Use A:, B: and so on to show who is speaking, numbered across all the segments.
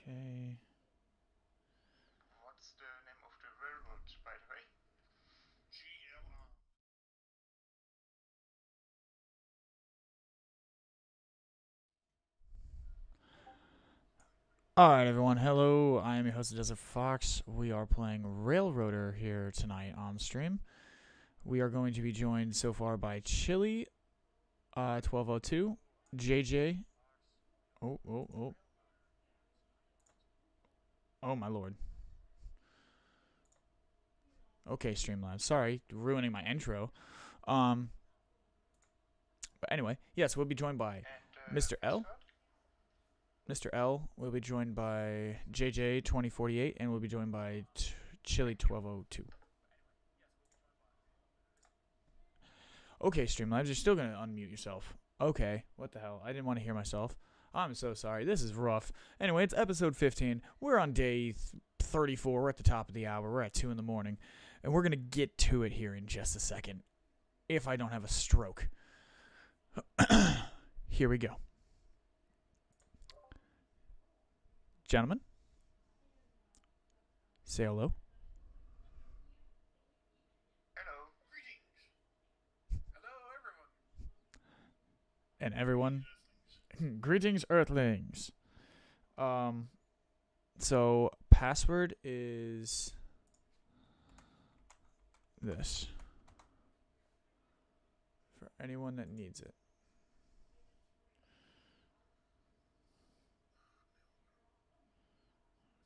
A: Okay.
B: What's the name of the railroad, by the way?
A: Alright, everyone. Hello. I am your host, Desert Fox. We are playing Railroader here tonight on stream. We are going to be joined so far by Chili, 1202, JJ. Oh, oh, oh. Oh, my lord. Okay, Streamlabs. Sorry, ruining my intro. Um, but anyway, yes, we'll be joined by
B: And
A: Mr. L.
B: password?
A: Mr. L. We'll be joined by JJ 2048, and we'll be joined by Chili 1202. Okay, Streamlabs, you're still gonna unmute yourself. Okay, what the hell? I didn't want to hear myself. I'm so sorry. This is rough. Anyway, it's episode 15. We're on day 34. We're at the top of the hour. We're at 2 in the morning. And we're going to get to it here in just a second. If I don't have a stroke. Here we go. Gentlemen, say hello.
B: Hello.
A: And everyone, greetings, Earthlings. So password is this for anyone that needs it.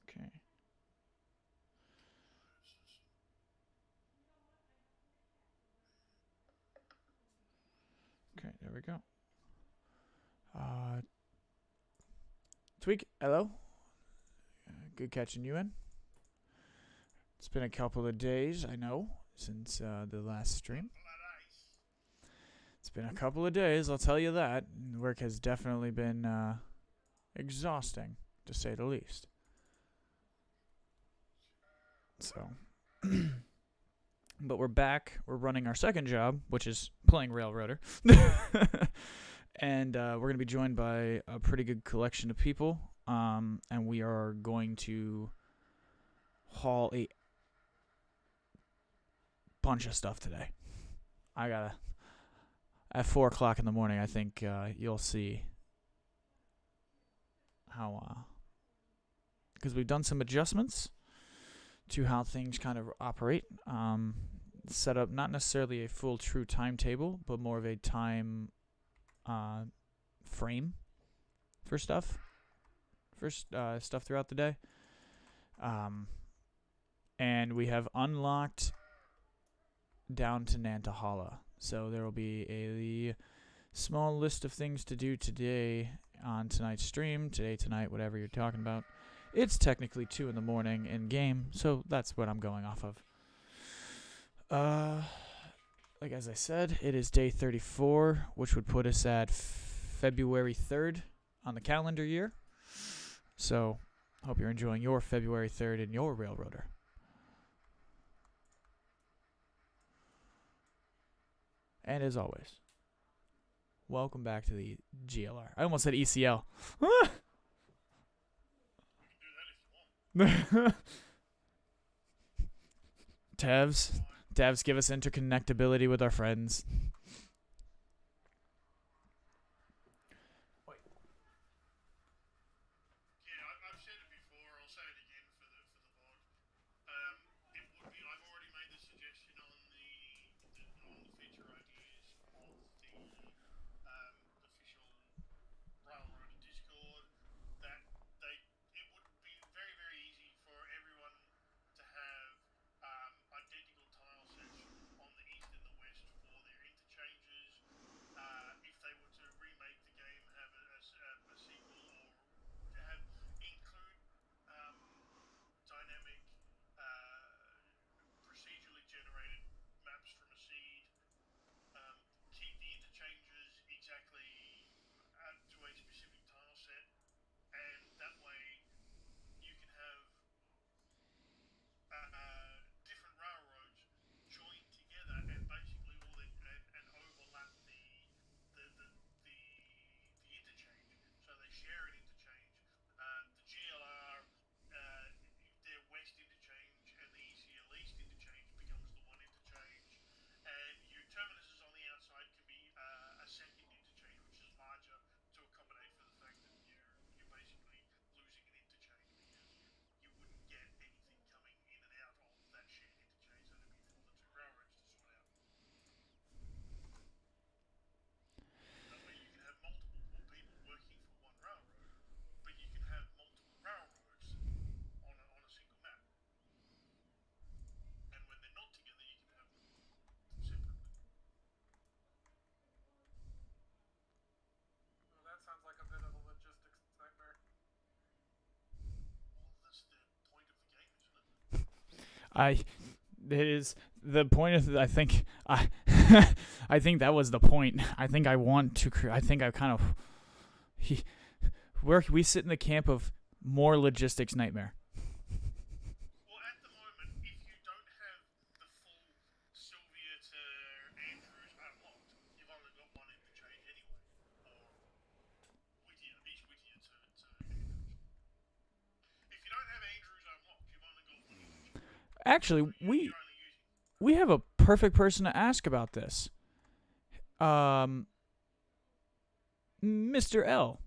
A: Okay. Okay, there we go. Tweak, hello. Good catching you in. It's been a couple of days, I know, since the last stream. It's been a couple of days, I'll tell you that. Work has definitely been exhausting, to say the least. So, but we're back. We're running our second job, which is playing Railroader. And we're going to be joined by a pretty good collection of people. And we are going to haul a bunch of stuff today. At 4 o'clock in the morning, I think you'll see how, because we've done some adjustments to how things kind of operate. Set up not necessarily a full true timetable, but more of a time frame for stuff, stuff throughout the day. And we have unlocked down to Nantahala. So there will be a small list of things to do today on tonight's stream. Today, tonight, whatever you're talking about. It's technically 2 in the morning in game, so that's what I'm going off of. Like as I said, it is day 34, which would put us at February 3rd on the calendar year. So, hope you're enjoying your February 3rd in your Railroader. And as always, welcome back to the GLR. I almost said ECL. Devs give us interconnectability with our friends. I it is the point of I think I I think that was the point. I think I want to. I think I kind of he, we sit in the camp of more logistics nightmare.
B: Well, at the moment, if you don't have the full Sylvia to Andrews unlocked, you've only got one interchange anyway. Or East Whittier to Andrews. If you don't have Andrews unlocked, you've only got one interchange. So
A: Actually,
B: you're only using.
A: we have a perfect person to ask about this. Mr.L.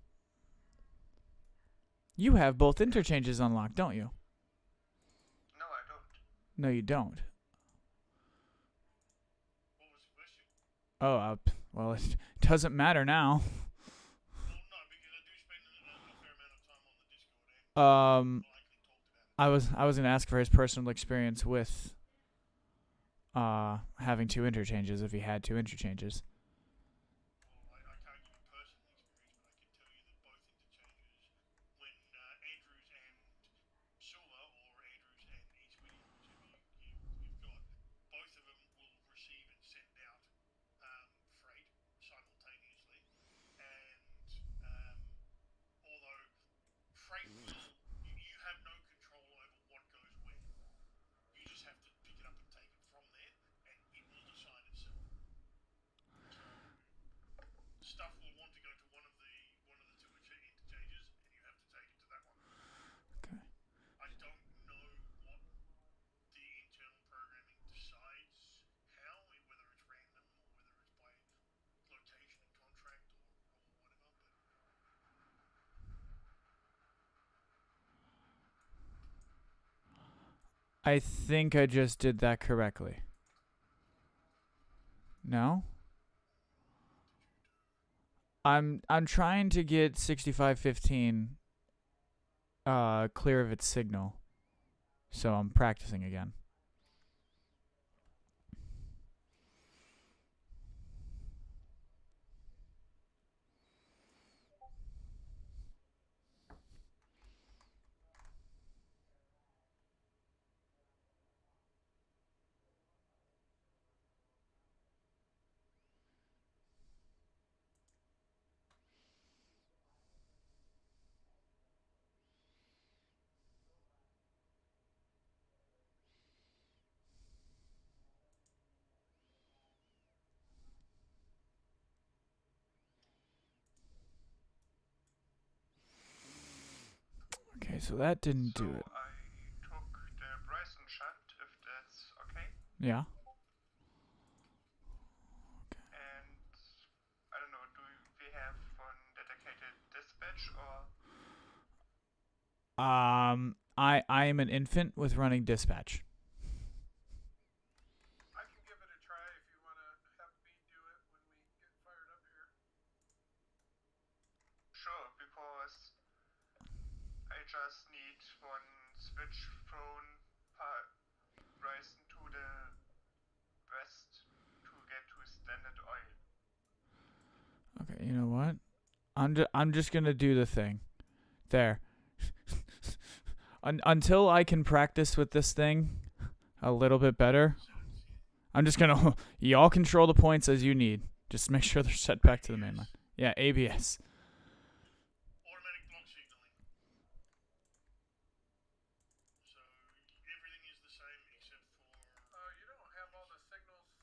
A: You have both interchanges unlocked, don't you?
B: No, I don't.
A: No, you don't.
B: What was the question?
A: Oh, well, it doesn't matter now.
B: Well, no, because I do spend a fair amount of time on the Discord and
A: Um,
B: likely talked about it.
A: I was gonna ask for his personal experience with having two interchanges if he had two interchanges.
B: Well, I can't give you personal experience, but I can tell you that both interchanges, when Andrews and Silver or Andrews and East Whittier, whichever you've got, both of them will receive and send out freight simultaneously. And although freight will, you have no control over what goes where. You just have to pick it up and take it from there, and it will decide itself. So stuff will want to go to one of the two interchanges, and you have to take it to that one.
A: Okay.
B: I don't know what the internal programming decides how, whether it's random or whether it's by location and contract or whatever. But
A: I think I just did that correctly. No?
B: what did you do?
A: I'm trying to get 6515 clear of its signal. So I'm practicing again. Okay, so that didn't
B: So
A: do it.
B: I took the Bryson shunt, if that's okay.
A: Yeah.
B: And I don't know, do we have one dedicated dispatch or?
A: I am an infant with running dispatch.
B: I can give it a try if you want to have me do it when we get fired up here. Sure, because I just need one switch phone Bryson to the west to get to standard oil.
A: Okay, you know what? I'm just gonna do the thing. There. Until I can practice with this thing a little bit better, I'm just gonna. Y'all control the points as you need. Just make sure they're set back to the main line. Yeah, ABS.
B: Automatic block signaling. So everything is the same except for. You don't have all the signals.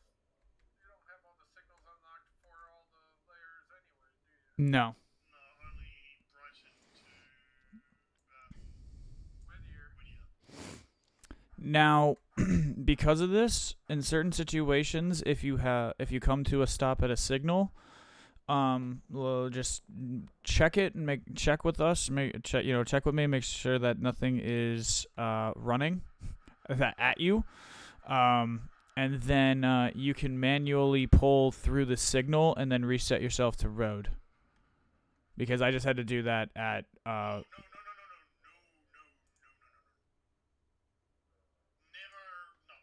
B: You don't have all the signals unlocked for all the layers anyway, do you?
A: No.
B: No, only Bryson to Whittier.
A: Now, because of this, in certain situations, if you come to a stop at a signal, we'll just check it and check with us, check with me, make sure that nothing is running that at you, and then you can manually pull through the signal and then reset yourself to road. Because I just had to do that at
B: No. Never. No.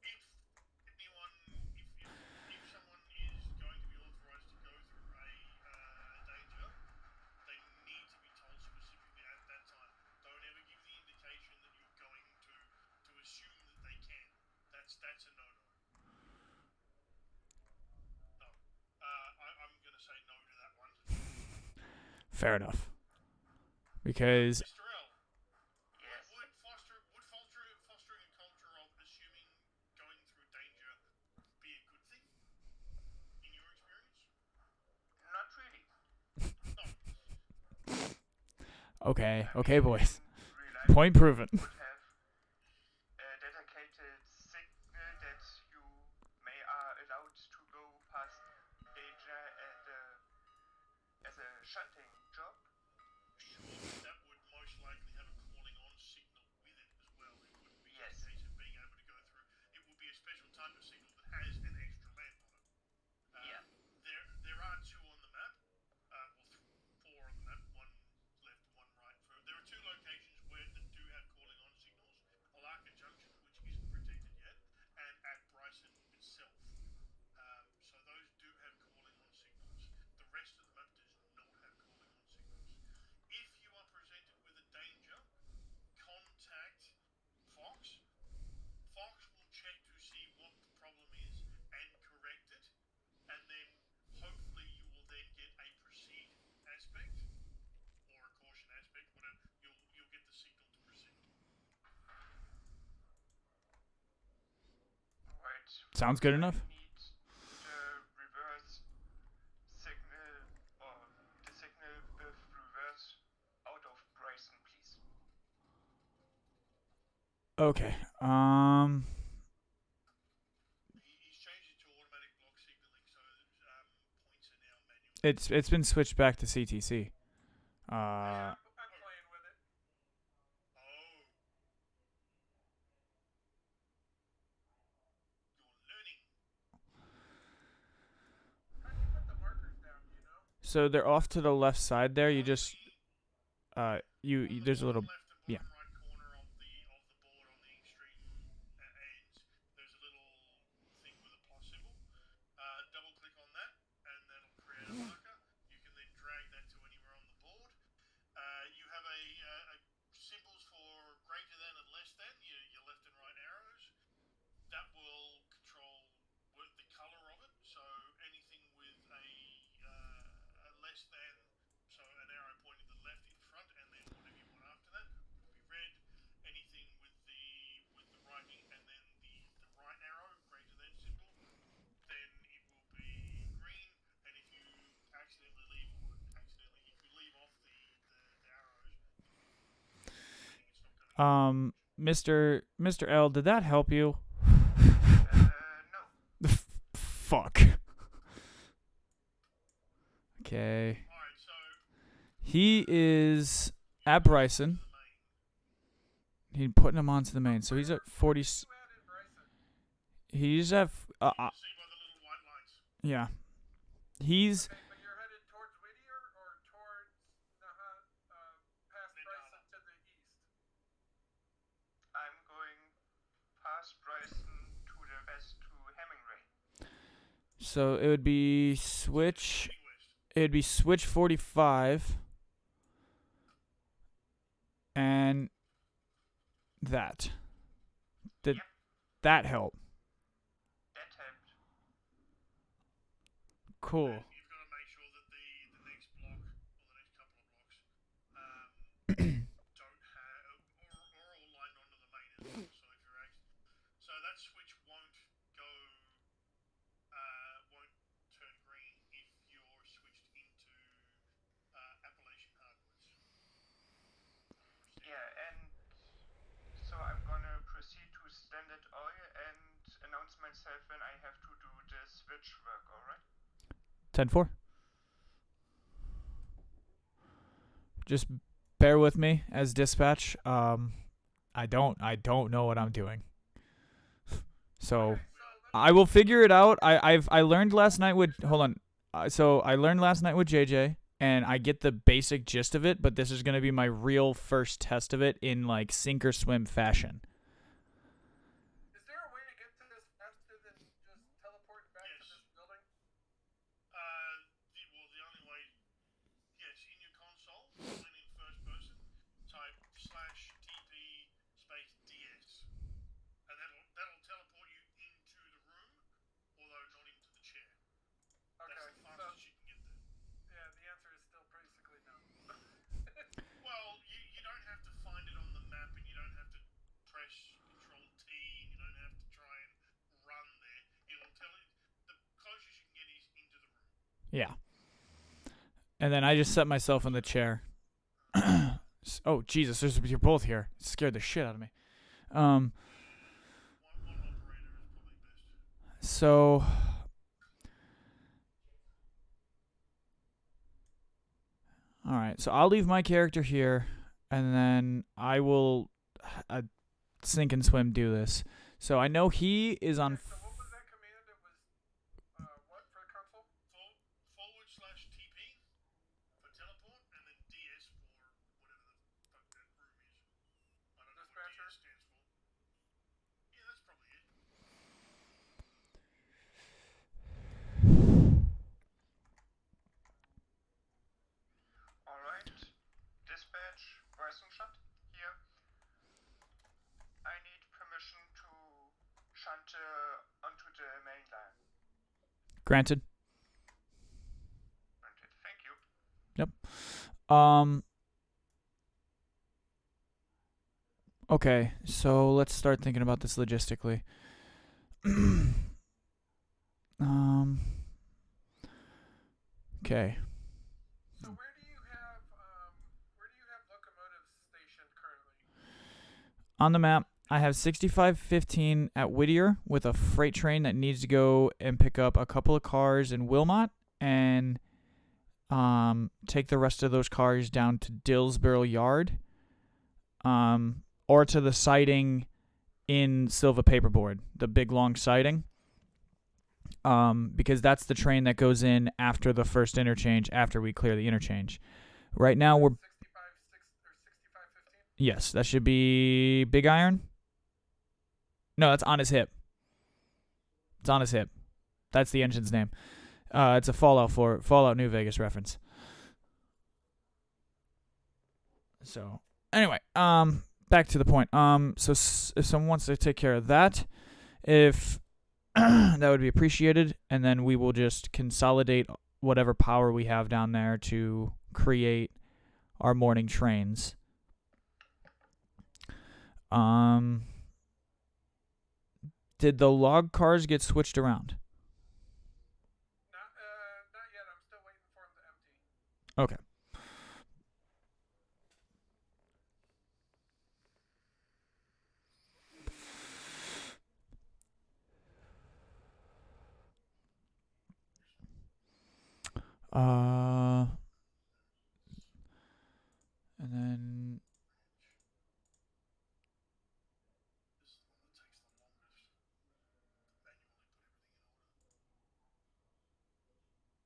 B: If anyone, if someone is going to be authorized to go through a danger, they need to be told specifically at that time. Don't ever give the indication that you're going to assume that That's a no-no. No. I'm going to say no to that one.
A: Fair enough. Because
B: Mr. L,
C: Yes.
B: fostering a culture of assuming going through danger be a good thing in your experience?
C: Not really.
B: No.
A: okay,
C: I
A: okay,
C: mean,
A: boys.
C: in real life,
A: Point proven.
C: you would have a dedicated signal that you may are allowed to go past danger and as a shunting job.
B: Sure, but that would most likely have a calling on signal with it as well. It wouldn't be just
C: Yes.
B: a case of being able to go through. It would be a special type of signal that has an extra lamp on it.
C: Yeah.
B: There are two on the map. Four on the map. One left, one right. There are two locations where that do have calling on signals. Alaka Junction, which isn't protected yet, and at Bryson itself. So those do have calling on signals. The rest of the map does not have calling on signals. If you are presented with a danger, contact Fox. Fox will check to see what the problem is and correct it, and then hopefully you will then get a proceed aspect or a caution aspect, whatever. You'll get the signal to proceed.
C: Right.
A: Sounds good enough.
C: I need the reverse signal or the signal with reverse out of Bryson, please.
A: Okay.
B: He's changed it to automatic block signaling, so points are now manual.
A: It's been switched back to CTC.
D: I'm playing with it.
B: Oh. You're learning.
D: How do you put the markers down, do you know?
A: So they're off to the left side there. You
B: On
A: just you
B: the
A: there's a little
B: bottom left and
A: yeah.
B: bottom right corner of the board on the extreme ends, there's a little thing with a plus symbol. Double click on that, and that'll create a marker. You can then drag that to anywhere on the board. You have a symbols for greater than and less than, your left and right arrows. That will control the color of it. So anything with a less than, so an arrow pointing to the left in front, and then whatever you want after that will be red. Anything with the writing and then the right arrow greater than symbol, then it will be green. And if you accidentally leave off the arrows, it's blue. Meaning it's not going to.
A: Mr. L, did that help you?
C: No.
A: Fuck. Okay.
B: Alright, so
A: He is at Bryson.
B: the main.
A: He's putting him onto the main. So he's at 40.
D: You added Bryson.
A: He's at
B: You can see by the little white lines.
A: yeah. He's
D: Okay, but you're headed towards Whittier or towards Nahat, past Bryson to the east?
C: I'm going past Bryson to the west to Hemingway.
A: so it would be switch.
B: Heading west.
A: It'd be switch 45 and that. Did
C: Yep.
A: that help?
C: That helped.
A: Cool.
B: And you've got to make sure that the next block or the next couple of blocks don't have or all lined onto the main as well. So if you're so that switch won't go won't turn green if you're switched into Appalachian hardwoods.
C: Yeah, and so I'm gonna proceed to Standard Oil and announce myself when I have to do the switch work, alright?
A: 10-4. Just bear with me as dispatch. I don't know what I'm doing. So I will figure it out. I learned last night with hold on. So I learned last night with JJ, and I get the basic gist of it. But this is gonna be my real first test of it in like sink or swim fashion.
D: Is there a way to get to this faster than just teleporting back to this building?
B: The only way, yes, in your console, when in first person, type /TP space DS, and that'll teleport you
A: Yeah. And then I just set myself in the chair. Oh, Jesus, you're both here. It scared the shit out of me.
B: One operator is probably best.
A: So... Alright, so I'll leave my character here, and then I will sink and swim do this. So I know he is on...
D: So what was that command? It was what for the console?
B: Forward/TP for teleport, and then DS for whatever the fuck that room is. I don't know what
D: Dispatcher?
B: DS stands for. Yeah, that's probably it.
C: Alright. Dispatch, Weissenstadt, here. I need permission to shunt onto the main line.
A: Granted.
C: Granted. Thank you.
A: Okay, so let's start thinking about this logistically. Okay.
D: So where do you have locomotives stationed currently?
A: On the map, I have 6515 at Whittier with a freight train that needs to go and pick up a couple of cars in Wilmot and take the rest of those cars down to Dillsborough Yard or to the siding in Silva Paperboard, the big long siding, because that's the train that goes in after the first interchange, after we clear the interchange. Right now, we're...
D: 6515?
A: Yes, that should be Big Iron. No, that's On His Hip. It's On His Hip. That's the engine's name. It's a Fallout New Vegas reference. So, anyway, back to the point. So if someone wants to take care of that, if that would be appreciated, and then we will just consolidate whatever power we have down there to create our morning trains. Did the log cars get switched around?
D: Not yet. I'm still waiting for them to empty.
A: Okay. And then
B: This is the one that takes the longest. Manually put everything in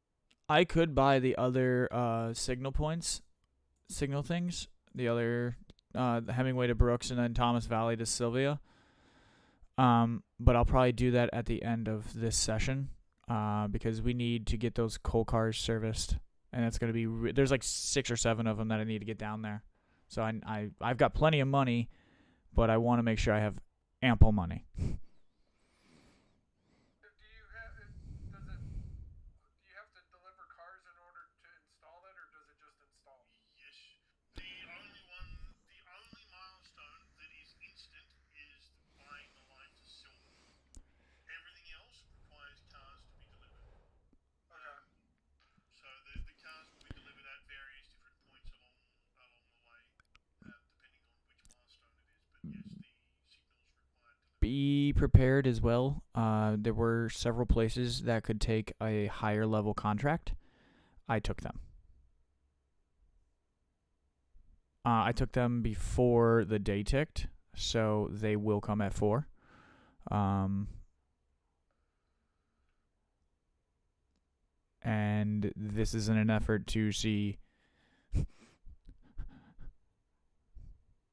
B: order.
A: I could buy the other signal things, the other Hemingway to Brooks and then Thomas Valley to Sylvia. But I'll probably do that at the end of this session because we need to get those coal cars serviced, and it's going to be there's like 6 or 7 of them that I need to get down there. So I've got plenty of money, but I want to make sure I have ample money.
D: Do you have to deliver cars in order to install it, or does it just install?
B: Yes. The only milestone that is instant is buying the line to Silver. Everything else requires cars to be delivered.
D: Okay.
B: So the cars will be delivered at various different points along the way, depending on which milestone it is. But yes, the signals required delivery.
A: Be prepared as well. There were several places that could take a higher level contract. I took them. I took them before the day ticked, so they will come at 4. And this is in an effort to see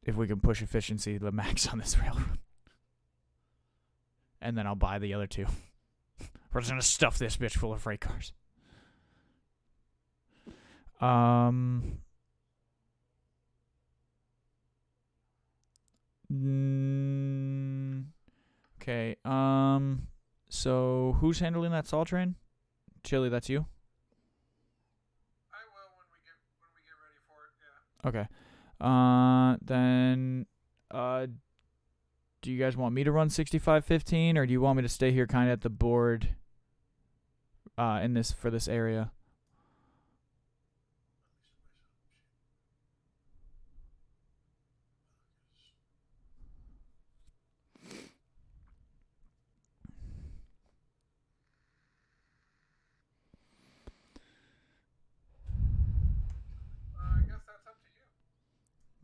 A: if we can push efficiency to the max on this railroad. And then I'll buy the other 2. We're just going to stuff this bitch full of freight cars. Okay. So who's handling that Saul train? Chili, that's you?
D: I will when we get ready for it. Yeah.
A: Okay. Then do you guys want me to run 6515 or do you want me to stay here kind of at the board for this area?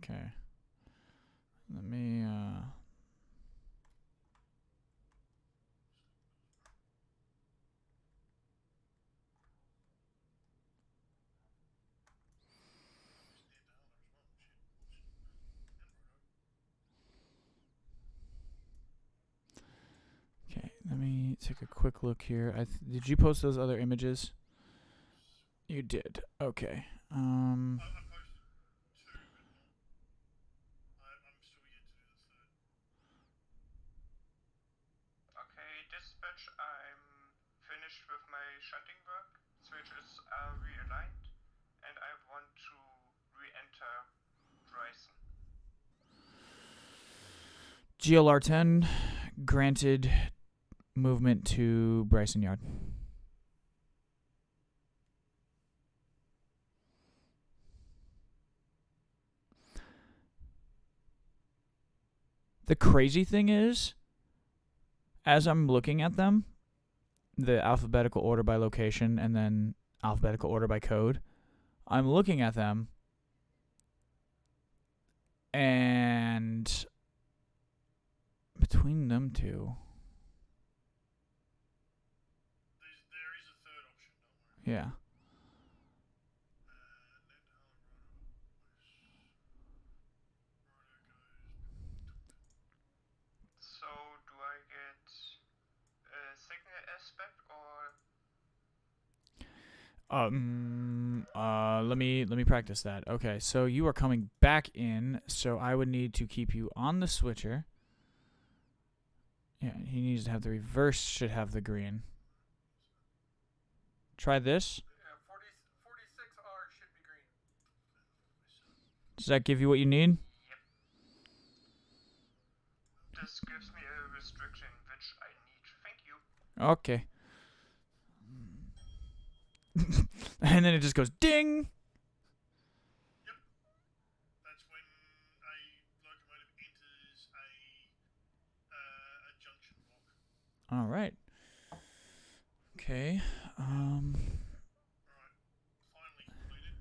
A: Okay. Let me, okay, let me take a quick look here. Did you post those other images? You did. Okay.
B: I posted 2, but I'm still yet to do the third.
C: Okay, dispatch, I'm finished with my shunting work. Switches are realigned, and I want to re-enter Dryson.
A: GLR 10 granted movement to Bryson Yard. The crazy thing is, as I'm looking at them, the alphabetical order by location and then alphabetical order by code, I'm looking at them and between them two,
B: There is a third option, don't worry.
A: yeah.
C: So, do I get a signal aspect or?
A: Let me practice that. Okay, so you are coming back in, so I would need to keep you on the switcher. Yeah, he needs to have the reverse, should have the green. Try this.
D: Yeah, 46R should be green.
A: Does that give you what you need?
C: Yep. This gives me a restriction which I need. Thank you.
A: Okay. And then it just goes ding.
B: That's when a locomotive enters a junction block.
A: All right. Okay.
B: Alright, finally completed.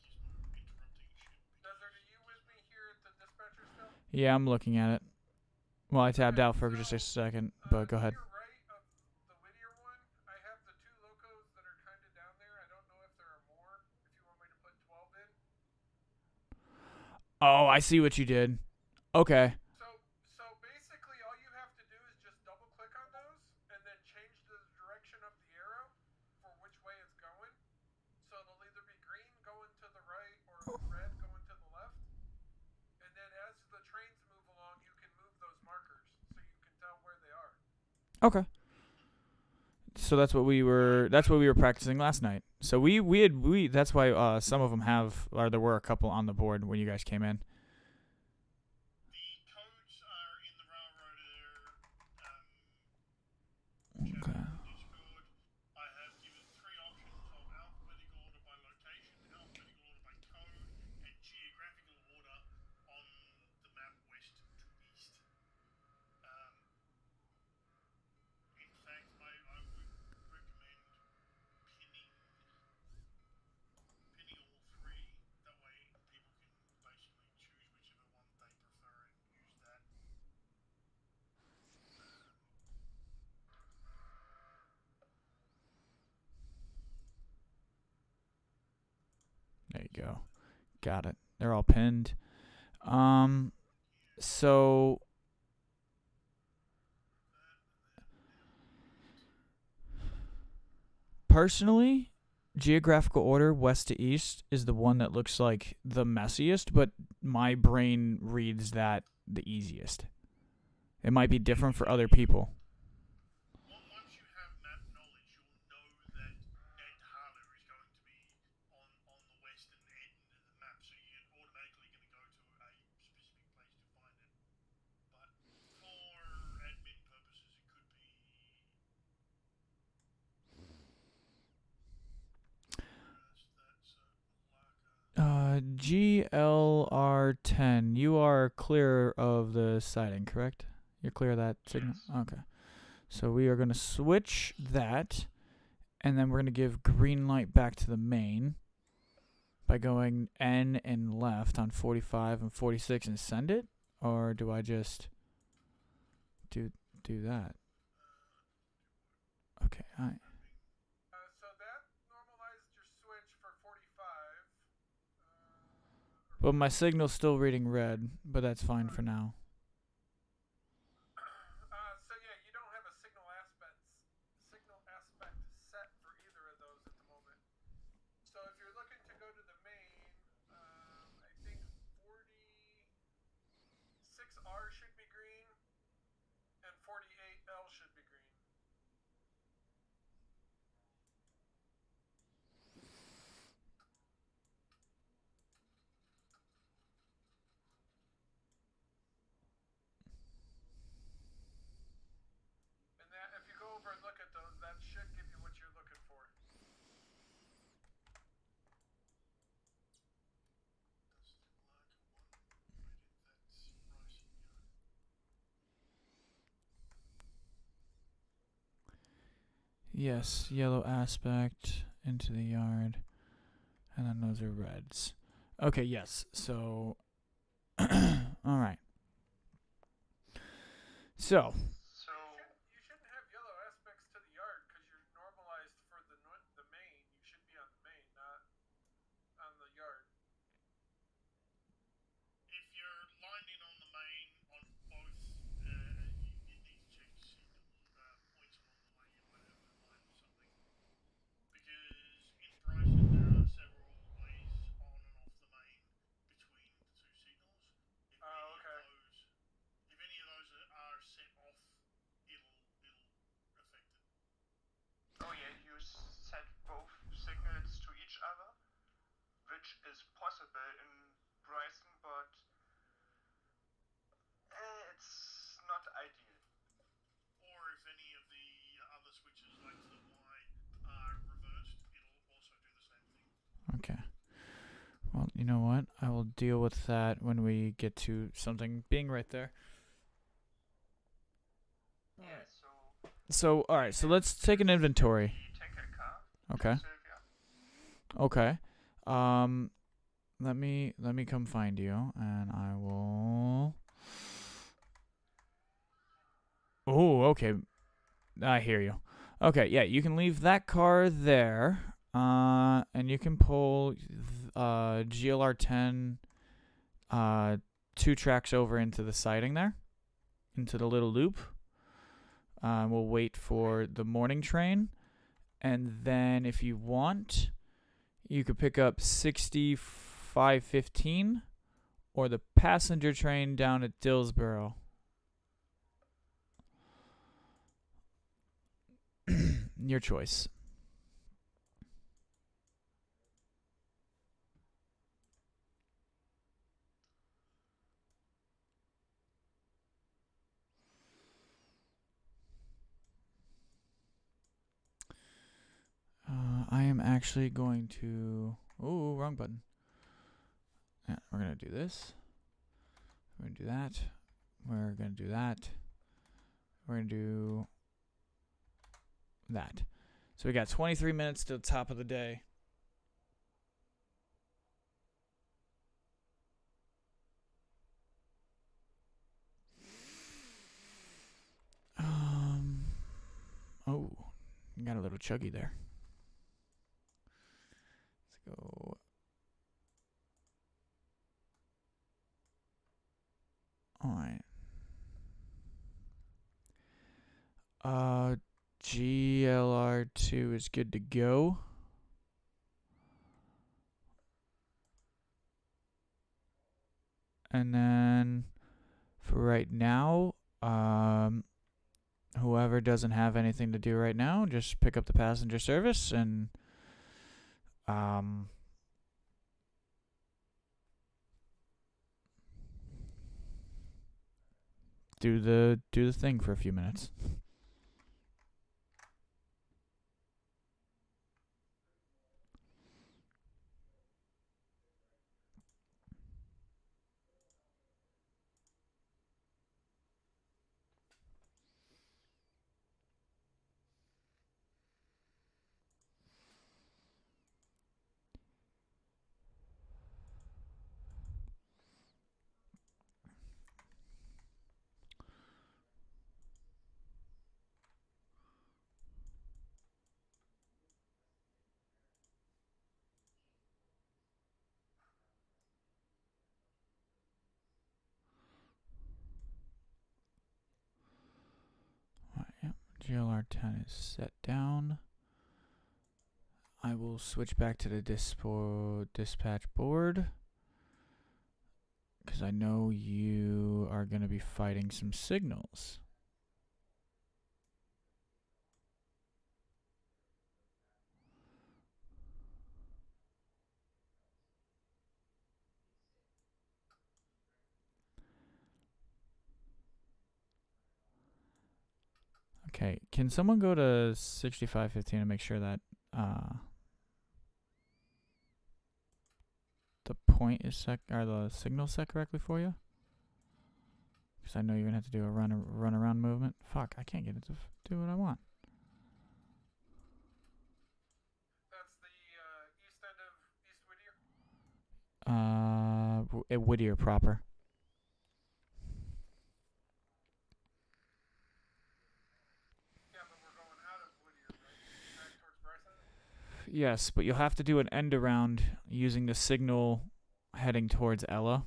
B: Gizmo interrupting shit.
D: Desert, are you with me here at the dispatcher still?
A: Yeah, I'm looking at it. Well, I tabbed out for just a second, but go ahead.
D: To your right of the Whittier one, I have the 2 locos that are kind of down there. I don't know if there are more. If you want me to put 12 in.
A: Oh, I see what you did. Okay.
D: So basically, all you have to do is just double click on those, and then change the direction of the arrow for which way it's going. So it'll either be green going to the right or red going to the left. And then as the trains move along, you can move those markers so you can tell where they are.
A: Okay. So that's what we were practicing last night. So we that's why some of them have, or there were a couple on the board when you guys came in.
B: The codes are in the Railroader
A: Okay.
B: channel on Discord. I have given 3 options of alphabetical order by location, alphabetical order by code, and geographical order on the map west to east. In fact, I would recommend pinning all 3. That way people can basically choose whichever one they prefer and use that.
A: There you go. Got it. They're all pinned. So personally, geographical order west to east is the one that looks like the messiest, but my brain reads that the easiest. It might be different for other people.
B: Once you have map knowledge, you'll know that Ed Harler is going to be on the western end of the map, so you're automatically going to go to a specific place to find it. But for admin purposes, it could be.
A: GLR10, you are clear of the siding, correct? You're clear of that signal?
C: Yes.
A: Okay. So we are going to switch that, and then we're going to give green light back to the main. by going N and left on 45 and 46 and send it, or do I just do that? Okay, I.
D: So that normalized your switch for 45.
A: But my signal's still reading red, but that's fine for now.
D: So yeah, you don't have a signal aspect set for either of those at the moment. So if you're looking to go to the main, I think 46R should be green, and 48L should be green. And that, if you go over and look at those, that should give you what you're looking for.
A: Yes, yellow aspect into the yard, and then those are reds. Okay, yes. So, all right. So,
D: You shouldn't have yellow aspects to the yard because you're normalized for the main. You should be on the main, not on the yard.
B: If you're lined in on the main on both, you need to check signal points along the way. You might have a line or something. Because in Bryson there are several ways on and off the main between the two signals. If any of those are set off, it'll affect it.
C: Oh yeah, you set both signals to each other, which is possible in Bryson, but it's not ideal.
B: Or if any of the other switches, like to the Y, are reversed, it'll also do the same thing.
A: okay. Well, you know what? I will deal with that when we get to something being right there.
C: Yeah,
A: So, all right. So let's take an inventory.
C: take a car.
A: Okay.
C: Sylvia.
A: Okay. Let me come find you, and I will. Oh, okay. I hear you. Okay, yeah, you can leave that car there, and you can pull GLR10 2 tracks over into the siding there, into the little loop. We'll wait for the morning train, and then if you want, you could pick up 6515 or the passenger train down at Dillsboro. Your choice. I am actually going to. Oh, wrong button. Yeah, we're gonna do this. We're gonna do that. We're gonna do that. We're gonna do that. So we got 23 minutes to the top of the day. Oh, got a little chuggy there. Let's go. All right. GLR2 is good to go. And then for right now, whoever doesn't have anything to do right now, just pick up the passenger service and do the thing for a few minutes. GLR10 is set down. I will switch back to the dispatch board because I know you are going to be fighting some signals. Okay, can someone go to 6515 and make sure that the point is set, or the signal set correctly for you? Because I know you're gonna have to do a run around movement. Fuck, I can't get it to do what I want.
D: That's the east end of East Whittier.
A: Whittier proper.
D: Yeah, but we're going out of Whittier, right? Back towards Bryson.
A: Yes, but you'll have to do an end around using the signal heading towards Ella.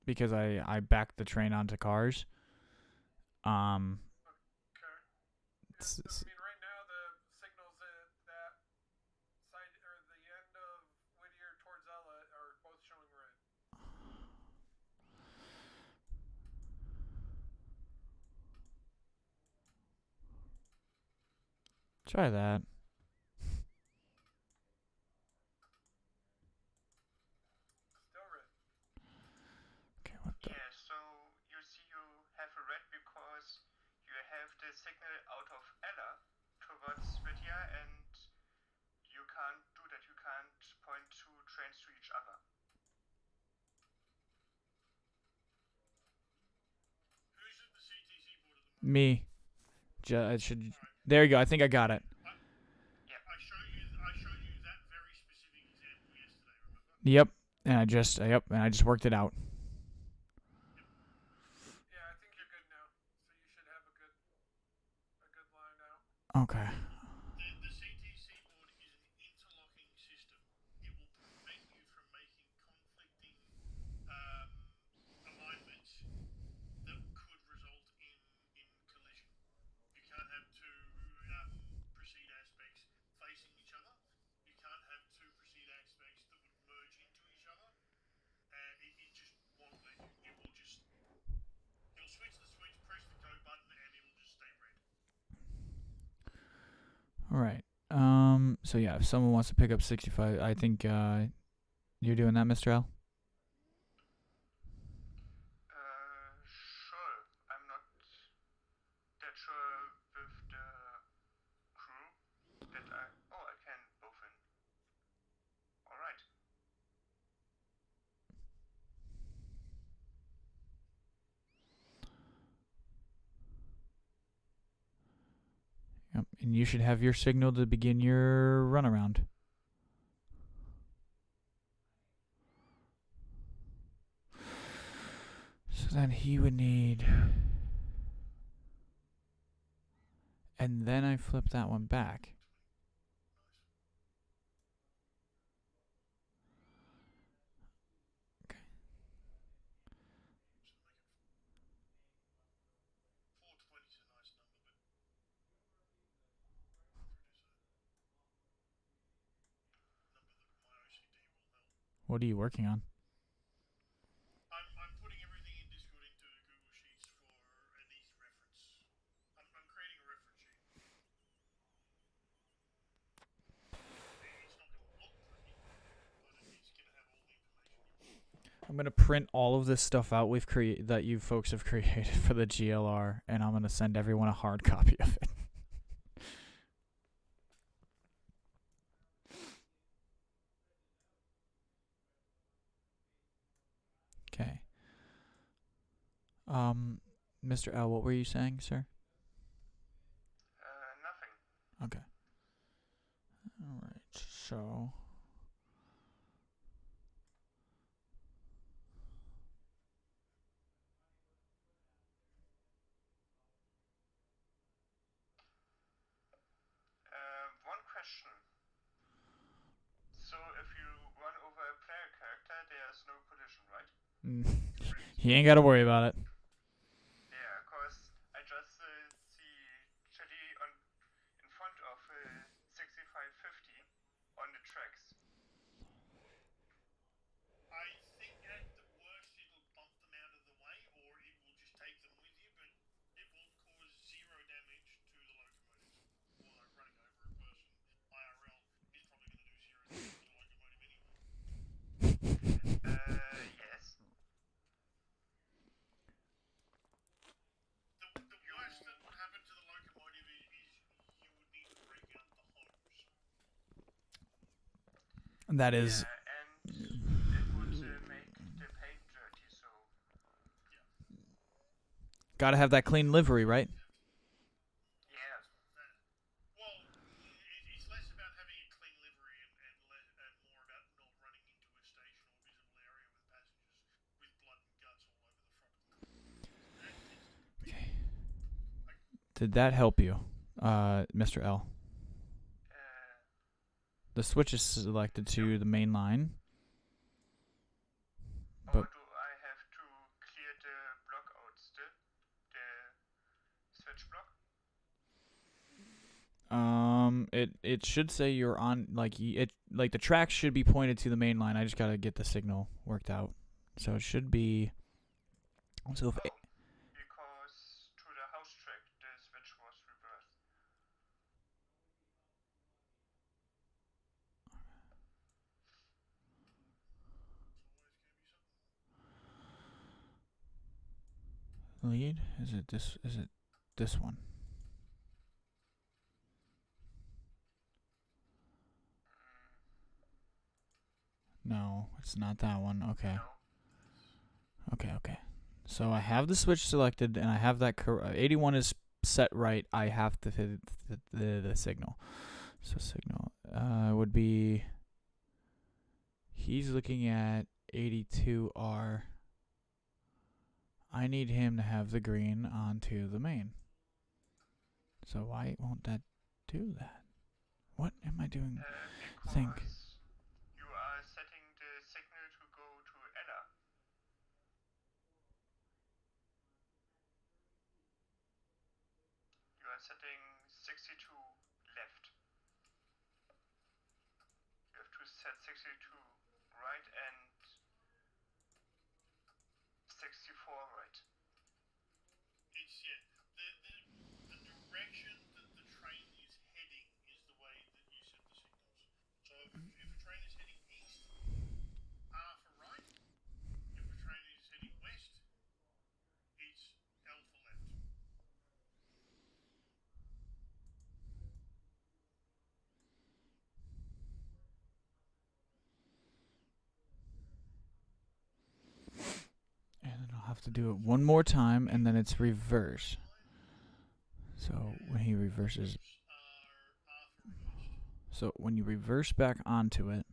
A: Because I backed the train onto cars.
D: Okay. Yeah, I mean, right now the signals at that side or the end of Whittier towards Ella are both showing red.
A: Try that.
D: Still red.
A: Okay, what the?
C: Yeah, so you see you have a red because you have the signal out of Ella towards Whittier, and you can't do that. You can't point two trains to each other.
B: Who's at the CTC board at the moment?
A: Me. It should. There you go. I think I got it.
B: I showed you that very specific example yesterday. Remember?
A: Yep. And I just worked it out.
D: Yeah, I think you're good now. So you should have a good line out.
A: Okay.
B: The CTC board is an interlocking system. It will prevent you from making conflicting alignments that could result in collision. You can't have two proceed aspects facing each other. You can't have two proceed aspects that would merge into each other. It just won't let you. It will just. You'll switch the switch, press the go button, and it'll just stay red.
A: All right. So yeah, if someone wants to pick up 65, I think you're doing that, Mr.L.
C: Sure. I'm not that sure with the crew that I can both in. Alright.
A: Yep. And you should have your signal to begin your runaround. So then he would need. And then I flip that one back. Okay.
B: 420 is a nice number, but number that my OCD will help.
A: What are you working on?
B: I'm putting everything in Discord into Google Sheets for an easy reference. I'm creating a reference sheet. It's not going to look pretty, but it's going to have all the information you want.
A: I'm gonna print all of this stuff out that you folks have created for the GLR, and I'm gonna send everyone a hard copy of it. Okay. Mr. L, what were you saying, sir?
C: Nothing.
A: Okay. All right. So.
C: One question. So if you run over a player character, there's no collision, right?
A: He ain't got to worry about it.
C: Yeah, cause I just
A: That is.
C: Yeah, and it would make the paint dirty, so
A: Gotta have that clean livery, right?
C: yeah.
B: Well, it's less about having a clean livery and more about not running into a station or visible area with passengers with blood and guts all over the front of the car. That tends to be
A: Okay. Did that help you, Mr. L? The switch is selected to the main line.
C: Or
A: But
C: do I have to clear the block out still? The switch block?
A: it should say you're on, like, the tracks should be pointed to the main line. I just gotta get the signal worked out. So it should be. So if
C: Because to the house track the switch was reversed.
A: lead, is it this? Is it this one? No, it's not that one. Okay.
C: No.
A: Okay. So I have the switch selected, and I have that 81 is set right. I have to hit the signal. So signal would be. He's looking at 82R. I need him to have the green onto the main. So why won't that do that? What am I doing?
C: Because
A: Think.
C: you are setting the signal to go to Ella. You are setting 62 left. You have to set 62 right and 64 right.
B: It's the direction that the train is heading is the way that you set the signals. So if a train is heading east, R for right. If a train is heading west, it's L for left.
A: And then I'll have to do it one more time, and then it's reverse. So when he reverses. So when you reverse back onto it,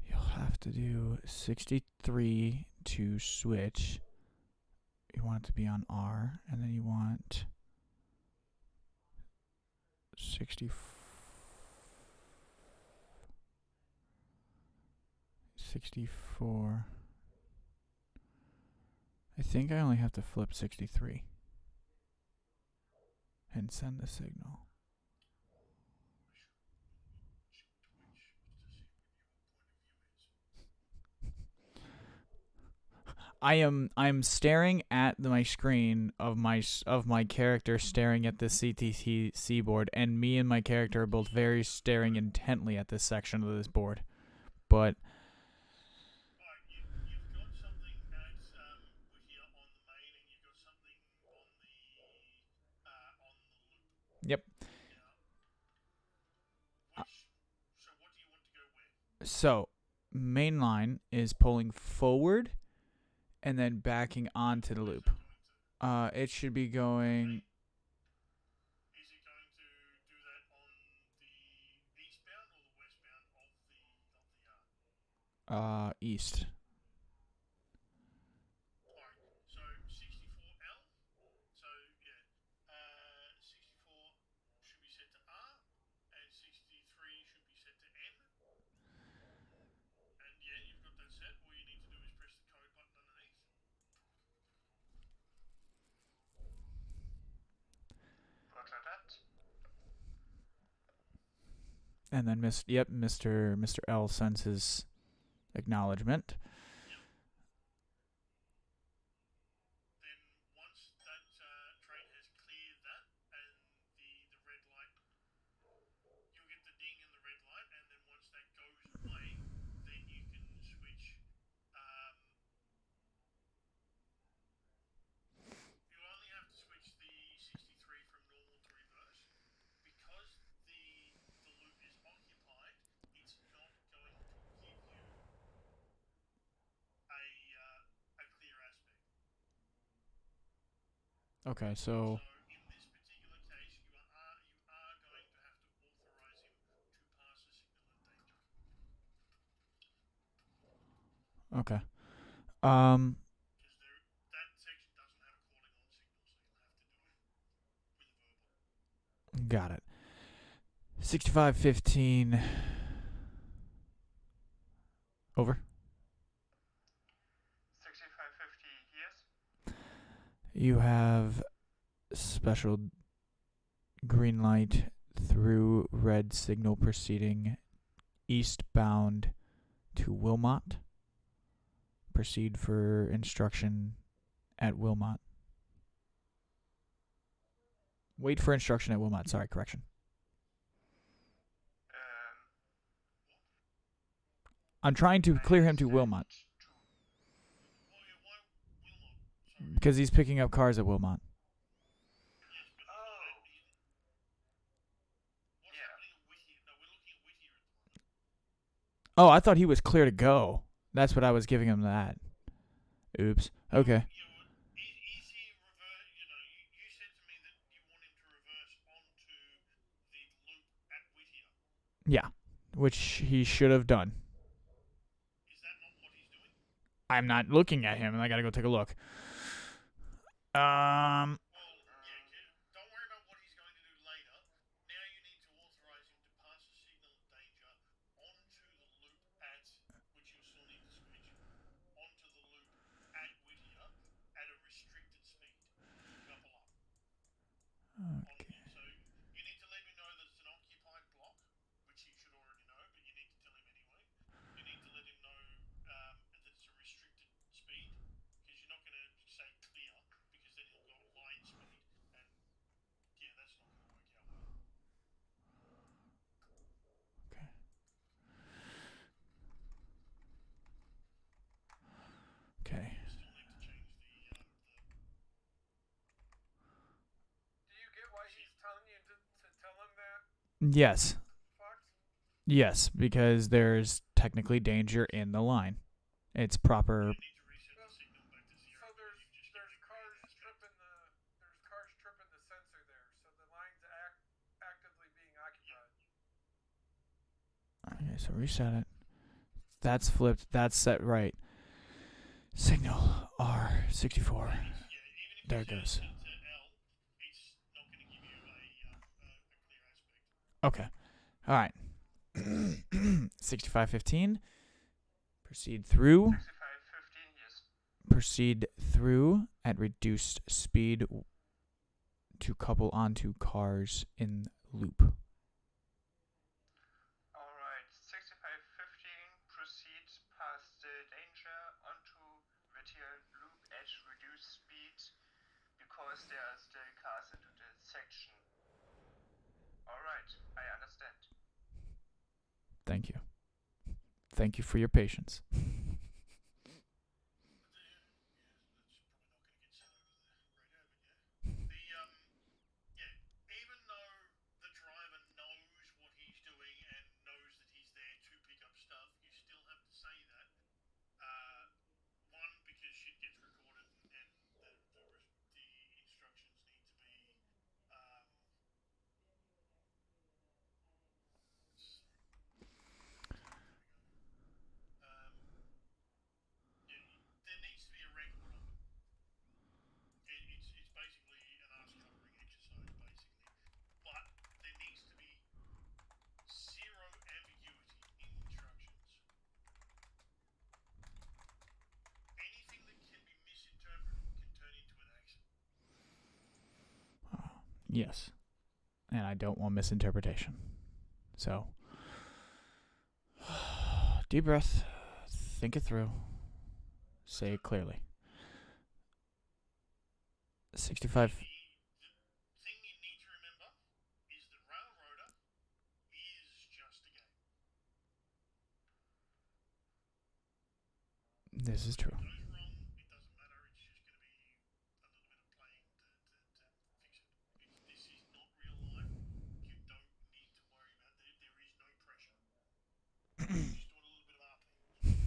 A: you'll have to do 63 to switch. You want it to be on R, and then you want 64. I think I only have to flip 63 and send the signal. I'm staring at my screen of my character staring at the CTC board, and me and my character are both very staring intently at this section of this board. But
B: Right, you've got something that's here on the main, and you've got something on the loop.
A: yep.
B: Now, so what do you want to go where?
A: So main line is pulling forward and then backing onto the loop. It should be going.
B: Is it going to do that on the eastbound or the westbound of the yard?
A: East.
B: Alright, so 64L. So yeah, 64 should be set to R, and 63 should be set to N. And yeah, you've got that set. All you need to do is press the code button underneath.
C: Roger that.
A: And then Mr. L sends his acknowledgement.
B: Then once that train has cleared that and the red light, you'll get the ding and the red light, and then once that goes away, then you can switch. You only have to switch the 63 from normal to reverse because
A: Okay,
B: So
A: so
B: in this particular case, you are going to have to authorize him to pass a signal of danger.
A: okay. Um,
B: Because that section doesn't have a calling on signal, so you'll have to do it with a verbal.
A: got it. 6515. Over.
C: 6550, yes.
A: You have special green light through red signal proceeding eastbound to Wilmot. Proceed for instruction at Wilmot. Wait for instruction at Wilmot. Sorry, correction.
C: Um,
A: I'm trying to
C: I
A: clear him to
C: understand
A: Wilmot
C: too.
B: Why will not? Sorry.
A: because he's picking up cars at Wilmot.
B: Yes, but
C: Oh,
B: what's
C: yeah.
B: happening at Whittier? No, we're looking at Whittier at the moment.
A: Oh, I thought he was clear to go. That's what I was giving him that. Oops. Okay.
B: You know, is he reverse? You know, you said to me that you want him to reverse onto the loop at Whittier.
A: Yeah. Which he should have done.
B: Is that not what he's doing?
A: I'm not looking at him, and I gotta go take a look.
B: Well, yeah. Don't worry about what he's going to do later. Now you need to authorize him to pass a signal of danger onto the loop at, which you'll still need to switch, onto the loop at Whittier at a restricted speed to couple up.
A: Okay.
B: So you need to let him know that it's an occupied block, which he should already know, but you need to tell him anyway. You need to let him know that it's a restricted speed, because you're not going to say clear, because then he'll go at line speed, and yeah, that's not going to work out well.
A: Okay. Okay.
B: You still need to change the
D: Do you get why he's telling you to tell him that,
A: Yes.
D: Fox?
A: Yes, because there's technically danger in the line. It's proper.
B: you need to reset the signal back to zero.
D: So
B: because you've just given
D: there's
B: a green
D: cars
B: ASCII.
D: tripping the sensor there, so the line's actively being occupied.
A: Okay, so reset it. That's flipped. That's set right. Signal R64.
B: Yeah, even if
A: There
B: you
A: it
B: set
A: goes.
B: it to L, it's not going to give you a clear aspect.
A: Okay. All right. 6515. Proceed through.
C: 6515, yes.
A: Proceed through at reduced speed to couple onto cars in loop.
C: Alright, 6515, proceed past the danger onto Whittier loop at reduced speed because there are still cars into the section. Alright, I understand.
A: Thank you. Thank you for your patience.
B: But yeah, that's probably not going to get sent over the radio, but yeah. Even though the driver knows what he's doing and knows that he's there to pick up stuff, you still have to say that. One, because shit gets recorded and the instructions need to be. Um, yeah, there needs to be a record of it. It's basically an ass covering exercise, basically. But there needs to be zero ambiguity in instructions. Anything that can be misinterpreted can turn into an accident.
A: Yes. And I don't want misinterpretation. So, deep breath. Think it through. Say it clearly. 65.
B: The thing you need to remember is that Railroader is just a game.
A: This is true.
B: If it goes wrong, it doesn't matter. It's just going to be a little bit of playing to fix it. This is not real life. You don't need to worry about it. There is no pressure. You're just doing a little bit of RP.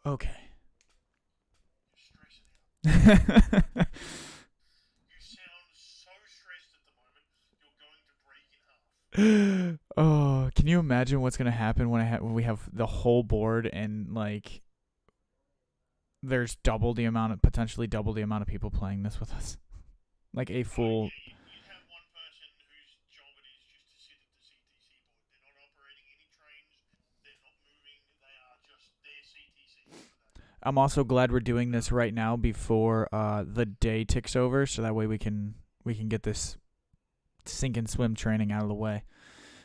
A: Okay.
B: You sound so stressed at the moment, you're going to break in half.
A: Oh, can you imagine what's gonna happen when we have the whole board and like there's potentially double the amount of people playing this with us, like a full.
B: Yeah, you'd have one person whose job it is just to sit at the CTC board. They're not operating any trains. They're not moving. They are just their CTC for that.
A: I'm also glad we're doing this right now before the day ticks over, so that way we can get this sink and swim training out of the way.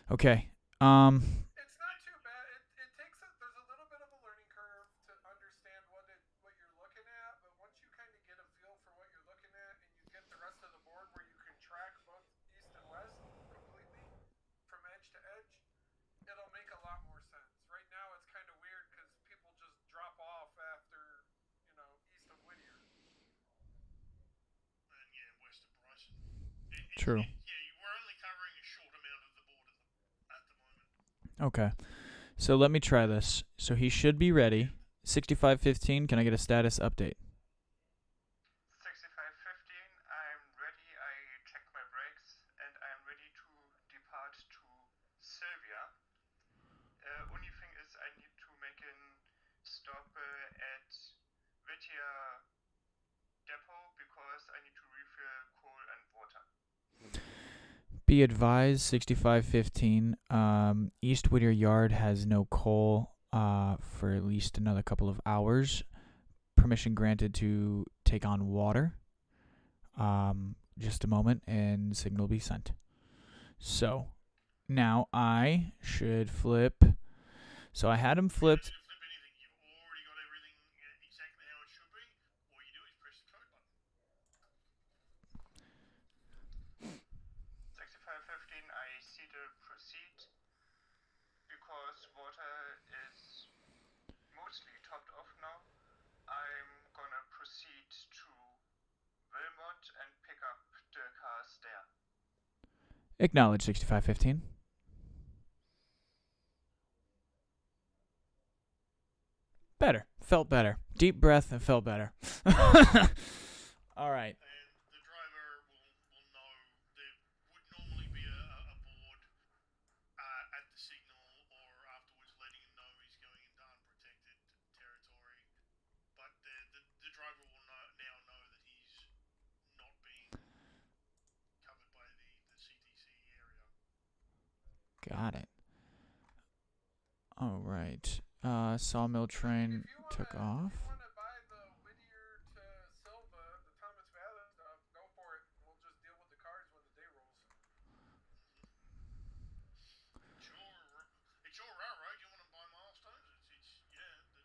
A: Okay.
D: It's not too bad. It takes there's a little bit of a learning curve to understand what you're looking at, but once you kind of get a feel for what you're looking at and you get the rest of the board where you can track both east and west completely from edge to edge, it'll make a lot more sense. Right now it's kind of weird because people just drop off after, east of Whittier.
B: And yeah, west of Bryson.
A: True.
B: Yeah, we're only covering a short amount of the board at the moment.
A: Okay. So let me try this. So he should be ready. 6515. Can I get a status update?
C: 6515, I'm ready. I checked my brakes and I'm ready to depart to Sylvia. Only thing is I need to make a stop at Whittier depot because I need to refill coal and water.
A: Be advised, 6515. East Whittier Yard has no coal for at least another couple of hours. Permission granted to take on water. Just a moment, and signal be sent. So now I should flip. So I had him flipped.
B: You don't need to flip anything. You've already got everything exactly how it should be. All you do is press the code button.
C: 6515, I see the proceed because water is mostly topped off now. I'm gonna proceed to Wilmot and pick up the cars there.
A: Acknowledge 6515. Better. Felt better. Deep breath and felt better. All right.
B: And the driver will know there would normally be a board at the signal or afterwards letting him know he's going into unprotected territory. But the driver will now know that he's not being covered by the CTC area.
A: Got it. All right. Sawmill train took off.
D: If you want to buy the Whittier to Silva, the Thomas Valley stuff, go for it. We'll just deal with the cars when the day rolls.
B: It's your railroad. You want to buy milestones?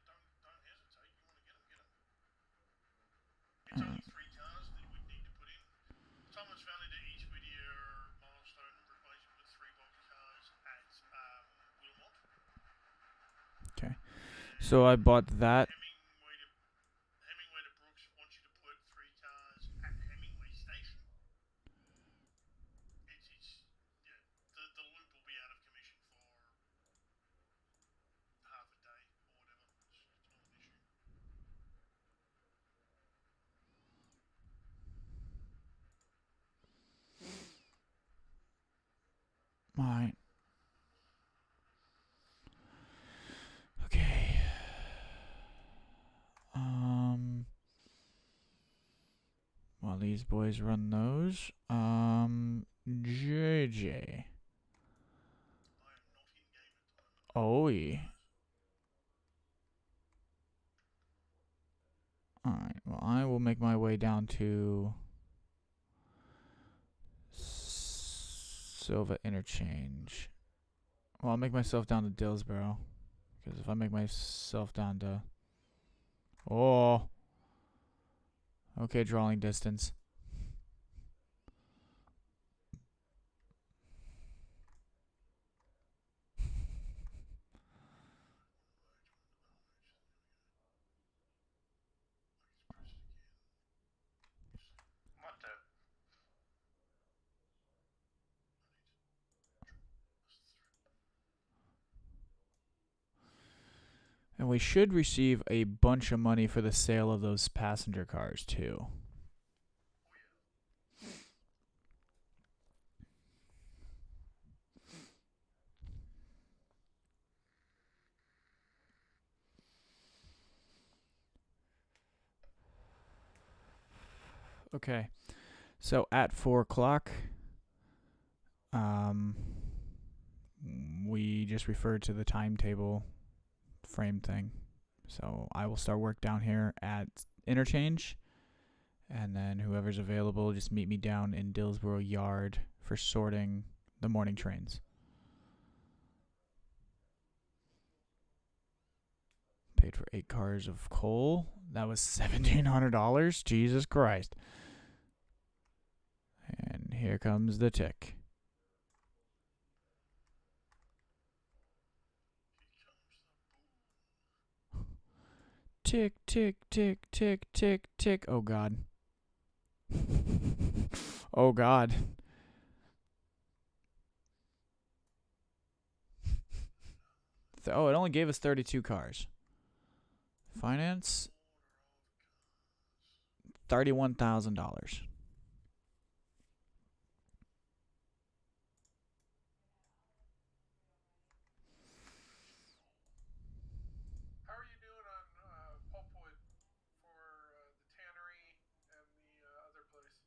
B: Don't hesitate. You want to get them, get them. It's only 3 cars that we'd need to put in. Thomas Valley to East Whittier milestone replacement with 3 bulky cars at Wilmot.
A: Okay. So I bought that.
B: Hemingway to Brooks wants you to put 3 cars at Hemingway Station. The loop will be out of commission for half a day or whatever. It's not an issue.
A: All right. Okay. While these boys run those, JJ.
B: I am not in game at the moment.
A: Oh yeah. All right. Well, I will make my way down to Silva Interchange. Well, I'll make myself down to Dillsboro. Because if I make myself down to... Oh. Okay, drawing distance.
C: What the?
A: And we should receive a bunch of money for the sale of those passenger cars, too. Okay. So at 4 o'clock, we just referred to the timetable frame thing. So I will start work down here at interchange, and then whoever's available, just meet me down in Dillsboro Yard for sorting the morning trains. Paid for 8 cars of coal. That was $1,700. Jesus Christ. And here comes the tick. Tick, tick, tick, tick, tick, tick. Oh, God. Oh, God. Oh, it only gave us 32 cars. Finance, $31,000.
D: How are you doing on pulpwood for the tannery and the other place?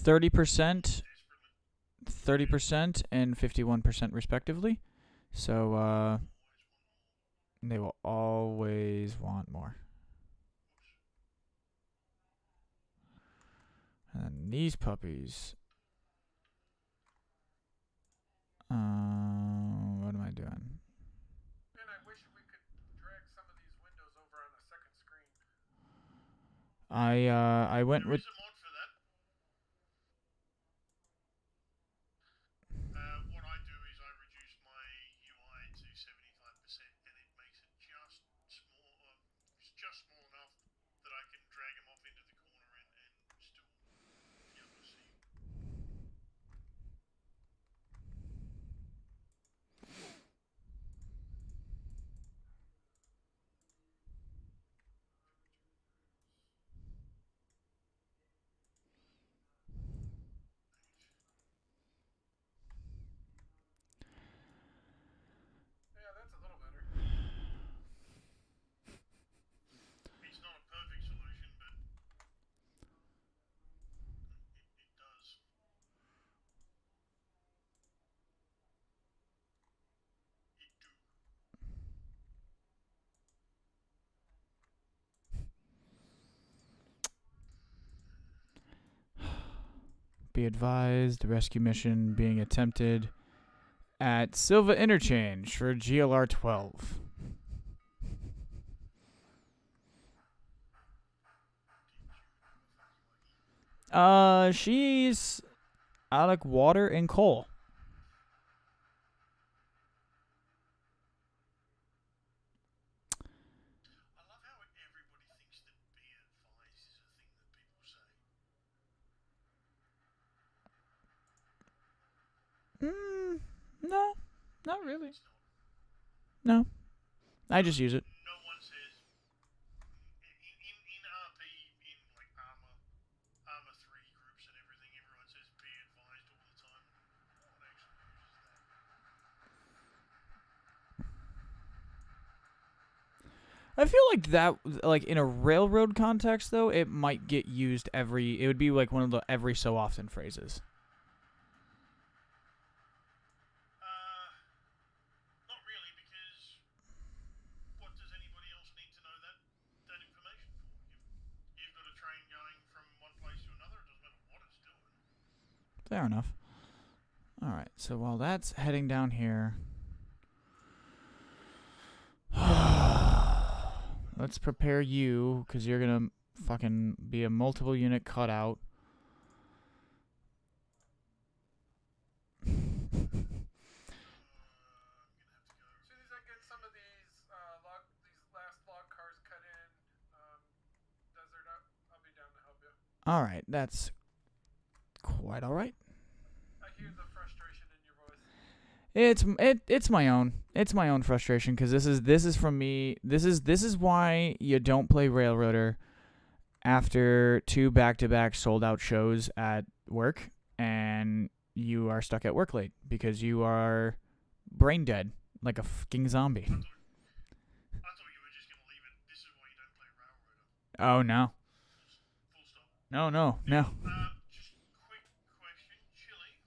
A: 30%, 30%, and 51% respectively. So they will always want more. And these puppies. What am I doing?
D: Man, I wish we could drag some of these windows over on a second screen.
A: I went
B: There
A: with.
B: is a mod for that. What I do is I reduce my UI to 75%, and it makes it just small. It's just small enough that I can drag them off into the corner and still be able to see.
D: Yeah, that's a little better.
B: It's not a perfect solution, but it does. It do.
A: Be advised, the rescue mission being attempted at Silva Interchange for GLR 12. She's out of water and coal.
B: I love how everybody thinks that be advised is a thing that people say.
A: No, not really.
B: It's not.
A: No, I just use it.
B: No one says in RP, in like armor 3 groups and everything, everyone says be advised all the time. No one actually uses that.
A: I feel like that, like in a railroad context, though, it might get used every. It would be like one of the every so often phrases.
B: Not really, because what does anybody else need to know that information for? You've got a train going from one place to another. It doesn't matter what it's doing.
A: Fair enough. All right, so while that's heading down here, let's prepare you, because you're gonna fucking be a multiple unit cutout.
D: As soon as I get some of these last log cars cut in, Desert, I'll be down to help you.
A: All right, that's quite all right.
D: I hear the frustration in your voice.
A: It's my own. It's my own frustration because this is from me. This is why you don't play Railroader after 2 back-to-back sold-out shows at work, and you are stuck at work late because you are brain dead like a fucking zombie.
B: I thought you were just gonna leave it. This is why you don't play Railroader.
A: Oh no,
B: Full stop.
A: no, no, no.
B: Just quick question, Chili.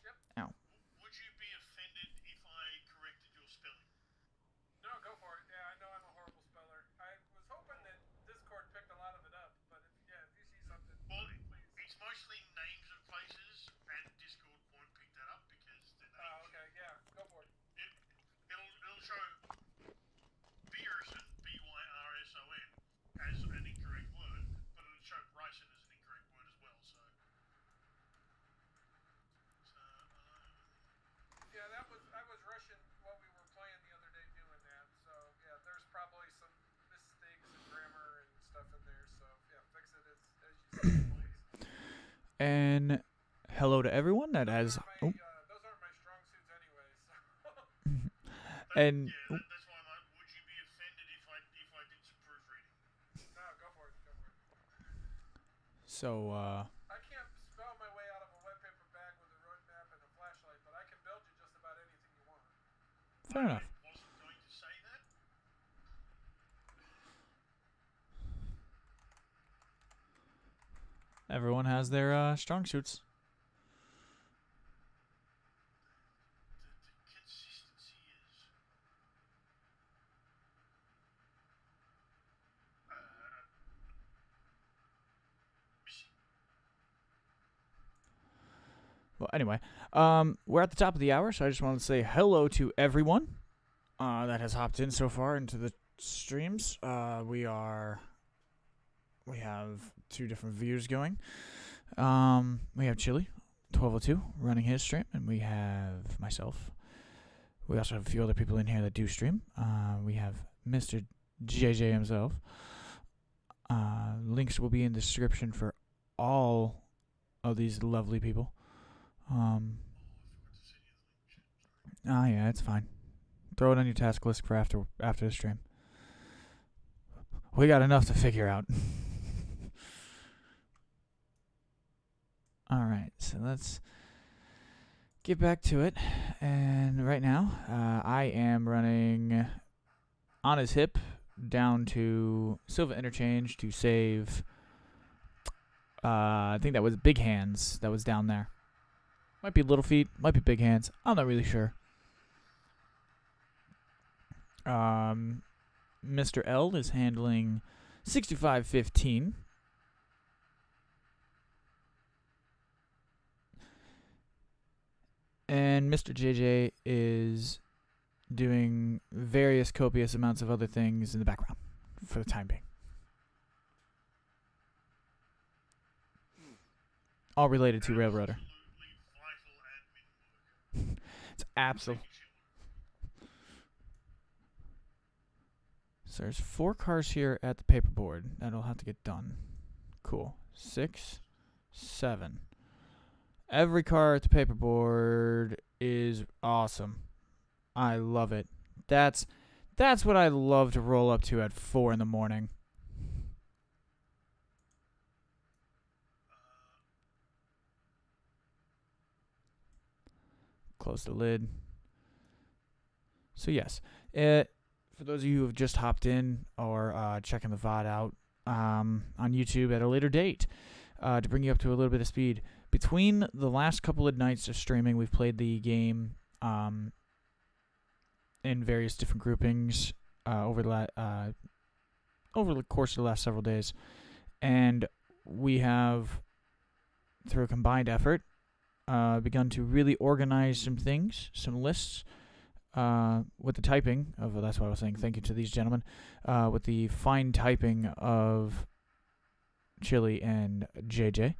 D: Yep.
A: Ow.
B: Would you be offended if I corrected your spelling?
D: No, go for it. Yeah, I know I'm a horrible speller. I was hoping that Discord picked a lot of it up, but if you see something,
B: Well,
D: please.
B: it's mostly names of places, and Discord won't pick that up because they're names.
D: Oh, okay, yeah, go for it.
B: It'll show Byrson, Byrson, as an incorrect word, but it'll show Bryson as an incorrect word as well.
D: Yeah, I was rushing what we were playing the other day doing that. So yeah, there's probably some mistakes in grammar and stuff in there. So yeah, fix it as you see, please.
A: And hello to everyone that has.
D: Those aren't my strong suits anyway. So
A: And
B: that's why I'm like, would you be offended if I did some proofreading?
D: no, go for it. Go for it.
A: so
D: I can't spell my way out of a wet paper bag with a roadmap and a flashlight, but I can build you just about anything you want.
A: fair enough.
B: I wasn't going to say that.
A: Everyone has their strong suits.
B: The consistency is. Missing.
A: Well, anyway, we're at the top of the hour, so I just wanted to say hello to everyone that has hopped in so far into the streams. We have 2 different views going. We have Chili, 1202, running his stream, and we have myself. We also have a few other people in here that do stream. We have Mr. JJ himself. Links will be in the description for all of these lovely people. Yeah, it's fine. Throw it on your task list for after the stream. We got enough to figure out. Alright, so let's get back to it. And right now, I am running on his hip down to Silva Interchange to save. I think that was Big Hands that was down there. Might be Little Feet, might be Big Hands. I'm not really sure. Mr.L is handling 6515. And Mr. JJ is doing various copious amounts of other things in the background for the time being. All related to Railroader. It's absolutely. So there's 4 cars here at the paperboard that'll have to get done. Cool. 6, 7. Every car at the paperboard is awesome. I love it. That's what I love to roll up to at 4 in the morning. Close the lid. So yes, for those of you who have just hopped in or checking the VOD out on YouTube at a later date, to bring you up to a little bit of speed, between the last couple of nights of streaming, we've played the game in various different groupings over the course of the last several days, and we have, through a combined effort, begun to really organize some things, some lists, with the typing of, that's why I was saying thank you to these gentlemen, with the fine typing of Chili and JJ.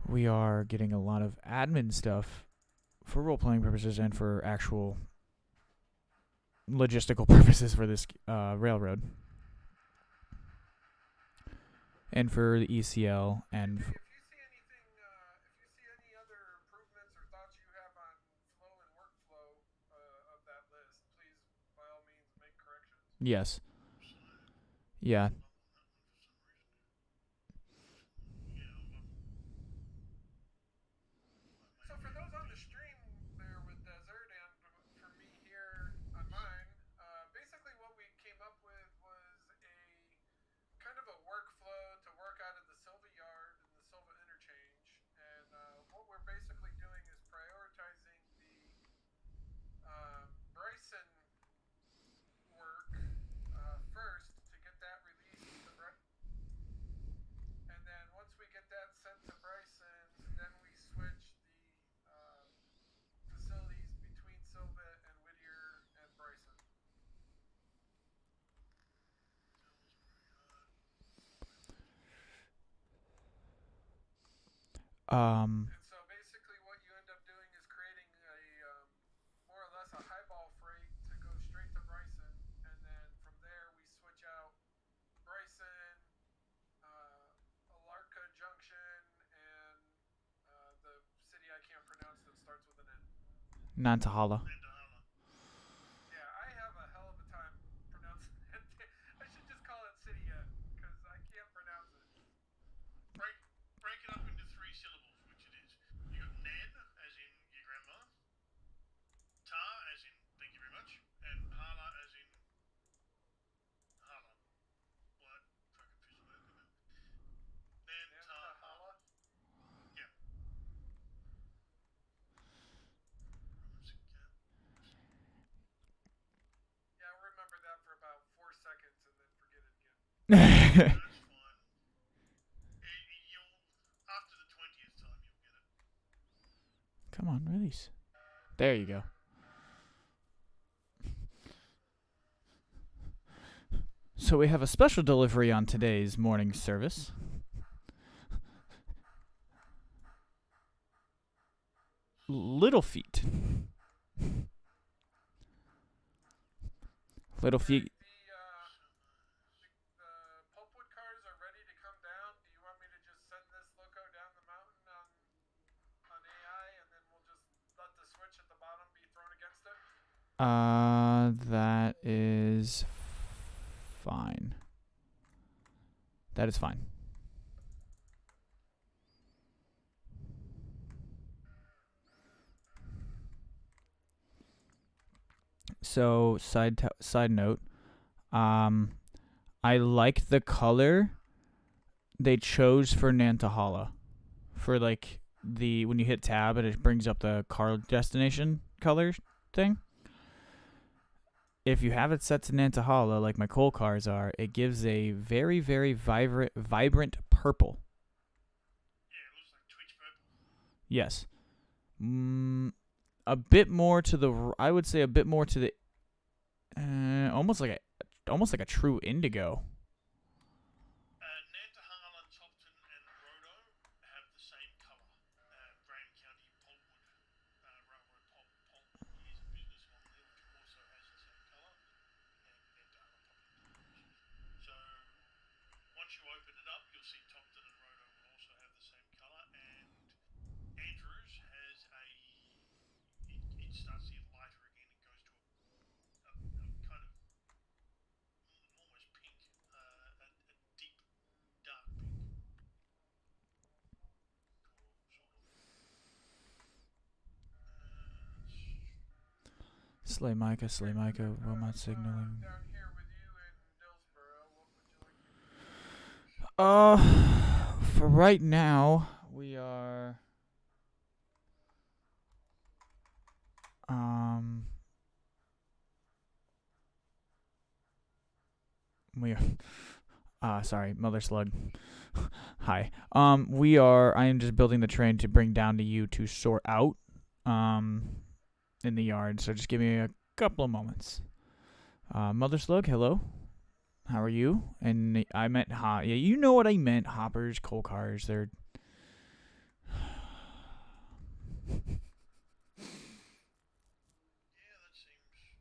A: We are getting a lot of admin stuff for role-playing purposes and for actual logistical purposes for this railroad. And for the ECL and...
D: If you see anything, if you see any other improvements or thoughts you have on flow and workflow,
A: Yes.
B: So
A: Yeah.
B: I'm up on that one for some reason. Yeah,
D: So for those on the stream there with Desert and for me here on mine, basically what we came up with was a kind of a workflow to work out of the Silva yard and the Silva interchange. And what we're basically doing is prioritizing the Bryson work first to get that released to and then once we get that sent to Bryson, then we switch the facilities between Silva and Whittier and Bryson.
B: that was pretty hard.
A: Um.
D: And so basically, what you end up doing is creating a more or less a highball freight to go straight to Bryson, and then from there we switch out Bryson, Alarka Junction, and the city I can't pronounce that starts with an N.
A: Nantahala.
B: Nantahala.
D: Yeah, I have a hell of a time pronouncing it. I should just call it City N because I can't pronounce it.
B: Break it up into 3 syllables, which it is. You got Nan, as in your grandma. Ta, as in thank you very much. And Hala, as in Hala. What? Fucking fizzled out, didn't it? Nantahala. Yeah. Promise again.
D: Yeah, I'll remember that for about 4 seconds and then forget it again.
B: That's fine. You'll after the 20th time you'll get it.
A: Come on, release. There you go. So we have a special delivery on today's morning service. Little Feet. Little Feet.
D: The pulpwood cars are ready to come down. Do you want me to just send this loco down the mountain on AI and then we'll just let the switch at the bottom be thrown against it?
A: That is fine. That is fine. So side note, I like the color they chose for Nantahala, for like the when you hit tab and it brings up the car destination color thing. If you have it set to Nantahala, like my coal cars are, it gives a very, very vibrant purple.
B: Yeah, it looks like Twitch purple.
A: Yes. A bit more to the. I would say a bit more to the. Almost like a true indigo.
B: Nantahala, Topton, and Rodo have the same colour. Graham County Pulpwood Railroad Pulpwood is a business along there which also has the same colour, and Nantahala popped into those. So once you open it up, you'll see Topton and Rodo will also have the same colour, and Andrews has a. It starts to get lighter again. It goes to a kind of almost pink, a deep dark pink.
A: Slay Micah, Wilmot signaling.
D: Down here with you in Dillsboro, what would you like me to do?
A: For right now, we are. We are. Sorry, Mother Slug. Hi. We are. I am just building the train to bring down to you to sort out. In the yard. So just give me a couple of moments. Mother Slug, hello. How are you? And I meant yeah, you know what I meant. Hoppers, coal cars. They're.
B: Yeah, that seems done.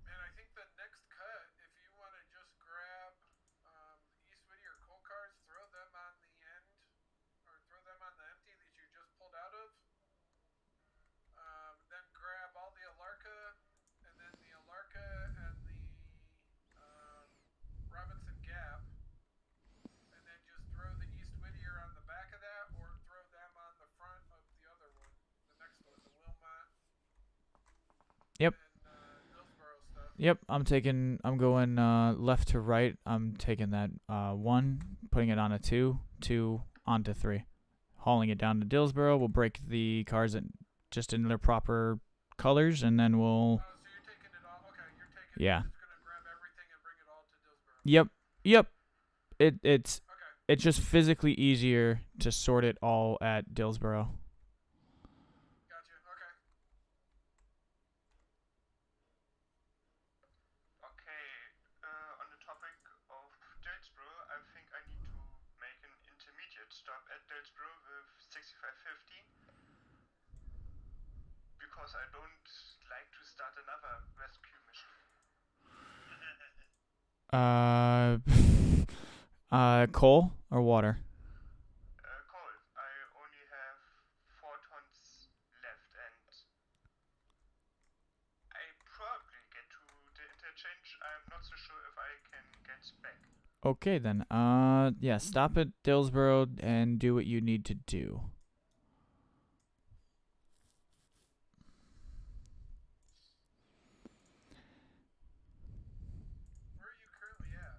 D: Man, I think the next cut, if you want to just grab East Whittier coal cars, throw them on the end, or throw them on the empty
A: Yep, I'm going left to right. I'm taking that 1, putting it on a 2, 2 onto 3. Hauling it down to Dillsboro. We'll break the cars just in their proper colors, and then we'll...
D: So you're taking it all. Okay, you're taking.
A: Yeah.
D: You're just gonna grab everything and bring it all to Dillsboro.
A: Yep. It's
D: Okay.
A: just physically easier to sort it all at Dillsboro.
D: Gotcha. Okay.
C: Okay, on the topic of Dillsboro, I think I need to make an intermediate stop at Dillsboro with 6515 because I don't like to start another rescue mission.
A: Coal or water?
C: Coal. I only have 4 tons left and I probably get to the interchange. I'm not so sure if I can get back.
A: Okay then. Yeah. Stop at Dillsboro and do what you need to do.
D: Where are you currently at?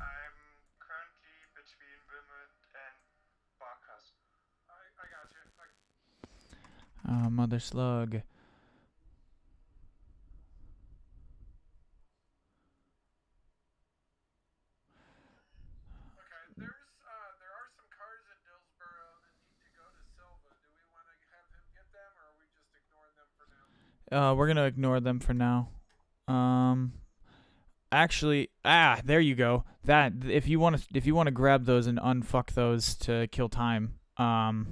C: I'm currently between Wilmot and Barkas.
D: I got you.
A: Mother slug.
D: Okay. There are some cars in Dillsboro that need to go to Silva. Do we want to have him get them, or are we just ignoring them for now?
A: We're gonna ignore them for now. Actually, there you go. That if you want to grab those and unfuck those to kill time.
D: Well,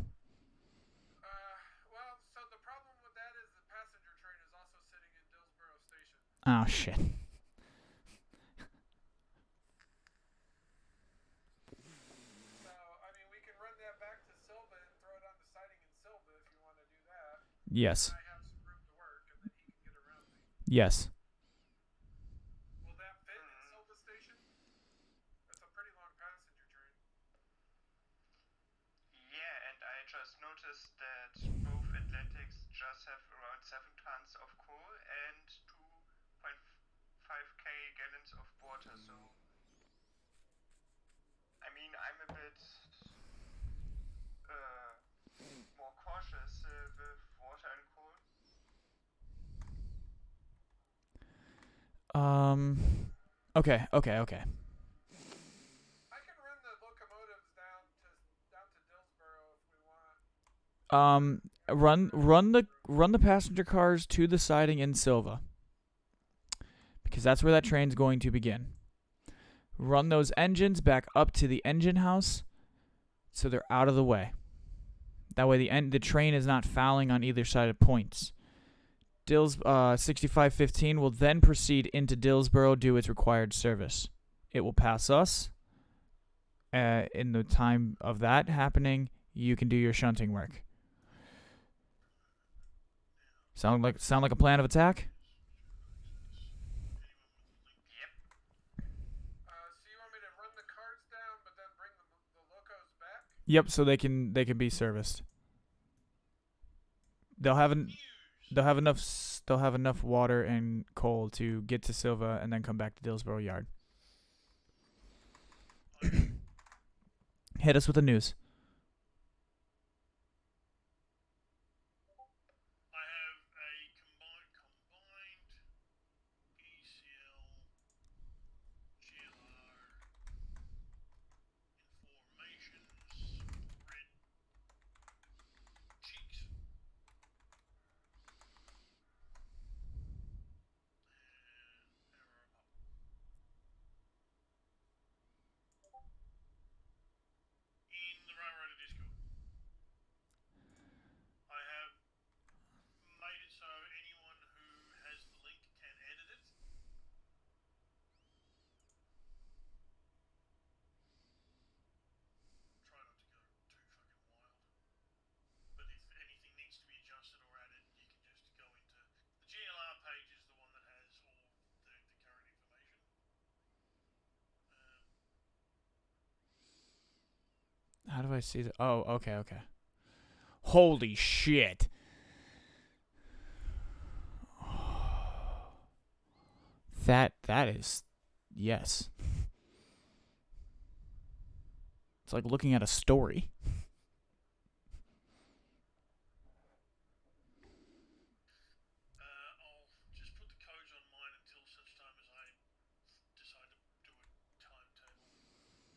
D: so the problem with that is the passenger train is also sitting in Dillsboro Station.
A: Oh shit.
D: So, I mean, we can run that back to Silva and throw it on the siding in Silva if you want to do that.
A: Yes.
D: I have some room to work, and then he can get around me.
A: Yes.
D: Will that fit in Silva Station? That's a pretty long passenger train.
C: Yeah, and I just noticed that both Atlantics just have around 7 tons of coal and 2.5k gallons of water, so I mean, I'm a bit more cautious with water and coal.
A: Okay.
D: I can run the locomotives down to Dillsboro if we want.
A: Run the passenger cars to the siding in Silva, because that's where that train's going to begin. Run those engines back up to the engine house, so they're out of the way. That way the train is not fouling on either side of points. 6515 will then proceed into Dillsboro, do its required service. It will pass us. In the time of that happening, you can do your shunting work. Sound like a plan of attack?
C: Yep.
D: So you want me to run the cars down, but then bring the locos back?
A: Yep. So they can be serviced. They'll have enough water and coal to get to Silva and then come back to Dillsboro Yard. Hit us with the news.
B: I have a combined ECL GLR informations red cheeks. In the Railroad Discord, I have made it so anyone who has the link can edit it. Try not to go too fucking wild. But if anything needs to be adjusted or added, you can just go into the GLR page is the one that has all the current information.
A: How do I see that? Oh, okay. Holy shit. That is, yes. It's like looking at a story.
B: I'll just put the codes on mine until such time as I decide to do a timetable on my own.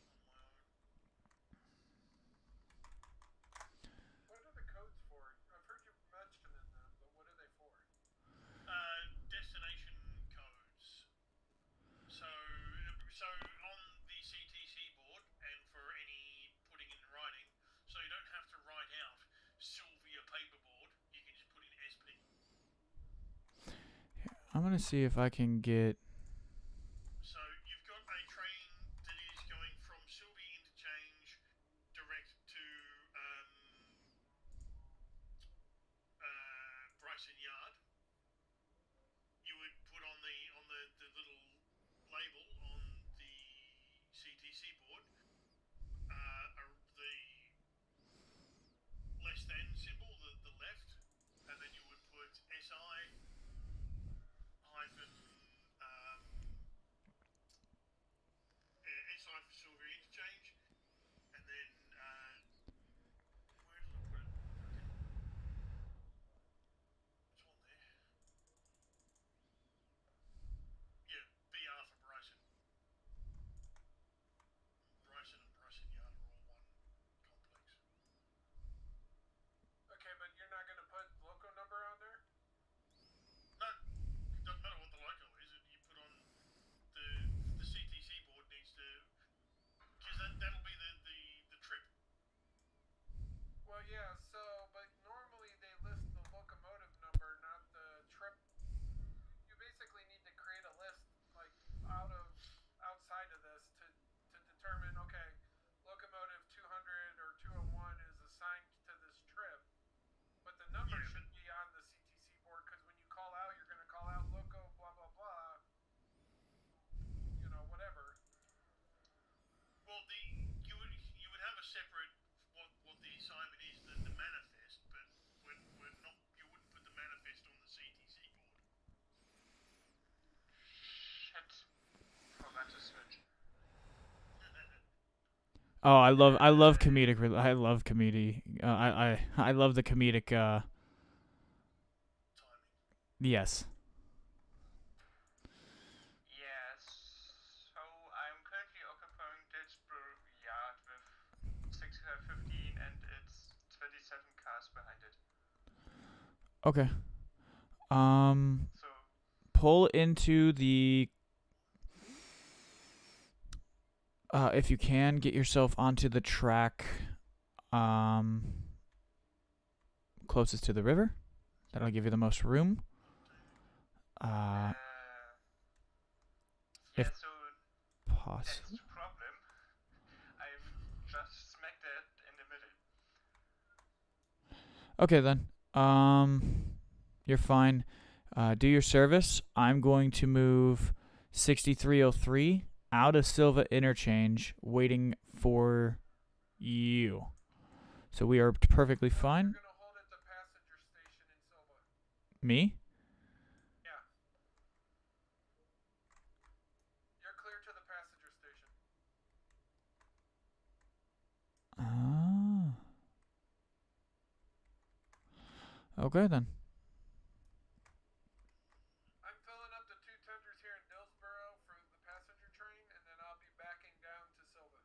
D: What are the codes for? I've heard you mentioning them, but what are they for?
B: Destination codes. So on the CTC board, and for any putting in writing, so you don't have to write out Sylvia paperboard. You can just put in SP.
A: I'm gonna see if I can get.
B: So you've got a train that is going from Sylvia Interchange direct to Bryson Yard. You would put on the little label on the CTC board the less than symbol, the left, and then you would put SI hyphen SI for Silver Interchange, and then where did I put it? It's on there. Yeah, BR for Bryson. Bryson and Bryson Yard are all one complex.
D: Okay, but you're not gonna put loco number on there?
B: No, it doesn't matter what the logo is. You put on the CTC board needs to, because that'll be the trip.
D: Well, yeah. So, but normally they list the locomotive number, not the trip. You basically need to create a list like outside of this to determine. Okay, locomotive 200 or 201 is assigned to this trip, but the number
B: Yeah,
D: should be on the CTC board because when you call out, you're gonna call out loco blah blah blah. You know, whatever.
B: well, you would have a separate what the assignment is, the manifest, but we're not. You wouldn't put the manifest on the CTC board.
C: Shit. Forgot to switch.
A: Oh, I love comedic. I love comedy. I love the comedic.
B: Timing.
A: Yes.
C: Yes. So I'm currently occupying Ditchburg Yard with 615 and it's 27 cars behind it.
A: Okay.
C: So
A: Pull into the. If you can, get yourself onto the track. Closest to the river. That'll give you the most room.
C: yeah,
A: if
C: so
A: Possible.
C: that's the problem. I'm just smack that in the middle.
A: Okay then. You're fine. Do your service. I'm going to move 6303 out of Silva Interchange, waiting for you. So we are perfectly fine.
D: You're gonna hold at the passenger station in Silva.
A: Me?
D: Yeah. You're clear to the passenger station.
A: Okay then.
D: I'm filling up the two tenders here in Dillsboro for the passenger train, and then I'll be backing down to Silva.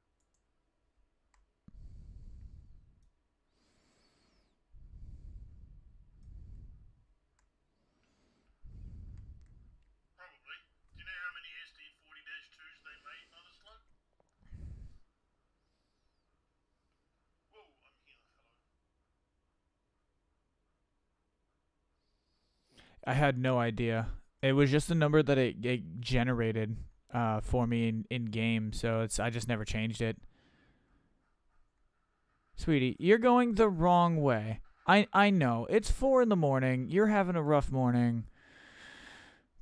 B: Probably. Do you know how many SD40-2s they made by the slug? Whoa, I'm here. Hello.
A: I had no idea. It was just the number that it generated for me in game, so I just never changed it. Sweetie, you're going the wrong way. I know. It's 4 a.m. You're having a rough morning.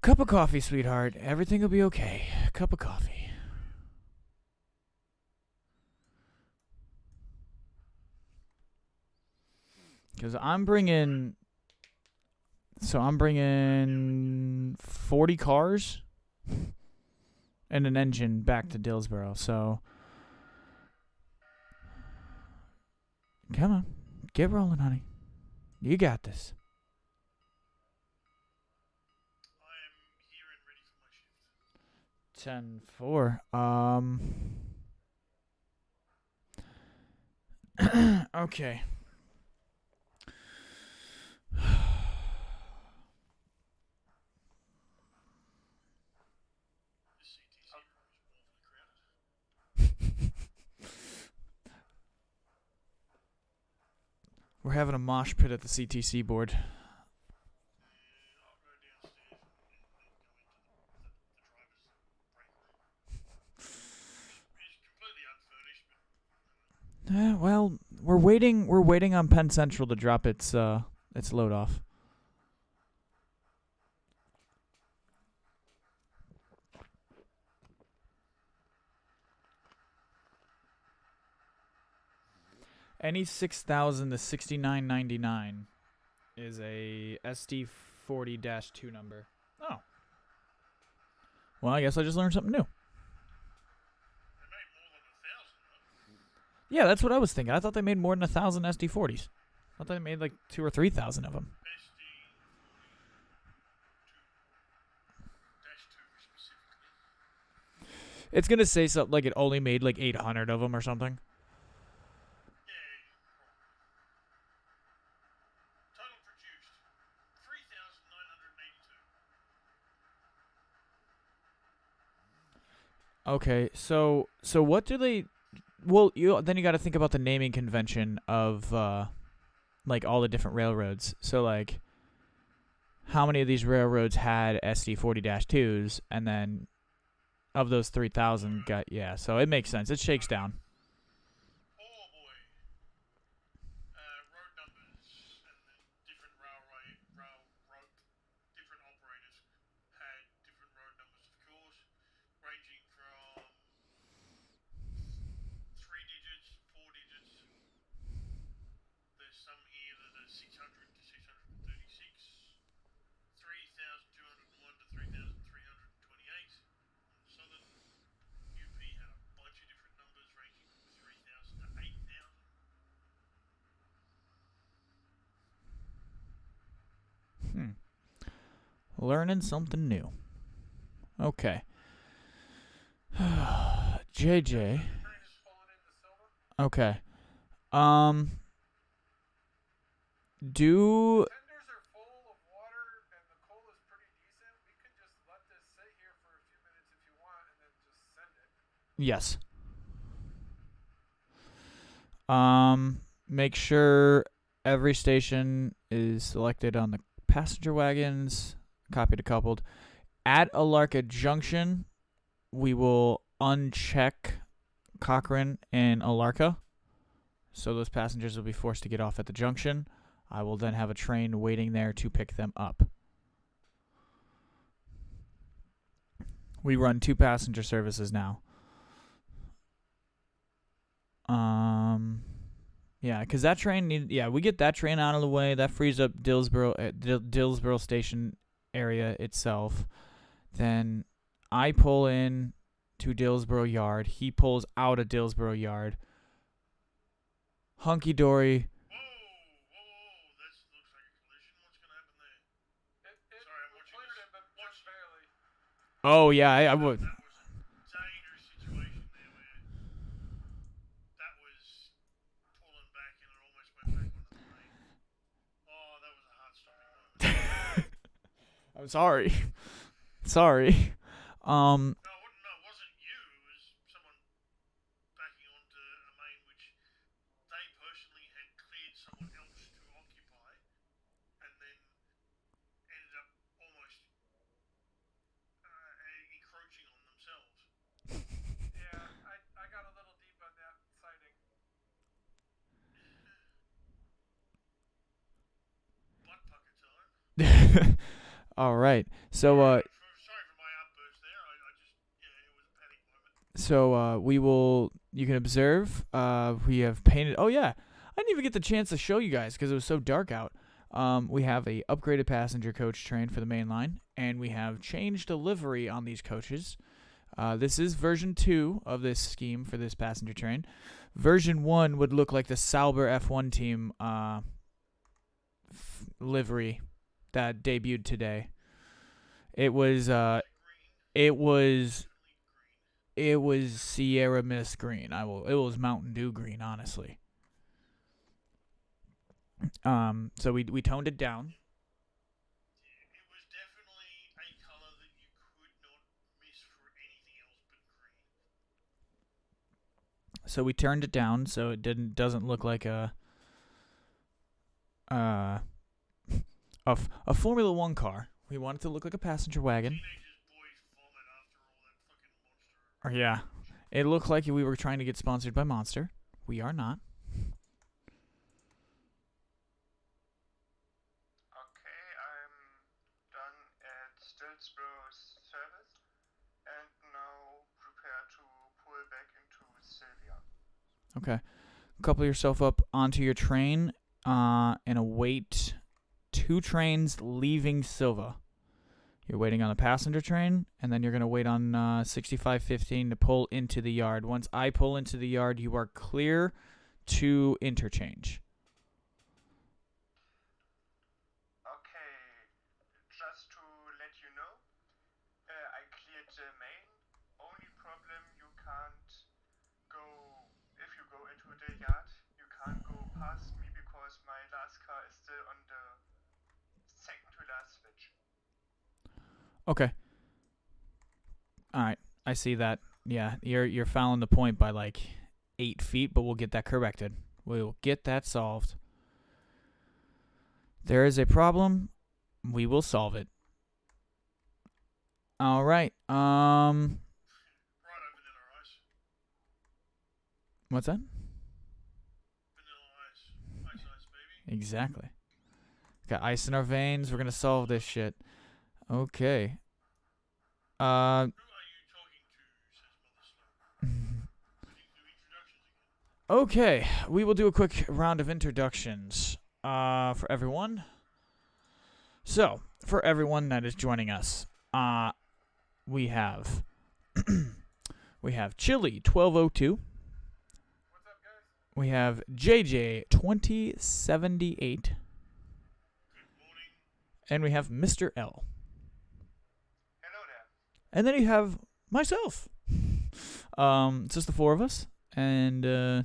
A: Cup of coffee, sweetheart. Everything will be okay. Cup of coffee. Because I'm bringing 40 cars and an engine back to Dillsboro. So, come on, get rolling, honey. You got this.
B: I am here and ready for my shift.
A: 10-4. Okay.
B: This CTC room is awfully crowded.
A: We're having a mosh pit at the CTC board.
B: I'll go downstairs and go into the driver's break room. It's completely unfurnished, but
A: Well, we're waiting. We're waiting on Penn Central to drop its load off. Any 6,000 to 6999 is a SD40-2 number. Oh. Well, I guess I just learned something new.
B: they made more than 1,000, though.
A: Yeah, that's what I was thinking. I thought they made more than 1,000 SD40s. I thought they made like 2,000 or 3,000 of them.
B: SD-2 specifically.
A: It's gonna say something like it only made like 800 of them or something.
B: Total produced 3,982.
A: Okay, so what do they? Well, then you got to think about the naming convention of like all the different railroads. So like, how many of these railroads had SD40-2s, and then of those 3,000 got So it makes sense. It shakes down.
B: Oh boy. Road numbers and the different different operators had different road numbers, of course, ranging from 3 digits, 4 digits. There's some here that are 600 to 636, 3,201 to 3,328. Southern UP had a bunch of different numbers ranging from 3,000 to 8,000.
A: Learning something new. Okay. JJ.
D: Train is pulling into Silva.
A: Okay.
D: Tenders are full of water and the coal is pretty decent. We could just let this sit here for a few minutes if you want and then just send it.
A: Yes. Make sure every station is selected on the passenger wagons, copied to coupled. At Alarka Junction, we will uncheck Cochrane and Alarka. So those passengers will be forced to get off at the junction. I will then have a train waiting there to pick them up. We run 2 passenger services now. Yeah, because that train we get that train out of the way. That frees up Dillsboro Station area itself. Then I pull in to Dillsboro Yard. He pulls out of Dillsboro Yard. Hunky dory.
B: Whoa, this looks like a collision. What's going to happen there? Sorry, I'm watching
D: cleared
B: this.
D: it, but just barely.
A: Oh, yeah, I would.
B: That was a dangerous situation there where that was pulling back and it almost went back onto the lane. Oh, that was a heart-stopping moment.
A: I'm sorry. Sorry.
B: No, it wasn't you. It was someone backing onto a main which they personally had cleared someone else to occupy and then ended up almost encroaching on themselves.
D: Yeah, I got a little deep on that sighting.
B: Butt pucker time.
A: All right. So,
B: Sorry for my outburst there. I just, it was a panic moment.
A: you can observe, we have painted. Oh, yeah. I didn't even get the chance to show you guys because it was so dark out. We have a upgraded passenger coach train for the main line, and we have changed the livery on these coaches. This is version 2 of this scheme for this passenger train. Version 1 would look like the Sauber F1 team livery that debuted today. It was Sierra Mist green. It was Mountain Dew green, honestly. So we toned it down.
B: It was definitely a color that you could not miss for anything else but green.
A: So we turned it down so it doesn't look like a Formula 1 car. We want it to look like a passenger wagon.
B: Teenagers' boys vomit after all that fucking monster.
A: Yeah. It looked like we were trying to get sponsored by Monster. We are not.
C: Okay, I'm done at Stillsboro's service and now prepare to pull back into Sylvia.
A: Okay. Couple yourself up onto your train and await 2 trains leaving Silva. You're waiting on a passenger train, and then you're going to wait on 6515 to pull into the yard. Once I pull into the yard, you are clear to interchange.
C: Okay, just to let you know, I cleared the main. Only problem, you can't go, if you go into the yard, you can't go past me because my last car is still on the second to last switch.
A: Okay. All right. I see that. Yeah, you're fouling the point by like 8 feet, but we'll get that corrected. We'll get that solved. There is a problem. We will solve it. All right.
B: Right over vanilla ice.
A: What's that?
B: Vanilla ice. Ice, baby.
A: Exactly. Got ice in our veins. We're gonna solve this shit. Okay.
B: Who are you talking to, says Mother Snow. Do introductions again.
A: Okay, we will do a quick round of introductions for everyone. So, for everyone that is joining us, we have Chili 1202.
D: What's up, guys?
A: We have JJ 2078,
B: Good morning.
A: and we have Mr.L.
C: Hello there.
A: And then you have myself. It's just the 4 of us, and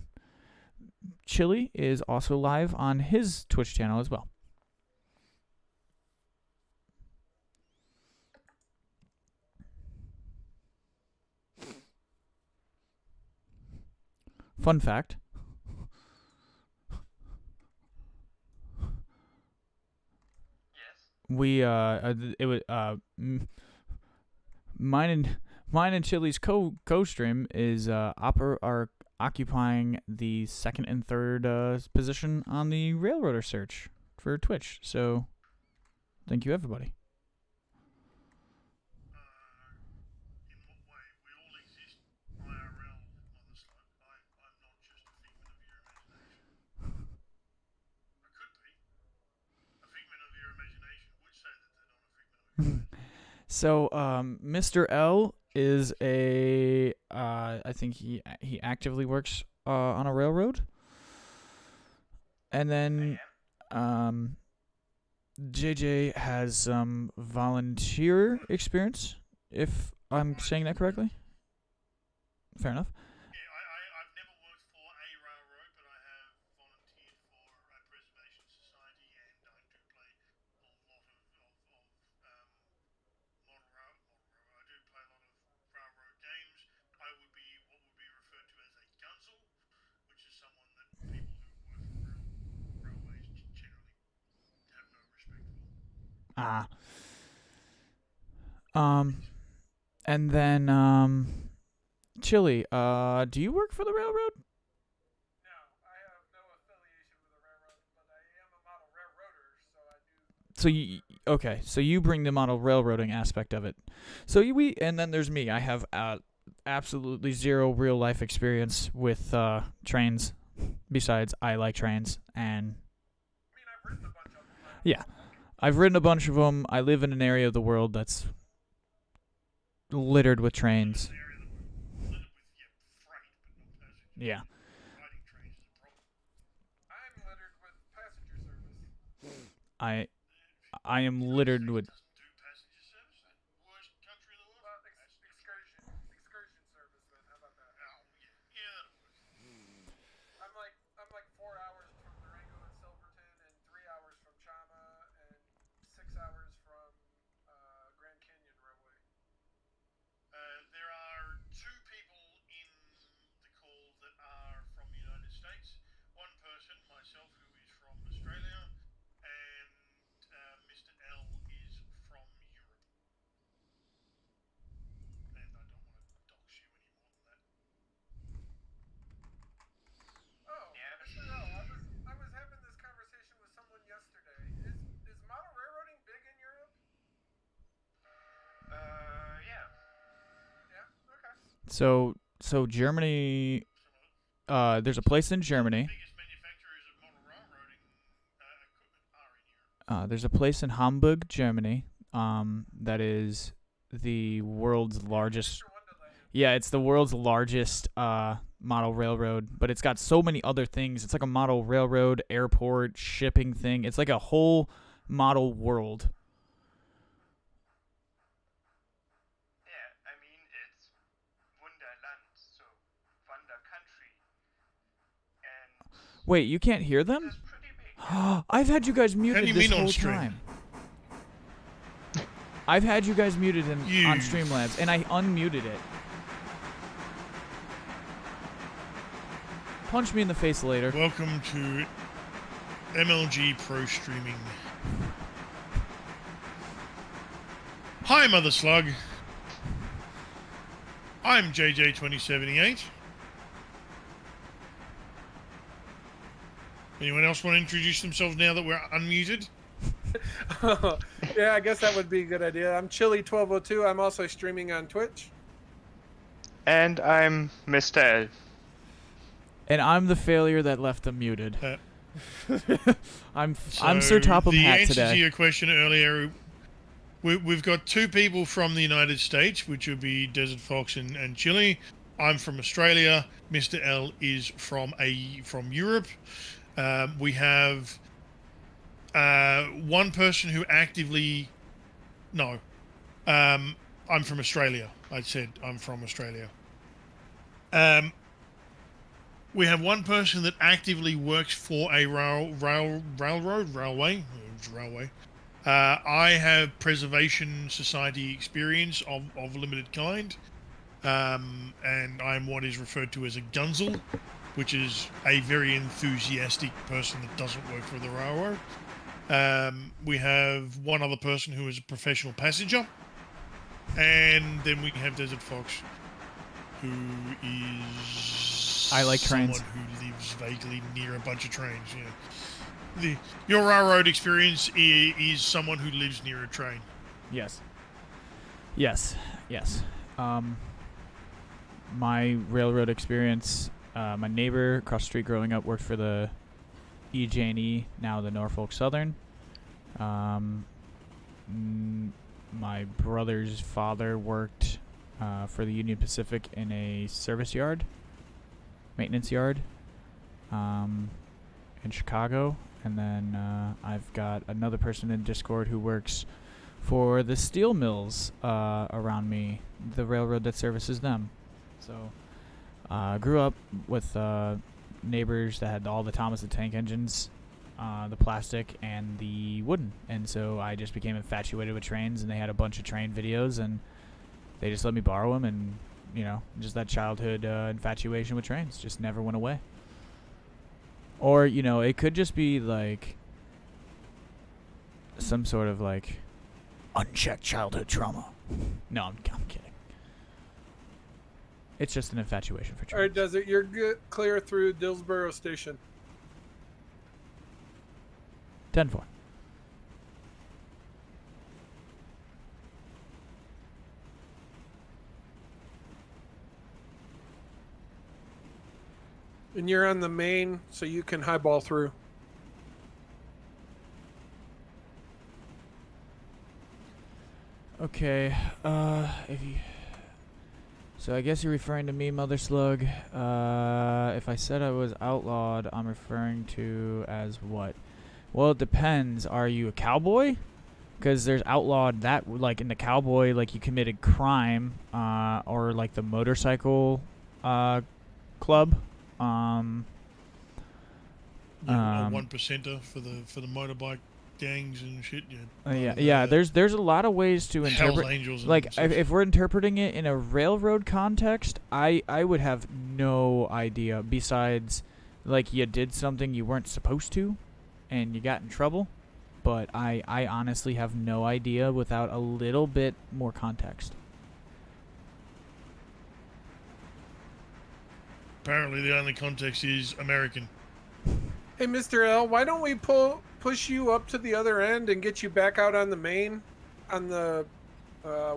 A: Chili is also live on his Twitch channel as well. Fun fact.
C: Yes.
A: We it was mine and Chili's co-stream is are occupying the 2nd and 3rd position on the Railroader search for Twitch. So thank you, everybody.
B: In what way? We all exist IRL, Mother Snow. I'm not just a figment of your imagination. I could be. A figment of your imagination would say that they're not a figment of your imagination.
A: So Mr.L is I think he actively works on a railroad. And then JJ has some volunteer experience, if I'm saying that correctly. Fair enough.
B: Yeah, I've never worked for a railroad, but I have volunteered for a preservation society, and I do play a lot of model railroad. I do play a lot of railroad games. I would be what would be referred to as a gunzel, which is someone that people who work for railways generally have no respect for.
A: And then Chili, do you work for the railroad?
D: No, I have no affiliation with the railroad, but I am a model railroader, so I do.
A: So you bring the model railroading aspect of it. So and then there's me. I have absolutely zero real life experience with trains. Besides, I like trains, and
D: I mean, I've written a bunch of them.
A: Yeah. I've ridden a bunch of them. I live in an area of the world that's littered with trains.
B: An area that we're littered with, freight, but not passengers.
A: Yeah.
B: Riding trains is a problem.
D: I'm littered with passenger service.
A: I am littered with.
B: Doesn't do passenger service. That worst country in the world.
D: Well, excursion service. Then how about that?
B: Oh yeah, that'll work.
D: I'm like 4 hours from Durango and Silverton, and 3 hours from Chama, and 6 hours from Grand Canyon Railway.
B: There are 2 people in the call that are from the United States. One person, myself, who is from Australia, and Mr.L is from Europe. And I don't want to dox you any more than that.
D: Oh,
C: Yeah.
D: Mr. L, I was having this conversation with someone yesterday. Is model railroading big in Europe?
C: Yeah.
D: Yeah. Okay.
A: So Germany. There's a place in Germany.
B: The biggest manufacturers of model railroading equipment are in Europe.
A: There's a place in Hamburg, Germany. That is the world's largest.
D: Mr. Wonderland.
A: Yeah, it's the world's largest model railroad, but it's got so many other things. It's like a model railroad, airport, shipping thing. It's like a whole model world.
C: Yeah, I mean, it's Wunderland, so Wonder Country. And
A: Wait, you can't hear them?
C: that's pretty big.
A: I've had you guys muted
B: do you
A: this
B: mean on
A: whole
B: stream?
A: time. I've had you guys muted on
B: You-
A: Streamlabs, and I unmuted it. Punch me in the face later.
B: Welcome to MLG Pro Streaming. Hi, Mother Slug. I'm JJ2078. Anyone else want to introduce themselves now that we're unmuted?
D: Yeah, I guess that would be a good idea. I'm Chili1202. I'm also streaming on Twitch.
C: And I'm Mr. L.
A: And I'm the failure that left them muted. I'm
B: So
A: Sir Topham
B: the
A: Hat
B: answer to
A: today.
B: your question earlier, we've got 2 people from the United States, which would be Desert Fox and Chile. I'm from Australia. Mr. L is from Europe. We have one person who actively. No, I'm from Australia. I said I'm from Australia. We have one person that actively works for a railway. I have Preservation Society experience of limited kind, and I'm what is referred to as a gunzel, which is a very enthusiastic person that doesn't work for the railroad. We have one other person who is a professional passenger, and then we have Desert Fox, who is
A: I like trains.
B: someone who lives vaguely near a bunch of trains. Yeah, your railroad experience is someone who lives near a train.
A: Yes. Yes. My railroad experience. My neighbor across the street growing up worked for the EJ&E, now the Norfolk Southern. My brother's father worked for the Union Pacific in a service yard, maintenance yard, in Chicago. And then I've got another person in Discord who works for the steel mills around me, the railroad that services them. So I grew up with neighbors that had all the Thomas the Tank engines, the plastic and the wooden. And so I just became infatuated with trains, and they had a bunch of train videos, and they just let me borrow them, and, you know, just that childhood infatuation with trains just never went away. Or, you know, it could just be, like, some sort of, like, unchecked childhood trauma. No, I'm kidding. It's just an infatuation for
D: All right,
A: trains.
D: Desert, you're clear through Dillsboro Station.
A: 10-4.
D: And you're on the main, so you can highball through.
A: Okay. If you. So I guess you're referring to me, Mother Slug. If I said I was outlawed, I'm referring to as what? Well, it depends. Are you a cowboy? Because there's outlawed that, like in the cowboy, like you committed crime, or like the motorcycle, club.
B: Yeah, a 1%er for the motorbike gangs and shit. Yeah,
A: Yeah. There's a lot of ways to
B: Hell's
A: interpret.
B: Angels. And
A: Like
B: such.
A: if we're interpreting it in a railroad context, I would have no idea. Besides, like you did something you weren't supposed to, and you got in trouble. But I honestly have no idea without a little bit more context.
B: Apparently, the only context is American.
D: Hey, Mr. L, why don't we push you up to the other end and get you back out on the main, on the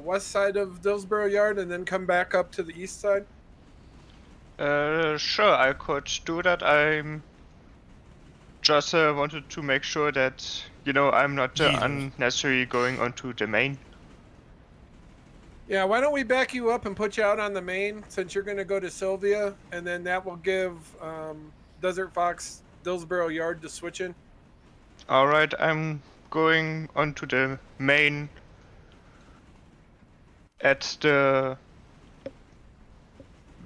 D: west side of Dillsborough Yard, and then come back up to the east side?
C: Sure, I could do that. I'm just wanted to make sure that, I'm not
B: Yeehaw.
C: unnecessarily going onto the main.
D: Yeah, why don't we back you up and put you out on the main, since you're going to go to Sylvia, and then that will give Desert Fox Dillsborough Yard to switch in.
C: Alright, I'm going onto the main at the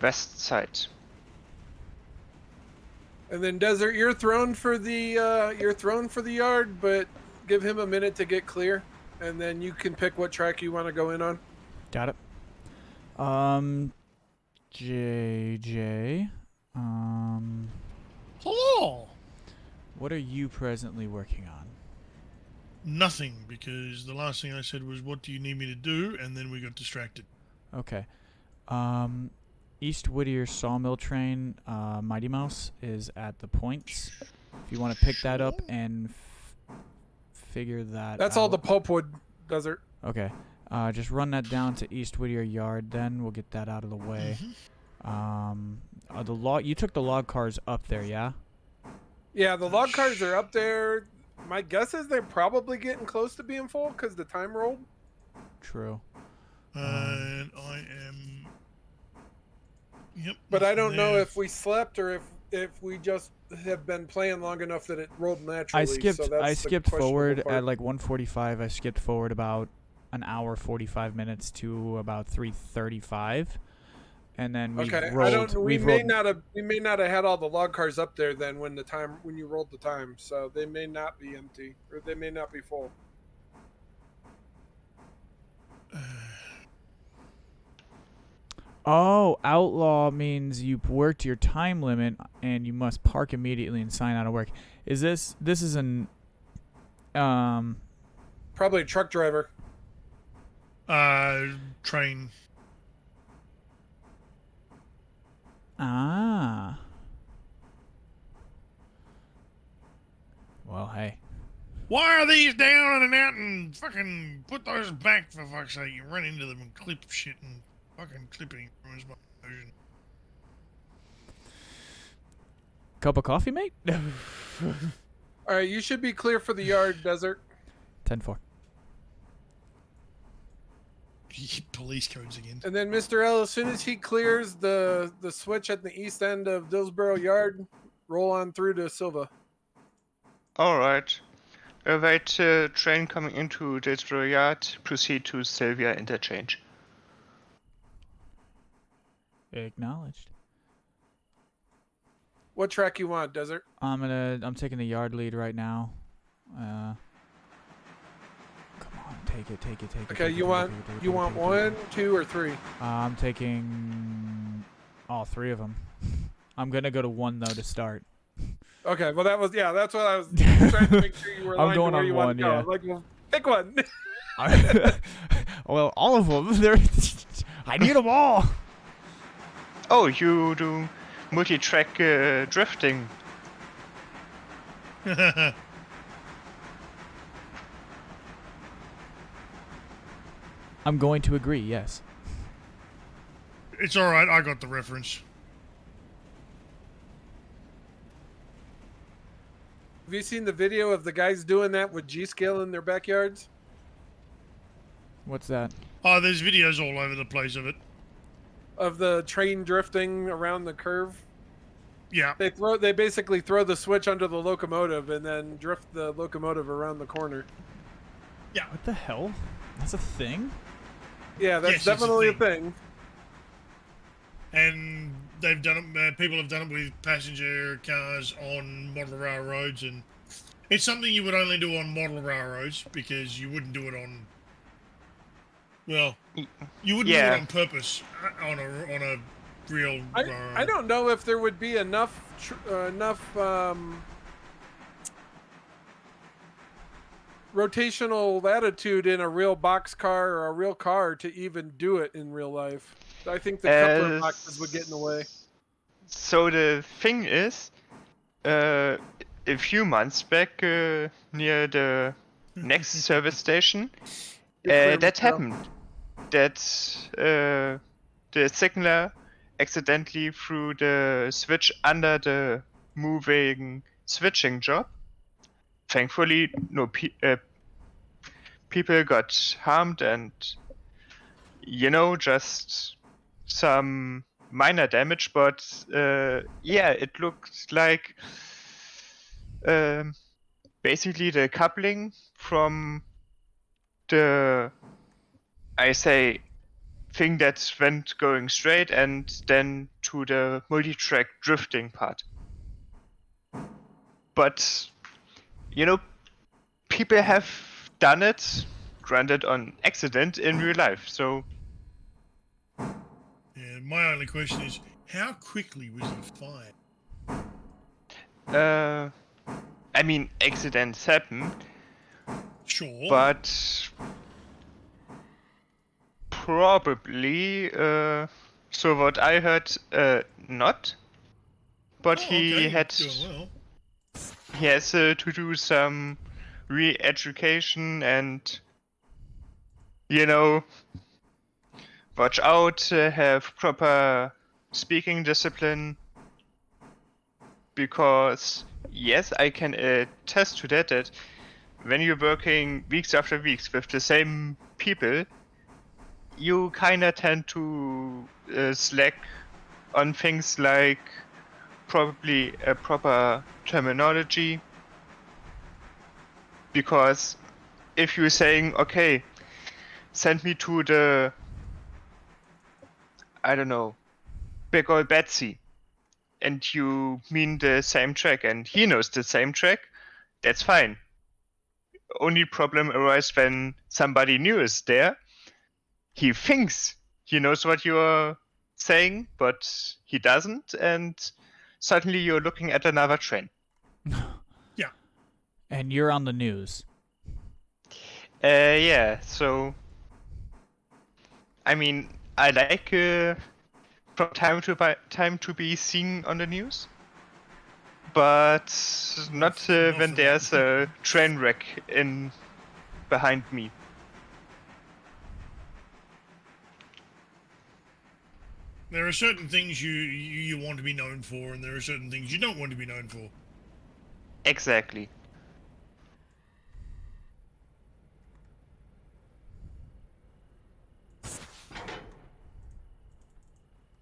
C: west side.
D: And then Desert, you're thrown for the yard, but give him a minute to get clear, and then you can pick what track you want to go in on.
A: Got it. JJ.
B: Hello.
A: What are you presently working on?
B: Nothing, because the last thing I said was, "What do you need me to do?" And then we got distracted.
A: Okay. East Whittier sawmill train, Mighty Mouse is at the points. If you want to pick that up and figure that
D: That's
A: out.
D: all the pulpwood, Desert.
A: Okay. Just run that down to East Whittier Yard, then we'll get that out of the way. The log. You took the log cars up there, yeah?
D: Yeah, the log cars are up there. My guess is they're probably getting close to being full because the time rolled.
A: True.
B: And I am. Yep.
D: But I don't know
B: there.
D: if we slept or if we just have been playing long enough that it rolled naturally.
A: I skipped forward
D: part.
A: at like 1:45. I skipped forward about an hour 45 minutes to about 3:35, and then we rolled.
D: We may not have had all the log cars up there then when you rolled the time, so they may not be empty or they may not be full.
A: Oh, outlaw means you've worked your time limit and you must park immediately and sign out of work. Is this is an
D: probably a truck driver.
B: Train.
A: Ah. Well, hey.
B: Why are these down and out and fucking put those back for fuck's sake? You run into them and clip shit and fucking clipping ruins my version.
A: Cup of coffee, mate?
D: All right, you should be clear for the yard, Desert.
A: 10-4.
B: Police codes again.
D: And then Mr. L, as soon as he clears the switch at the east end of Dillsborough Yard, roll on through to Silva.
C: Alright. Await train coming into Dillsborough Yard. Proceed to Sylvia Interchange.
A: Acknowledged.
D: What track you want, Desert?
A: I'm taking the yard lead right now. Come on, take it.
D: Okay, you want 1, 2, or 3?
A: I'm taking all 3 of them. I'm gonna go to 1 though to start.
D: Okay, well that's what I was trying to make sure you were
A: I'm
D: aligned
A: going
D: to where
A: on
D: you
A: 1,
D: want to go.
A: yeah.
D: Like, well, pick one.
A: Well, all of them. I need them all.
C: Oh, you do multi-track drifting.
A: I'm going to agree. Yes.
B: It's alright, I got the reference.
D: Have you seen the video of the guys doing that with G-Scale in their backyards?
A: What's that?
B: Oh, there's videos all over the place of it.
D: Of the train drifting around the curve.
B: Yeah.
D: They basically throw the switch under the locomotive and then drift the locomotive around the corner.
A: What the hell? That's a thing?
D: Yeah, that's
B: Yes, it's a
D: definitely a
B: thing.
D: thing.
B: And they've done it. People have done it with passenger cars on model railroads, and it's something you would only do on model railroads because you wouldn't do it on. Well, you wouldn't do it on purpose on a real railroad.
D: I don't know if there would be enough rotational latitude in a real boxcar or a real car to even do it in real life. I think the coupler boxes would get in the way.
E: So the thing is, a few months back, near the next service station, that happened. That the signaler accidentally threw the switch under the moving switching job. Thankfully, no people got harmed, and just some minor damage. But yeah, it looked like basically the coupling from the thing that went going straight and then to the multi-track drifting part. But people have done it, granted on accident, in real life. So
B: yeah, my only question is, how quickly was he
E: fired? I mean, accidents happen.
B: Sure.
E: But probably, so what I heard, not. But he had.
B: Well.
E: He has to do some re-education and, watch out, have proper speaking discipline. Because, yes, I can attest to that when you're working weeks after weeks with the same people, you kinda tend to slack on things like probably a proper terminology. Because if you're saying, okay, send me to the, I don't know, Big Ol' Betsy, and you mean the same track, and he knows the same track, that's fine. Only problem arises when somebody new is there. He thinks he knows what you're saying, but he doesn't, and suddenly you're looking at another train.
B: Yeah.
A: And you're on the news.
E: Yeah, so I mean, I like from time to be seen on the news, but not when there's a train wreck in behind me.
B: There are certain things you want to be known for, and there are certain things you don't want to be known for.
E: Exactly.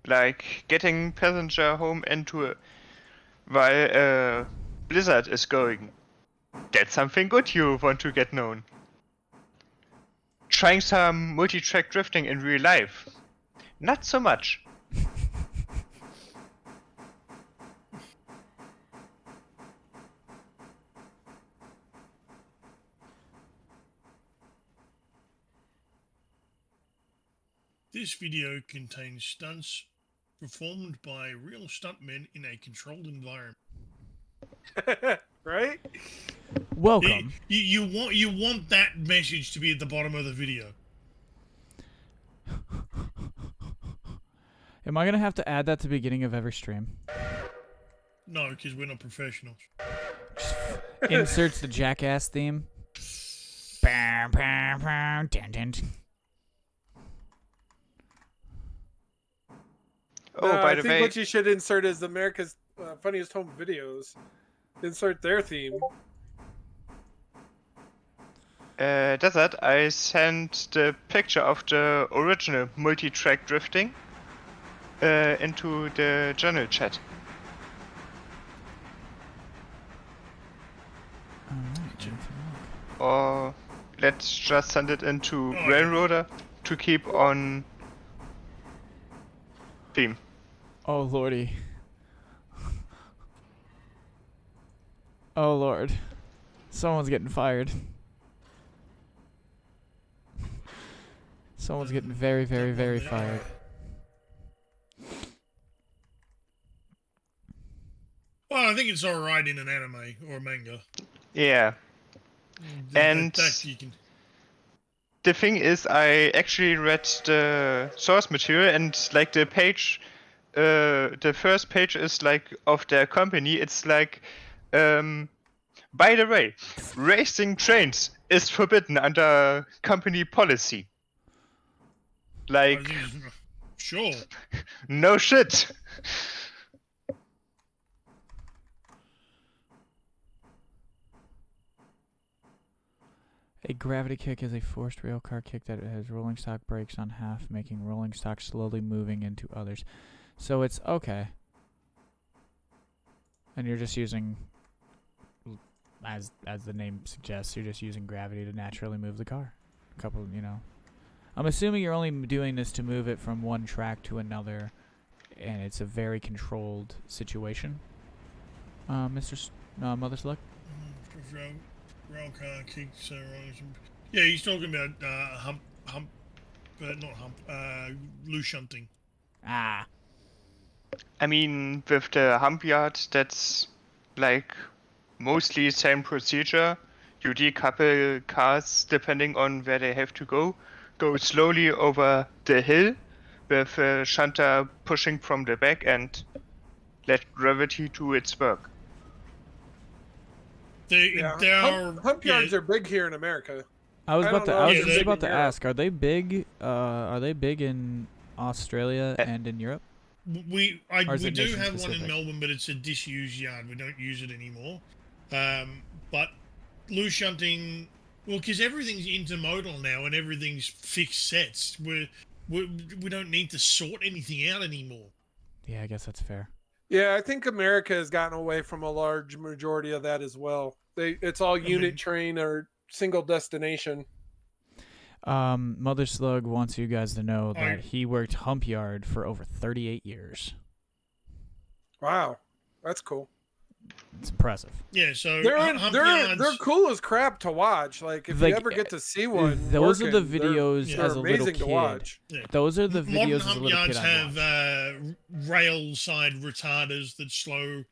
E: Like getting passenger home into while a blizzard is going. That's something good you want to get known. Trying some multi-track drifting in real life. Not so much.
B: This video contains stunts performed by real stuntmen in a controlled environment.
D: Right?
A: Welcome.
B: You want that message to be at the bottom of the video.
A: Am I going to have to add that to the beginning of every stream?
B: No, because we're not professionals.
A: Inserts the Jackass theme. Bam, bam, bam, dun, dun.
E: Oh, by
D: I
E: the
D: think
E: way,
D: what you should insert is America's Funniest Home Videos. Insert their theme.
E: Desert, I sent the picture of the original multi-track drifting into the general chat.
A: Alright,
E: Or let's just send it into
B: Oh,
E: Railroader to keep on theme.
A: oh lordy. Oh lord. Someone's getting fired. Someone's getting very, very, very fired.
B: Well, I think it's alright in an anime or a manga.
E: Yeah. And
B: that you can.
E: the thing is, I actually read the source material, and like the page, the first page is like of their company. It's like, by the way, racing trains is forbidden under company policy. Like,
B: Sure.
E: no shit.
A: A gravity kick is a forced rail car kick that has rolling stock brakes on half, making rolling stock slowly moving into others. So it's okay. And you're just using, as the name suggests, you're just using gravity to naturally move the car. A couple, I'm assuming you're only doing this to move it from one track to another, and it's a very controlled situation. Mother Slug?
B: Rail car kicks. Yeah, he's talking about loose shunting.
A: Ah.
E: I mean, with the hump yard, that's like mostly same procedure. You decouple cars depending on where they have to go slowly over the hill with a shunter pushing from the back and let gravity do its work.
D: Hump yards are big here in America.
A: I was
D: don't know
A: I was
D: if
A: just
D: they're
A: about
D: big
A: to
D: in Europe.
A: ask, are they big? Are they big in Australia and in Europe?
B: We
A: Or is it
B: do
A: nation
B: have one
A: specific?
B: in Melbourne, but it's a disused yard. We don't use it anymore. But loose shunting, well, because everything's intermodal now and everything's fixed sets. We don't need to sort anything out anymore.
A: Yeah, I guess that's fair.
D: Yeah, I think America has gotten away from a large majority of that as well. It's all unit train or single destination.
A: Mother Slug wants you guys to know that he worked hump yard for over 38 years.
D: Wow, that's cool.
A: It's impressive.
B: Yeah, so
D: they're cool as crap to watch. Like if you ever get to see one,
A: those
D: working,
A: are the videos
D: they're
A: as a little
D: amazing
A: kid.
D: to watch.
B: Yeah.
A: Those are the videos
B: Modern
A: as a
B: hump
A: little
B: yards
A: kid I watched.
B: have rail side retarders that slow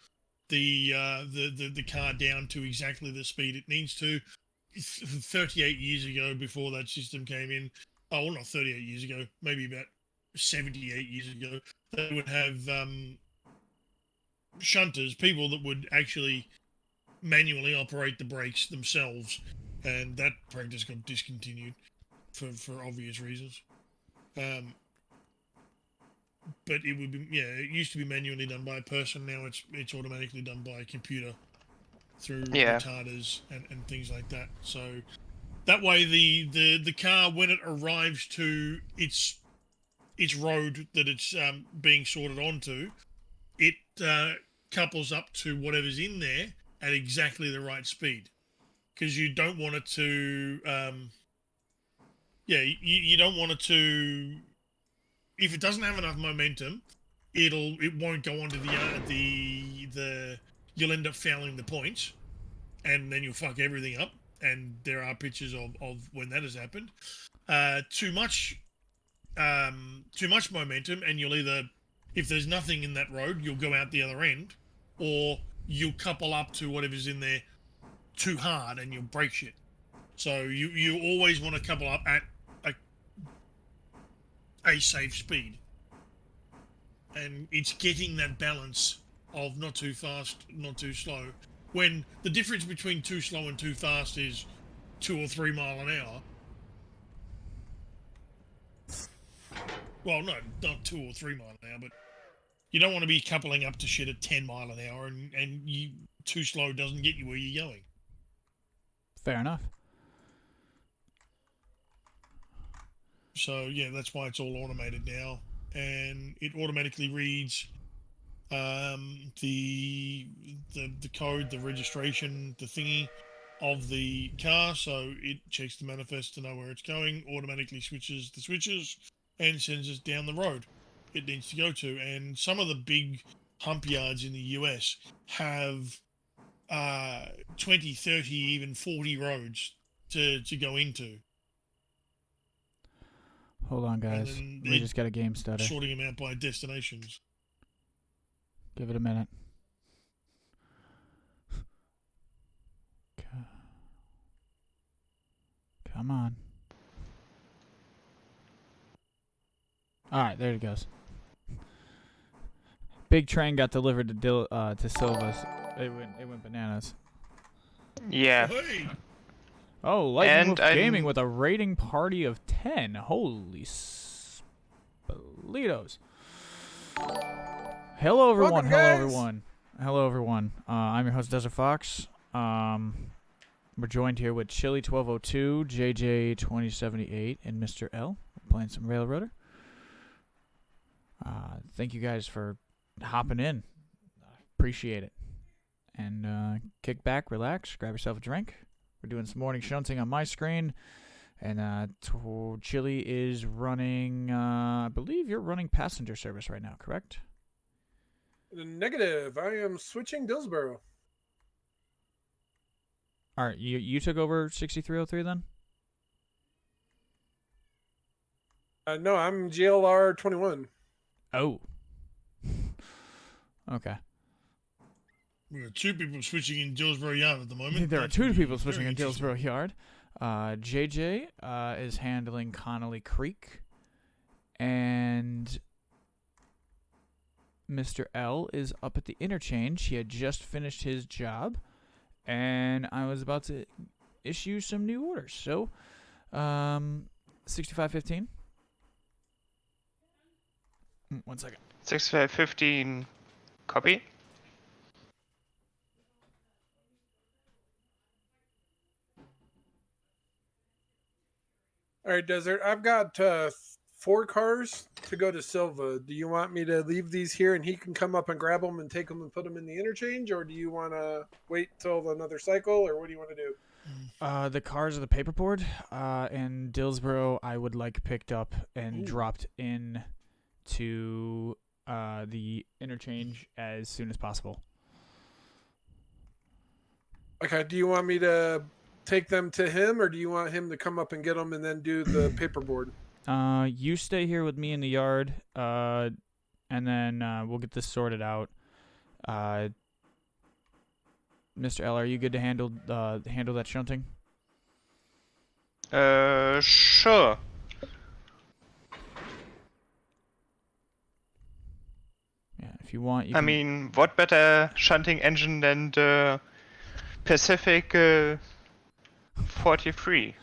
B: the car down to exactly the speed it needs to. 38 years ago, before that system came in, oh, well, not 38 years ago, maybe about 78 years ago, they would have shunters, people that would actually manually operate the brakes themselves, and that practice got discontinued for obvious reasons. But it would be, it used to be manually done by a person. Now it's automatically done by a computer through retarders and things like that. So that way the car, when it arrives to its road that it's being sorted onto, it couples up to whatever's in there at exactly the right speed, because you don't want it to you don't want it to, if it doesn't have enough momentum, it won't go onto the you'll end up fouling the points, and then you'll fuck everything up. And there are pictures of when that has happened. Too much momentum, and you'll either, if there's nothing in that road, you'll go out the other end, or you'll couple up to whatever's in there too hard and you'll break shit. So you always want to couple up at a safe speed. And it's getting that balance of not too fast, not too slow. When the difference between too slow and too fast is 2 or 3 mile an hour. Well, no, not 2 or 3 mile an hour, but you don't want to be coupling up to shit at 10 mile an hour, and you too slow doesn't get you where you're going.
A: Fair enough.
B: So yeah, that's why it's all automated now, and it automatically reads the code, the registration, the thingy of the car. So it checks the manifest to know where it's going, automatically switches the switches, and sends us down the road it needs to go to. And some of the big hump yards in the US have 20, 30, even 40 roads to go into.
A: Hold on,
B: And
A: guys.
B: then
A: We just got a game stutter.
B: sorting them out by destinations.
A: Give it a minute. Come on. Alright, there it goes. Big train got delivered to Silva's. It went bananas.
E: Yeah.
B: Hey,
A: Oh, Lightning
E: And
A: Wolf
E: I'm-
A: Gaming with a rating party of 10. Holy Spalitos. Hello, everyone.
D: Welcome,
A: Hello,
D: guys.
A: everyone. Hello, everyone. I'm your host, Desert Fox. We're joined here with Chili1202, JJ2078, and Mr.L. We're playing some Railroader. Thank you guys for hopping in. Appreciate it. And kick back, relax, grab yourself a drink. We're doing some morning shunting on my screen. And Chili is running, I believe you're running passenger service right now, correct?
D: Negative. I am switching Dillsboro.
A: All right, you took over 6303 then?
D: No, I'm GLR 21.
A: Oh. Okay.
B: we got two people switching in Dillsborough Yard at the moment.
A: There are
B: That's
A: two
B: gonna be
A: people switching
B: very
A: in
B: interesting.
A: Dillsborough Yard. JJ is handling Connolly Creek. And Mr. L is up at the interchange. He had just finished his job. And I was about to issue some new orders. So, 6515. 1 second.
E: 6515 copy.
D: All right, Desert. I've got 4 cars to go to Silva. Do you want me to leave these here and he can come up and grab them and take them and put them in the interchange, or do you want to wait till another cycle, or what do you want to do?
A: The cars are the paperboard, and Dillsboro I would like picked up and
B: Ooh.
A: dropped in to the interchange as soon as possible.
D: Okay. Do you want me to take them to him, or do you want him to come up and get them and then do the paperboard?
A: You stay here with me in the yard, and then we'll get this sorted out. Mr. L, are you good to handle that shunting?
E: Sure.
A: Yeah, if you want, you
E: I
A: can.
E: mean, what better shunting engine than the Pacific 43?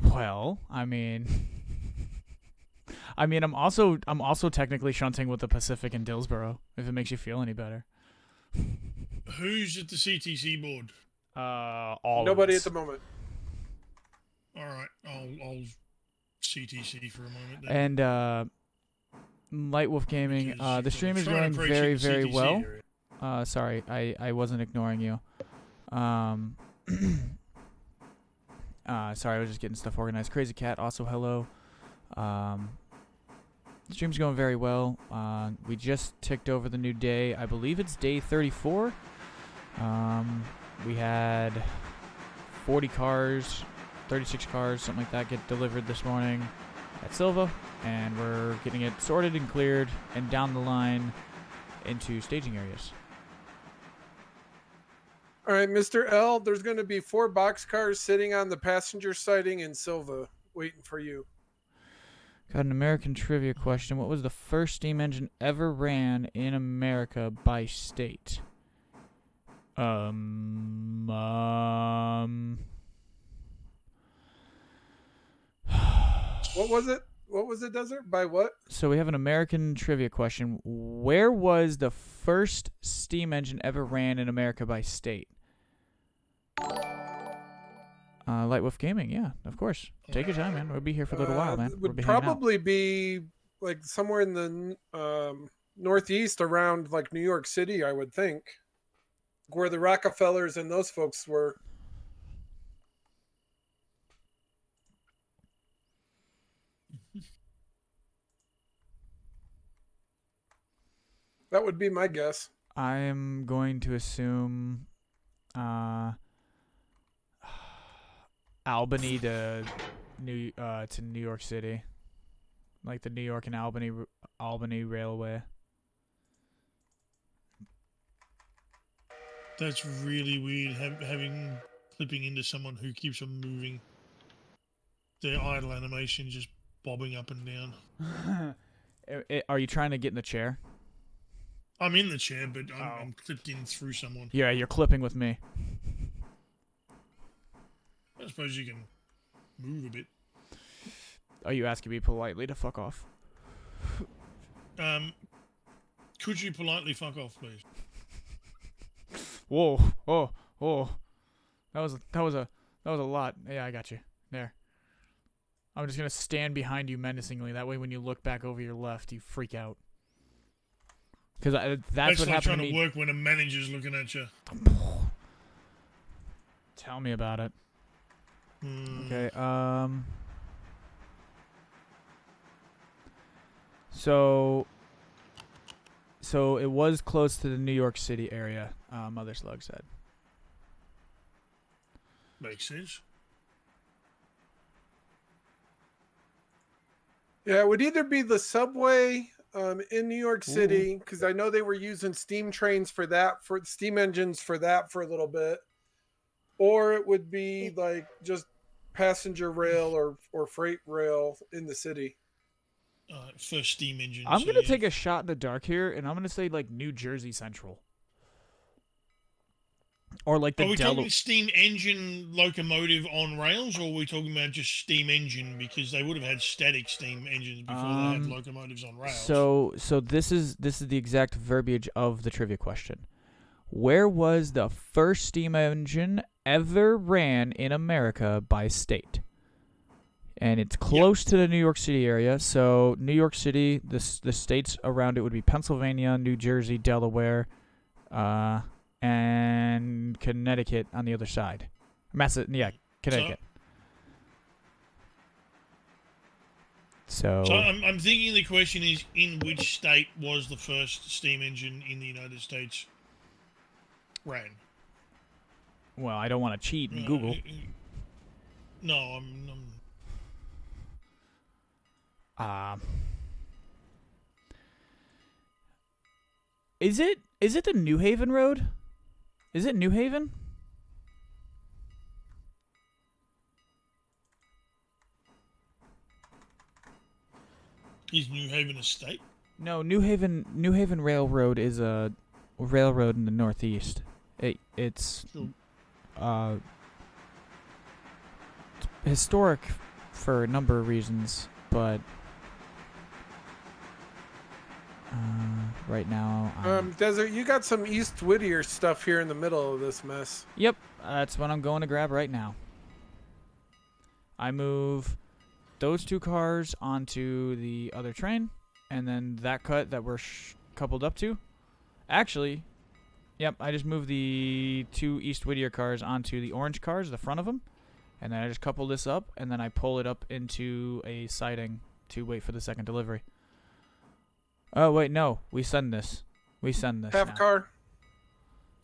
A: Well, I mean, I'm also technically shunting with the Pacific and Dillsboro. If it makes you feel any better.
B: Who's at the CTC board?
A: All
D: Nobody
A: of
D: at
A: us.
D: the moment.
B: All right, I'll CTC for a moment then.
A: And Light Wolf Gaming.
B: Because
A: The stream is
B: trying
A: going
B: to approach
A: very,
B: the
A: very
B: CTC
A: well.
B: area.
A: Sorry, I wasn't ignoring you. Sorry, I was just getting stuff organized. Crazy Cat, also hello. The stream's going very well. We just ticked over the new day. I believe it's day 34. We had 40 cars, 36 cars, something like that, get delivered this morning at Silva, and we're getting it sorted and cleared and down the line into staging areas.
D: All right, Mr. L, there's going to be 4 boxcars sitting on the passenger siding in Silva waiting for you.
A: Got an American trivia question. What was the first steam engine ever ran in America by state?
D: What was it? What was it, Desert? By what?
A: So we have an American trivia question. Where was the first steam engine ever ran in America by state? Light Wolf Gaming, yeah, of course. Take your time, man. We'll be here for a little while, man.
D: It
A: We'll
D: would
A: be hanging out.
D: probably be like somewhere in the northeast around like New York City, I would think, where the Rockefellers and those folks were. That would be my guess.
A: I'm going to assume Albany to New York City, like the New York and Albany Railway.
B: That's really weird. Having clipping into someone who keeps on moving. Their idle animation just bobbing up and down.
A: Are you trying to get in the chair?
B: I'm in the chair, but I'm clipped in through someone.
A: Yeah, you're clipping with me.
B: I suppose you can move a bit.
A: Are you asking me politely to fuck off?
B: Could you politely fuck off, please?
A: Whoa, oh, that was a lot. Yeah, I got you there. I'm just gonna stand behind you menacingly. That way, when you look back over your left, you freak out. Because that's what
B: like
A: happened
B: trying
A: to me.
B: work when a manager's looking at you.
A: Tell me about it. Okay. So it was close to the New York City area. Mother Slug said.
B: Makes sense.
D: Yeah, it would either be the subway in New York City, because I know they were using steam trains for that, for steam engines for that for a little bit, or it would be like just passenger rail or freight rail in the city.
B: First steam engine.
A: I'm gonna take a shot in the dark here, and I'm gonna say like New Jersey Central, or like the
B: Are we talking steam engine locomotive on rails, or are we talking about just steam engine? Because they would have had static steam engines before they had locomotives on rails.
A: So this is the exact verbiage of the trivia question. Where was the first steam engine ever ran in America by state? And it's close to the New York City area. So New York City, the states around it would be Pennsylvania, New Jersey, Delaware, and Connecticut on the other side. Connecticut. So
B: I'm thinking the question is, in which state was the first steam engine in the United States ran?
A: Well, I don't want to cheat and Google.
B: No, I'm
A: Is it the New Haven Road? Is it New Haven?
B: Is New Haven a state?
A: No, New Haven Railroad is a railroad in the Northeast. It's historic for a number of reasons, but right now
D: Desert, you got some East Whittier stuff here in the middle of this mess.
A: Yep, that's what I'm going to grab right now. I move those two cars onto the other train, and then that cut that we're coupled up to. Actually, yep, I just moved the two East Whittier cars onto the orange cars, the front of them, and then I just couple this up, and then I pull it up into a siding to wait for the second delivery. Oh, wait, no. We send this.
D: Half
A: now.
D: car.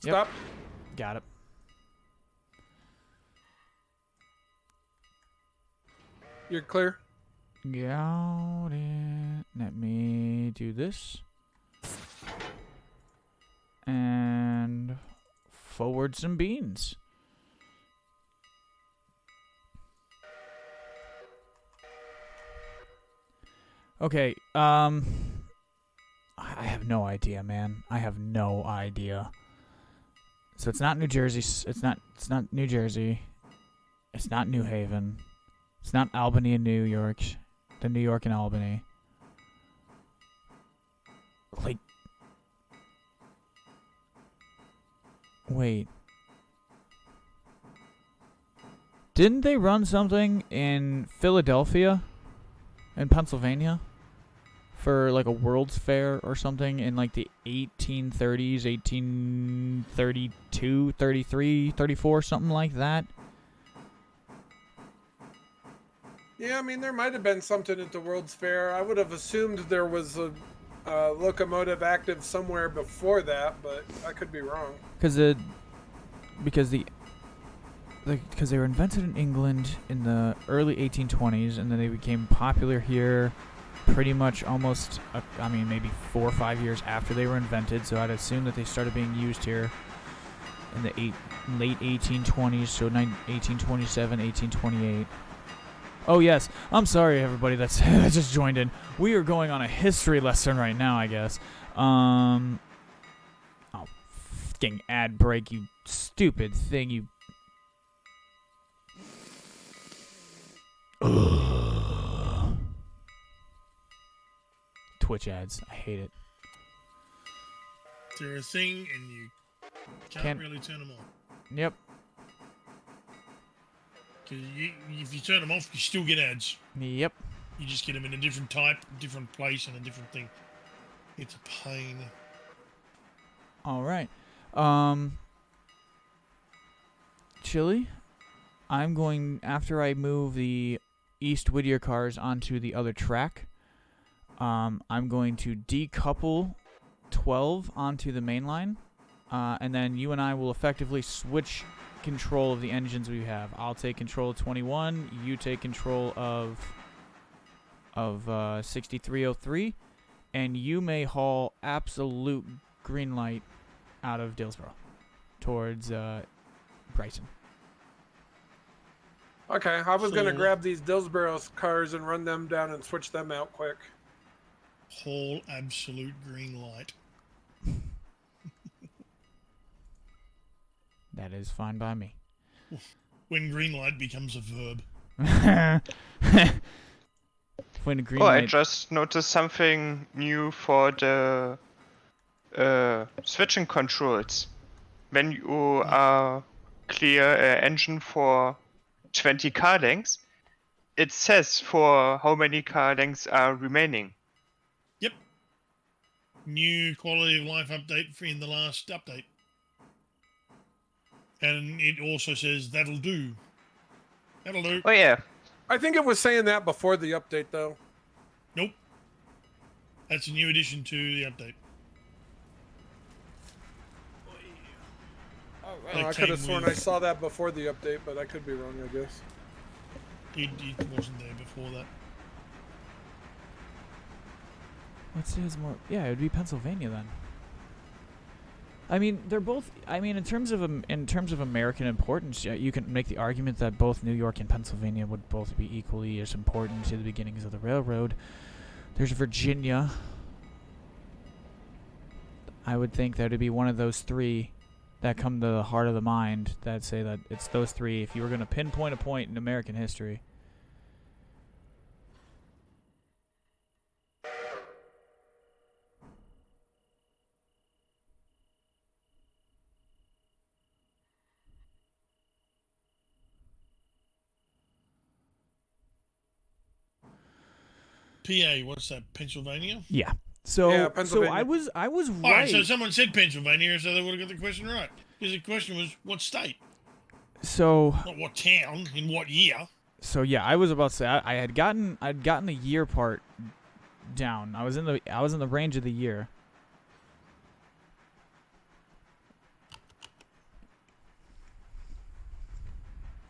D: Stop.
A: Yep. Got it.
D: You're clear.
A: Got it. Let me do this. And forward some beans. Okay, I have no idea, man. I have no idea. So it's not New Jersey. It's not New Jersey. It's not New Haven. It's not Albany and New York. The New York and Albany. Like, wait. Didn't they run something in Philadelphia, in Pennsylvania, for like a World's Fair or something in like the 1830s, 1832, 33, 34, something like that?
D: Yeah, I mean, there might have been something at the World's Fair. I would have assumed there was a locomotive active somewhere before that, but I could be wrong.
A: Because they were invented in England in the early 1820s, and then they became popular here pretty much almost, maybe 4 or 5 years after they were invented. So I'd assume that they started being used here in the late 1820s, so 1827, 1828. Oh yes, I'm sorry everybody that's that just joined in. We are going on a history lesson right now, I guess. Oh, fucking ad break, you stupid thing, you. Ugh. Twitch ads, I hate it.
B: They're a thing, and you can't really turn them off.
A: Yep.
B: Because if you turn them off, you still get ads.
A: Yep.
B: You just get them in a different type, different place, and a different thing. It's a pain.
A: All right. Chili, I'm going, after I move the East Whittier cars onto the other track, I'm going to decouple 12 onto the main line, and then you and I will effectively switch control of the engines we have. I'll take control of 21, you take control of 6303, and you may haul absolute green light out of Dillsboro towards Bryson.
D: Okay, I was going to
B: So-
D: grab these Dillsboro cars and run them down and switch them out quick.
B: Whole absolute green light.
A: That is fine by me.
B: When green light becomes a verb.
A: When green
E: Oh, I
A: light.
E: just noticed something new for the switching controls. When you clear an engine for 20 car lengths, it says for how many car lengths are remaining.
B: Yep. New quality of life update for in the last update. And it also says that'll do. That'll do.
E: Oh yeah,
D: I think it was saying that before the update, though.
B: Nope. That's a new addition to the update. That
D: I could have
B: came
D: sworn
B: with-
D: I saw that before the update, but I could be wrong, I guess.
B: It wasn't there before that.
A: Let's see, more. Yeah, it would be Pennsylvania then. I mean, they're both. I mean, in terms of American importance, you can make the argument that both New York and Pennsylvania would both be equally as important to the beginnings of the railroad. There's Virginia. I would think that it'd be one of those three that come to the heart of the mind that say that it's those three. If you were going to pinpoint a point in American history.
B: PA, what's that? Pennsylvania?
A: Yeah. So,
D: Yeah,
A: so
D: Pennsylvania.
A: I was
B: All
A: right.
B: right, so someone said Pennsylvania, so they would have got the question right. Because the question was, what state?
A: So
B: Not what town, in what year.
A: So yeah, I was about to say I'd gotten the year part down. I was in the range of the year.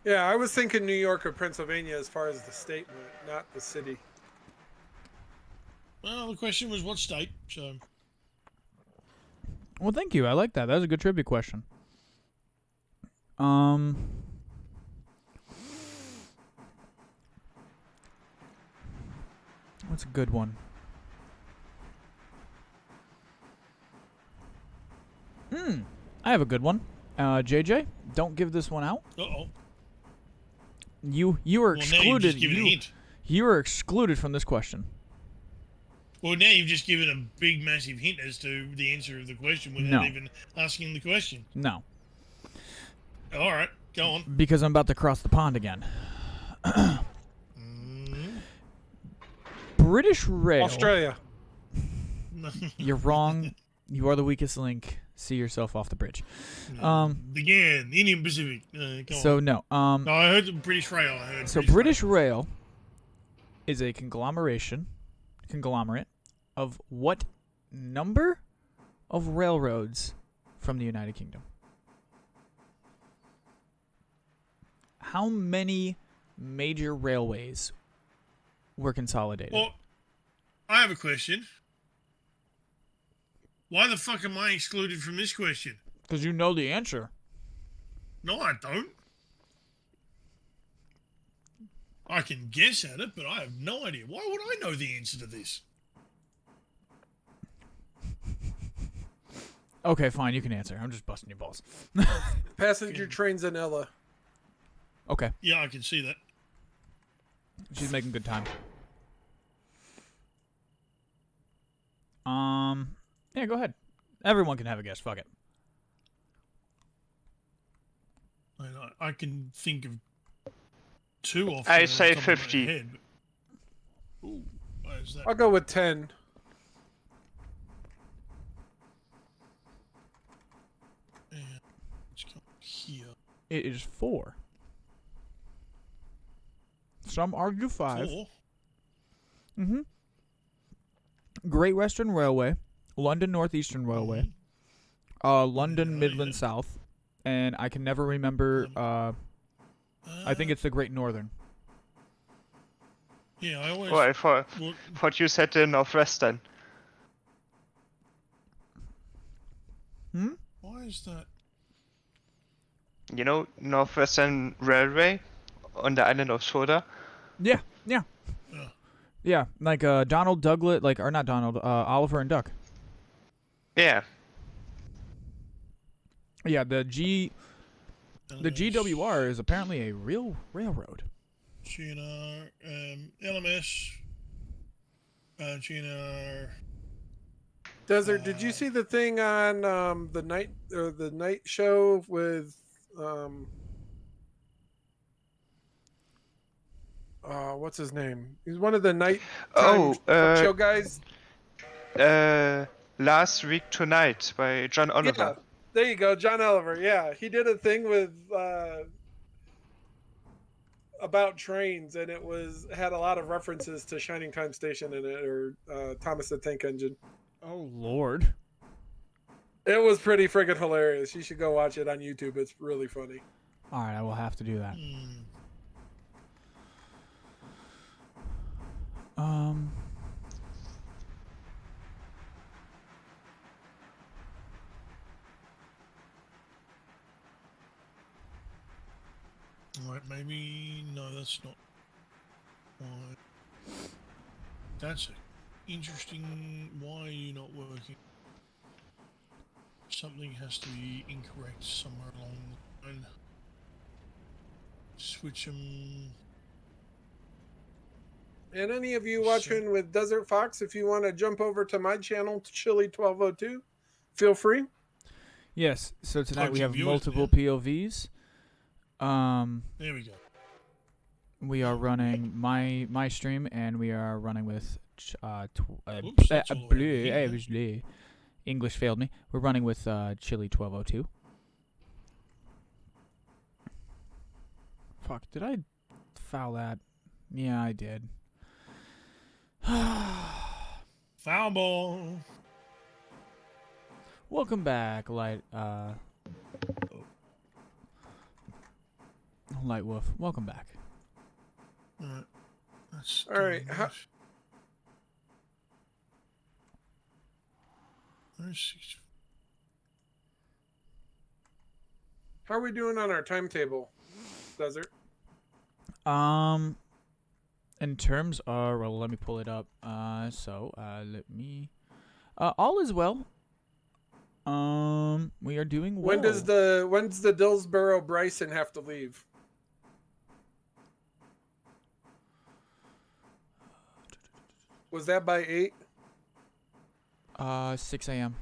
D: Yeah, I was thinking New York or Pennsylvania as far as the state went, not the city.
B: Well, the question was what state, so...
A: Well, thank you. I like that. That was a good trivia question. What's a good one? I have a good one. JJ, don't give this one out.
B: Uh-oh.
A: You were
B: Well, now you've
A: excluded.
B: just given a hint.
A: You were excluded from this question.
B: Well, now you've just given a big, massive hint as to the answer of the question without
A: No.
B: even asking the question.
A: No.
B: All right. Go on.
A: Because I'm about to cross the pond again. British Rail.
D: Australia.
A: You're wrong. You are the weakest link. See yourself off the bridge.
B: Again, Indian Pacific. Go
A: So
B: on.
A: no.
B: No, I heard the British Rail. I heard
A: So British Rail is a conglomerate of what number of railroads from the United Kingdom? How many major railways were consolidated?
B: Well, I have a question. Why the fuck am I excluded from this question?
A: Because you know the answer.
B: No, I don't. I can guess at it, but I have no idea. Why would I know the answer to this?
A: Okay, fine, you can answer. I'm just busting your balls.
D: Passenger trains in Ella.
A: Okay,
B: Yeah, I can see that.
A: she's making good time. Yeah, go ahead. Everyone can have a guess. Fuck it.
B: I can think of two off
E: I
B: the
E: say
B: top of my
E: 50.
B: head, but... Ooh, why is that?
D: I'll go with 10.
B: And let's go here.
A: It is 4. Some argue 5.
B: 4?
A: Mm-hmm. Great Western Railway, London Northeastern Railway, London
B: Yeah,
A: Midland
B: yeah.
A: South, and I can never remember. I think it's the Great Northern.
B: Yeah, I always...
E: Oh, I thought
B: Well,
E: you said the Northwestern.
B: why is that?
E: You know, Northwestern Railway on the island of Soda.
A: Yeah.
B: Yeah.
A: Yeah, like Donald Douglas, or not Donald, Oliver and Duck.
E: Yeah.
A: Yeah, the GWR is apparently a real railroad.
B: GNR, LMS, GNR.
D: Desert, did you see the thing on the night show with what's his name? He's one of the night talk show guys.
E: Last Week Tonight by John Oliver.
D: Yeah, there you go, John Oliver. Yeah, he did a thing with about trains, and it had a lot of references to Shining Time Station in it, or Thomas the Tank Engine.
A: Oh Lord!
D: It was pretty friggin' hilarious. You should go watch it on YouTube. It's really funny.
A: All right, I will have to do that.
B: Alright, maybe... No, that's not... Why? That's interesting. Why are you not working? Something has to be incorrect somewhere along the line. Switch them...
D: And any of you watching with Desert Fox, if you want to jump over to my channel, Chili1202, feel free.
A: Yes. So tonight we have
B: viewers,
A: multiple
B: yeah.
A: POVs.
B: There we go.
A: We are running my stream, and we are running with
B: Oops, that's all the way over here.
A: English failed me. We're running with Chili1202. Fuck, did I foul that? Yeah, I did.
B: Foul ball.
A: Welcome back, Light Wolf. Welcome back.
B: Alright. That's
D: All right,
B: doing
D: how-
B: that. There's 6.
D: How are we doing on our timetable, Desert?
A: In terms of, well, let me pull it up. Let me. All is well. We are doing well.
D: When's the Dillsboro Bryson have to leave? Was that by 8?
A: 6 a.m.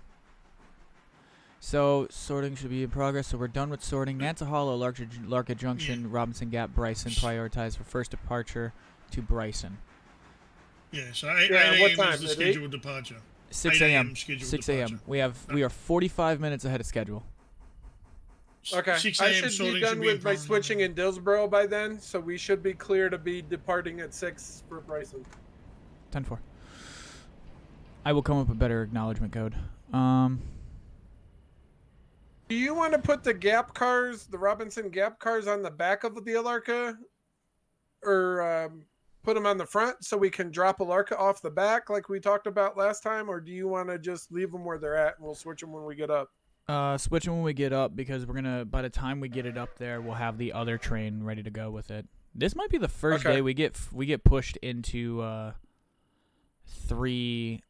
A: So sorting should be in progress. So we're done with sorting. Nansa Hollow, Larka Junction, Robinson Gap, Bryson. Prioritized for first departure to Bryson.
B: Yeah, so 8
D: Yeah, what
B: a.m.
D: time?
B: is the
D: At
B: scheduled departure.
A: 6
B: 8
A: a.m.
B: scheduled
A: 6
B: departure.
A: a.m. We are 45 minutes ahead of schedule.
D: Okay.
B: 6
D: I
B: a.m.
D: should
B: sorting
D: be done
B: in
D: with my
B: progress.
D: switching in Dillsboro by then, so we should be clear to be departing at 6 for Bryson.
A: 10-4. I will come up with a better acknowledgement code.
D: Do you want to put the Gap cars, the Robinson Gap cars, on the back of the Alarka, or put them on the front so we can drop Alarka off the back like we talked about last time, or do you want to just leave them where they're at and we'll switch them when we get up?
A: Switch them when we get up because we're gonna. By the time we get it up there, we'll have the other train ready to go with it. This might be the first day we get pushed into 3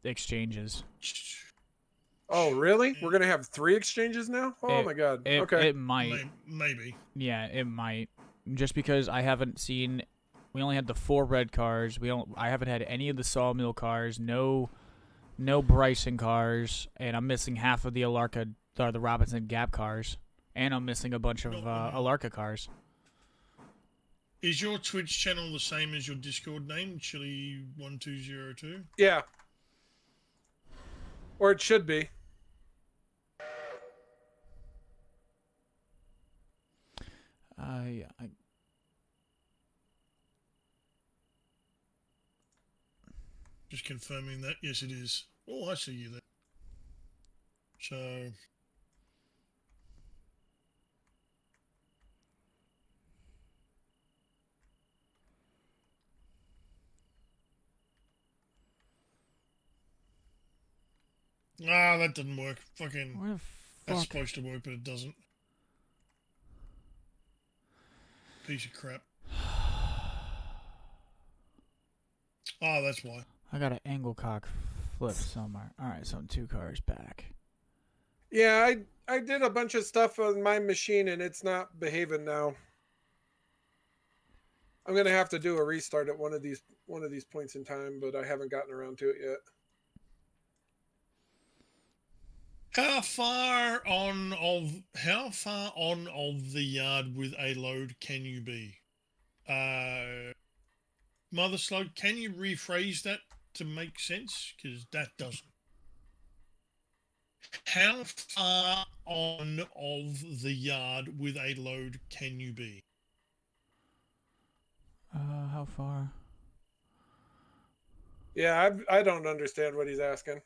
A: exchanges.
D: Oh, really? We're going to have 3 exchanges now? Oh, my God. Okay.
A: It might.
B: Maybe.
A: Yeah, it might. Just because I haven't seen... We only had the 4 red cars. I haven't had any of the Sawmill cars. No Bryson cars. And I'm missing half of the Alarka... the Robinson Gap cars. And I'm missing a bunch of Alarka cars.
B: Is your Twitch channel the same as your Discord name, Chili1202?
D: Yeah. Or it should be.
B: Just confirming that. Yes, it is. Oh, I see you there. So... Ah, that didn't work. Fucking...
A: Where the
B: That's
A: fuck?
B: supposed to work, but it doesn't. Piece of crap. Oh, that's why.
A: I got an angle cock flip somewhere. Alright, so I'm 2 cars back.
D: Yeah, I did a bunch of stuff on my machine and it's not behaving now. I'm gonna have to do a restart at one of these points in time, but I haven't gotten around to it yet.
B: How far on of the yard with a load can you be? Mother Slug, can you rephrase that to make sense? Because that doesn't. How far on of the yard with a load can you be?
A: How far?
D: Yeah, I don't understand what he's asking.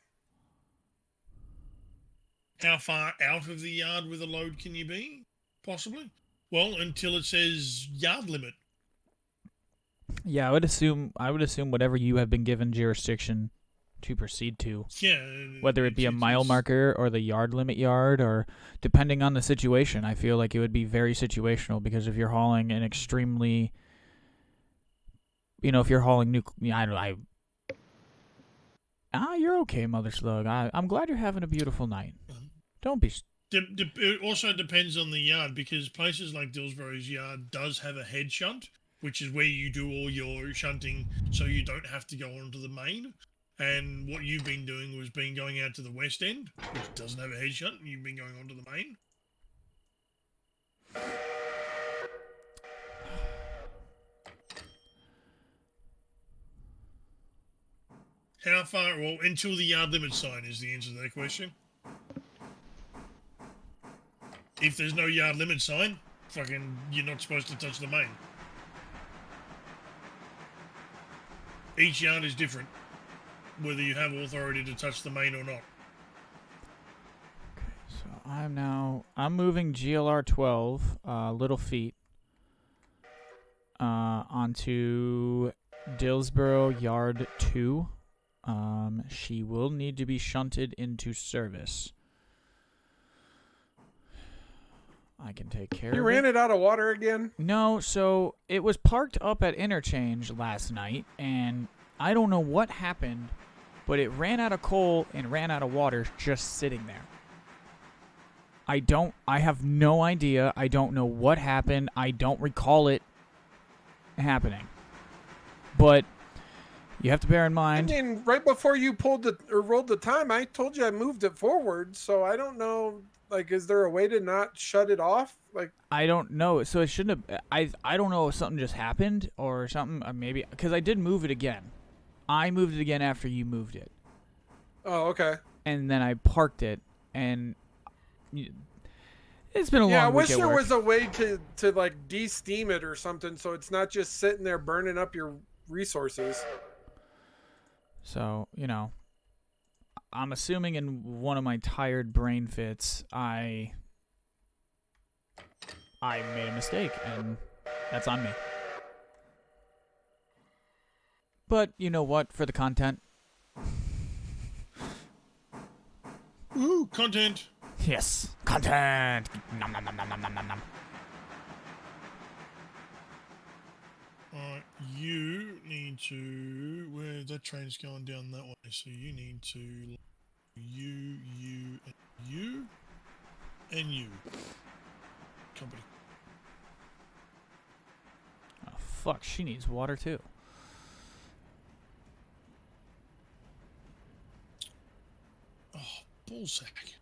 B: How far out of the yard with a load can you be? Possibly. Well, until it says yard limit.
A: Yeah, I would assume whatever you have been given jurisdiction to proceed to.
B: Yeah.
A: Whether it be a mile marker or the yard limit yard, or depending on the situation, I feel like it would be very situational because if you're hauling an extremely, if you're hauling you're okay, Mother Slug. I'm glad you're having a beautiful night. Don't be.
B: It also depends on the yard because places like Dillsboro's yard does have a head shunt, which is where you do all your shunting so you don't have to go onto the main. And what you've been doing was going out to the west end, which doesn't have a head shunt, and you've been going onto the main. How far? Well, until the yard limit sign is the answer to that question. If there's no yard limit sign, you're not supposed to touch the main. Each yard is different, whether you have authority to touch the main or not.
A: Okay, so I'm moving GLR 12, Little Feet, onto Dillsboro Yard 2. She will need to be shunted into service. I can take care of it.
D: You ran it out of water again?
A: No, so it was parked up at interchange last night, and I don't know what happened, but it ran out of coal and ran out of water just sitting there. I have no idea. I don't know what happened. I don't recall it happening. But You have to bear in
D: I
A: mind.
D: mean, right before you pulled or rolled the time, I told you I moved it forward. So I don't know. Like, is there a way to not shut it off? Like,
A: I don't know. So it shouldn't have. I don't know if something just happened or something. Maybe because I did move it again. I moved it again after you moved it,
D: oh, okay.
A: and then I parked it, and it's been a
D: Yeah, I
A: long week
D: wish
A: at
D: there
A: work.
D: was a way to like de-steam it or something, so it's not just sitting there burning up your resources.
A: So I'm assuming in one of my tired brain fits, I made a mistake, and that's on me. But you know what? For the content,
B: Woo, content.
A: yes, content. Nom, nom, nom, nom, nom, nom, nom, nom.
B: Alright, you need to. Where that train's going down that way, so you need to. You, and you. Company.
A: Oh, fuck, she needs water too.
B: Oh, bullsack.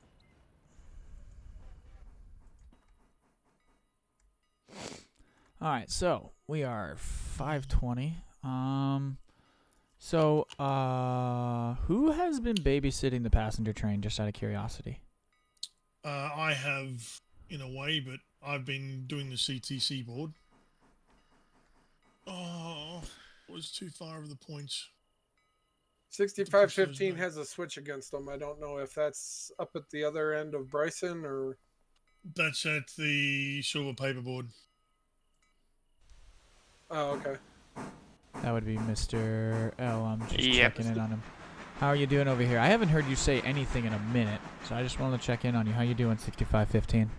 A: All right, so we are 5:20. So who has been babysitting the passenger train? Just out of curiosity.
B: I have, in a way, but I've been doing the CTC board. Oh, it was too far over the points.
D: 6515 has a switch against them. I don't know if that's up at the other end of Bryson or.
B: That's at the silver paperboard.
D: Oh, okay.
A: That would be Mr. L. I'm just
E: Yep.
A: checking in on him. How are you doing over here? I haven't heard you say anything in a minute, so I just wanted to check in on you. How you doing, 6515?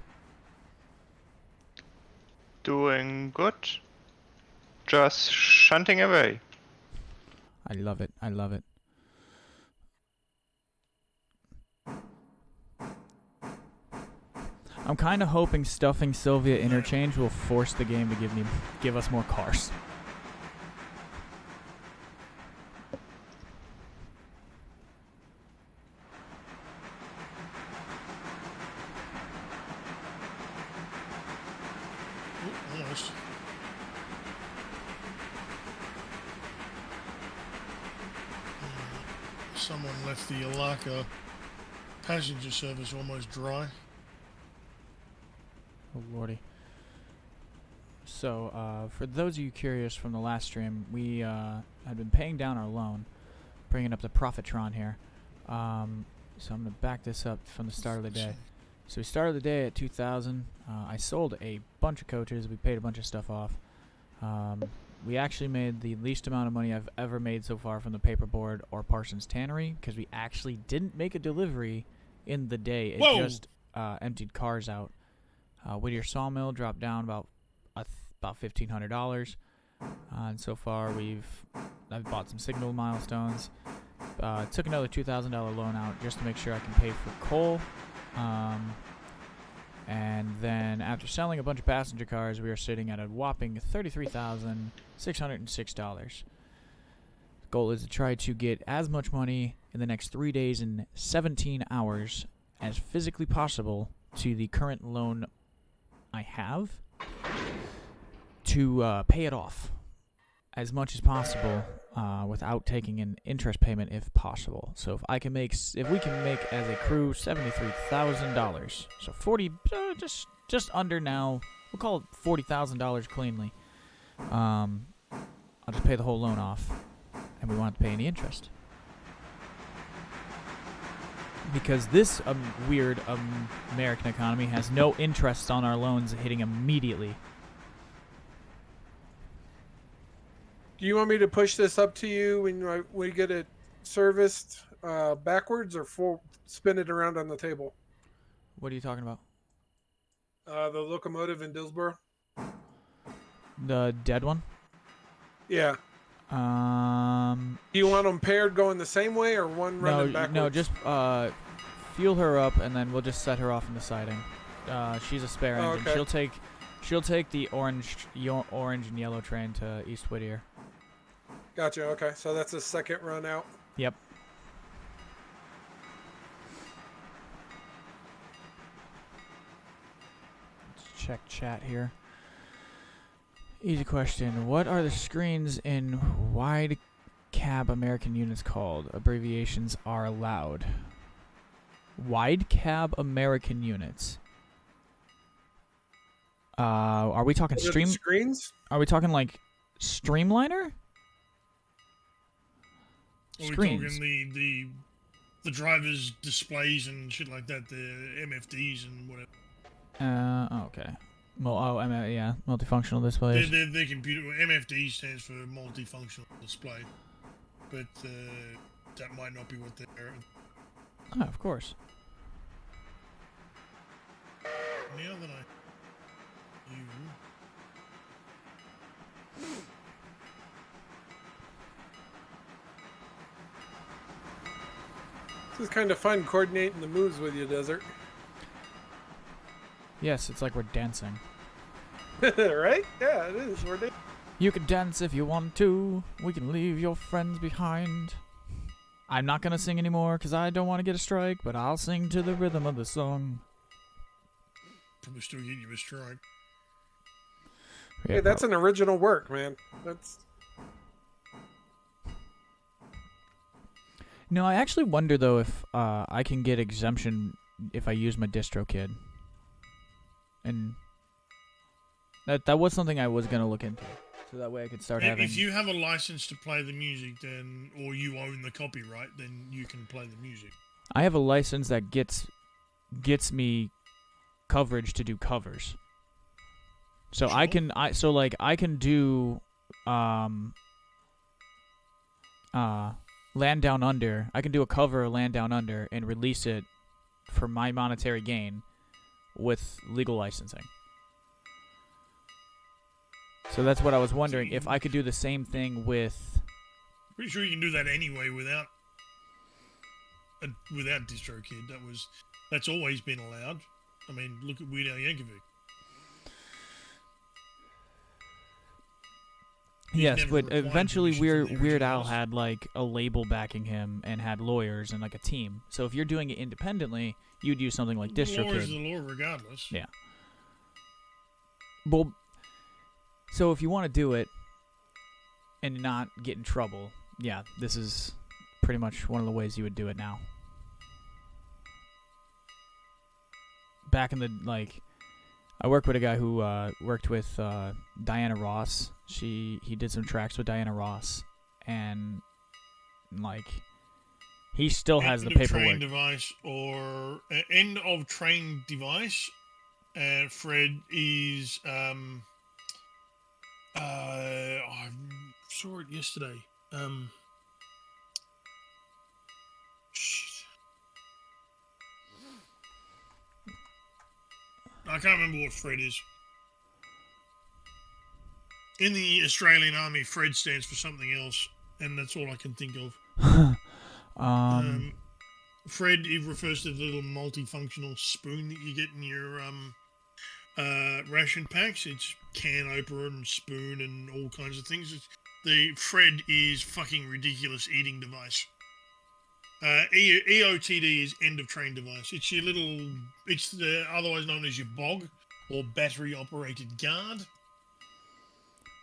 E: Doing good. Just shunting away.
A: I love it. I love it. I'm kind of hoping stuffing Sylvia interchange will force the game to give us more cars.
B: Ooh, almost. Someone left the Alaka passenger service almost dry.
A: Oh lordy. So, for those of you curious from the last stream, we had been paying down our loan, bringing up the Profitron here. So I'm going to back this up from the start of the day. So we started the day at 2,000. I sold a bunch of coaches. We paid a bunch of stuff off. We actually made the least amount of money I've ever made so far from the paperboard or Parsons Tannery because we actually didn't make a delivery in the day. It
B: Whoa!
A: just emptied cars out. Whittier Sawmill dropped down about $1,500, and so far I've bought some signal milestones. Took another $2,000 loan out just to make sure I can pay for coal. And then after selling a bunch of passenger cars, we are sitting at a whopping $33,606. The goal is to try to get as much money in the next 3 days and 17 hours as physically possible to the current loan I have to pay it off as much as possible without taking an interest payment if possible. So if we can make as a crew $73,000, so 40, just under now, we'll call it $40,000 cleanly. I'll just pay the whole loan off, and we won't have to pay any interest. Because this weird American economy has no interest on our loans hitting immediately.
D: Do you want me to push this up to you when we get it serviced backwards or spin it around on the table?
A: What are you talking about?
D: The locomotive in Dillsboro?
A: The dead one?
D: Yeah. Do you want them paired going the same way or one running backwards?
A: No, just fuel her up and then we'll just set her off in the siding. She's a spare engine.
D: Okay.
A: She'll take the orange and yellow train to East Whittier.
D: Gotcha. Okay, so that's a second run out.
A: Yep. Let's check chat here. Easy question. What are the screens in wide cab American units called? Abbreviations are allowed. Wide cab American units. Are we talking
D: What are the
A: stream?
D: screens?
A: Are we talking like Streamliner?
B: Are we
A: Screens.
B: talking the drivers' displays and shit like that, the MFDs and whatever?
A: Okay. Yeah, multifunctional displays.
B: They're computer. MFD stands for multifunctional display, but that might not be what they're.
A: Oh, of course.
B: Now that you.
D: This is kind of fun coordinating the moves with you, Desert.
A: Yes, it's like we're dancing.
D: Right? Yeah, it is. We're dancing.
A: You can dance if you want to. We can leave your friends behind. I'm not gonna sing anymore because I don't want to get a strike, but I'll sing to the rhythm of the song.
B: Probably still get you a strike.
A: Yeah,
D: Hey, that's an original work, man. That's.
A: No, I actually wonder though if I can get exemption if I use my DistroKid. And that was something I was gonna look into, so that way I could start having.
B: If you have a license to play the music, then or you own the copyright, then you can play the music.
A: I have a license that gets me coverage to do covers. So
B: Sure.
A: I can do Land Down Under. I can do a cover of Land Down Under and release it for my monetary gain with legal licensing. So that's what I was wondering, if I could do the same thing with.
B: Pretty sure you can do that anyway without DistroKid. That's always been allowed. I mean, look at Weird Al Yankovic.
A: Yes,
B: never
A: but
B: required
A: eventually
B: permission from the
A: Weird Al
B: originals.
A: had like a label backing him and had lawyers and like a team. So if you're doing it independently, you'd use something like
B: The law is
A: DistroKid.
B: the law regardless.
A: Yeah. Well, so if you want to do it and not get in trouble, yeah, this is pretty much one of the ways you would do it now. Back in the, like, I work with a guy who worked with Diana Ross. He did some tracks with Diana Ross, and like he still has the
B: End of train
A: paperwork.
B: device or end of train device. Fred is I saw it yesterday. Shit. I can't remember what Fred is. In the Australian Army, Fred stands for something else, and that's all I can think of. Fred, it refers to the little multifunctional spoon that you get in your ration packs. It's can opener and spoon and all kinds of things. The Fred is fucking ridiculous eating device. EOTD is end of train device. It's your little, it's the otherwise known as your BOG or battery operated guard.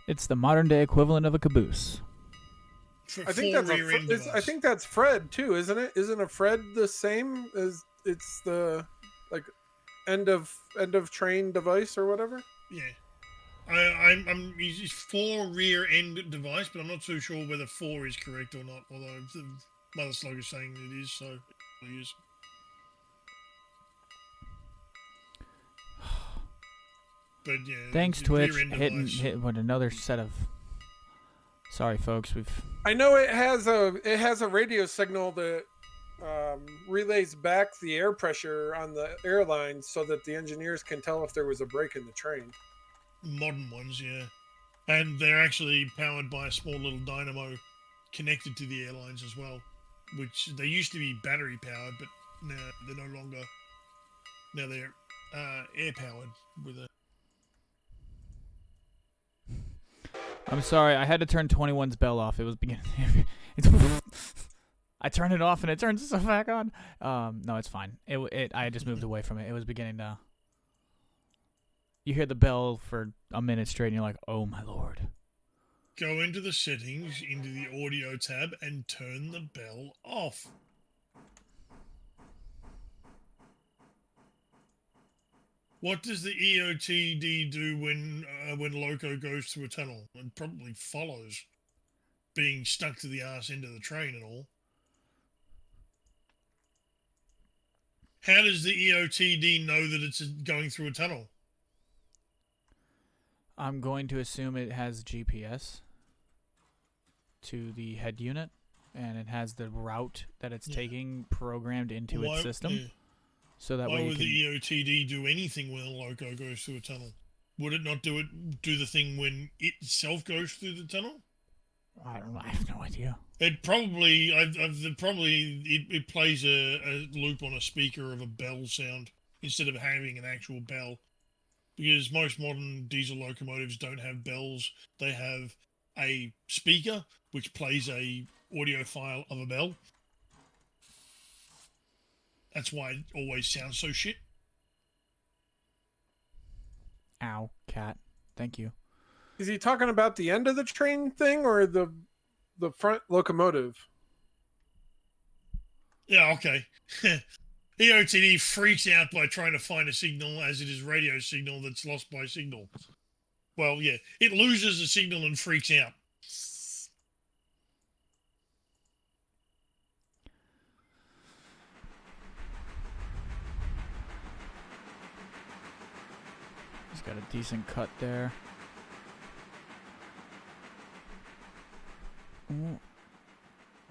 A: It's the modern day equivalent of a caboose.
D: I think that's Fred too, isn't it? Isn't a Fred the same as it's the like end of train device or whatever?
B: Yeah. I'm it's 4 rear end device, but I'm not too sure whether 4 is correct or not. Although the Mother Slug is saying it is, so it is. But yeah.
A: Thanks,
B: the
A: Twitch.
B: rear end device.
A: Hit with another set of. Sorry, folks.
D: I know it has a radio signal that relays back the air pressure on the airline so that the engineers can tell if there was a break in the train.
B: Modern ones, yeah. And they're actually powered by a small little dynamo connected to the airlines as well, which they used to be battery powered, but now they're no longer. Now they're air powered with a.
A: I'm sorry, I had to turn 21's bell off. It was beginning. I turned it off and it turns itself back on. No, it's fine. I just moved away from it. It was beginning to. You hear the bell for a minute straight, and you're like, "Oh my lord!"
B: Go into the settings, into the audio tab, and turn the bell off. What does the EOTD do when Loco goes through a tunnel? It probably follows, being stuck to the arse end of the train and all. How does the EOTD know that it's going through a tunnel?
A: I'm going to assume it has GPS to the head unit, and it has the route that it's taking programmed into its system.
B: Yeah.
A: So that
B: Why
A: way you
B: would
A: can.
B: the EOTD do anything when a Loco goes through a tunnel? Would it not do the thing when it itself goes through the tunnel?
A: I don't know. I have no idea.
B: It probably, it plays a loop on a speaker of a bell sound instead of having an actual bell. Because most modern diesel locomotives don't have bells. They have a speaker which plays a audio file of a bell. That's why it always sounds so shit.
A: Ow, cat. Thank you.
D: Is he talking about the end of the train thing or the front locomotive?
B: Yeah, okay. EOTD freaks out by trying to find a signal as it is radio signal that's lost by signal. Well, yeah, it loses a signal and freaks out.
A: He's got a decent cut there. Ooh.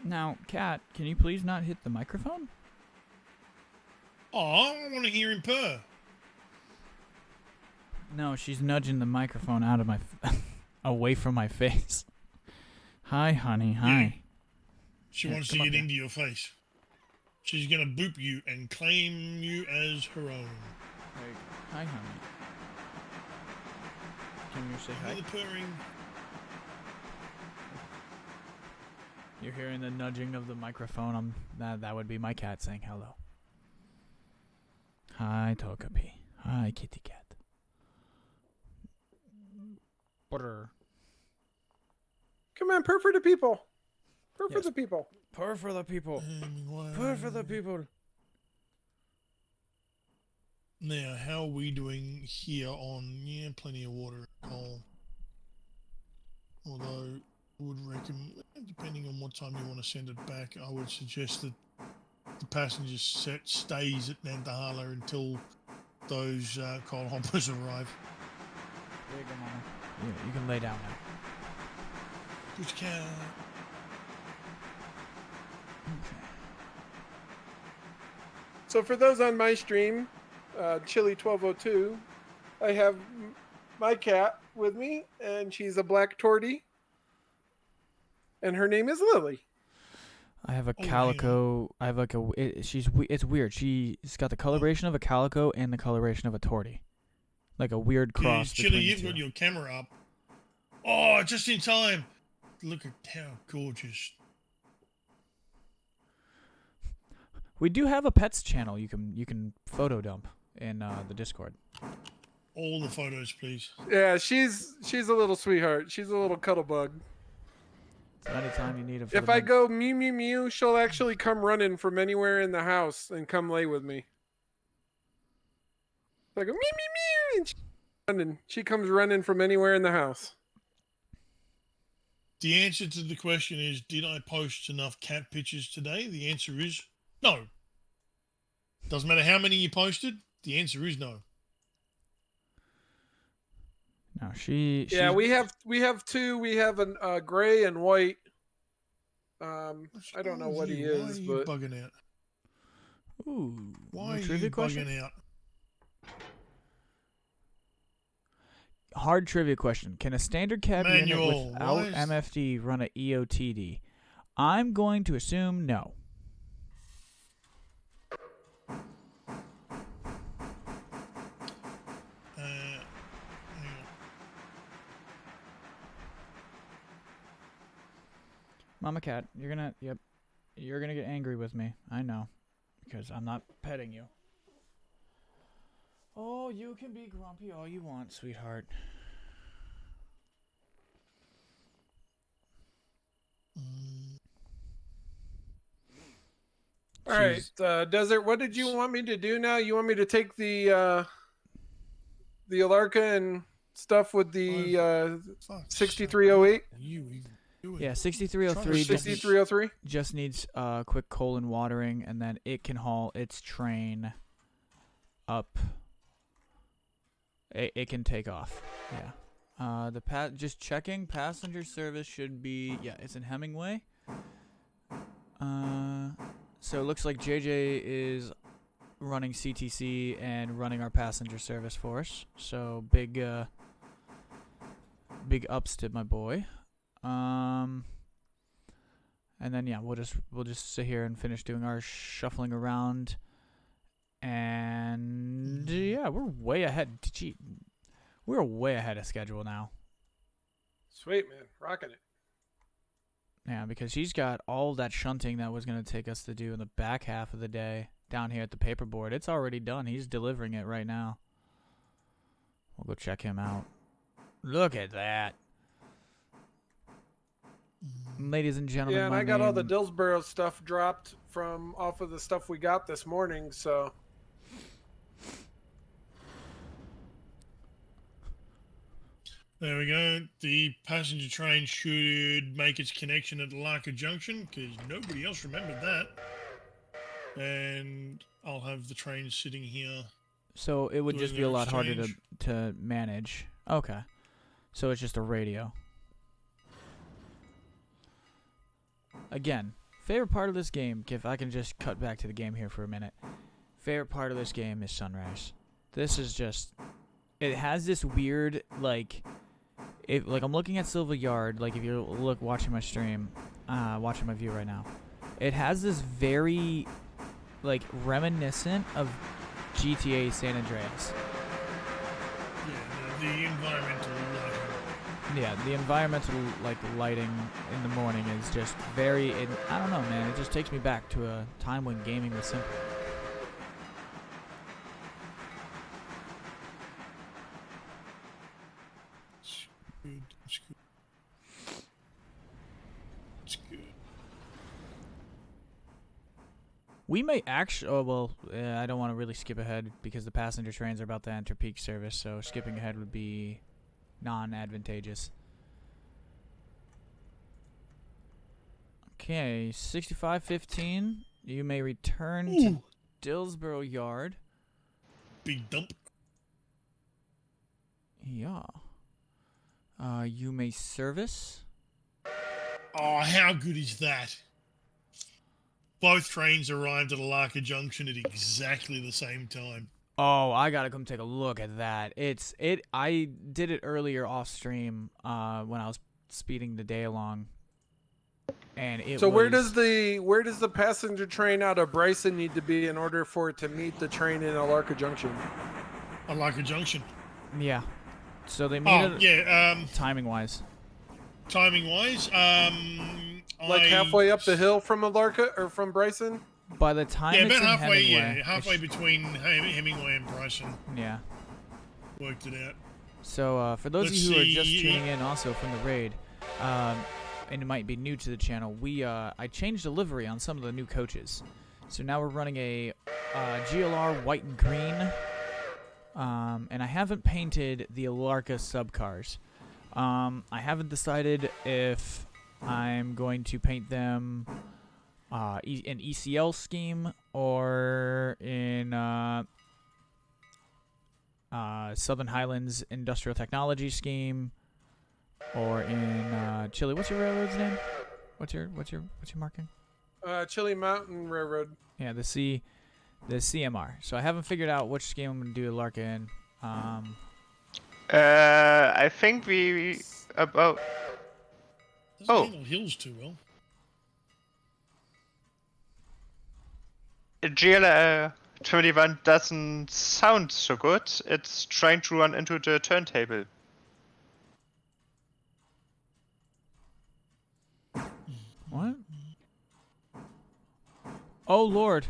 A: Now, cat, can you please not hit the microphone?
B: Oh, I want to hear him purr.
A: No, she's nudging the microphone out of my, away from my face. Hi, honey. Hi.
B: Yeah. She wants to
A: come
B: get
A: up
B: into your face. She's gonna boop you and claim you as her own.
A: There you go. Hi, honey. Can you say hi?
B: Hear the purring.
A: You're hearing the nudging of the microphone. That would be my cat saying hello. Hi, Tokapi. Hi, kitty cat. Brr.
D: Come on, purr for the people. Purr for
A: Yes.
D: the people.
A: Purr for the people. Purr for the people.
B: Now, how are we doing here on, plenty of water and coal. Although, I would recommend, depending on what time you want to send it back, I would suggest that the passenger set stays at Nantahala until those coal hoppers arrive.
A: There you go, Mama. Yeah, you can lay down now.
B: Which can...
D: So for those on my stream, Chili1202, I have my cat with me, and she's a black tortie, and her name is Lily.
A: I have a
B: Oh,
A: calico. I have like a. It's weird. She's got the coloration of a calico and the coloration of a tortie, like a weird cross
B: Chili,
A: between
B: you've
A: the two.
B: got your camera up. Oh, just in time. Look at how gorgeous.
A: We do have a pets channel. You can photo dump in the Discord.
B: All the photos, please.
D: Yeah, she's a little sweetheart. She's a little cuddle bug.
A: So anytime you need a.
D: If I go mew mew mew, she'll actually come running from anywhere in the house and come lay with me. I go mew mew mew, and she comes running from anywhere in the house.
B: The answer to the question is, did I post enough cat pictures today? The answer is no. Doesn't matter how many you posted. The answer is no.
A: No, she.
D: Yeah, we have two. We have a gray and white. I don't know what he
B: Why
D: is,
B: are you
D: but
B: bugging out?
A: Ooh.
B: Why are
A: trivia
B: you
A: question?
B: bugging out?
A: Hard trivia question. Can a standard cab unit
B: Manual,
A: without
B: why is-
A: MFD run a EOTD? I'm going to assume no.
B: Hang on.
A: Mama cat, you're gonna get angry with me. I know, because I'm not petting you. Oh, you can be grumpy all you want, sweetheart.
D: All right, Desert. What did you want me to do now? You want me to take the Alarka and stuff with the 6308?
A: Yeah, 6303
D: 6303.
A: just needs quick colon watering, and then it can haul its train up. It can take off. Yeah. Just checking passenger service should be it's in Hemingway. So it looks like JJ is running CTC and running our passenger service for us. So big ups to my boy. And then we'll just sit here and finish doing our shuffling around. And yeah, we're way ahead. We're way ahead of schedule now.
D: Sweet, man, rocking it.
A: Yeah, because he's got all that shunting that was going to take us to do in the back half of the day down here at the paperboard. It's already done. He's delivering it right now. We'll go check him out. Look at that. Ladies and gentlemen,
D: Yeah, and I got all the Dillsboro stuff dropped from off of the stuff we got this morning, so.
B: There we go. The passenger train should make its connection at Larka Junction, because nobody else remembered that. And I'll have the train sitting here.
A: So it would just be a lot harder to manage. Okay. So it's just a radio. Again, favorite part of this game, if I can just cut back to the game here for a minute. Favorite part of this game is Sunrise. This is just... It has this weird, like I'm looking at Silva Yard, like if you're watching my stream, watching my view right now. It has this very, like, reminiscent of GTA San Andreas.
B: Yeah, the environmental lighting.
A: Yeah, the environmental, lighting in the morning is just very, I don't know, man, it just takes me back to a time when gaming was simple.
B: It's good. It's good.
A: We may actually, I don't want to really skip ahead because the passenger trains are about to enter peak service, so skipping ahead would be non-advantageous. Okay, 6515, you may return to Dillsboro Yard.
B: Big dump.
A: Yeah. You may service.
B: Oh, how good is that? Both trains arrived at Alarka Junction at exactly the same time.
A: Oh, I gotta come take a look at that. I did it earlier off stream when I was speeding the day along, and
D: where does the passenger train out of Bryson need to be in order for it to meet the train in Alarka Junction?
B: Alarka Junction.
A: Yeah. So they meet timing wise.
B: Timing wise,
D: halfway up the hill from Alarka or from Bryson.
A: By the time it's
B: about
A: in
B: halfway.
A: Hemingway,
B: Halfway between Hemingway and Bryson.
A: Yeah.
B: Worked it out.
A: So for those of you who are just tuning in, also from the raid, and it might be new to the channel, I changed the livery on some of the new coaches. So now we're running a GLR white and green. And I haven't painted the Alarka subcars. I haven't decided if I'm going to paint them in ECL scheme or in Southern Highlands Industrial Technology scheme, or in Chile. What's your railroad's name? What's your marking?
D: Chile Mountain Railroad.
A: Yeah, the CMR. So I haven't figured out which scheme I'm gonna do Alarka in.
E: I think we about.
B: Doesn't handle hills too well.
E: GLR 21 doesn't sound so good. It's trying to run into the turntable.
A: What? Oh, Lord.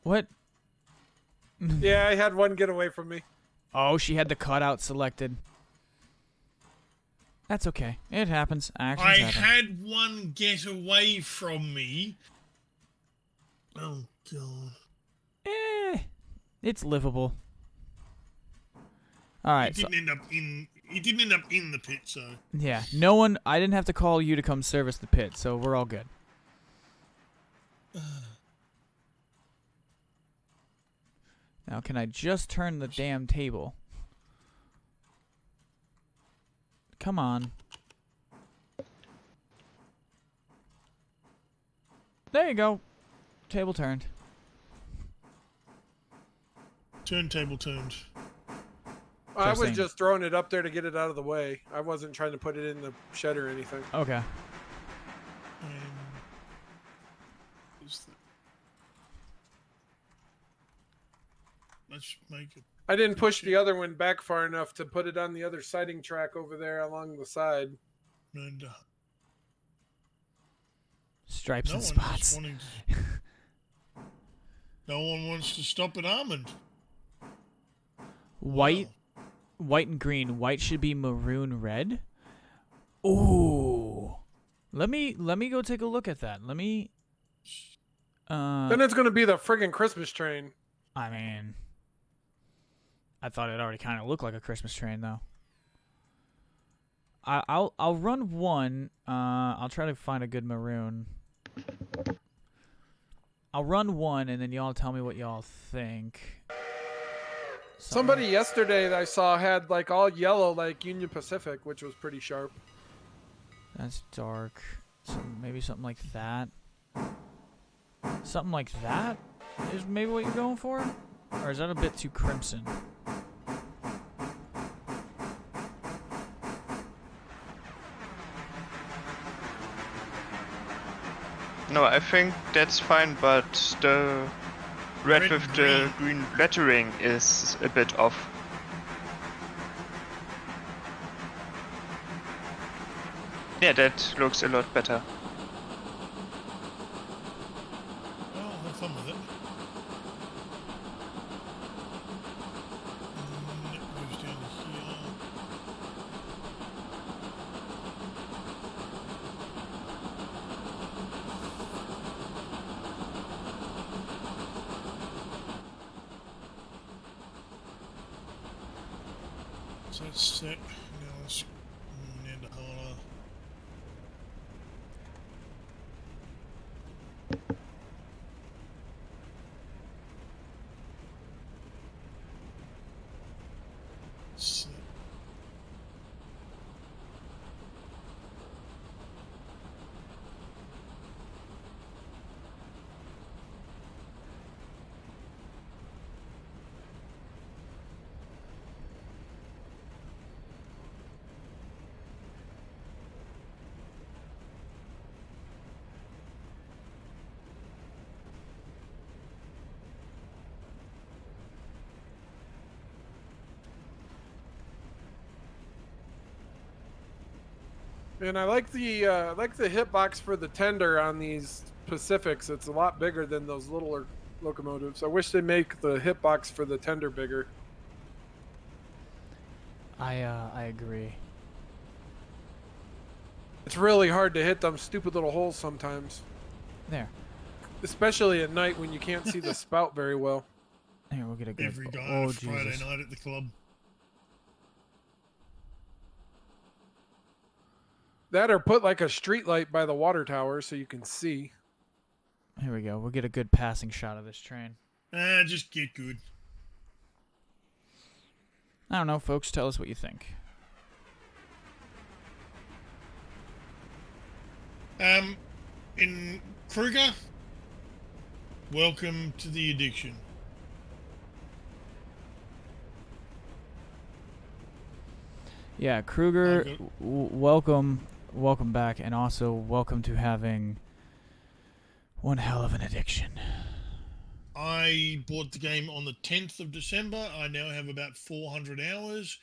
A: What?
D: Yeah, I had one get away from me.
A: Oh, she had the cutout selected. That's okay. It happens.
B: I
A: Actions happen.
B: had one get away from me. Oh god.
A: It's livable. All right.
B: It didn't end up in. It didn't end up in the pit, so.
A: Yeah, no one. I didn't have to call you to come service the pit, so we're all good. Now, can I just turn the damn table? Come on. There you go. Table turned.
B: Turntable turned.
D: I was
A: Interesting.
D: just throwing it up there to get it out of the way. I wasn't trying to put it in the shed or anything.
A: Okay.
B: Is that? Let's make it.
D: I didn't push the other one back far enough to put it on the other siding track over there along the side.
B: And,
A: Stripes
B: no
A: and
B: one
A: spots.
B: is wanting to, no one wants to stop at almond.
A: White,
B: Wow.
A: white and green. White should be maroon red. Ooh. Let me go take a look at that. Let me.
D: Then it's going to be the friggin' Christmas train.
A: I mean, I thought it already kind of looked like a Christmas train, though. I'll run one. I'll try to find a good maroon. I'll run one, and then y'all tell me what y'all think.
D: Somebody yesterday that I saw had like all yellow like Union Pacific, which was pretty sharp.
A: That's dark. So maybe something like that. Something like that is maybe what you're going for? Or is that a bit too crimson?
E: No, I think that's fine, but the red
B: Red
E: with
B: and
E: the green lettering is a bit off. Yeah, that looks a lot better.
B: Well, have fun with it. And that goes down to here. So that's set. Now let's end the holler. Set.
D: And I like the hitbox for the tender on these Pacifics. It's a lot bigger than those littler locomotives. I wish they make the hitbox for the tender bigger.
A: I agree.
D: It's really hard to hit them stupid little holes sometimes,
A: There.
D: especially at night when you can't see the spout very well.
A: Here, we'll get a good.
B: Every day
A: Oh,
B: Friday
A: Jesus.
B: night at the club.
D: That or put like a street light by the water tower so you can see.
A: Here we go. We'll get a good passing shot of this train.
B: Just get good.
A: I don't know, folks. Tell us what you think.
B: In Kruger, welcome to the addiction.
A: Yeah, Kruger,
B: Okay.
A: welcome back, and also welcome to having one hell of an addiction.
B: I bought the game on the 10th of December. I now have about 400 hours.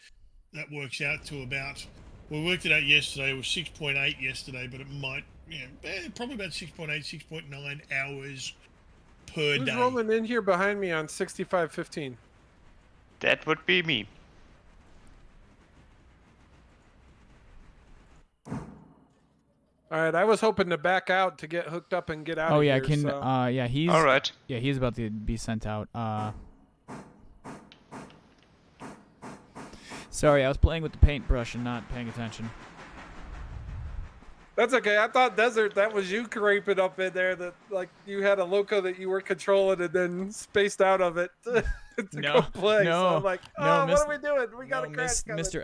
B: that works out to about. We worked it out yesterday. It was 6.8 yesterday, but it might, probably about 6.8, 6.9 hours per
D: Who's
B: day.
D: rolling in here behind me on 6515?
E: That would be me.
D: All right, I was hoping to back out to get hooked up and get out
A: Oh
D: of
A: yeah,
D: here.
A: I can.
D: So.
A: Yeah, he's.
E: All right.
A: Yeah, he's about to be sent out. Sorry, I was playing with the paintbrush and not paying attention.
D: That's okay. I thought Desert, that was you creeping up in there. That like you had a loco that you were controlling and then spaced out of it to
A: No,
D: go play.
A: no,
D: so I'm like,
A: no,
D: oh, what are we doing? We got
A: No,
D: a crash coming.
A: Mr.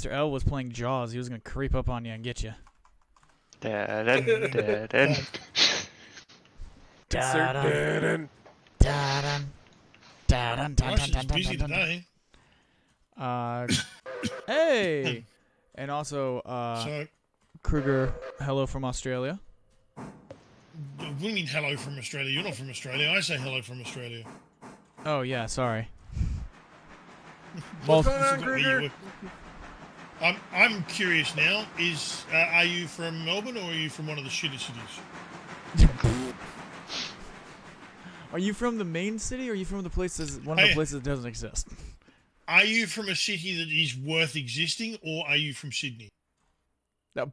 A: L was playing Jaws. He was gonna creep up on you and get you.
E: Da-dun, da-dun.
D: Insert da-dun.
A: Da-dun. Da-dun, dun,
B: Rush
A: dun, dun,
B: is
A: dun,
B: busy
A: dun, dun.
B: today.
A: Hey, and also
B: So,
A: Kruger, hello from Australia.
B: what do you mean hello from Australia? You're not from Australia. I say hello from Australia.
A: Oh yeah, sorry.
D: What's
A: Most-
D: going on,
B: Forgot where you
D: Kruger?
B: were. I'm curious now. Are you from Melbourne or are you from one of the shitter cities?
A: Are you from the main city or are you from the places one of the
B: Hey.
A: places that doesn't exist?
B: Are you from a city that is worth existing or are you from Sydney?
A: No,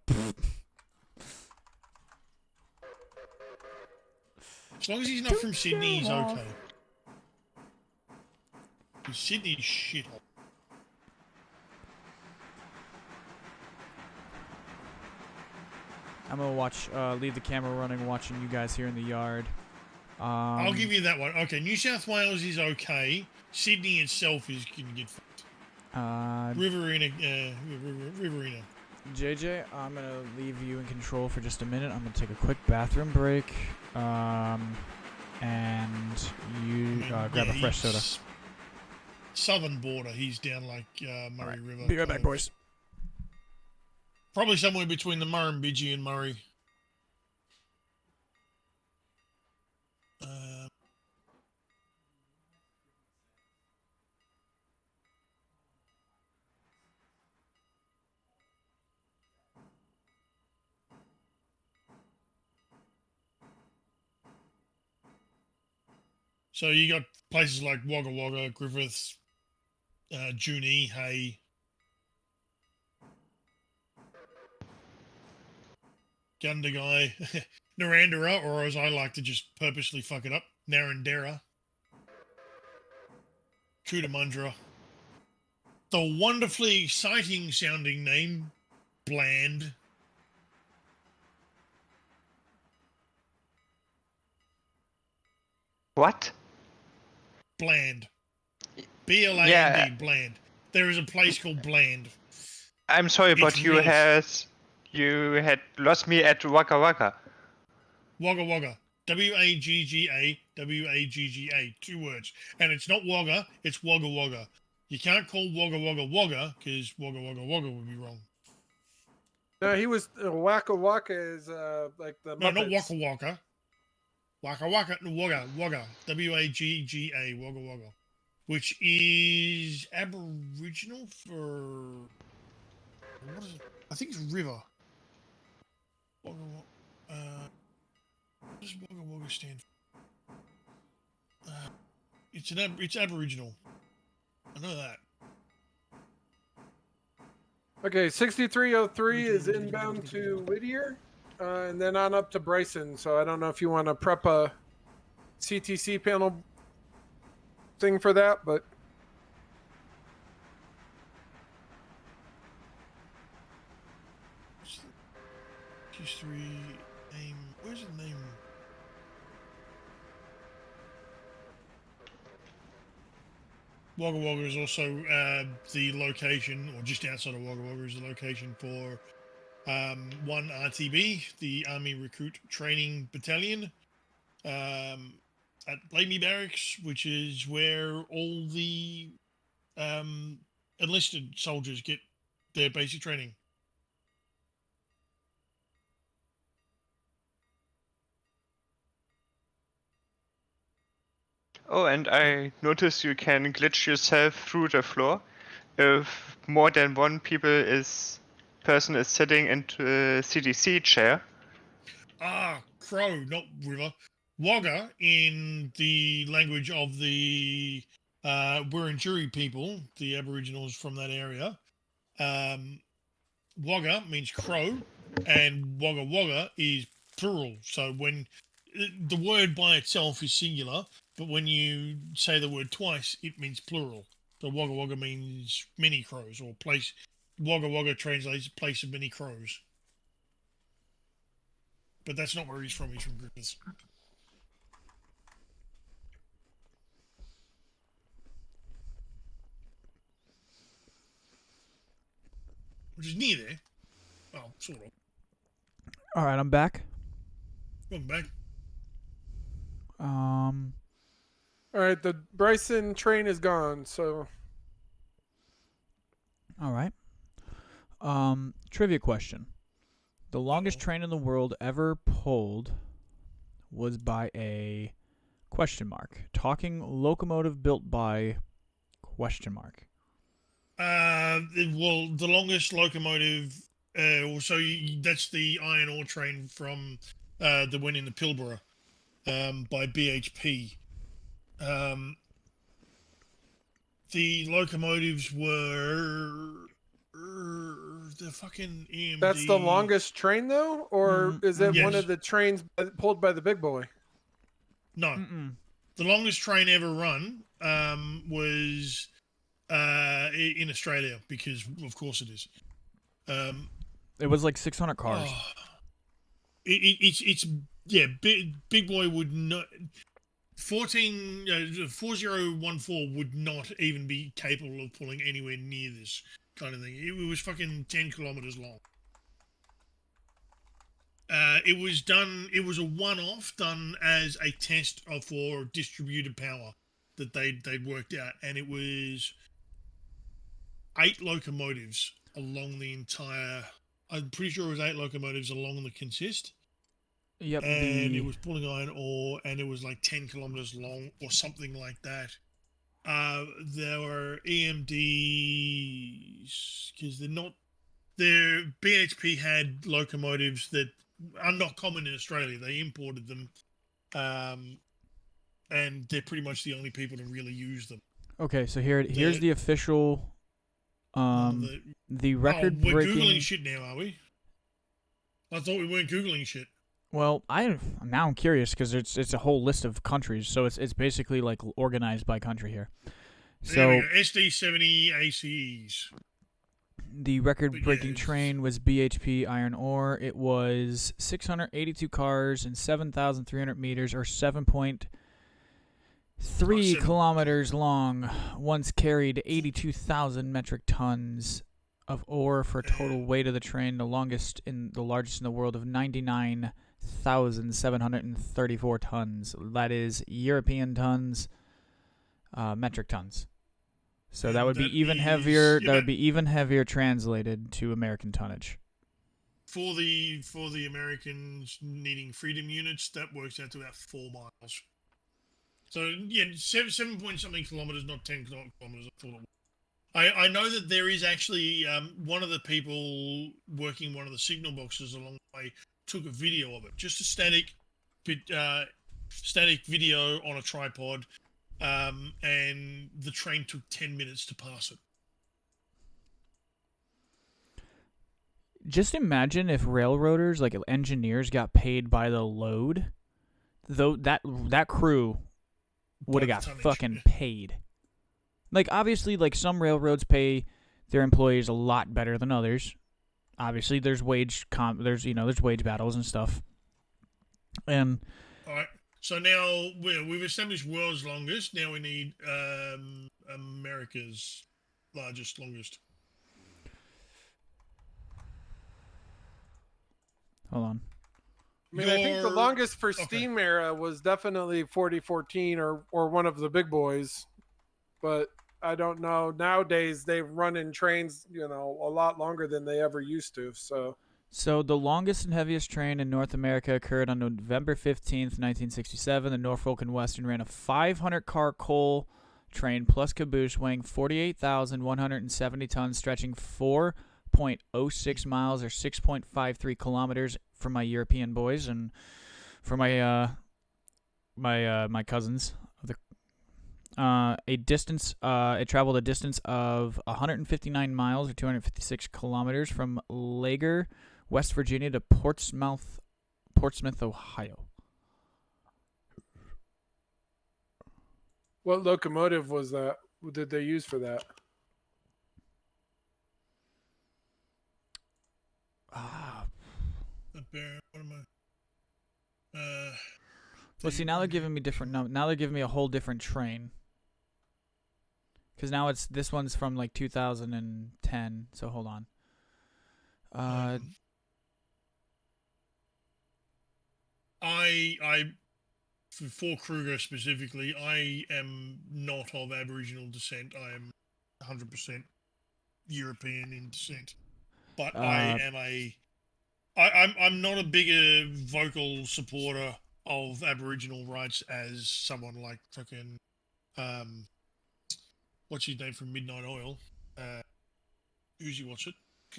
B: As long as he's not from Sydney, he's
A: off.
B: okay. Because Sydney's shithole.
A: I'm gonna watch. Leave the camera running, watching you guys here in the yard.
B: I'll give you that one. Okay, New South Wales is okay. Sydney itself is going to get fucked. Riverina.
A: JJ, I'm gonna leave you in control for just a minute. I'm gonna take a quick bathroom break, and you grab a fresh soda.
B: Southern border. He's down like Murray River.
A: Be right back, boys.
B: Probably somewhere between the Murrumbidgee and Murray. So you got places like Wagga Wagga, Griffith, Junee, Hay. Gundagai, Narandera, or as I like to just purposely fuck it up, Narandera, Cootamundra. The wonderfully exciting sounding name, Bland.
E: What?
B: Bland. B-L-A-N-D,
E: Yeah.
B: Bland. There is a place called Bland.
E: I'm sorry,
B: It's
E: but you had lost me at Waka Waka.
B: Wagga Wagga. W-A-G-G-A, W-A-G-G-A. 2 words. And it's not Wagga, it's Wagga Wagga. You can't call Wagga Wagga Wagga, because Wagga Wagga Wagga would be wrong.
D: No, he was Waka Waka is like the
B: No,
D: Muppets.
B: not Waka Waka. Waka Waka, no, Wagga, Wagga. W-A-G-G-A, Wagga Wagga. Which is Aboriginal for... What is it? I think it's river. Wagga Wagga. What does Wagga Wagga stand for? It's Aboriginal. I know that.
D: Okay, 6303 is inbound to Whittier, and then on up to Bryson. So I don't know if you want to prep a CTC panel thing for that, but
B: History, name. Where's the name? Wagga Wagga is also the location, or just outside of Wagga Wagga is the location for 1 RTB, the Army Recruit Training Battalion, at Blamey Barracks, which is where all the enlisted soldiers get their basic training.
E: Oh, and I noticed you can glitch yourself through the floor. if more than one person is sitting into a CDC chair.
B: Crow, not river. Wagga, in the language of the Wurundjeri people, the Aboriginals from that area. Wagga means crow, and Wagga Wagga is plural. So when the word by itself is singular, but when you say the word twice, it means plural. So Wagga Wagga means many crows, or place. Wagga Wagga translates place of many crows. But that's not where he's from. He's from Griffiths. Which is near there. Well, sort of.
A: All right, I'm back.
B: Welcome back.
D: All right, the Bryson train is gone, so
A: All right. Trivia question. The longest train in the world ever pulled was by a question mark. Talking locomotive built by question mark.
B: Well, the longest locomotive. That's the iron ore train from the one in the Pilbara, by BHP. The locomotives were the fucking EMD.
D: that's the longest train though, or is it one
B: Yes.
D: of the trains pulled by the big boy?
B: No,
A: Mm-mm.
B: the longest train ever run was in Australia, because of course it is.
A: It was like 600 cars.
B: It's big boy would not 4014 would not even be capable of pulling anywhere near this kind of thing. It was fucking 10 kilometers long. It was a one-off done as a test for distributed power that they'd worked out, and it was 8 locomotives along the entire. I'm pretty sure it was 8 locomotives along the consist.
A: Yep.
B: And it was pulling iron ore, and it was like 10 kilometers long or something like that. There were EMDs, because their BHP had locomotives that are not common in Australia. They imported them, and they're pretty much the only people to really use them.
A: Okay, so here's the official the record
B: we're
A: breaking.
B: Googling shit now, are we? I thought we weren't Googling shit.
A: Well, now I'm curious because it's a whole list of countries, so it's basically like organized by country here. So
B: SD70 ACEs.
A: The record-breaking train was BHP iron ore. It was 682 cars and 7,300 meters, or 7.3 kilometers long. Once carried 82,000 metric tons of ore for a total weight of the train, the largest in the world, of 99,734 tons. That is European tons, metric tons. So that would be even heavier. That would be even heavier translated to American tonnage.
B: For the Americans needing freedom units, that works out to about 4 miles. So yeah, 7 point something kilometers, not 10 kilometers. I know that there is actually one of the people working one of the signal boxes along the way took a video of it, just a static video on a tripod. And the train took 10 minutes to pass it.
A: Just imagine if railroaders, like engineers, got paid by the load. Though that crew would have got fucking paid. Like, obviously, like some railroads pay their employees a lot better than others. Obviously, there's wage battles and stuff. And
B: all right. So now we've established world's longest. Now we need America's longest.
A: Hold on.
D: I mean, I think the longest for steam era was definitely 4014 or one of the big boys. But I don't know. Nowadays, they've run in trains, a lot longer than they ever used to.
A: So the longest and heaviest train in North America occurred on November 15th, 1967. The Norfolk and Western ran a 500-car coal train plus caboose weighing 48,170 tons, stretching 4.06 miles or 6.53 kilometers for my European boys and for my my cousins. It traveled a distance of 159 miles or 256 kilometers from Lager, West Virginia to Portsmouth, Ohio.
D: What locomotive was that? What did they use for that?
B: What am I?
A: Well, see, now they're giving me different. Now they're giving me a whole different train. Because now this one's from like 2010. So hold on.
B: For Kruger specifically, I am not of Aboriginal descent. I am 100% European in descent. But I'm not a bigger vocal supporter of Aboriginal rights as someone like fucking what's his name from Midnight Oil? Who's he? What's it?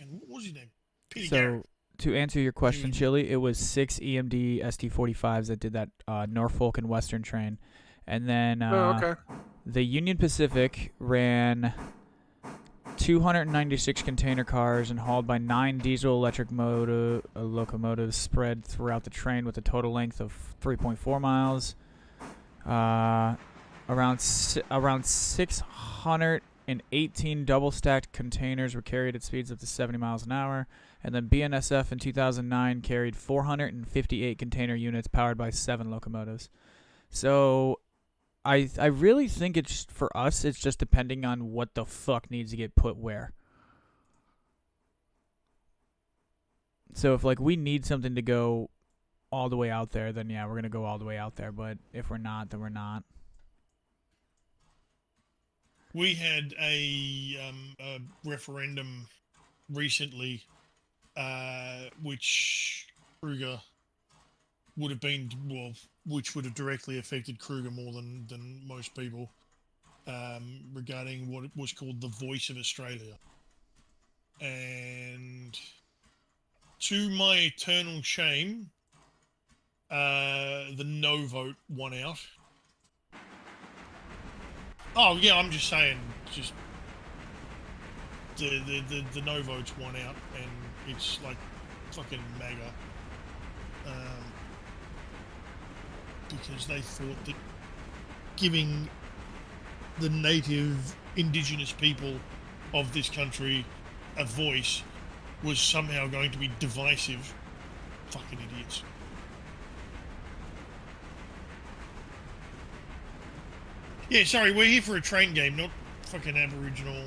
B: What was his name? Peter Garrett.
A: To answer your question, Chili, it was 6 EMD ST45s that did that Norfolk and Western train. And then the Union Pacific ran 296 container cars and hauled by 9 diesel-electric locomotives spread throughout the train with a total length of 3.4 miles. Around 618 double-stacked containers were carried at speeds up to 70 miles an hour. And then BNSF in 2009 carried 458 container units powered by 7 locomotives. So I really think it's, for us, it's just depending on what the fuck needs to get put where. So if like we need something to go all the way out there, then yeah, we're going to go all the way out there. But if we're not, then we're not.
B: We had a referendum recently, which Kruger would have been, which would have directly affected Kruger more than most people, regarding what was called the Voice of Australia. And to my eternal shame, the no vote won out. Oh yeah, I'm just saying, just the no votes won out, and it's like fucking MAGA, because they thought that giving the native indigenous people of this country a voice was somehow going to be divisive. Fucking idiots. Yeah, sorry, we're here for a train game, not fucking Aboriginal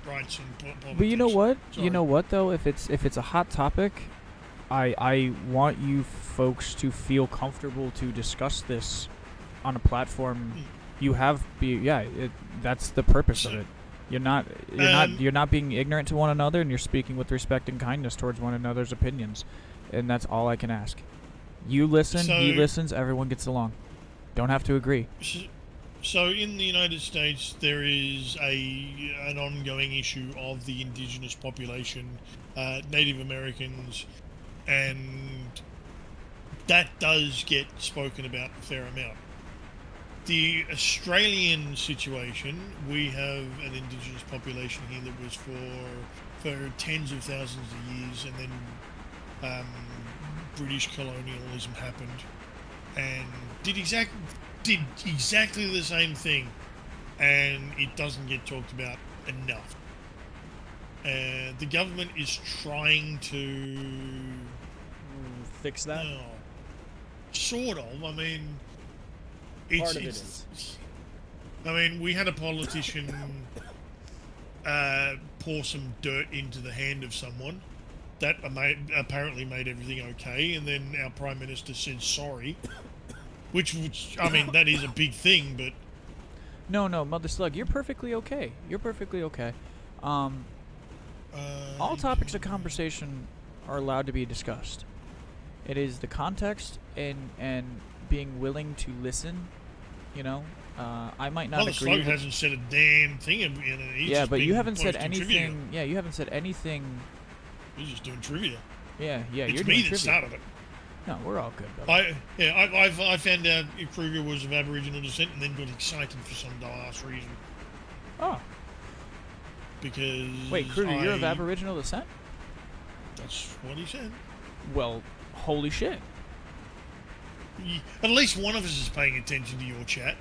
B: rights and politics.
A: But you know what?
B: Sorry.
A: You know what though? If it's a hot topic, I want you folks to feel comfortable to discuss this on a platform. You have that's the purpose of it. You're not being ignorant to one another, and you're speaking with respect and kindness towards one another's opinions, and that's all I can ask. You listen, he listens, everyone gets along. Don't have to agree.
B: So in the United States, there is an ongoing issue of the indigenous population, Native Americans, and that does get spoken about a fair amount. The Australian situation, we have an indigenous population here that was for tens of thousands of years, and then British colonialism happened and did exactly the same thing, and it doesn't get talked about enough. The government is trying to
A: fix that.
B: Sort of. I mean,
A: Part of it is.
B: I mean, we had a politician pour some dirt into the hand of someone. That apparently made everything okay, and then our Prime Minister said sorry. Which, I mean, that is a big thing, but...
A: No, Mother Slug, you're perfectly okay. All topics of conversation are allowed to be discussed. It is the context and being willing to listen, I might not
B: Well, the
A: agree.
B: slug hasn't said a damn thing in it. He's
A: Yeah,
B: just
A: but you
B: been
A: haven't said
B: posting
A: anything.
B: Trivia.
A: Yeah, you haven't said anything.
B: He's just doing trivia.
A: Yeah, yeah,
B: It's
A: you're
B: me
A: doing
B: that
A: trivia.
B: started it.
A: No, we're all good, brother.
B: I found out Kruger was of Aboriginal descent and then got excited for some dumbass reason.
A: Oh,
B: Because
A: wait, Kruger, you're of Aboriginal descent?
B: That's what he said.
A: Well, holy shit.
B: At least one of us is paying attention to your chat.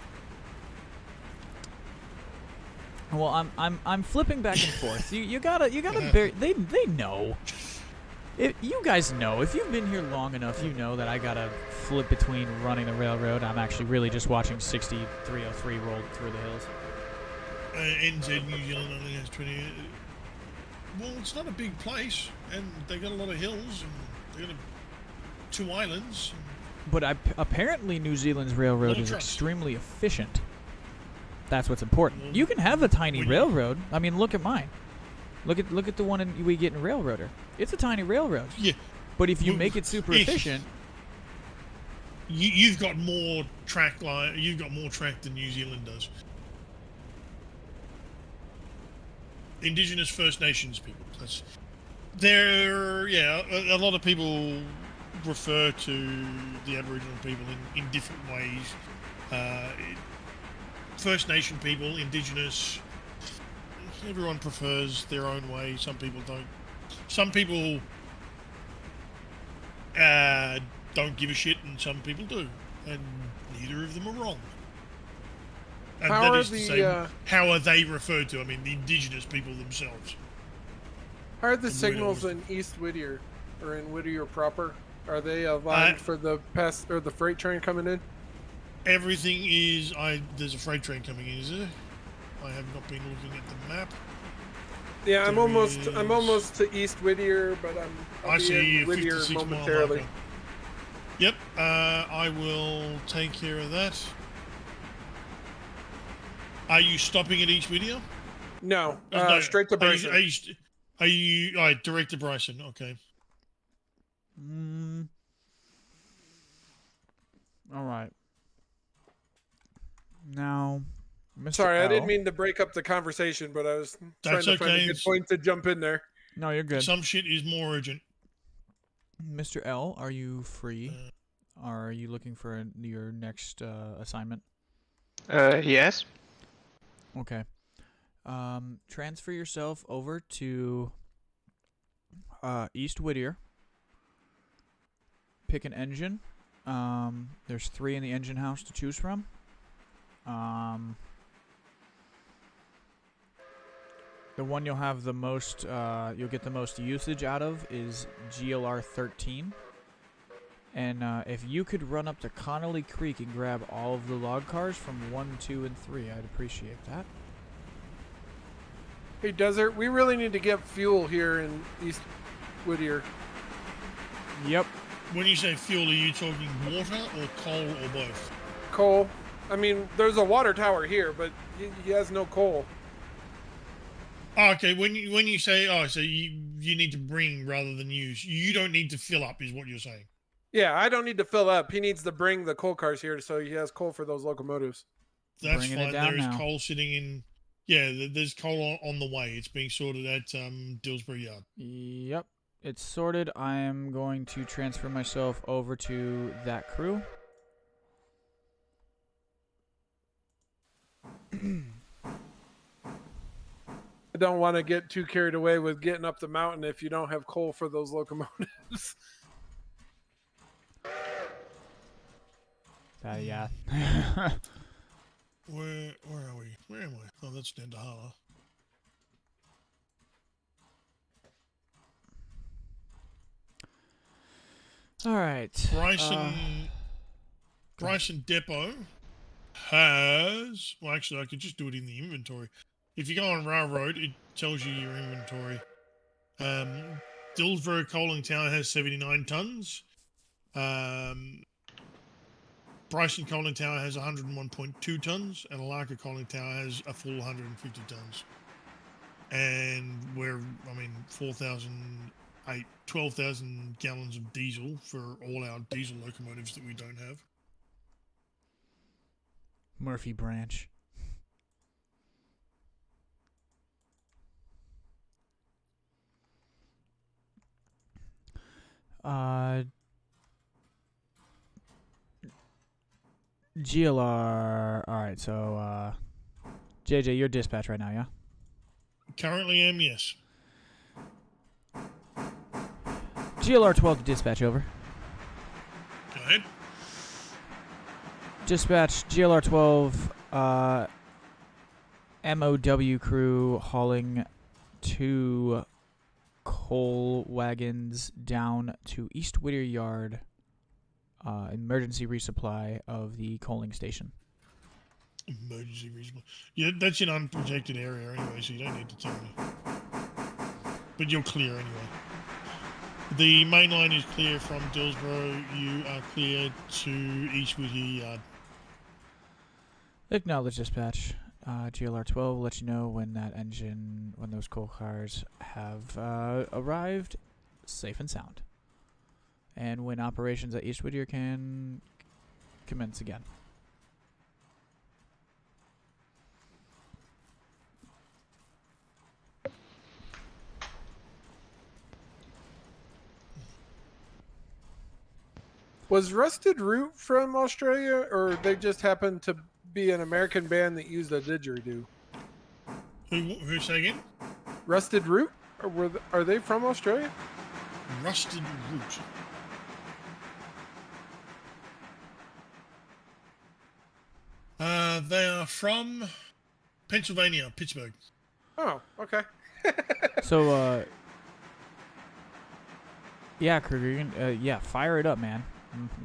A: Well, I'm flipping back and forth. You gotta bear. They know. You guys know. If you've been here long enough, you know that I gotta flip between running the railroad. I'm actually really just watching 6303 roll through the hills.
B: NZ New Zealand only has 20. Well, it's not a big place, and they got a lot of hills, and they got 2 islands.
A: But apparently New Zealand's railroad is extremely efficient. That's what's important.
B: Well,
A: you can have a tiny railroad. I mean, look at mine. Look at the one we get in Railroader. It's a tiny railroad.
B: Yeah.
A: But if you make it super efficient,
B: you've got more track line. You've got more track than New Zealand does. Indigenous First Nations people. A lot of people refer to the Aboriginal people in different ways. First Nation people, Indigenous, everyone prefers their own way. Some people don't. Some people don't give a shit, and some people do. And neither of them are wrong. And
D: How
B: that
D: are
B: is to
D: the,
B: say, how are they referred to? I mean, the Indigenous people themselves.
D: How are the signals in East Whittier, or in Whittier proper? Are they aligned for the the freight train coming in?
B: Everything is. There's a freight train coming in, is there? I have not been looking at the map.
D: Yeah, I'm almost to East Whittier, but I'll be in Whittier momentarily.
B: Yep, I will take care of that. Are you stopping at East Whittier?
D: No, straight to Bryson.
B: Are you direct to Bryson? Okay.
A: All right. Now, Mr.
D: Sorry,
A: L,
D: I didn't mean to break up the conversation, but I was trying to find a good point to jump in there.
A: No, you're good.
B: Some shit is more urgent.
A: Mr. L, are you free? Are you looking for your next assignment?
E: Yes.
A: Okay. Transfer yourself over to East Whittier. Pick an engine. There's 3 in the engine house to choose from. The one you'll have the most, you'll get the most usage out of is GLR 13. And if you could run up to Connolly Creek and grab all of the log cars from 1, 2, and 3, I'd appreciate that.
D: Hey, Desert, we really need to get fuel here in East Whittier.
A: Yep.
B: When you say fuel, are you talking water or coal or both?
D: Coal. I mean, there's a water tower here, but he has no coal.
B: Oh, okay, when you say, so you need to bring rather than use, you don't need to fill up is what you're saying.
D: Yeah, I don't need to fill up. He needs to bring the coal cars here so he has coal for those locomotives.
B: That's fine. There is coal sitting in... Yeah, there's coal on the way. It's being sorted at Dillsbury Yard.
A: Yep. It's sorted. I am going to transfer myself over to that crew.
D: I don't want to get too carried away with getting up the mountain if you don't have coal for those locomotives.
A: Yeah.
B: Where are we? Where am I? Oh, that's Nandahala.
A: All right.
B: Bryson Depot has... Well, actually, I could just do it in the inventory. If you go on Railroad, it tells you your inventory. Dillsbury Coaling Tower has 79 tons. Bryson Coaling Tower has 101.2 tons, and Alarka Coaling Tower has a full 150 tons. And we're, 12,000 gallons of diesel for all our diesel locomotives that we don't have.
A: Murphy branch. GLR. Alright, so, JJ, you're dispatch right now, yeah?
B: Currently am, yes.
A: GLR 12 to dispatch, over.
B: Go ahead.
A: Dispatch, GLR 12, MOW crew hauling 2 coal wagons down to East Whittier Yard, emergency resupply of the coaling station.
B: Emergency reasonable. Yeah, that's an unprotected area anyway, so you don't need to tell me. But you're clear anyway. The main line is clear from Dillsborough. You are clear to East Whittier Yard.
A: Acknowledge dispatch. GLR 12 will let you know when when those coal cars have arrived safe and sound. And when operations at East Whittier can commence again.
D: Was Rusted Root from Australia, or they just happened to be an American band that used a didgeridoo?
B: Who say again?
D: Rusted Root? Or are they from Australia?
B: Rusted Root. They are from Pennsylvania, Pittsburgh.
D: Oh, okay.
A: So, yeah, Kruger, you can, yeah, fire it up, man.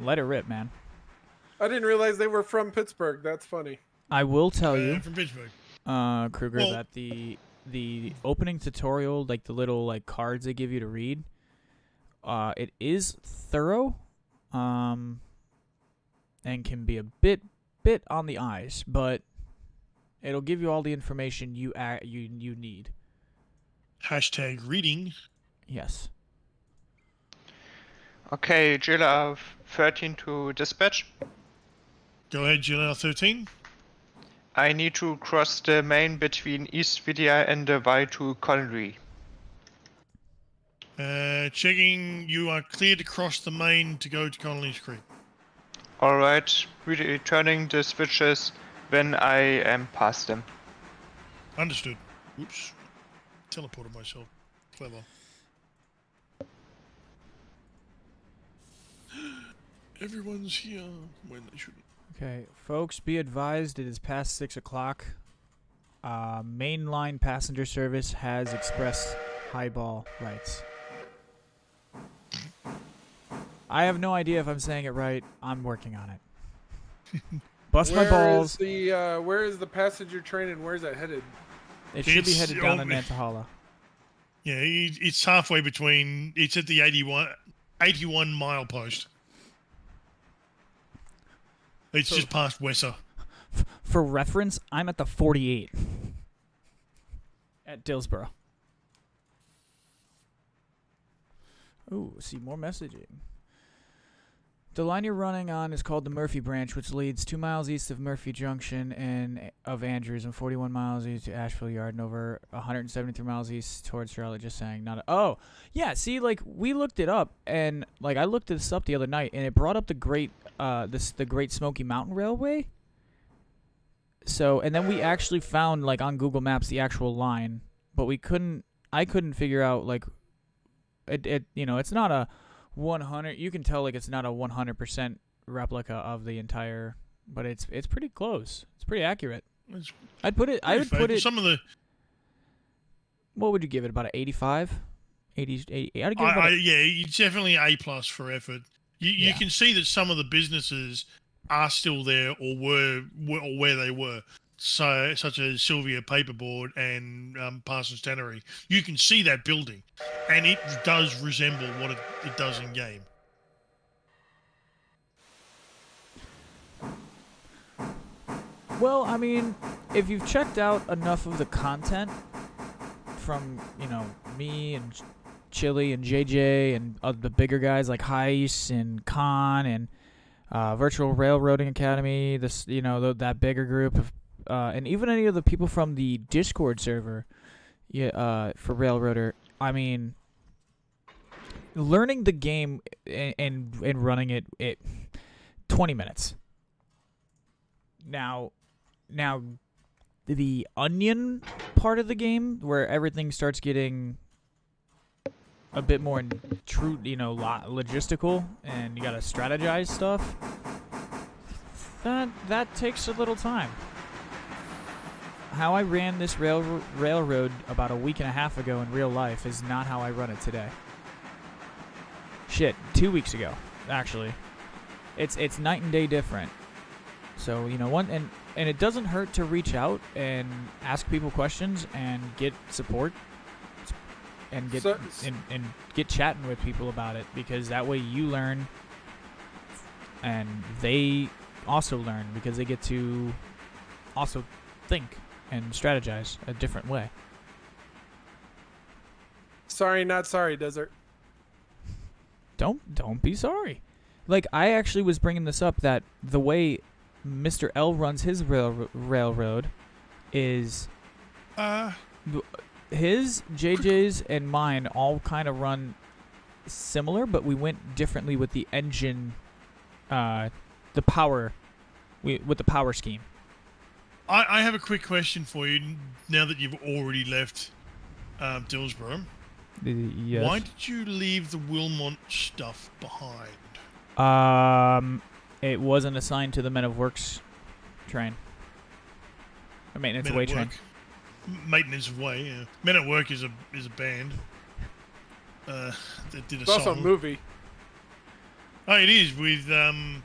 A: Let it rip, man.
D: I didn't realize they were from Pittsburgh. That's funny.
A: I will tell you,
B: From Pittsburgh.
A: Kruger,
B: Well-
A: that the opening tutorial, like the little like cards they give you to read, it is thorough, and can be a bit on the eyes, but it'll give you all the information you need.
B: Hashtag reading.
A: Yes.
E: Okay, GLR 13 to dispatch.
B: Go ahead, GLR 13.
E: I need to cross the main between East Whittier and the Y to Connery.
B: Checking, you are clear to cross the main to go to Connolly's Creek.
E: Alright, returning the switches when I am past them.
B: Understood. Oops. Teleported myself. Clever. Everyone's here when they shouldn't.
A: Okay, folks, be advised it is past 6 o'clock. Mainline passenger service has expressed highball rights. I have no idea if I'm saying it right. I'm working on it. Bust my balls.
D: Where is the passenger train and where's that headed?
A: It should be
B: It's
A: headed down to
B: only-
A: Nantahala.
B: Yeah, it's halfway between. It's at the 81 mile post. It's
A: So-
B: just past Wesser.
A: For reference, I'm at the 48 at Dillsborough. Ooh, see more messaging. The line you're running on is called the Murphy Branch, which leads 2 miles east of Murphy Junction and of Andrews and 41 miles east to Asheville Yard and over 173 miles east towards Charlotte. Just saying, not. Oh, yeah. See, like we looked it up, and like I looked this up the other night, and it brought up the the Great Smoky Mountain Railway. So, and then we actually found like on Google Maps the actual line, but I couldn't figure out like it it's not a 100. You can tell like it's not a 100% replica of the entire, but it's pretty close. It's pretty accurate.
B: It's
A: I would put it.
B: Some of the.
A: What would you give it? About an 85? 80, I'd give it about
B: Yeah, it's definitely A+ for effort. You
A: Yeah.
B: can see that some of the businesses are still there or were or where they were. So, such as Sylvia Paperboard and Parsons Tannery. You can see that building, and it does resemble what it does in game.
A: Well, I mean, if you've checked out enough of the content from, me and Chili and JJ and the bigger guys like Heist and Khan and Virtual Railroading Academy, this that bigger group of, and even any of the people from the Discord server, for Railroader. I mean, learning the game and running it 20 minutes. Now the onion part of the game where everything starts getting a bit more true, logistical, and you gotta strategize stuff. That takes a little time. How I ran this railroad about a week and a half ago in real life is not how I run it today. Shit, 2 weeks ago, actually. It's night and day different. So, and it doesn't hurt to reach out and ask people questions and get support and get chatting with people about it, because that way you learn and they also learn, because they get to also think and strategize a different way.
D: Sorry, not sorry, Desert.
A: Don't be sorry. Like, I actually was bringing this up, that the way Mr.L runs his railroad is his, JJ's, and mine all kind of run similar, but we went differently with the engine, with the power scheme.
B: I have a quick question for you now that you've already left Dillsborough.
A: Yes.
B: Why did you leave the Wilmont stuff behind?
A: It wasn't assigned to the Men of Works train. Or maintenance of way train.
B: Maintenance of Way, yeah. Men at Work is a band. That did a
D: It's also a
B: song.
D: movie.
B: Oh, it is, with the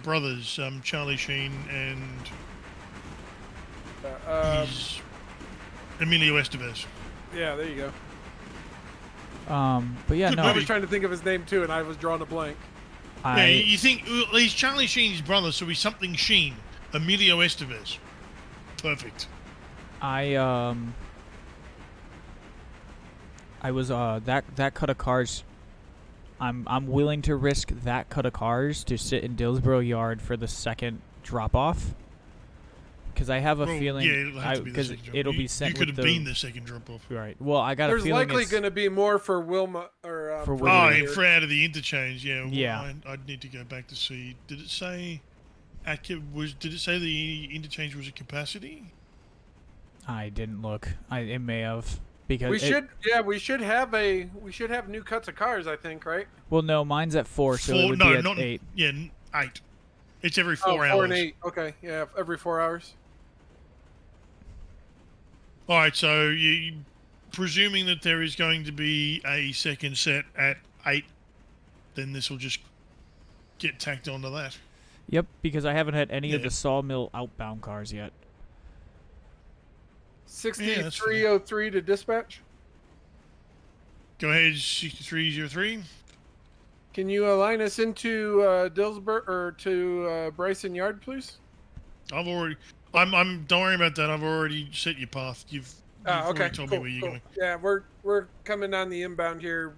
B: brothers, Charlie Sheen and his Emilio Estevez.
D: Yeah, there you go.
A: But yeah,
B: Good
A: no.
D: I was trying to think of his name too, and I was drawing a blank.
B: Yeah, you think, well, he's Charlie Sheen's brother, so he's something Sheen. Emilio Estevez. Perfect.
A: I was that cut of cars. I'm willing to risk that cut of cars to sit in Dillsborough Yard for the second drop off, because I have a feeling.
B: Yeah, it'll have to be the second drop.
A: It'll be sent.
B: You could
A: with
B: have been the second drop off.
A: Right. Well, I got
D: There's
A: a feeling
D: likely
A: it's
D: going to be more for Wilma or
A: For
B: Oh,
A: Wilma.
B: and for out of the interchange, yeah. Well,
A: Yeah.
B: I'd need to go back to see. Did it say? Did it say the interchange was a capacity?
A: I didn't look. It may have, because
D: we should have new cuts of cars, I think, right?
A: Well, no, mine's at 4, so it would be at 8.
B: Yeah, 8. It's every 4
D: 4
B: hours.
D: and 8. Okay, yeah, every 4 hours.
B: All right, so you presuming that there is going to be a second set at 8, then this will just get tacked onto that.
A: Yep, because I haven't had any of
B: Yeah.
A: the Sawmill outbound cars yet.
D: 6303 to dispatch.
B: Go ahead, 6303.
D: Can you align us into Dillsborough or to Bryson Yard, please?
B: I'm don't worry about that. I've already set your path. You've
D: Okay.
B: already told me where you're going.
D: Yeah, we're coming on the inbound here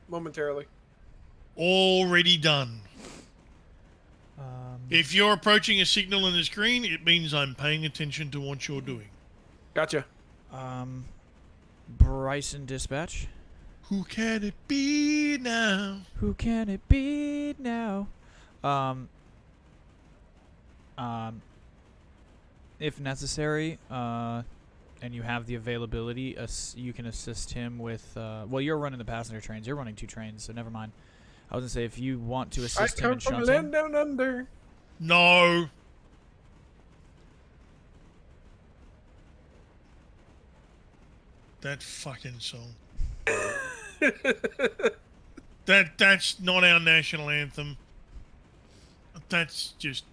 D: momentarily.
B: Already done. If you're approaching a signal in this green, it means I'm paying attention to what you're doing.
D: Gotcha.
A: Bryson dispatch.
B: Who can it be now?
A: Who can it be now? If necessary, and you have the availability, you can assist him with. Well, you're running the passenger trains. You're running 2 trains, so never mind. I was gonna say, if you want to assist him in
D: from
A: shunting.
D: land down under.
B: No. That fucking song. That's not our national anthem. That's just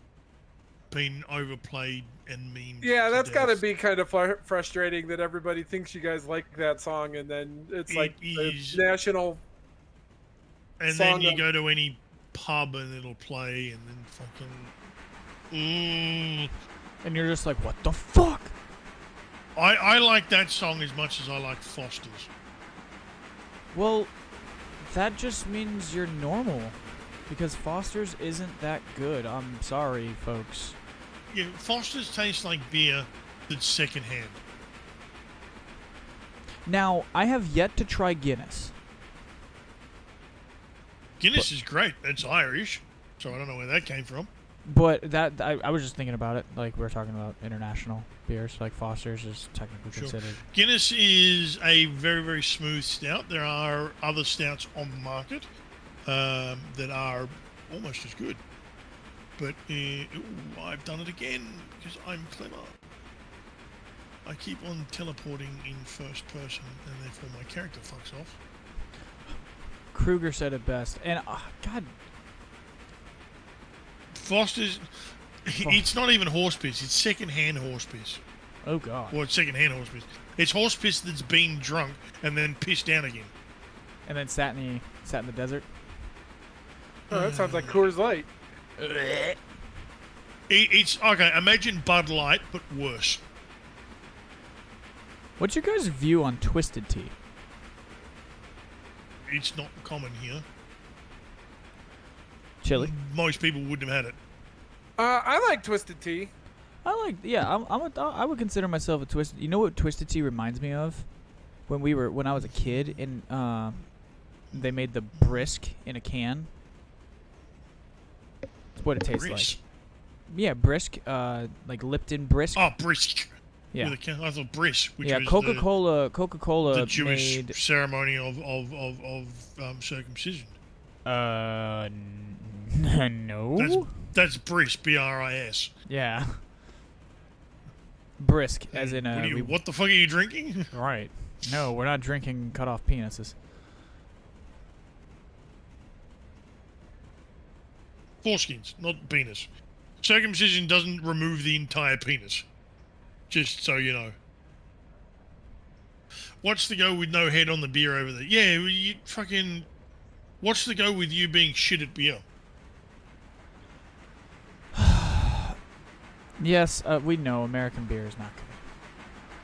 B: been overplayed and memed.
D: Yeah, that's got to
B: death.
D: be kind of frustrating that everybody thinks you guys like that song, and then it's
B: It
D: like
B: is.
D: the national.
B: And
D: song
B: then you
D: of-
B: go to any pub and it'll play, and then fucking.
A: And you're just like, what the fuck?
B: I like that song as much as I like Foster's.
A: Well, That just means you're normal. Because Foster's isn't that good. I'm sorry, folks.
B: Yeah, Foster's tastes like beer that's secondhand.
A: Now, I have yet to try Guinness.
B: Guinness is great. It's Irish, so I don't know where that came from.
A: But I was just thinking about it. Like, we're talking about international beers. Like, Foster's is technically considered.
B: Guinness is a very, very smooth stout. There are other stouts on the market that are almost as good. But I've done it again because I'm clever. I keep on teleporting in first person, and therefore my character fucks off.
A: Kruger said it best. And, God.
B: Foster's... It's not even horse piss. It's second-hand horse piss.
A: Oh, God.
B: Well, it's second-hand horse piss. It's horse piss that's been drunk and then pissed down again.
A: And then sat in the desert.
D: Oh, that sounds like Coors Light.
B: It's... Okay, imagine Bud Light, but worse.
A: What's your guys' view on Twisted Tea?
B: It's not common here.
A: Chili?
B: Most people wouldn't have had it.
D: I like Twisted Tea.
A: I would consider myself a Twisted. You know what Twisted Tea reminds me of? When I was a kid and they made the brisk in a can. That's what it tastes
B: Brisk?
A: like. Yeah, brisk. Like Lipton brisk.
B: Oh, brisk.
A: Yeah.
B: I thought brisk, which
A: Yeah,
B: was
A: Coca-Cola
B: the Jewish
A: made.
B: ceremony of circumcision.
A: No.
B: That's brisk, B-R-I-S.
A: Yeah. Brisk, as in
B: What the fuck are you drinking?
A: Right. No, we're not drinking cut off penises.
B: Foreskins, not penis. Circumcision doesn't remove the entire penis. Just so you know. What's the go with no head on the beer over there? Yeah, you fucking... What's the go with you being shit at beer?
A: Yes, we know American beer is not good.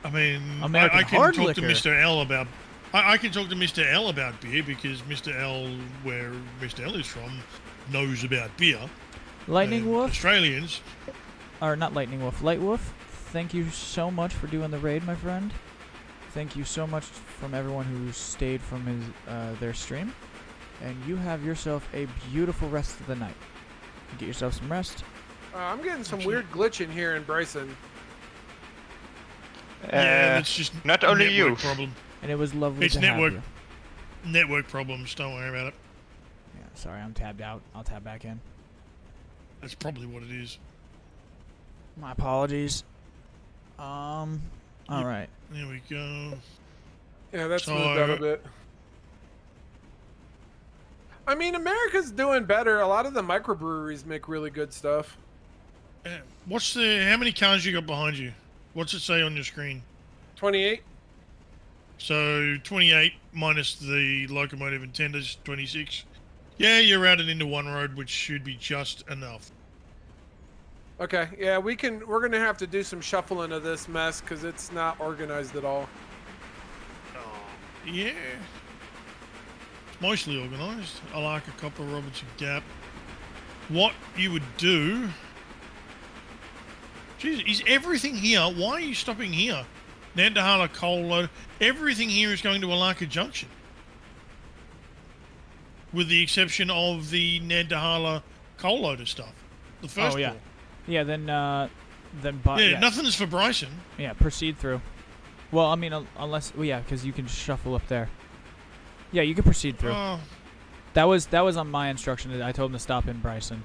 B: I mean,
A: American
B: I can
A: hard
B: talk
A: liquor.
B: to Mr. L about... I can talk to Mr. L about beer because Mr. L, where Mr. L is from, knows about beer.
A: Lightning Wolf?
B: Australians...
A: Or not Lightning Wolf, Light Wolf, thank you so much for doing the raid, my friend. Thank you so much from everyone who stayed from their stream. And you have yourself a beautiful rest of the night. Get yourself some rest.
D: I'm getting some weird glitch in here in Bryson.
B: Yeah, that's just
E: not only
B: network
E: you.
B: problem.
A: And it was lovely
B: It's
A: to
B: network.
A: have you.
B: Network problems, don't worry about it.
A: Yeah, sorry, I'm tabbed out. I'll tab back in.
B: That's probably what it is.
A: My apologies. Alright.
B: There we go.
D: Yeah, that's
B: So,
D: moved out a bit. I mean, America's doing better. A lot of the microbreweries make really good stuff.
B: How many cars you got behind you? What's it say on your screen?
D: 28.
B: So 28 minus the locomotive and tenders, 26. Yeah, you're routed into one road, which should be just enough.
D: Okay, yeah, we're gonna have to do some shuffling of this mess because it's not organized at all.
B: Yeah. It's mostly organised. I like a Copper Robertson Gap. What you would do... Jeez, is everything here... Why are you stopping here? Nantahala Coal Load... Everything here is going to Alaka Junction. With the exception of the Nantahala Coal Loader stuff. The first
A: yeah.
B: floor.
A: Yeah, then
B: Yeah, nothing's for Bryson.
A: Yeah, proceed through. Well, I mean, unless... Well, yeah, because you can shuffle up there. Yeah, you can proceed through. That was on my instruction. I told him to stop in Bryson.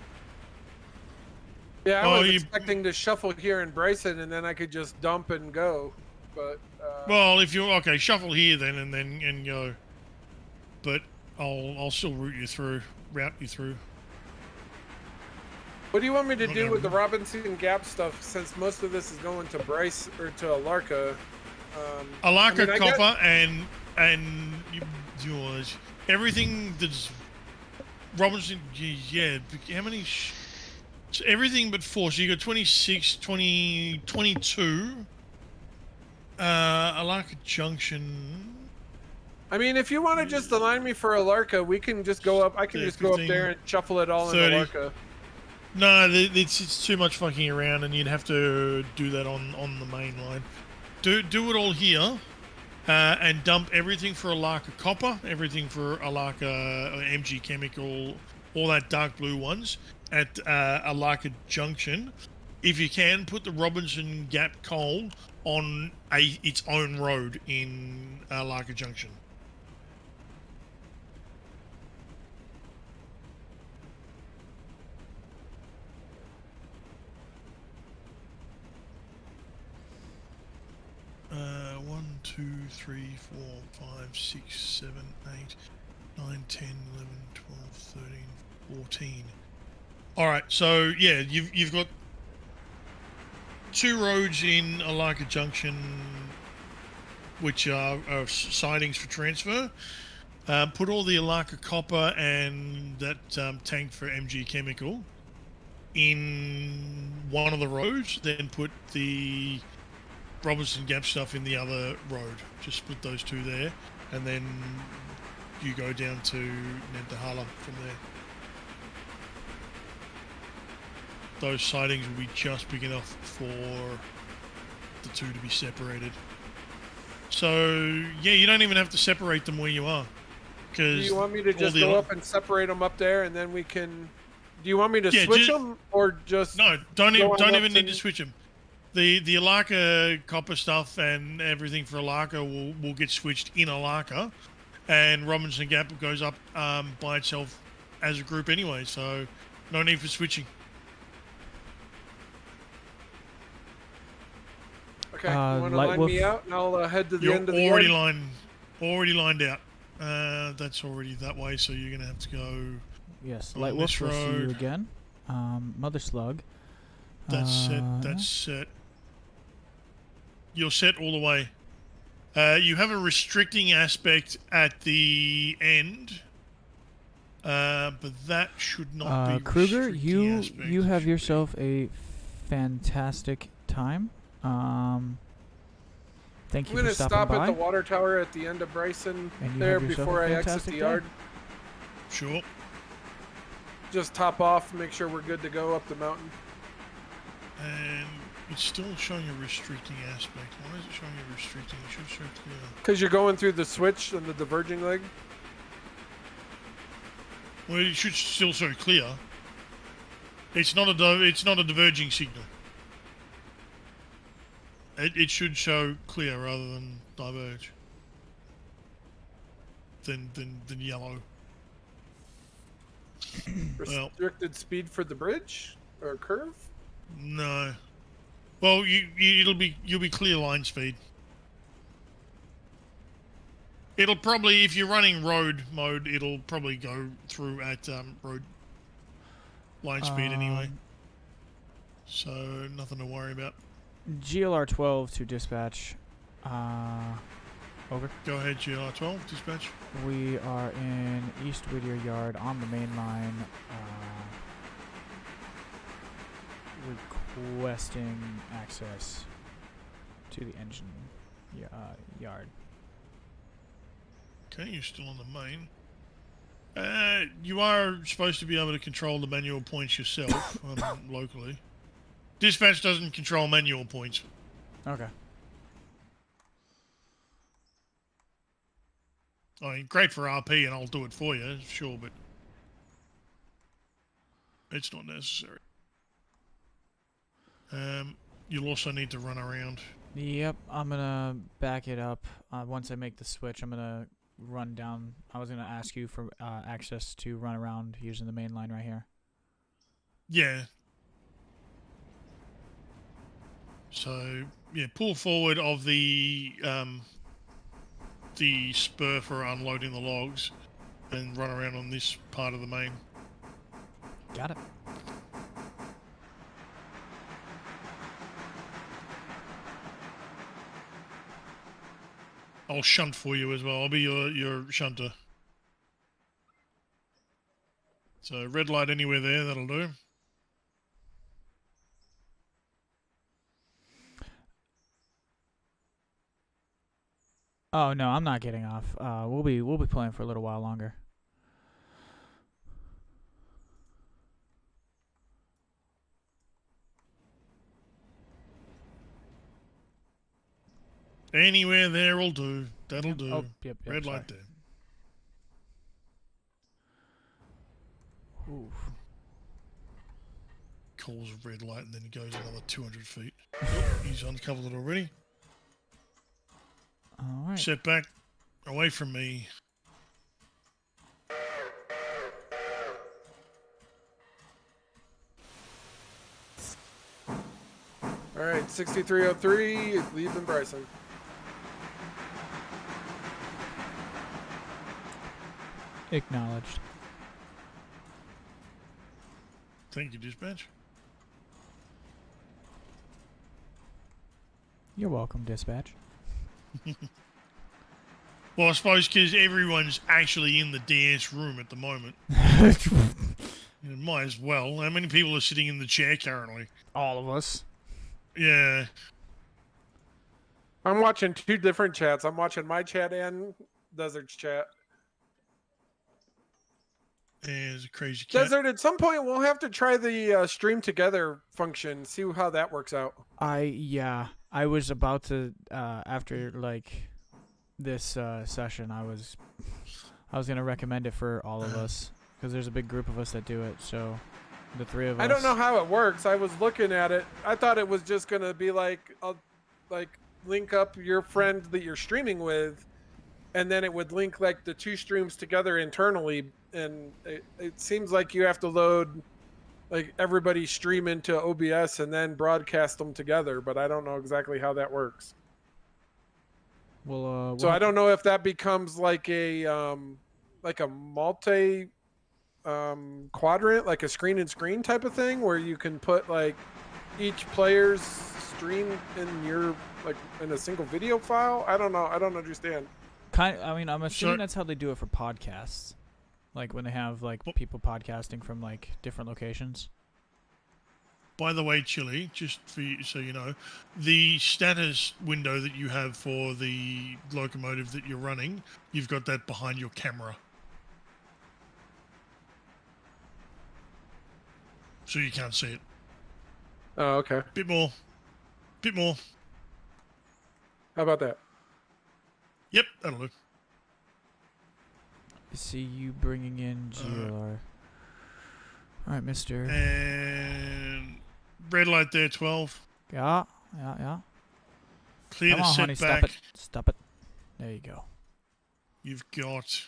D: Yeah, I was expecting to shuffle here in Bryson and then I could just dump and go. But
B: well, if you're okay, shuffle here then and go. But I'll still route you through.
D: What do you want me to do with the Robinson Gap stuff since most of this is going to Bryce or to Alarka?
B: Alaka Copper and yours. Everything that's Robinson, yeah, how many? So everything but 4. So you got 26, 20, 22. Alaka Junction.
D: I mean, if you want to just align me for Alarka, we can just go up. I can
B: Yeah,
D: just go up
B: 15,
D: there and shuffle it all
B: 30.
D: in Alarka.
B: No, it's too much fucking around, and you'd have to do that on the main line. Do it all here, and dump everything for Alarka Copper, everything for Alarka MG Chemical, all that dark blue ones at Alarka Junction. If you can, put the Robinson Gap coal on its own road in Alarka Junction. Uh, 1, 2, 3, 4, 5, 6, 7, 8, 9, 10, 11, 12, 13, 14. All right, so yeah, you've got 2 roads in Alarka Junction, which are sidings for transfer. Put all the Alarka Copper and that tank for MG Chemical in one of the roads, then put the Robinson Gap stuff in the other road. Just put those 2 there, and then you go down to Nantahala from there. Those sidings will be just big enough for the 2 to be separated. So yeah, you don't even have to separate them where you are.
D: Do you want me to just go up and separate them up there, and then we can? Do you want me to switch them, or just?
B: No, don't even need to switch them. The Alarka Copper stuff and everything for Alarka will get switched in Alarka, and Robinson Gap goes up by itself as a group anyway. So no need for switching.
D: Okay, you want to line me out, and I'll head to the end of the
B: already
D: yard?
B: already lined out. That's already that way, so you're gonna have to go.
A: Yes,
B: on
A: Light Wolf,
B: this
A: we'll see you
B: road.
A: again. Mother Slug.
B: That's set. That's set. You're set all the way. You have a restricting aspect at the end, but that should not be.
A: Kruger,
B: restricting aspect.
A: you have yourself a fantastic time. Thank you
D: I'm
A: for
D: gonna
A: stopping
D: stop
A: by.
D: at the water tower at the end of Bryson
A: And you
D: there
A: have yourself
D: before
A: a
D: I exit
A: fantastic
D: the
A: day.
D: yard.
B: Sure.
D: Just top off, make sure we're good to go up the mountain.
B: And it's still showing a restricting aspect. Why is it showing a restricting? It should show clear.
D: Because you're going through the switch and the diverging leg.
B: Well, it should still show clear. It's not a diverging signal. It should show clear rather than diverge. Than yellow.
D: Restricted speed for the bridge or curve?
B: No. Well, you'll be clear line speed. It'll probably, if you're running road mode, it'll probably go through at road line speed anyway. So nothing to worry about.
A: GLR 12 to dispatch. Over.
B: Go ahead, GLR 12, dispatch.
A: We are in East Whittier Yard on the main line. Requesting access to the engine yard.
B: Okay, you're still on the main. You are supposed to be able to control the manual points yourself locally. Dispatch doesn't control manual points.
A: Okay.
B: I mean, great for RP, and I'll do it for you, sure, but it's not necessary. You'll also need to run around.
A: Yep, I'm gonna back it up. Once I make the switch, I'm gonna run down. I was gonna ask you for access to run around using the main line right here.
B: Yeah. So yeah, pull forward of the spur for unloading the logs, and run around on this part of the main.
A: Got it.
B: I'll shunt for you as well. I'll be your shunter. So red light anywhere there, that'll do.
A: Oh no, I'm not getting off. We'll be playing for a little while longer.
B: Anywhere there will do. That'll
A: Yep.
B: do.
A: Oh, yep.
B: Red
A: Sorry.
B: light there.
A: Oof.
B: Calls a red light and then he goes another 200 feet. He's uncovered it already.
A: All right.
B: Step back, away from me.
D: All right, 6303, leaving Bryson.
A: Acknowledged.
B: Thank you, dispatch.
A: You're welcome, dispatch.
B: Well, I suppose because everyone's actually in the DS room at the moment. You might as well. How many people are sitting in the chair currently?
A: All of us.
B: Yeah.
D: I'm watching two different chats. I'm watching my chat and Desert's chat.
B: There's a crazy cat.
D: Desert, at some point we'll have to try the stream together function, see how that works out.
A: I was about to after like this session, I was gonna recommend it for all of us because there's a big group of us that do it. So the three of us.
D: I don't know how it works. I was looking at it. I thought it was just gonna be like link up your friend that you're streaming with, and then it would link like the two streams together internally. And it seems like you have to load like everybody's stream into OBS and then broadcast them together, but I don't know exactly how that works.
A: Well,
D: So I don't know if that becomes like a multi quadrant, like a screen and screen type of thing, where you can put like each player's stream in your like in a single video file. I don't know. I don't understand.
A: I mean, I'm assuming that's how they do it for podcasts. Like when they have like people podcasting from like different locations.
B: By the way, Chili, just for you, so you know, the status window that you have for the locomotive that you're running, you've got that behind your camera. So you can't see it.
D: Oh, okay.
B: Bit more. Bit more.
D: How about that?
B: Yep, that'll do.
A: See you bringing in GLR. All right, Mister.
B: And red light there, 12.
A: Yeah.
B: Clear
A: Come
B: the
A: on, honey,
B: setback.
A: stop it. There you go.
B: You've got...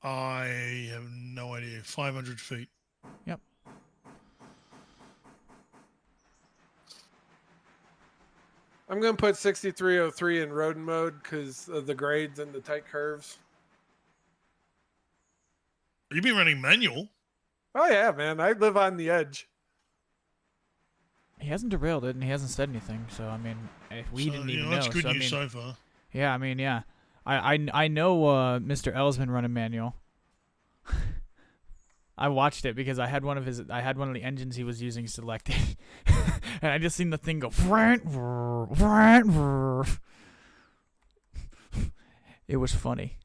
B: I have no idea. 500 feet.
A: Yep.
D: I'm going to put 6303 in road mode because of the grades and the tight curves.
B: You've been running manual.
D: Oh, yeah, man. I live on the edge.
A: He hasn't derailed it, and he hasn't said anything. So I mean, we didn't even know.
B: That's good
A: so,
B: news
A: I mean,
B: so far.
A: Yeah, I mean, yeah. I know Mr.L's been running manual. I watched it because I had one of the engines he was using selected, and I just seen the thing go. It was funny,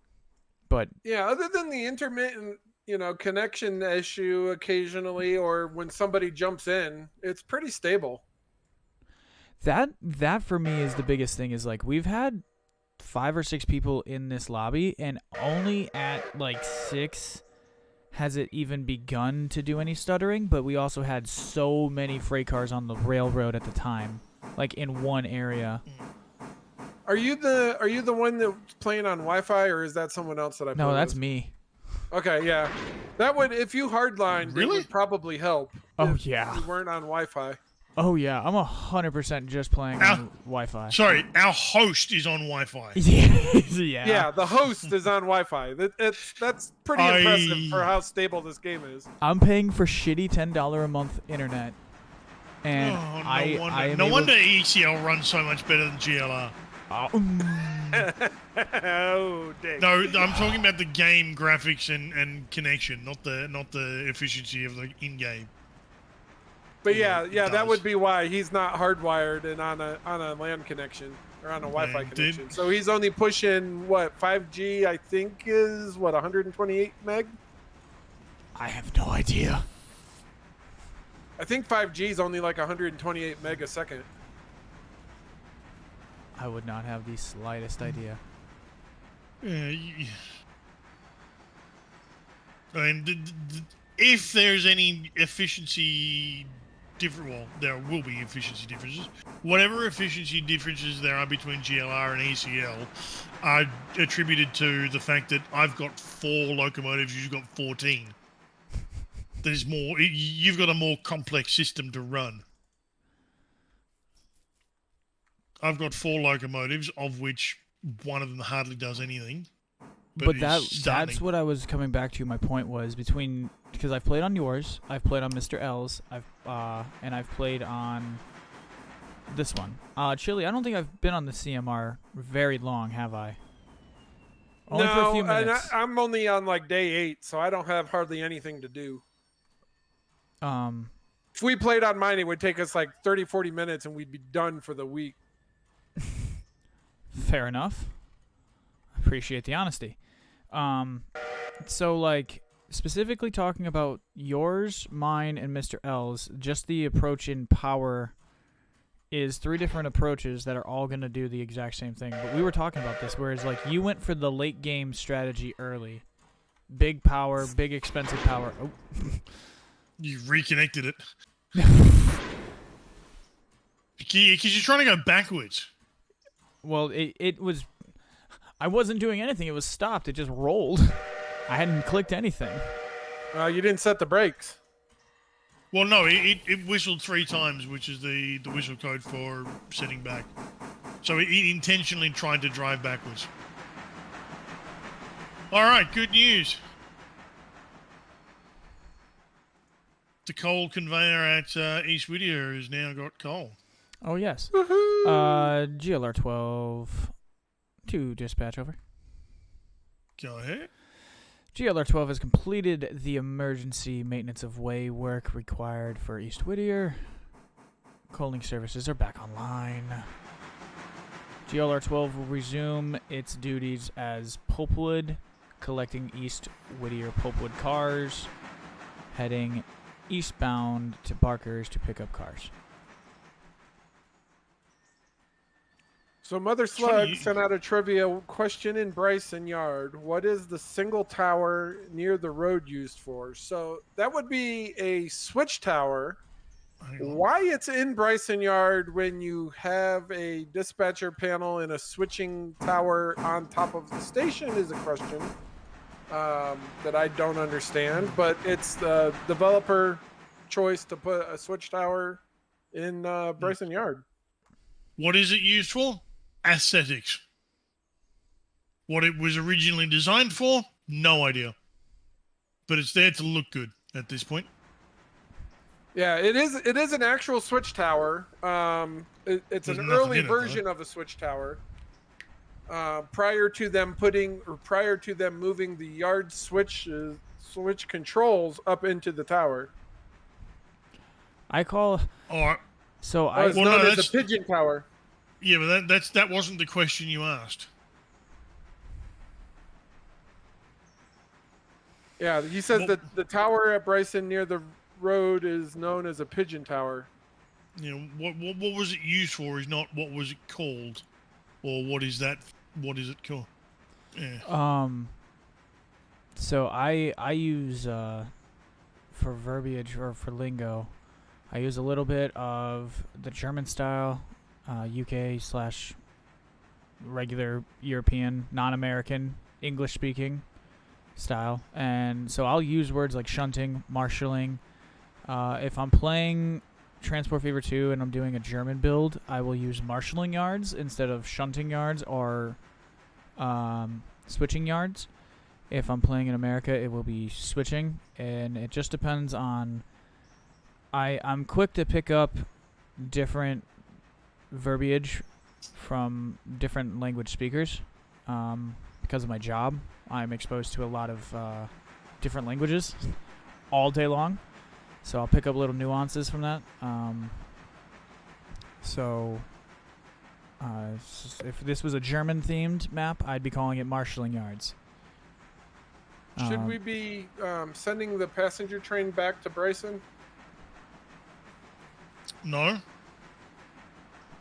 A: but
D: yeah. Other than the intermittent, connection issue occasionally, or when somebody jumps in, it's pretty stable.
A: That for me is the biggest thing. Is like we've had 5 or 6 people in this lobby, and only at like 6 has it even begun to do any stuttering, but we also had so many freight cars on the railroad at the time, like in one area.
D: Are you the one that's playing on Wi-Fi, or is that someone else that I?
A: No, that's
D: with?
A: me.
D: Okay, yeah, that would if you hardlined,
B: Really?
D: it would probably help.
A: Oh
D: if
A: yeah.
D: you weren't on Wi-Fi.
A: Oh yeah, I'm 100% just playing on Wi-Fi.
B: Sorry, our host is on Wi-Fi.
A: Yeah.
D: Yeah, the host is on Wi-Fi. That's pretty impressive for how stable this game is.
A: I'm paying for shitty $10 a month internet, and
B: no wonder ECL runs so much better than GLR.
D: Oh, dang.
B: No, I'm talking about the game graphics and connection, not the efficiency of the in-game.
D: But yeah,
B: It
D: that
B: does.
D: would be why he's not hardwired and on a LAN connection or on a Wi-Fi
F: And
D: connection. So he's only pushing what 5G? I think is what 128 meg.
A: I have no idea.
D: I think 5G is only like 128 meg a second.
A: I would not have the slightest idea.
F: If there's any efficiency well, there will be efficiency differences. Whatever efficiency differences there are between GLR and ECL are attributed to the fact that I've got 4 locomotives, you've got 14. There's more. You've got a more complex system to run. I've got 4 locomotives, of which one of them hardly does anything.
A: But that's what I was coming back to. My point was because I've played on yours, I've played on Mr.L's, and I've played on this one. Chili, I don't think I've been on the CMR very long, have I? Only for a few minutes.
D: I'm only on like day 8, so I don't have hardly anything to do. If we played on mine, it would take us like 30, 40 minutes, and we'd be done for the week.
A: Fair enough. Appreciate the honesty. So like specifically talking about yours, mine, and Mr. L's, just the approach in power is 3 different approaches that are all going to do the exact same thing. But we were talking about this, whereas like you went for the late game strategy early. Big power, big expensive power. Oh.
F: You reconnected it. Because you're trying to go backwards.
A: Well, it was... I wasn't doing anything. It was stopped. It just rolled. I hadn't clicked anything.
D: You didn't set the brakes.
F: Well, no, it whistled 3 times, which is the whistle code for setting back. So it intentionally tried to drive backwards. All right, good news. The coal conveyor at East Whittier has now got coal.
A: Oh, yes. GLR 12 to dispatch over.
F: Go ahead.
A: GLR 12 has completed the emergency maintenance of way work required for East Whittier. Coaling services are back online. GLR 12 will resume its duties as pulpwood, collecting East Whittier pulpwood cars, heading eastbound to Barker's to pick up cars.
D: So Mother Slug sent out a trivia question in Bryson Yard. What is the single tower near the road used for? So that would be a switch tower. Why it's in Bryson Yard when you have a dispatcher panel and a switching tower on top of the station is a question that I don't understand. But it's the developer choice to put a switch tower in Bryson Yard.
F: What is it used for? Aesthetics. What it was originally designed for? No idea. But it's there to look good at this point.
D: Yeah, it is an actual switch tower. It's an early version of a switch tower. Prior to them moving the yard switch controls up into the tower.
A: It's
D: known as a pigeon tower.
F: Yeah, but that wasn't the question you asked.
D: Yeah, he says that the tower at Bryson near the road is known as a pigeon tower.
F: You know, what was it used for is not what was it called, or what is it called? Yeah.
A: So I use for verbiage or for lingo, I use a little bit of the German style. UK / regular European, non-American, English-speaking style. And so I'll use words like shunting, marshalling. If I'm playing Transport Fever 2 and I'm doing a German build, I will use marshalling yards instead of shunting yards or switching yards. If I'm playing in America, it will be switching. And it just depends on... I'm quick to pick up different verbiage from different language speakers because of my job. I'm exposed to a lot of different languages all day long, so I'll pick up little nuances from that. So If this was a German-themed map, I'd be calling it marshalling yards.
D: Should we be sending the passenger train back to Bryson?
F: No,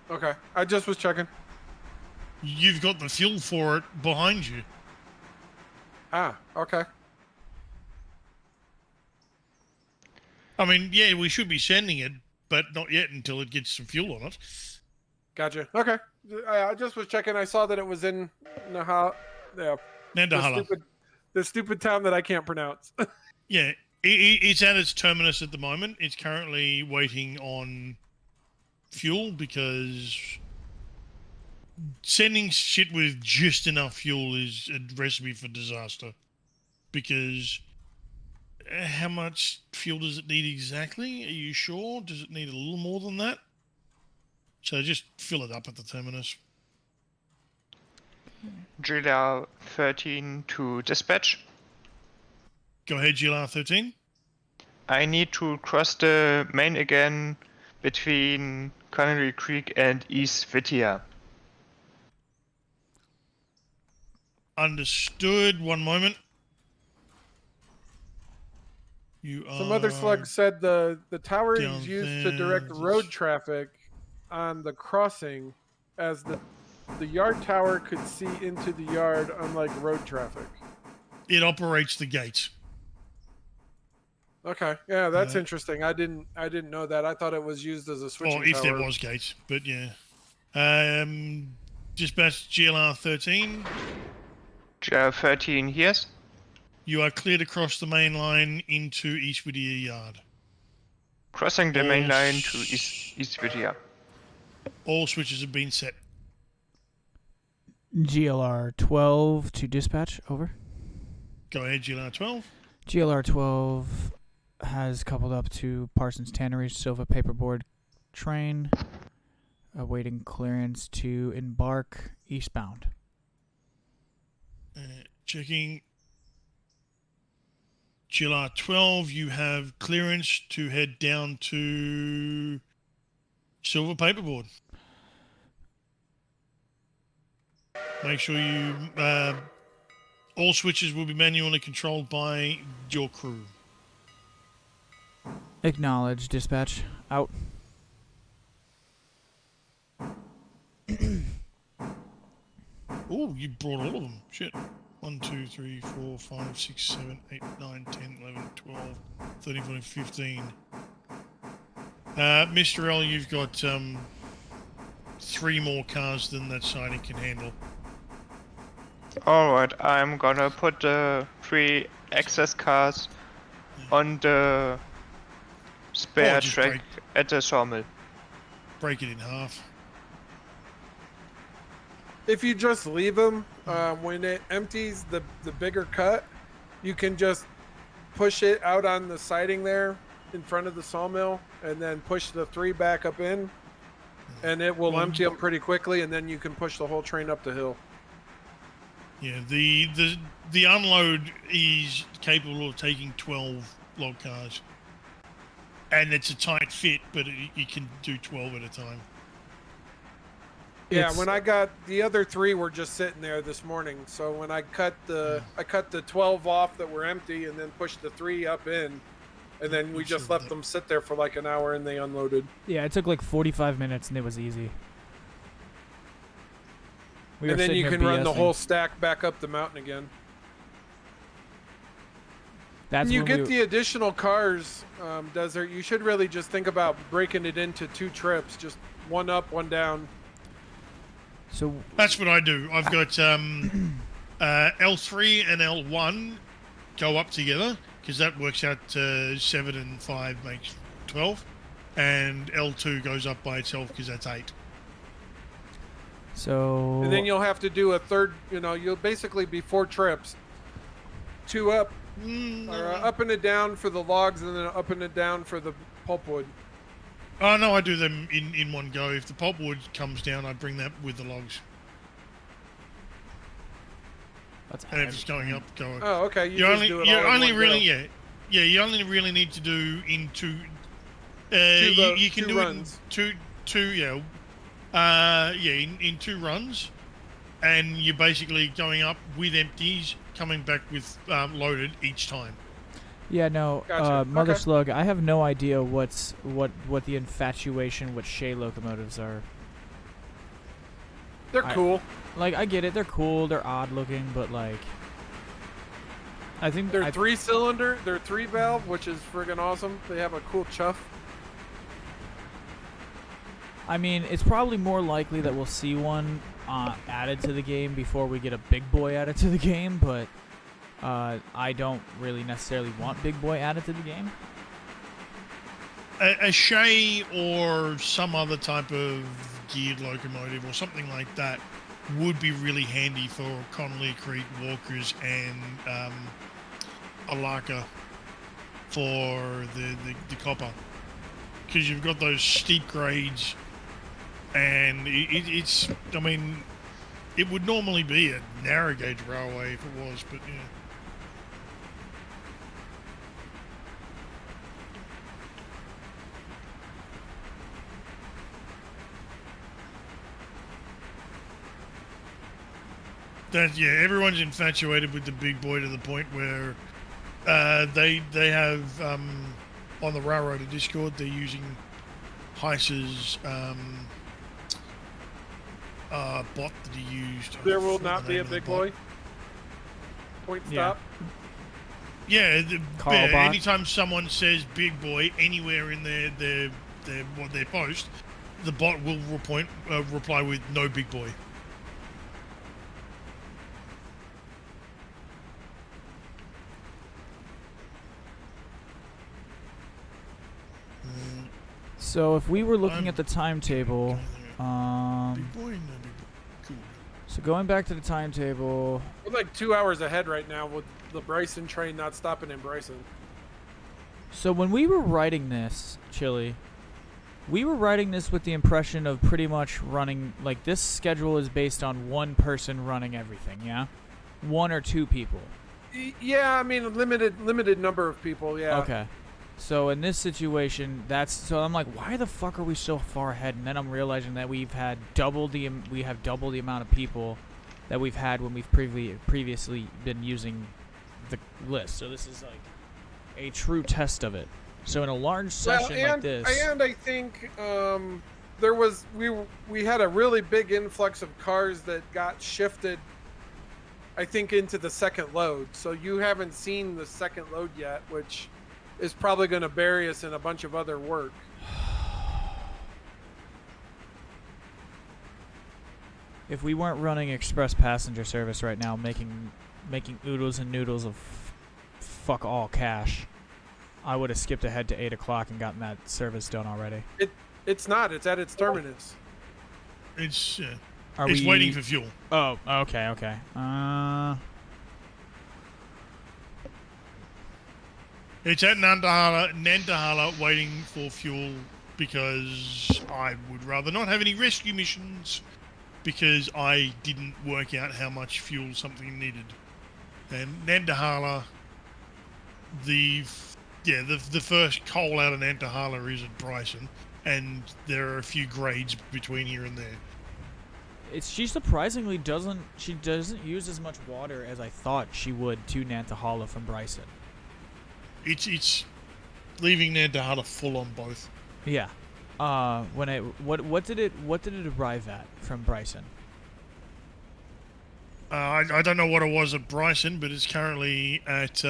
D: Okay, I just was checking.
F: you've got the fuel for it behind you.
D: Ah, okay.
F: I mean, yeah, we should be sending it, but not yet until it gets some fuel on it.
D: Gotcha. Okay. I just was checking. I saw that it was in Naha. Yeah.
F: Nandahala.
D: The stupid town that I can't pronounce.
F: Yeah, it's at its terminus at the moment. It's currently waiting on fuel because sending shit with just enough fuel is a recipe for disaster. Because how much fuel does it need exactly? Are you sure? Does it need a little more than that? So just fill it up at the terminus.
E: GLR 13 to dispatch.
F: Go ahead, GLR 13.
E: I need to cross the main again between Connolly Creek and East Vitia.
F: Understood. One moment. You are...
D: Some other slugs said the tower
F: down
D: is used
F: there,
D: to direct
F: this-
D: road traffic on the crossing, as the yard tower could see into the yard, unlike road traffic.
F: It operates the gates.
D: Okay, yeah, that's interesting. I didn't know that. I thought it was used as a switching
F: Or if
D: tower.
F: there was gates, but yeah. Dispatch GLR 13.
E: GLR 13, yes.
F: You are cleared across the main line into East Whittier Yard.
E: Crossing the
F: All
E: main line to East Vitia.
F: All switches have been set.
A: GLR 12 to dispatch, over.
F: Go ahead, GLR 12.
A: GLR 12 has coupled up to Parsons Tannery Silva paperboard train, awaiting clearance to embark eastbound.
F: Checking. GLR 12, you have clearance to head down to Silver Paperboard. Make sure you... all switches will be manually controlled by your crew.
A: Acknowledge, dispatch. Out.
F: Oh, you brought all of them. Shit. 1, 2, 3, 4, 5, 6, 7, 8, 9, 10, 11, 12, 13, 14, 15. Mr.L, you've got 3 more cars than that siding can handle.
E: Alright, I'm gonna put the 3 access cars on the spare
F: just
E: track at the sawmill.
F: Break it in half.
D: If you just leave them, when it empties the bigger cut, you can just push it out on the siding there in front of the sawmill, and then push the 3 back up in, and it will empty them pretty quickly, and then you can push the whole train up the hill.
F: Yeah, the unload is capable of taking 12 log cars. And it's a tight fit, but you can do 12 at a time.
D: Yeah, when I got the other 3 were just sitting there this morning. So when I cut the 12 off that were empty, and then pushed the 3 up in, and then we just left them sit there for like an hour, and they unloaded.
A: Yeah, it took like 45 minutes, and it was easy.
D: And then you can run the whole stack back up the mountain again.
A: That's
D: when you
A: when
D: get the additional cars, Desert, you should really just think about breaking it into 2 trips, just one up, one down.
A: So
F: that's what I do. I've got L3 and L1 go up together, because that works out 7 and 5 makes 12, and L2 goes up by itself because that's 8.
A: So...
D: And then you'll have to do a third, you'll basically be 4 trips. 2 up, or up and a down for the logs, and then up and a down for the pulpwood.
F: Oh, no, I do them in one go. If the pulpwood comes down, I bring that with the logs. And if it's going up, go.
D: Oh, okay.
F: You only really need to do in 2. You can do runs. It in two. Yeah, in 2 runs, and you're basically going up with empties, coming back with loaded each time.
A: Yeah, no,
D: Gotcha.
A: Mother
D: Okay.
A: Slug, I have no idea what the infatuation with Shay locomotives are.
D: They're cool.
A: Like, I get it, they're cool, they're odd looking, but like, I think
D: They're 3-cylinder. They're 3-valve, which is friggin' awesome. They have a cool chuff.
A: I mean, it's probably more likely that we'll see one added to the game before we get a big boy added to the game, but I don't really necessarily want big boy added to the game.
F: A Shay or some other type of geared locomotive or something like that would be really handy for Connolly Creek walkers and Alaka for the copper, because you've got those steep grades, and it's, I mean, it would normally be a narrow gauge railway if it was, but yeah. Everyone's infatuated with the big boy to the point where they have on the Railroader Discord, they're using Heiss's bot that he used.
D: There will not be a big boy. Point stop.
F: Yeah,
A: Carl bot.
F: anytime someone says big boy anywhere in their post, the bot will reply with no big boy.
A: So if we were looking at the timetable,
F: big boy, no big boy. Cool.
A: so going back to the timetable,
D: We're like 2 hours ahead right now with the Bryson train not stopping in Bryson.
A: so when we were writing this, Chili, we were writing this with the impression of pretty much running, like, this schedule is based on one person running everything, yeah? 1 or 2 people.
D: Yeah, I mean limited number of people. Yeah.
A: Okay. So in this situation, so I'm like, why the fuck are we so far ahead? And then I'm realizing that we have double the amount of people that we've had when we've previously been using the list. So this is like a true test of it. So in a large session like this,
D: and I think we had a really big influx of cars that got shifted, I think, into the second load. So you haven't seen the second load yet, which is probably going to bury us in a bunch of other work.
A: if we weren't running express passenger service right now, making oodles and noodles of fuck all cash, I would have skipped ahead to 8 o'clock and gotten that service done already.
D: It's not. It's at its terminus.
F: It's
A: Are
F: it's
A: we
F: waiting for fuel.
A: Oh, okay.
F: It's at Nantahala waiting for fuel, because I would rather not have any rescue missions, because I didn't work out how much fuel something needed. And Nantahala, the first coal out of Nantahala is at Bryson, and there are a few grades between here and there.
A: She surprisingly doesn't use as much water as I thought she would to Nantahala from Bryson.
F: It's leaving Nantahala full on both.
A: Yeah. What did it arrive at from Bryson?
F: I don't know what it was at Bryson, but it's currently at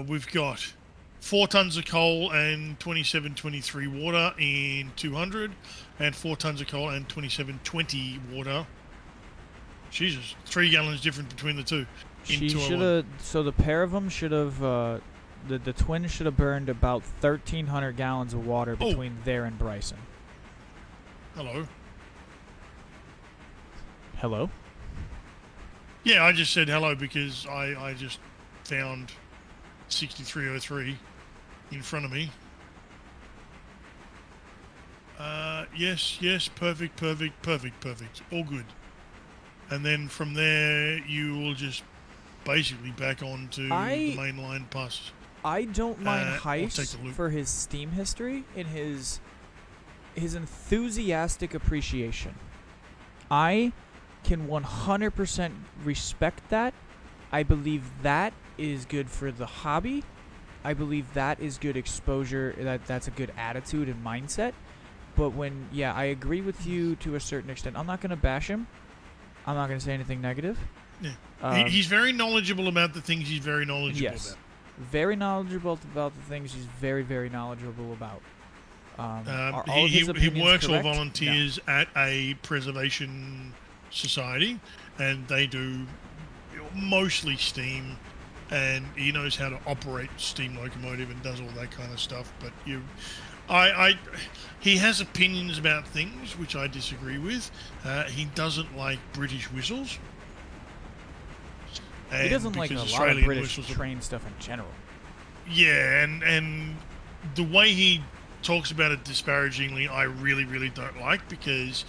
F: we've got 4 tons of coal and 2723 water in 200, and 4 tons of coal and 2720 water. Jesus, 3 gallons different between the two.
A: She should have. So the pair of them should have. The twins should have burned about 1,300 gallons of water between there and Bryson.
F: Hello.
A: Hello?
F: Yeah, I just said hello because I just found 6303 in front of me. Yes, perfect. All good. And then from there, you will just basically back on to the main line passes.
A: I don't mind
F: Or take
A: Heist
F: the loot.
A: for his Steam history and his enthusiastic appreciation. I can 100% respect that. I believe that is good for the hobby. I believe that is good exposure. That's a good attitude and mindset. But I agree with you to a certain extent. I'm not going to bash him. I'm not going to say anything negative.
F: Yeah. He's very knowledgeable about the things he's very knowledgeable
A: Yes.
F: about.
A: Very knowledgeable about the things he's very, very knowledgeable about. Are all of his
F: He
A: opinions
F: works
A: correct?
F: or volunteers at a preservation society, and they do mostly steam, and he knows how to operate steam locomotive and does all that kind of stuff. But he has opinions about things which I disagree with. He doesn't like British whistles.
A: He doesn't like a
F: because
A: lot of
F: Australian
A: British
F: whistles are-
A: train stuff in general.
F: Yeah, and the way he talks about it disparagingly, I really, really don't like, because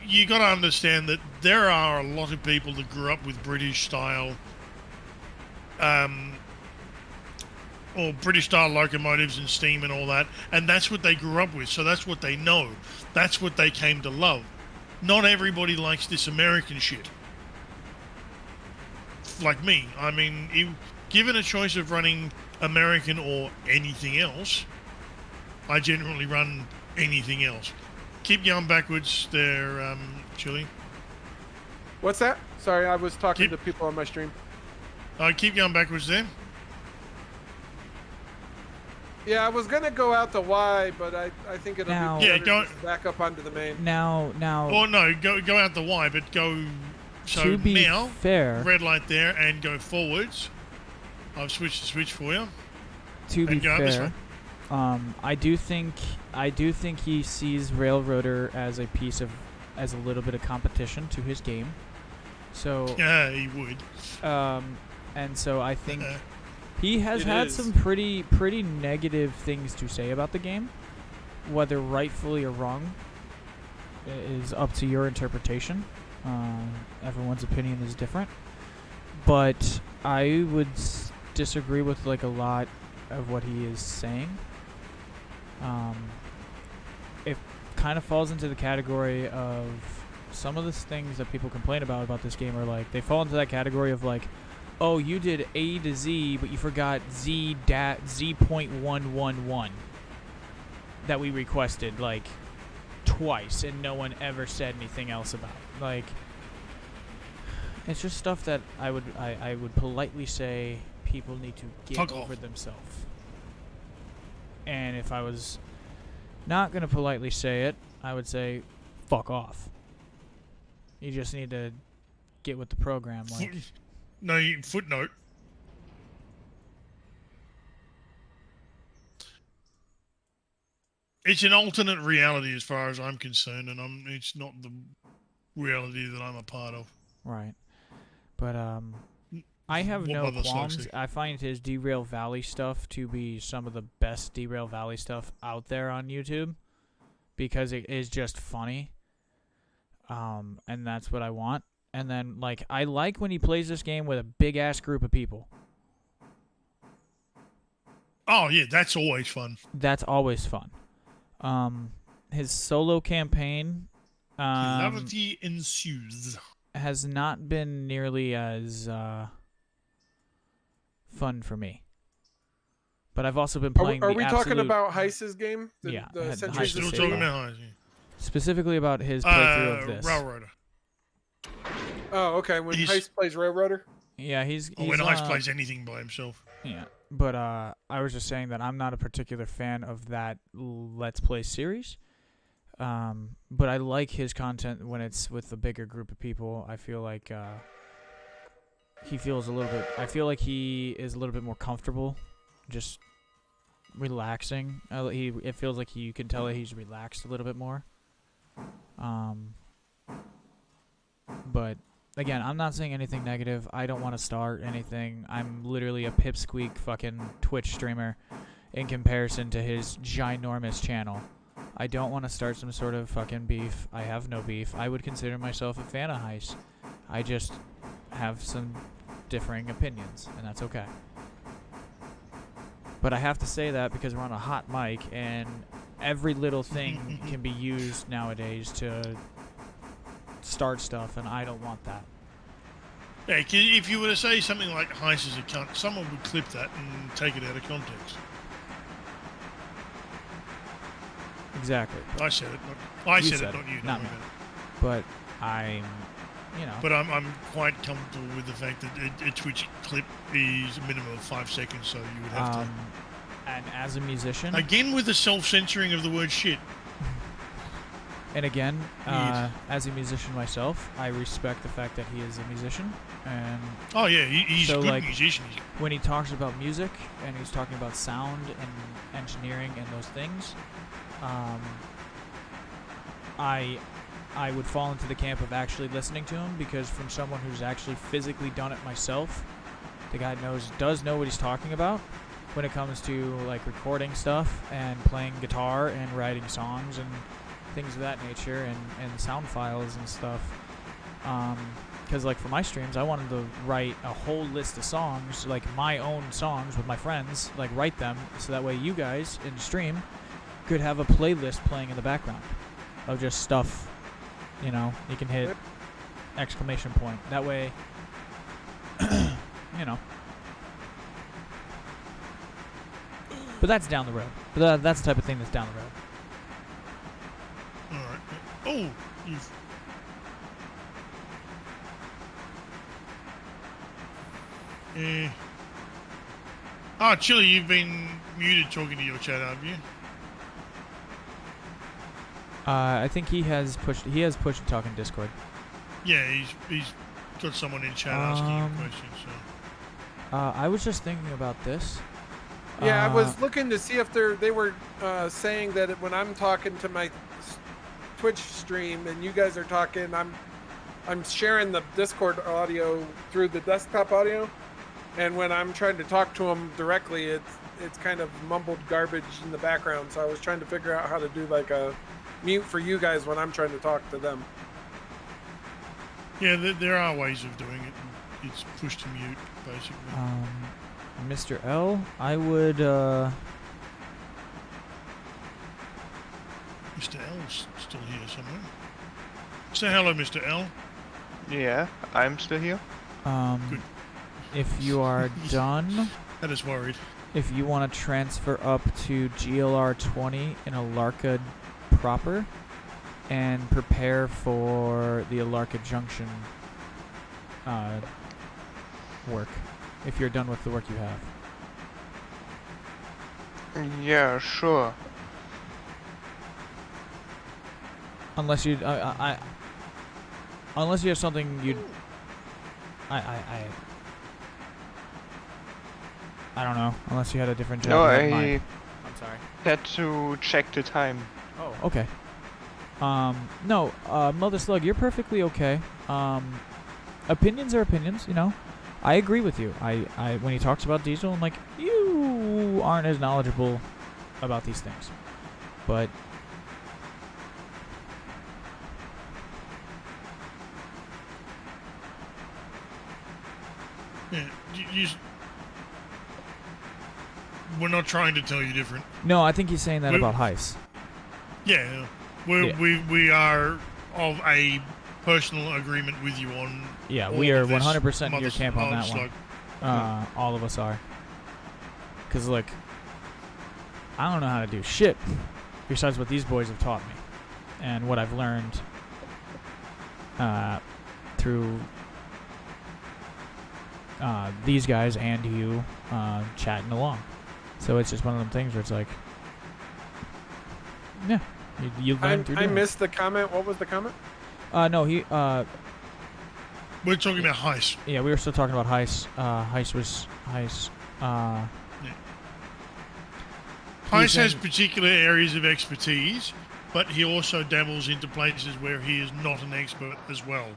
F: you got to understand that there are a lot of people that grew up with British style, or British style locomotives and steam and all that, and that's what they grew up with. So that's what they know. That's what they came to love. Not everybody likes this American shit. Like me. I mean, given a choice of running American or anything else, I generally run anything else. Keep going backwards there, Chili.
D: What's that? Sorry, I was talking to people on my stream.
F: Keep going backwards there.
D: Yeah, I was gonna go out the Y, but I think it'll
A: Now-
D: be better
F: Yeah, go-
D: just back up onto the main.
A: Now,
F: Oh no, go out the Y, but go. So
A: to be
F: now,
A: fair,
F: red light there, and go forwards. I've switched the switch for you.
A: to be
F: and go out this
A: fair, I do think he sees Railroader as a little bit of competition to his game. So,
F: Yeah, he would.
A: and so I think he has
D: It
A: had
D: is.
A: some pretty negative things to say about the game. Whether rightfully or wrong is up to your interpretation. Everyone's opinion is different, but I would disagree with like a lot of what he is saying. It kind of falls into the category of some of the things that people complain about this game are like, they fall into that category of like, oh, you did A to Z, but you forgot Z.111 that we requested like twice, and no one ever said anything else about. Like, it's just stuff that I would politely say people need to get
F: Fuck
A: over
F: off.
A: themselves. And if I was not gonna politely say it, I would say, fuck off. You just need to get with the program. Like,
F: No, footnote. It's an alternate reality as far as I'm concerned, and it's not the reality that I'm a part of.
A: right. But I have
F: What
A: no
F: about the
A: qualms.
F: Soxy?
A: I find his Derail Valley stuff to be some of the best Derail Valley stuff out there on YouTube, because it is just funny. And that's what I want. And then, like, I like when he plays this game with a big ass group of people.
F: Oh yeah, that's always fun.
A: That's always fun. His solo campaign
F: Hilarity ensues.
A: has not been nearly as fun for me. But I've also been playing
D: Are
A: the
D: we talking
A: absolute-
D: about Heist's game?
A: Yeah,
D: The
A: the
D: Centuries
A: Heist
D: of
F: Still
A: City.
F: talking
D: Satan?
F: about Heist, yeah.
A: specifically about his playthrough of this.
F: Railroader.
D: Oh, okay. When
F: He's-
D: Heist plays Railroader?
A: Yeah, he's
F: Or when Heist
A: uh,
F: plays anything by himself.
A: Yeah, but I was just saying that I'm not a particular fan of that Let's Play series. But I like his content when it's with a bigger group of people. I feel like he feels a little bit. I feel like he is a little bit more comfortable, just relaxing. It feels like you can tell that he's relaxed a little bit more. But again, I'm not saying anything negative. I don't want to start anything. I'm literally a pipsqueak fucking Twitch streamer in comparison to his ginormous channel. I don't want to start some sort of fucking beef. I have no beef. I would consider myself a fan of Heist. I just have some differing opinions, and that's okay. But I have to say that because we're on a hot mic, and every little thing can be used nowadays to start stuff, and I don't want that.
F: Yeah, 'cause if you were to say something like Heist is a cunt, someone would clip that and take it out of context.
A: Exactly.
F: I said it, not you,
A: not me. But I'm, you know.
F: But I'm quite comfortable with the fact that a Twitch clip is a minimum of 5 seconds, so you would have to.
A: And as a musician,
F: again with the self-censoring of the word shit.
A: And again, as a musician myself, I respect the fact that he is a musician. And
F: oh yeah, he's
A: so,
F: a good
A: like,
F: musician.
A: When he talks about music and he's talking about sound and engineering and those things, I would fall into the camp of actually listening to him, because from someone who's actually physically done it myself, the guy does know what he's talking about when it comes to like recording stuff and playing guitar and writing songs and things of that nature, and sound files and stuff. Because like for my streams, I wanted to write a whole list of songs, like my own songs with my friends, like write them so that way you guys in the stream could have a playlist playing in the background of just stuff, you know, you can hit exclamation point. That way, you know. But that's down the road. But that's the type of thing that's down the road.
F: Alright. Oh, you've... Chili, you've been muted talking to your chat, haven't you?
A: I think he has pushed to talk in Discord.
F: Yeah, he's got someone in chat asking you questions. So.
A: I was just thinking about this.
D: Yeah, I was looking to see if they were saying that when I'm talking to my Twitch stream and you guys are talking, I'm sharing the Discord audio through the desktop audio, and when I'm trying to talk to them directly, it's kind of mumbled garbage in the background. So I was trying to figure out how to do like a mute for you guys when I'm trying to talk to them.
F: Yeah, there are ways of doing it. It's push to mute, basically.
A: Mr.L, I would,
F: Mr. L's still here somewhere. Say hello, Mr. L.
E: Yeah, I'm still here.
F: Good.
A: If you are done...
F: That is worried.
A: If you want to transfer up to GLR 20 in Alarka proper and prepare for the Alarka Junction work, if you're done with the work you have.
E: Yeah, sure.
A: Unless you, unless you have something you'd, I don't know. Unless you had a different job.
E: No,
A: I'm sorry.
E: Had to check the time.
A: Oh, okay. No, Mother Slug, you're perfectly okay. Opinions are opinions, you know. I agree with you. I when he talks about Diesel, I'm like, you aren't as knowledgeable about these things. But
F: yeah, we're not trying to tell you different.
A: No, I think he's saying that about Heist.
F: Yeah, we are of a personal agreement with you on.
A: Yeah, we are 100% in your camp on that one. All of us are. Because, look, I don't know how to do shit besides what these boys have taught me and what I've learned through these guys and you chatting along. So it's just one of them things where it's like, yeah, you learn through
D: I missed the comment. What was the comment?
A: No,
F: we're talking about Heist.
A: Yeah, we were still talking about Heist. Heist.
F: Yeah. Heist has particular areas of expertise, but he also dabbles into places where he is not an expert as well.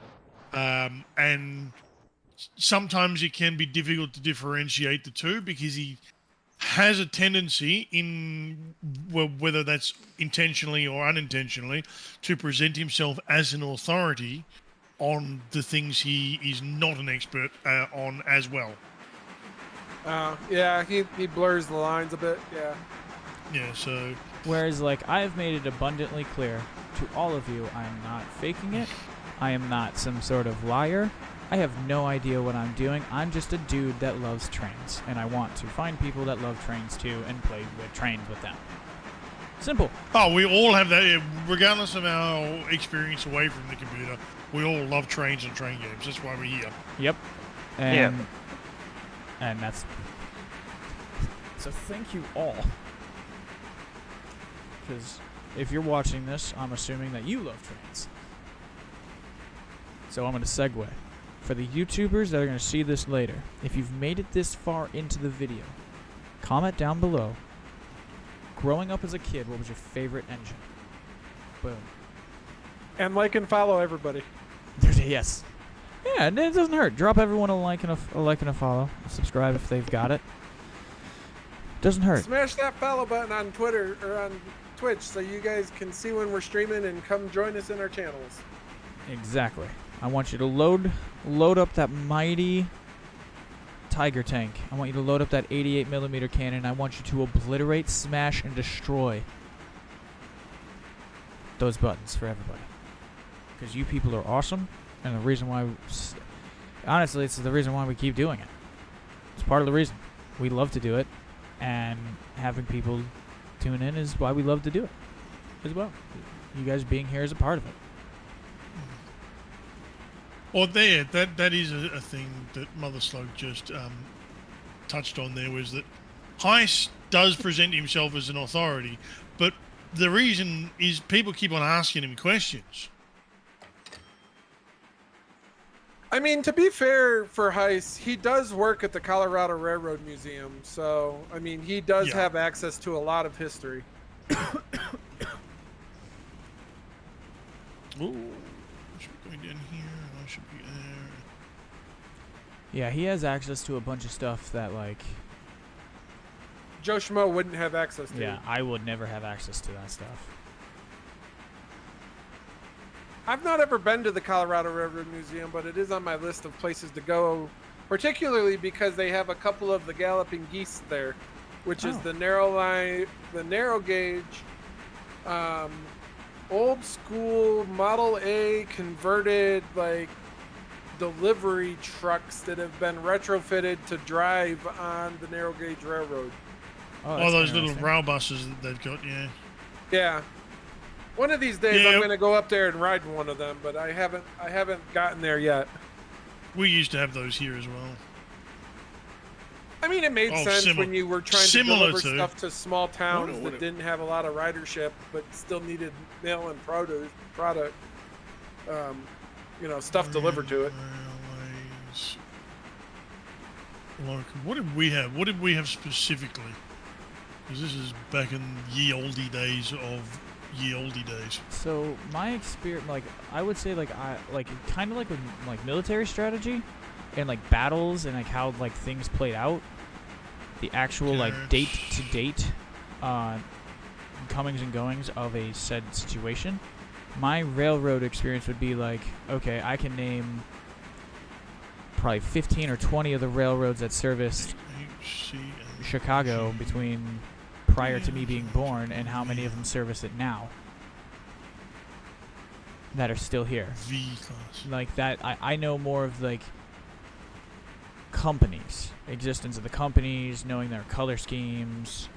F: And sometimes it can be difficult to differentiate the two because he has a tendency, in whether that's intentionally or unintentionally, to present himself as an authority on the things he is not an expert on as well.
D: Yeah, he blurs the lines a bit. Yeah.
F: Yeah, so
A: Whereas, like, I have made it abundantly clear to all of you, I am not faking it. I am not some sort of liar. I have no idea what I'm doing. I'm just a dude that loves trains, and I want to find people that love trains too and play with trains with them. Simple.
F: oh, we all have that. Regardless of our experience away from the computer, we all love trains and train games. That's why we're here.
A: Yep. And,
E: Yeah.
A: And that's... So thank you all. Because if you're watching this, I'm assuming that you love trains. So I'm going to segue. For the YouTubers that are going to see this later, if you've made it this far into the video, comment down below. Growing up as a kid, what was your favorite engine? Boom.
D: And like and follow everybody.
A: Yes. Yeah, and it doesn't hurt. Drop everyone a like and a follow. Subscribe if they've got it. Doesn't hurt.
D: Smash that follow button on Twitter or on Twitch so you guys can see when we're streaming and come join us in our channels.
A: Exactly. I want you to load up that mighty Tiger tank. I want you to load up that 88mm cannon. I want you to obliterate, smash, and destroy those buttons for everybody. Because you people are awesome, and the reason why... Honestly, it's the reason why we keep doing it. It's part of the reason. We love to do it, and having people tune in is why we love to do it as well. You guys being here is a part of it.
F: Well, there, that is a thing that Mother Slug just touched on there, was that Heist does present himself as an authority, but the reason is people keep on asking him questions.
D: I mean, to be fair for Heist, he does work at the Colorado Railroad Museum, so, I mean, he does have access to a lot of history.
F: Ooh, I should be going down here, I should be there.
A: Yeah, he has access to a bunch of stuff that, like...
D: Joe Schmo wouldn't have access to.
A: Yeah, I would never have access to that stuff.
D: I've not ever been to the Colorado Railroad Museum, but it is on my list of places to go, particularly because they have a couple of the galloping geese there, which is the narrow gauge, old school Model A converted, like, delivery trucks that have been retrofitted to drive on the narrow gauge railroad.
F: Oh, those little rail buses that they've got, yeah.
D: Yeah. One of these days I'm going to go up there and ride in one of them, but I haven't gotten there yet.
F: We used to have those here as well.
D: I mean, it made sense when you were trying to deliver stuff to small towns that didn't have a lot of ridership, but still needed mail and product, stuff delivered to it.
F: Railways. Look, what did we have? What did we have specifically? Because this is back in ye olde days of ye olde days.
A: So my experience, like, I would say, like, kind of like with like military strategy and like battles and like how like things played out, the actual like date to date comings and goings of a said situation. My railroad experience would be like, okay, I can name probably 15 or 20 of the railroads that serviced Chicago between prior to me being born, and how many of them service it now that are still here. Like that, I know more of like companies, existence of the companies, knowing their color schemes,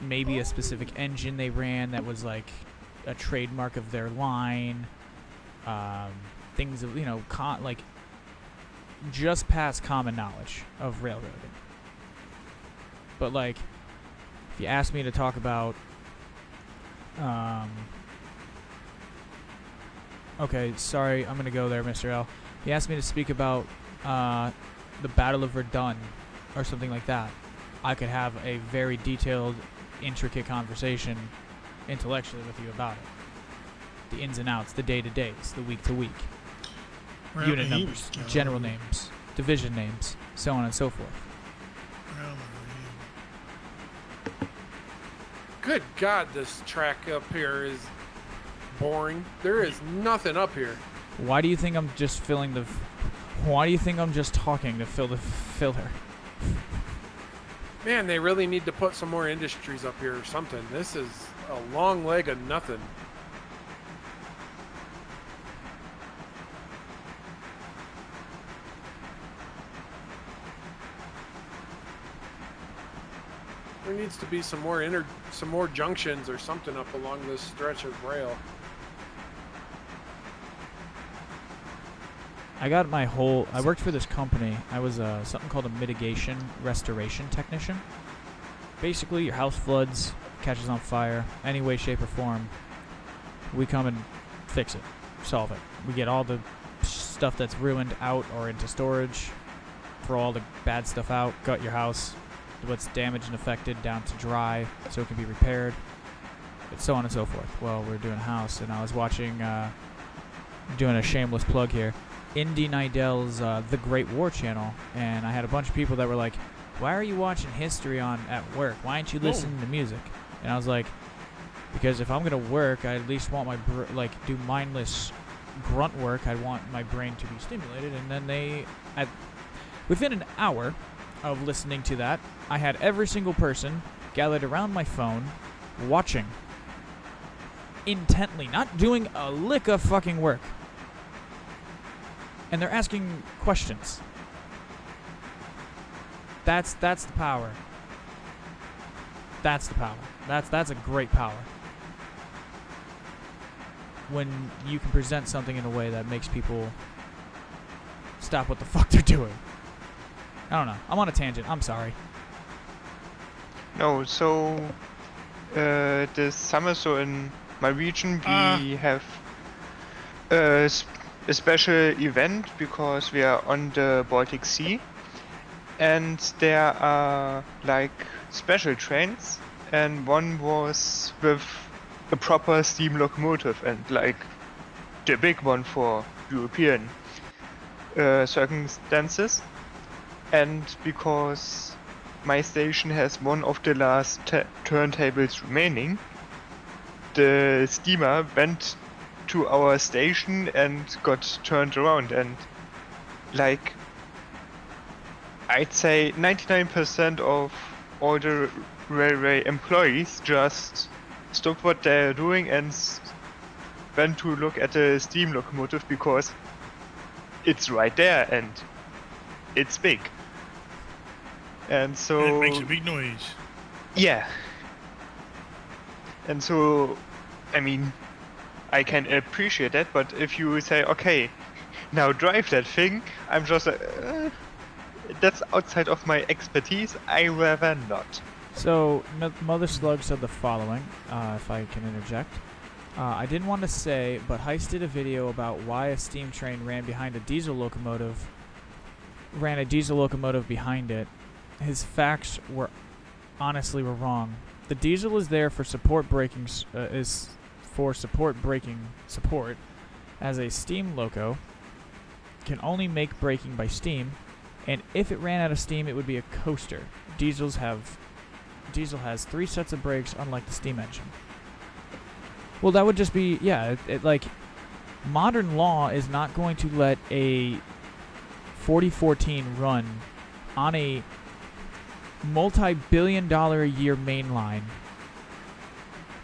A: maybe a specific engine they ran that was like a trademark of their line, things of, like just past common knowledge of railroading. But like, if you ask me to talk about, okay, sorry, I'm gonna go there, Mr.L. If you asked me to speak about the Battle of Verdun or something like that, I could have a very detailed, intricate conversation intellectually with you about it. The ins and outs, the day-to-days, the week-to-week, unit numbers, general names, division names, so on and so forth.
D: Good God, this track up here is boring. There is nothing up here.
A: Why do you think I'm just filling the... Why do you think I'm just talking to fill the filler?
D: Man, they really need to put some more industries up here or something. This is a long leg of nothing. There needs to be some more junctions or something up along this stretch of rail.
A: I got my whole. I worked for this company. I was something called a mitigation restoration technician. Basically, your house floods, catches on fire, any way, shape, or form. We come and fix it, solve it. We get all the stuff that's ruined out or into storage, throw all the bad stuff out, gut your house, what's damaged and affected down to dry so it can be repaired, and so on and so forth. Well, we're doing a house, and I was watching, doing a shameless plug here, Indy Nidell's The Great War channel, and I had a bunch of people that were like, why are you watching history at work? Why aren't you listening to music? And I was like, because if I'm going to work, I at least want my, do mindless grunt work. I want my brain to be stimulated. And then within an hour of listening to that, I had every single person gathered around my phone, watching intently, not doing a lick of fucking work. And they're asking questions. That's the power. That's the power. That's a great power. When you can present something in a way that makes people stop what the fuck they're doing. I don't know. I'm on a tangent. I'm sorry.
E: No, so this summer, so in my region, we have a special event because we are on the Baltic Sea, and there are like special trains, and one was with a proper steam locomotive and like the big one for European circumstances. And because my station has one of the last turntables remaining, the steamer went to our station and got turned around, and like I'd say 99% of all the railway employees just stopped what they're doing and went to look at the steam locomotive because it's right there and it's big. And so
F: And it makes a big noise.
E: Yeah. And so, I mean, I can appreciate that, but if you say, okay, now drive that thing, I'm just like, that's outside of my expertise, I rather not.
A: So, Mother Slug said the following, if I can interject. I didn't want to say, but Heist did a video about why a steam train ran a diesel locomotive behind it. His facts were wrong. The diesel is there for support braking, support, as a steam loco can only make braking by steam, and if it ran out of steam, it would be a coaster. Diesel has 3 sets of brakes, unlike the steam engine. Well, that would just be, like, modern law is not going to let a 4014 run on a multi-billion-dollar a year main line,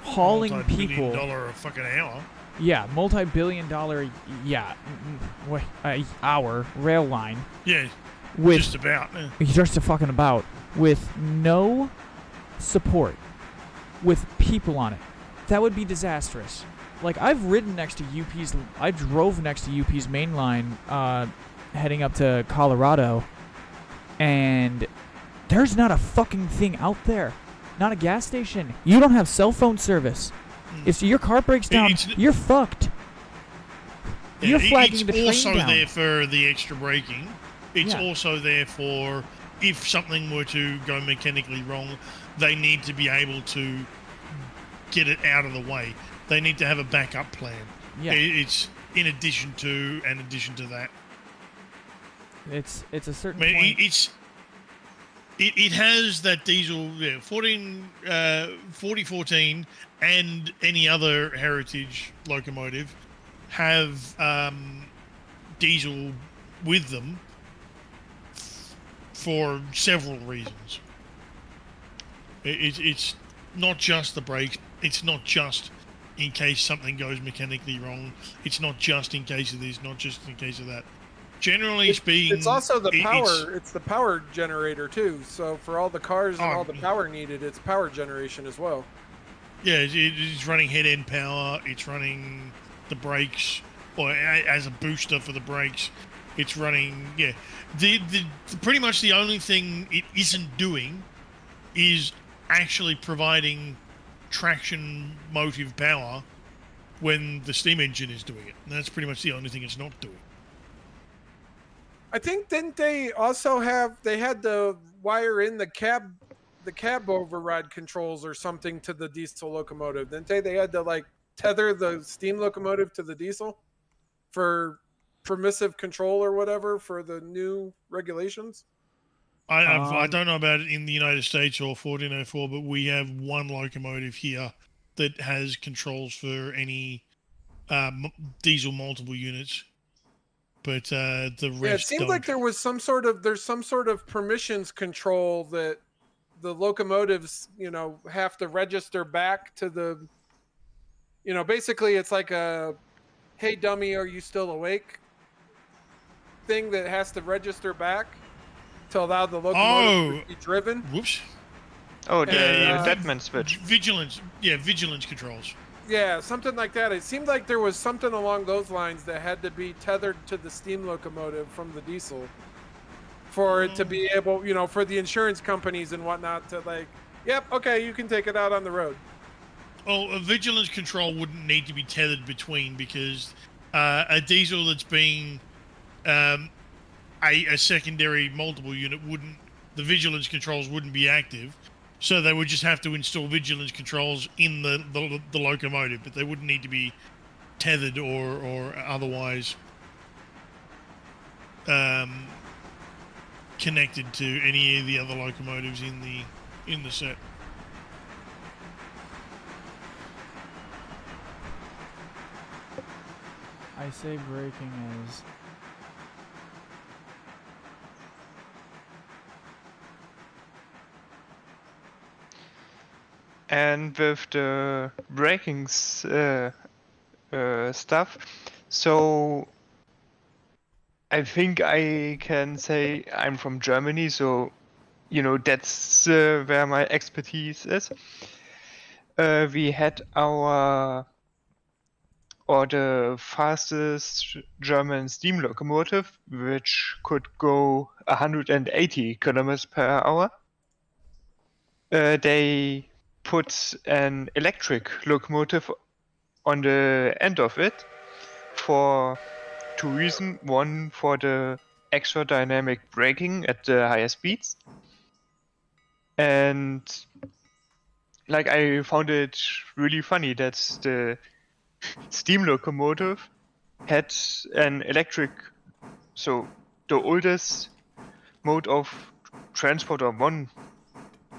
A: hauling people.
F: Multi-billion-dollar a fucking hour.
A: Yeah, multi-billion-dollar, hour rail line.
F: Yeah,
A: with
F: just about. Yeah.
A: Just a fucking about, with no support, with people on it. That would be disastrous. Like, I drove next to UP's main line, heading up to Colorado, and there's not a fucking thing out there. Not a gas station. You don't have cell phone service. If your car breaks down, you're fucked. You're flagging the train down.
F: It's also there for the extra braking. It's also there for if something were to go mechanically wrong, they need to be able to get it out of the way. They need to have a backup plan. Yeah. It's in addition to that.
A: It's a certain point.
F: It has that diesel, 4014 and any other heritage locomotive have diesel with them for several reasons. It's not just the brakes. It's not just in case something goes mechanically wrong. It's not just in case of this. Not just in case of that. Generally speaking,
D: It's also the
F: it's
D: power. It's the power generator too. So for all the cars and all the power needed, it's power generation as well.
F: yeah, it's running head end power. It's running the brakes, or as a booster for the brakes. It's running the pretty much the only thing it isn't doing is actually providing traction motive power when the steam engine is doing it. And that's pretty much the only thing it's not doing.
D: I think didn't they also have they had to wire in the cab override controls or something to the diesel locomotive, didn't they? They had to like tether the steam locomotive to the diesel for permissive control or whatever for the new regulations.
F: I don't know about it in the United States or 1404, but we have one locomotive here that has controls for any diesel multiple units, but the
D: Yeah, it
F: rest
D: seemed like
F: don't.
D: there's some sort of permissions control that the locomotives, have to register back to the, basically it's like a hey dummy, are you still awake thing that has to register back to allow the locomotive to
F: Oh,
D: be driven.
F: whoops.
E: Oh,
D: And
E: the deadman switch.
F: Vigilance. Yeah, vigilance controls.
D: yeah, something like that. It seemed like there was something along those lines that had to be tethered to the steam locomotive from the diesel for it to be able, for the insurance companies and whatnot to like, yep, okay, you can take it out on the road.
F: Well, a vigilance control wouldn't need to be tethered between because a diesel that's being a secondary multiple unit wouldn't. The vigilance controls wouldn't be active, so they would just have to install vigilance controls in the locomotive, but they wouldn't need to be tethered or otherwise connected to any of the other locomotives in the set.
A: I say braking is
E: And with the braking stuff, so I think I can say I'm from Germany, so that's where my expertise is. We had the fastest German steam locomotive, which could go 180 kilometers per hour. They put an electric locomotive on the end of it for two reasons. One, for the extra dynamic braking at the higher speeds. And I found it really funny that the steam locomotive had an electric, so the oldest mode of transport, or one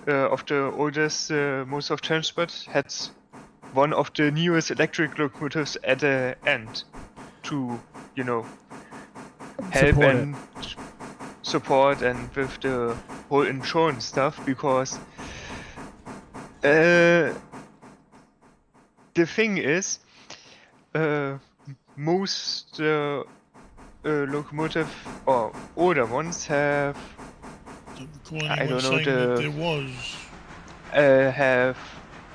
E: of the oldest modes of transport, had one of the newest electric locomotives at the end to, help and support and with the whole insurance stuff, because the thing is, most locomotive or older ones have, I don't know,
F: There was.
E: have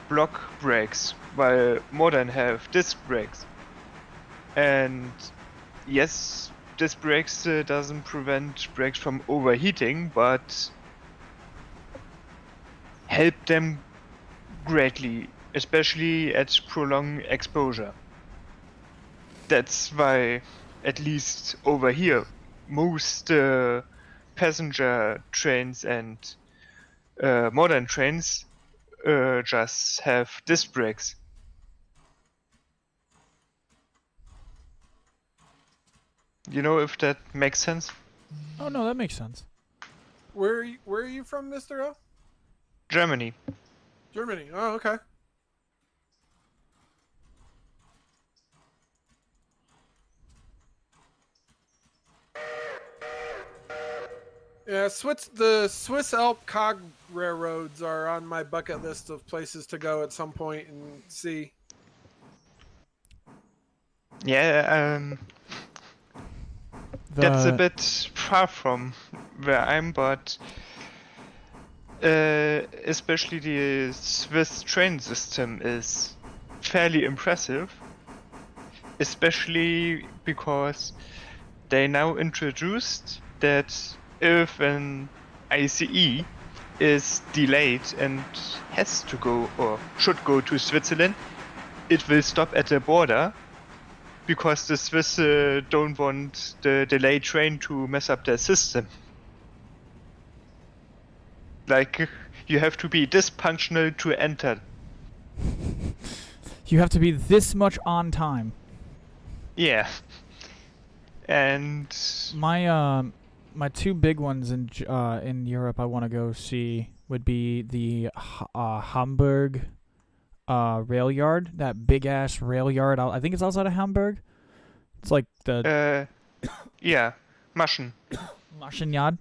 E: block brakes, while modern have disc brakes. And yes, disc brakes doesn't prevent brakes from overheating, but help them greatly, especially at prolonged exposure. That's why, at least over here, most passenger trains and modern trains just have disc brakes. If that makes sense?
A: Oh no, that makes sense.
D: Where are you from, Mr.L?
E: Germany.
D: Germany. Oh, okay. Yeah, Yeah, the Swiss Alp cog railroads are on my bucket list of places to go at some point and see.
E: Yeah, that's a bit far from where I'm, but especially the Swiss train system is fairly impressive, especially because they now introduced that if an ICE is delayed and has to go or should go to Switzerland, it will stop at the border because the Swiss don't want the delayed train to mess up their system. Like, you have to be this punctual to enter.
A: You have to be this much on time.
E: Yeah. And
A: My two big ones in Europe I want to go see would be the Hamburg rail yard, that big ass rail yard. I think it's outside of Hamburg. It's like the
E: yeah, Maschen.
A: Maschenjad.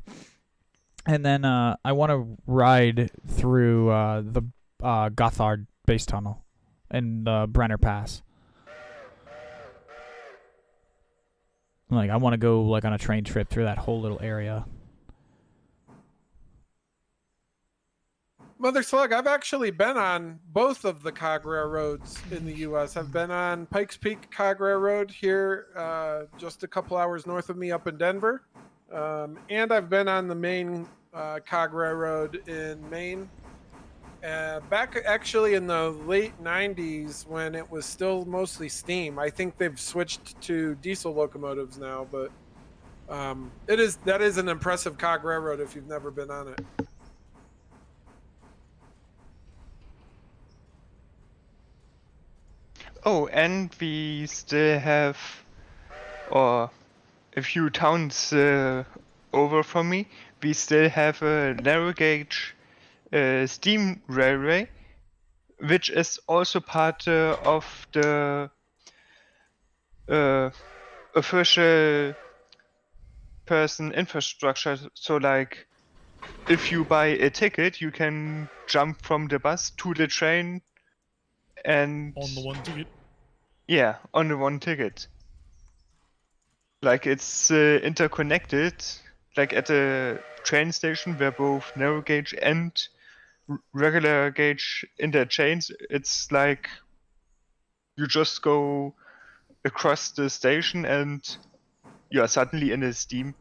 A: And then I want to ride through the Gotthard base tunnel and the Brenner Pass. Like, I want to go like on a train trip through that whole little area.
D: Mother Slug, I've actually been on both of the cog railroads in the U.S. I've been on Pikes Peak Cog Railroad here, just a couple hours north of me up in Denver. And I've been on the main cog railroad in Maine. Back actually in the late 90s when it was still mostly steam. I think they've switched to diesel locomotives now, but that is an impressive cog railroad if you've never been on it.
E: Oh, and we still have, or a few towns over from me, we still have a narrow gauge steam railway, which is also part of the official person infrastructure. So, like, if you buy a ticket, you can jump from the bus to the train and
F: On the one ticket.
E: yeah, on the one ticket. Like, it's interconnected, like at a train station where both narrow gauge and regular gauge interchange. It's like you just go across the station and you're suddenly in a steam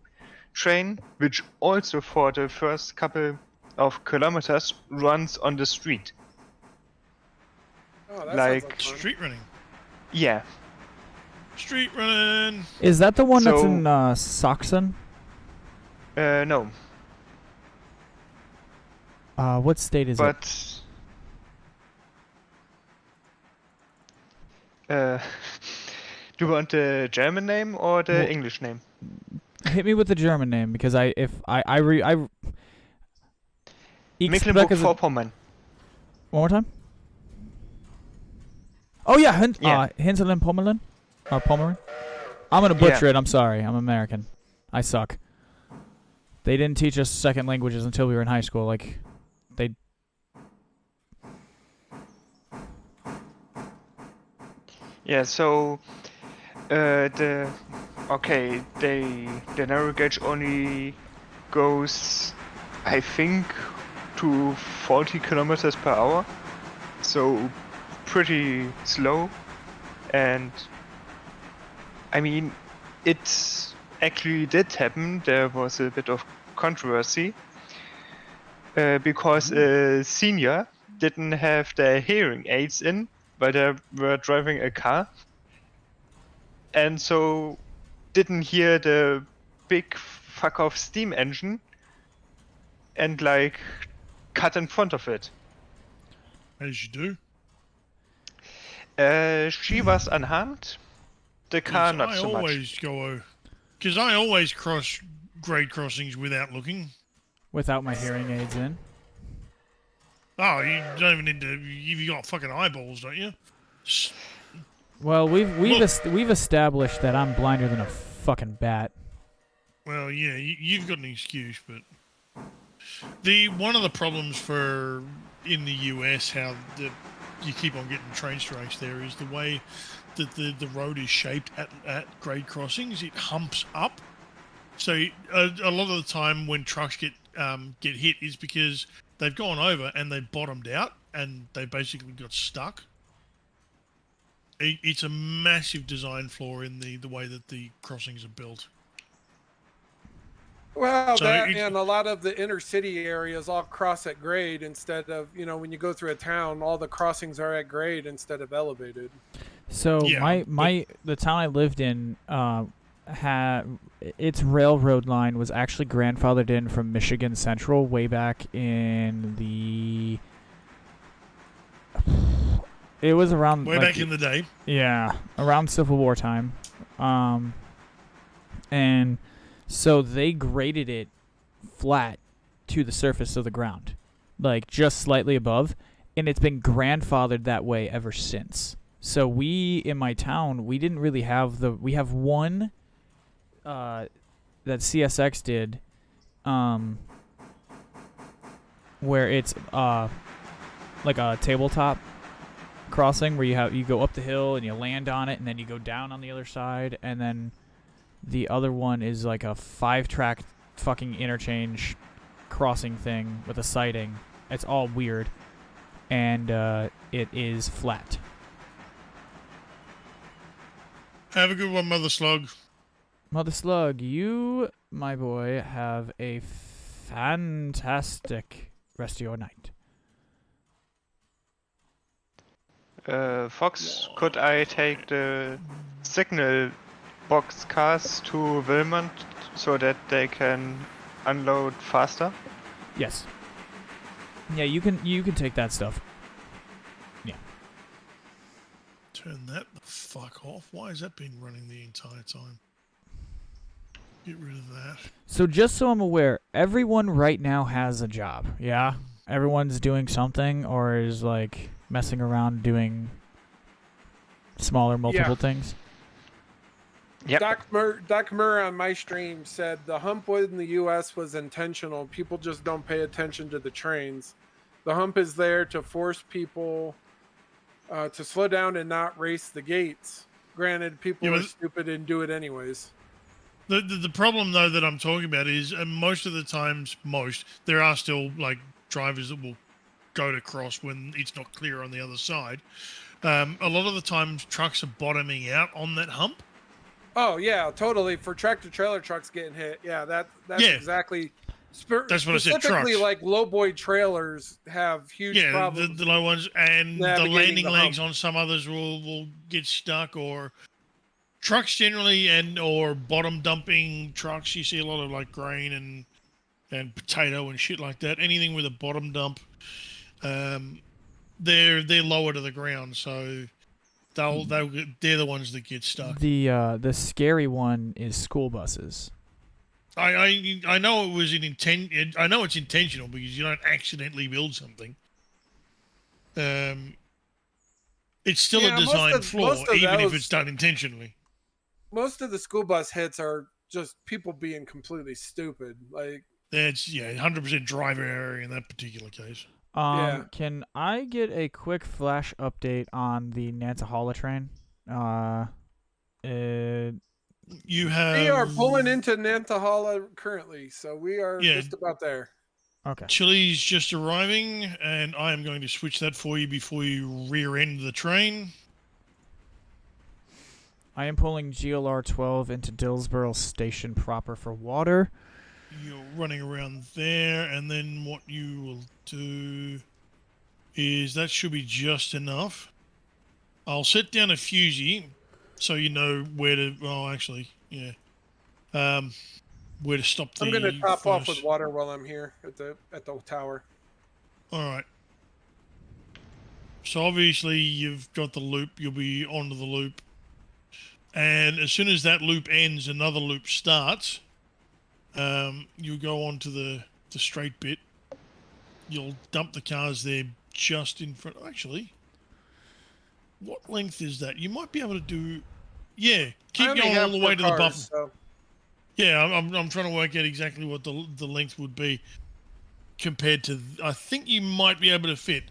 E: train, which also for the first couple of kilometers runs on the street.
D: Oh, that
E: Like,
D: sounds like fun.
F: Street running.
E: Yeah.
F: Street running.
A: Is that the one that's
E: So-
A: in Saxon?
E: No,
A: What state is it?
E: but do you want the German name or the
A: Well-
E: English name?
A: Hit me with the German name because
E: Mecklenburg-Vorpommern.
A: One more time. Oh yeah,
E: Yeah.
A: Hinsel and Pomerlin. Pomeranian. I'm gonna butcher it. I'm sorry. I'm American. I suck. They didn't teach us second languages until we were in high school. Like, they.
E: Yeah, so the narrow gauge only goes, I think, to 40 kilometers per hour, so pretty slow. And I mean, it actually did happen. There was a bit of controversy because a senior didn't have their hearing aids in while they were driving a car, and so didn't hear the big fuck off steam engine and like cut in front of it.
F: As you do.
E: She was unharmed. The car not
F: I
E: so much.
F: always go, because I always cross grade crossings without looking.
A: Without my hearing aids in.
F: Oh, you don't even need to. You've got fucking eyeballs, don't you?
A: Well, we've
F: Look.
A: we've established that I'm blinder than a fucking bat.
F: Well, yeah, you've got an excuse, but One of the problems in the US, how you keep on getting train strikes there, is the way that the road is shaped at grade crossings. It humps up, so a lot of the time when trucks get hit is because they've gone over and they bottomed out and they basically got stuck. It's a massive design flaw in the way that the crossings are built.
D: Well,
F: So
D: that and a lot of the inner city areas all cross at grade instead of, when you go through a town, all the crossings are at grade instead of elevated.
A: So
F: Yeah,
A: the town I lived in had its railroad line was actually grandfathered in from Michigan Central way back in the. It was around
F: way back in the day.
A: Yeah, around Civil War time, and so they graded it flat to the surface of the ground, like just slightly above, and it's been grandfathered that way ever since. So we in my town, we didn't really have we have one that CSX did where it's like a tabletop crossing where you go up the hill and you land on it and then you go down on the other side, and then the other one is like a 5-track fucking interchange crossing thing with a siding. It's all weird, and it is flat.
F: Have a good one, Mother Slug.
A: Mother Slug, you, my boy, have a fantastic rest of your night.
E: Fox, could I take the signal box cars to Wilmont so that they can unload faster?
A: Yes. Yeah, you can take that stuff. Yeah.
F: Turn that the fuck off. Why has that been running the entire time? Get rid of that.
A: So just so I'm aware, everyone right now has a job. Yeah? Everyone's doing something or is like messing around doing smaller multiple things.
E: Yep.
D: Doc Murr on my stream said the hump in the U.S. was intentional. People just don't pay attention to the trains. The hump is there to force people to slow down and not race the gates. Granted, people are stupid and do it anyways.
F: The problem though that I'm talking about is most of the times, there are still like drivers that will go to cross when it's not clear on the other side. A lot of the times trucks are bottoming out on that hump.
D: Oh yeah, totally. For tractor trailer trucks getting hit, that's exactly.
F: That's what I said.
D: Specifically,
F: trucks.
D: like lowboy trailers have huge problems.
F: the low ones and the landing legs
D: hump.
F: on some others will get stuck, or trucks generally, or bottom dumping trucks. You see a lot of like grain and potato and shit like that. Anything with a bottom dump, they're lower to the ground, so they're the ones that get stuck.
A: The scary one is school buses.
F: I know it was I know it's intentional because you don't accidentally build something. It's still a design flaw, even if it's done intentionally.
D: Most of the school bus hits are just people being completely stupid. Like
F: that's 100% driver error in that particular case.
A: Can I get a quick flash update on the Nantahala train?
F: We
D: are pulling into Nantahala currently, so we are just about there.
A: Okay.
F: Chili's just arriving, and I am going to switch that for you before you rear end the train.
A: I am pulling GLR 12 into Dillsboro Station proper for water.
F: You're running around there, and then what you will do is that should be just enough. I'll set down a fusee so you know where to. Oh, actually, where to stop the.
D: I'm going to top off with water while I'm here at the tower.
F: All right. So obviously you've got the loop. You'll be onto the loop, and as soon as that loop ends, another loop starts. You'll go onto the straight bit. You'll dump the cars there just in front. Actually, what length is that? You might be able to do. Yeah, keep going all the way to the buffer.
D: So.
F: Yeah, I'm trying to work out exactly what the length would be. compared to. I think you might be able to fit.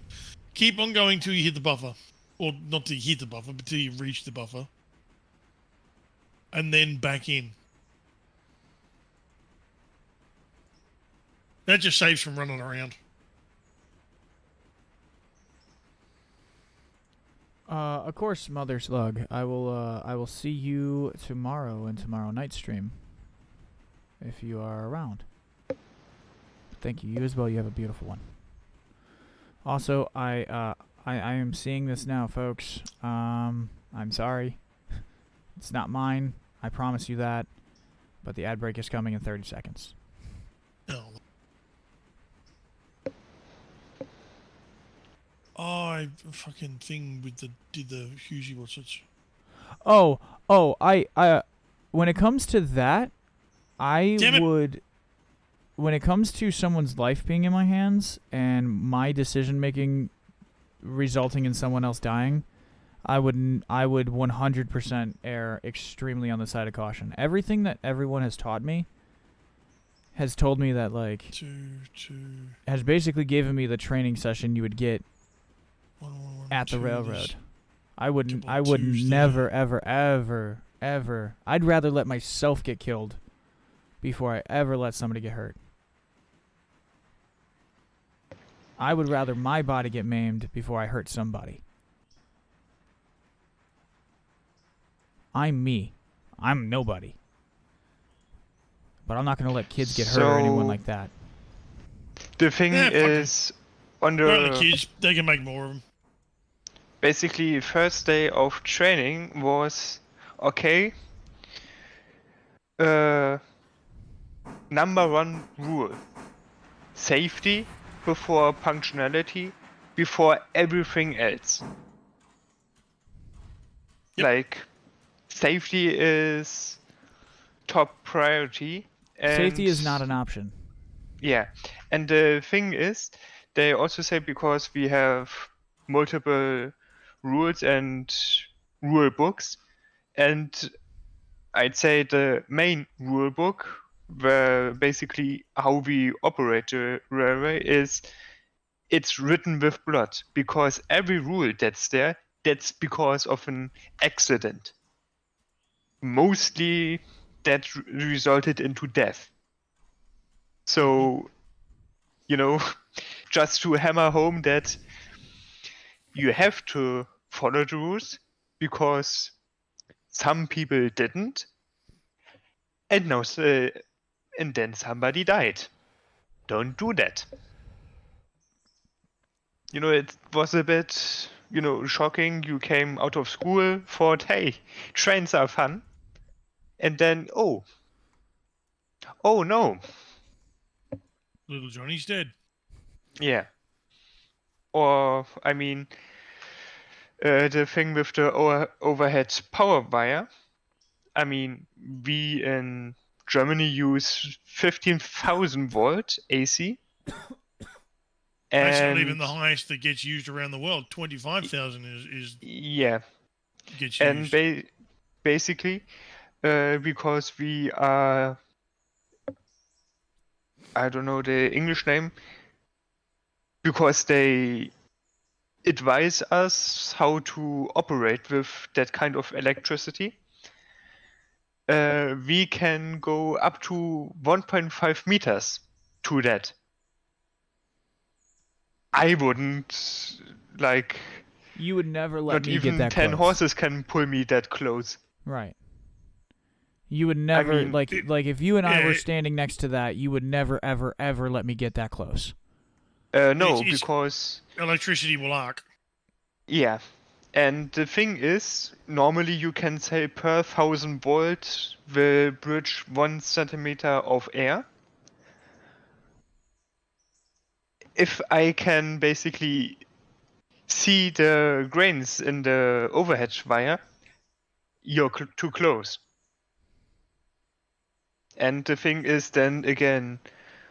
F: Keep on going till you hit the buffer, or not till you hit the buffer, but till you reach the buffer, and then back in. That just saves from running around.
A: Of course, Mother Slug. I will see you tomorrow in tomorrow night's stream. If you are around. Thank you. You as well. You have a beautiful one. Also, I am seeing this now, folks. I'm sorry. It's not mine. I promise you that. But the ad break is coming in 30 seconds.
F: Oh. I fucking thing with did the Husey what's it?
A: Oh, I when it comes to that, I would when it comes to someone's life being in my hands and my decision making resulting in someone else dying, I would 100% err extremely on the side of caution. Everything that everyone has taught me has told me that has basically given me the training session you would get at the railroad. I would never ever I'd rather let myself get killed before I ever let somebody get hurt. I would rather my body get maimed before I hurt somebody. I'm me. I'm nobody. But I'm not going to let kids get hurt or anyone like that.
E: The thing is, on
F: the kids, they can make more of them.
E: Basically, first day of training was okay. Number one rule: safety before functionality, before everything else.
F: Yep.
E: Like, safety is top priority. And
A: safety is not an option.
E: Yeah, and the thing is, they also say because we have multiple rules and rule books, and I'd say the main rule book, where basically how we operate the railway is, it's written with blood, because every rule that's there, that's because of an accident. Mostly that resulted into death. So, just to hammer home that you have to follow the rules, because some people didn't, and and then somebody died. Don't do that. It was a bit, shocking. You came out of school, thought, hey, trains are fun, and then, oh no.
F: Little Johnny's dead.
E: Yeah. Or, I mean, the thing with the overhead power wire. I mean, we in Germany use 15,000 volt AC.
F: That's not even the highest that gets used around the world. 25,000 is
E: yeah.
F: Gets
E: used. And basically, because we are, I don't know the English name, because they advise us how to operate with that kind of electricity. We can go up to 1.5 meters to that. I wouldn't, like...
A: You would never let me get that close.
E: Not even 10 horses can pull me that close.
A: Right. You would never, I mean, like if you and I were standing next to that, you would never, ever, ever let me get that close.
E: No, because...
F: electricity will arc.
E: Yeah. And the thing is, normally you can say per 1000 volt will bridge 1 centimeter of air. If I can basically see the grains in the overhead wire, you're too close. And the thing is then again,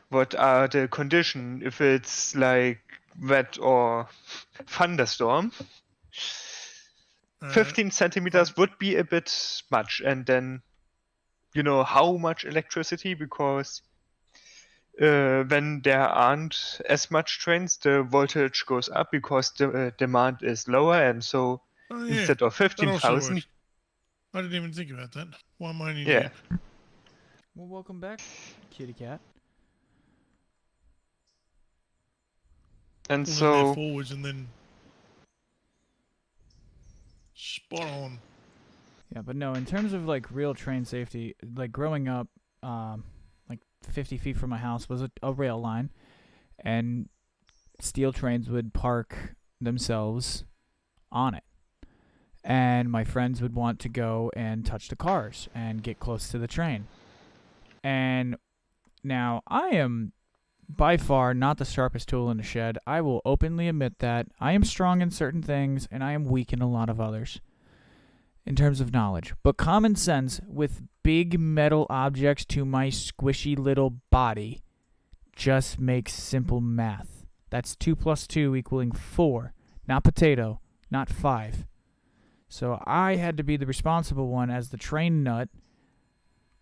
E: what are the conditions? If it's like wet or thunderstorm, 15 centimeters would be a bit much. And then, how much electricity? Because when there aren't as much trains, the voltage goes up because the demand is lower, and so
F: Oh yeah,
E: instead of
F: that also
E: 15,000,
F: works. I didn't even think about that. Why am I an
E: yeah,
F: idiot?
A: Well, welcome back, kitty cat.
E: and
F: Pulling their
E: so
F: forwards and then spot on.
A: Yeah, but no, in terms of like real train safety, like growing up, like 50 feet from my house was a rail line, and steel trains would park themselves on it. And my friends would want to go and touch the cars and get close to the train. And now I am by far not the sharpest tool in the shed. I will openly admit that. I am strong in certain things and I am weak in a lot of others in terms of knowledge. But common sense with big metal objects to my squishy little body just makes simple math. That's 2 plus 2 equaling 4. Not potato, not 5. So I had to be the responsible one as the train nut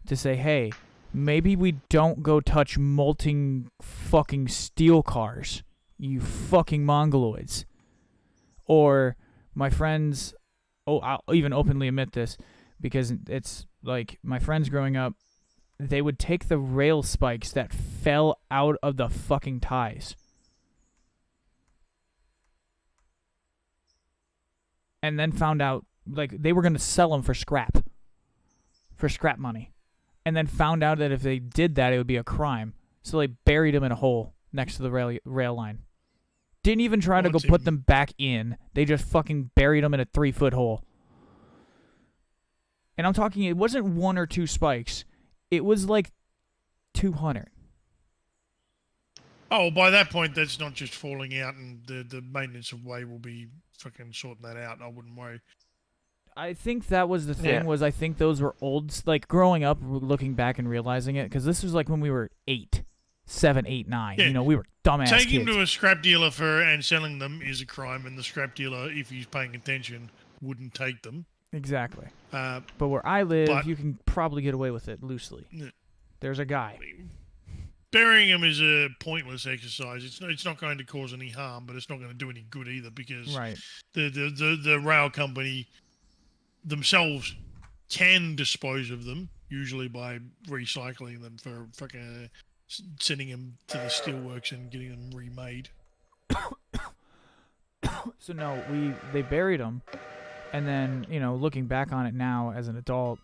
A: to say, hey, maybe we don't go touch molting fucking steel cars, you fucking mongoloids. Or my friends, I'll even openly admit this because it's like my friends growing up, they would take the rail spikes that fell out of the fucking ties and then found out like they were going to sell them for scrap money, and then found out that if they did that it would be a crime, so they buried them in a hole next to the rail line. Didn't even try to go put them back in. They just fucking buried them in a 3-foot hole. And I'm talking, it wasn't 1 or 2 spikes, it was like 200.
F: Oh, by that point, that's not just falling out, and the maintenance of way will be fucking sorting that out. I wouldn't worry.
A: I think that was the thing.
E: Yeah.
A: Was I think those were old, like growing up, looking back and realizing it, because this was like when we were 8, 7, 8, 9.
F: Yeah.
A: You know, we were dumbass
F: Taking
A: kids.
F: them to a scrap dealer and selling them is a crime, and the scrap dealer, if he's paying attention, wouldn't take them.
A: Exactly.
F: But
A: where I live, you can probably get away with it loosely.
F: Yeah.
A: There's a guy.
F: Burying them is a pointless exercise. It's not going to cause any harm, but it's not going to do any good either, because
A: Right.
F: the rail company themselves can dispose of them, usually by recycling them for fucking sending them to the steelworks and getting them remade.
A: So no, they buried them, and then looking back on it now as an adult,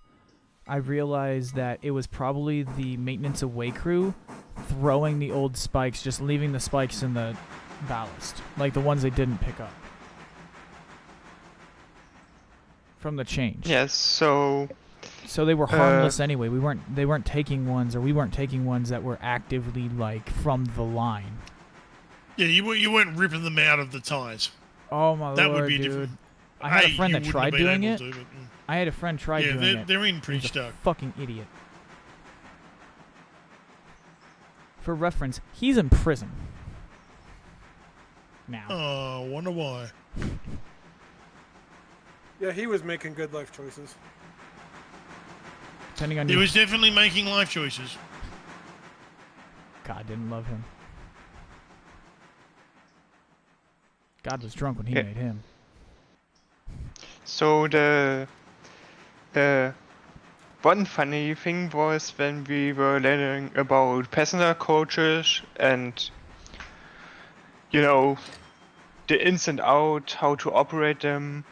A: I realized that it was probably the maintenance away crew throwing the old spikes, just leaving the spikes in the ballast, like the ones they didn't pick up from the change.
E: yes, so
A: they were harmless anyway. They weren't taking ones that were actively like from the line.
F: Yeah, you weren't ripping them out of the ties.
A: Oh my
F: That
A: lord,
F: would be
A: dude!
F: different.
A: I had a friend
F: you
A: that
F: wouldn't
A: tried
F: have been
A: doing
F: able
A: it.
F: to, but,
A: I had a friend try doing it.
F: they're in pretty
A: He's
F: stuck.
A: a fucking idiot. For reference, he's in prison now.
F: Oh, wonder why.
D: Yeah, he was making good life choices.
A: Depending on
F: He
A: you.
F: was definitely making life choices.
A: God didn't love him. God was drunk when he
E: Yeah.
A: made him.
E: So the one funny thing was when we were learning about passenger coaches and the ins and out, how to operate them,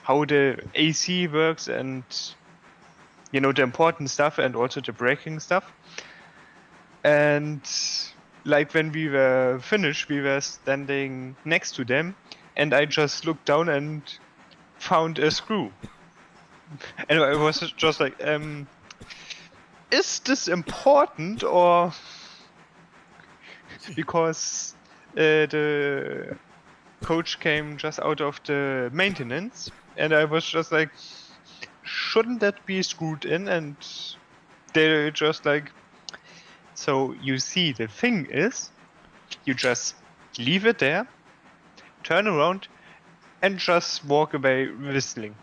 E: how the AC works, and the important stuff, and also the braking stuff. And like when we were finished, we were standing next to them, and I just looked down and found a screw. And I was just like, is this important, or because the coach came just out of the maintenance, and I was just like, shouldn't that be screwed in? And they're just like, so you see, the thing is, you just leave it there, turn around, and just walk away whistling.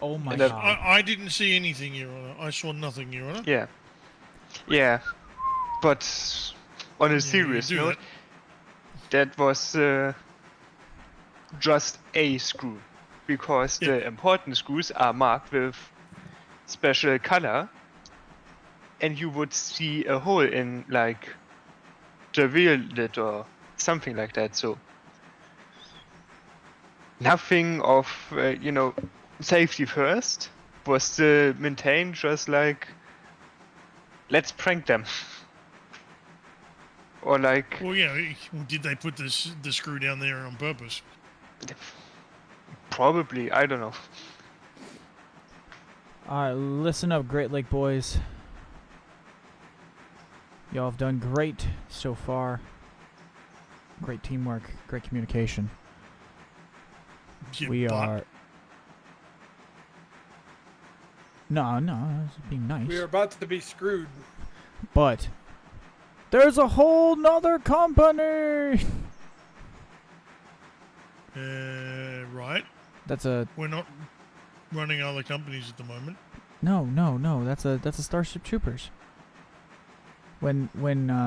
A: Oh my
E: And
A: god.
F: I didn't see anything, Your Honor. I saw nothing, Your Honor.
E: Yeah. But on a
F: Yeah, you
E: serious
F: do
E: note, that was just a screw, because
F: Yeah.
E: the important screws are marked with special color, and you would see a hole in like the wheel lid or something like that. So nothing of safety first was still maintained, just like let's prank them. Or like
F: Well, yeah. Did they put the screw down there on purpose?
E: probably, I don't know.
A: Alright, listen up, Great Lake boys. Y'all have done great so far. Great teamwork, great communication.
F: Yeah,
A: We
F: but
A: are. No, it's being nice.
D: We are about to be screwed.
A: But there's a whole nother company.
F: Right.
A: That's a
F: We're not running other companies at the moment.
A: no. That's a Starship Troopers. When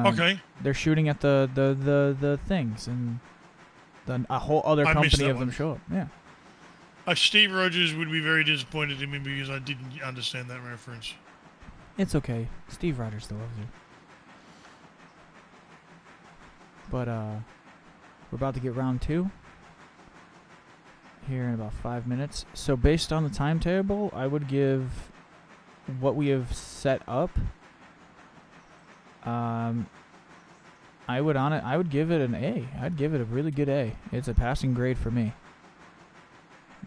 F: Okay.
A: they're shooting at the things and then a whole other
F: I missed
A: company
F: that
A: of them
F: one.
A: show up. Yeah.
F: Steve Rogers would be very disappointed in me because I didn't understand that reference.
A: It's okay. Steve Rogers still loves you. But we're about to get round 2 here in about 5 minutes. So based on the timetable, I would give what we have set up. I would give it an A. I'd give it a really good A. It's a passing grade for me.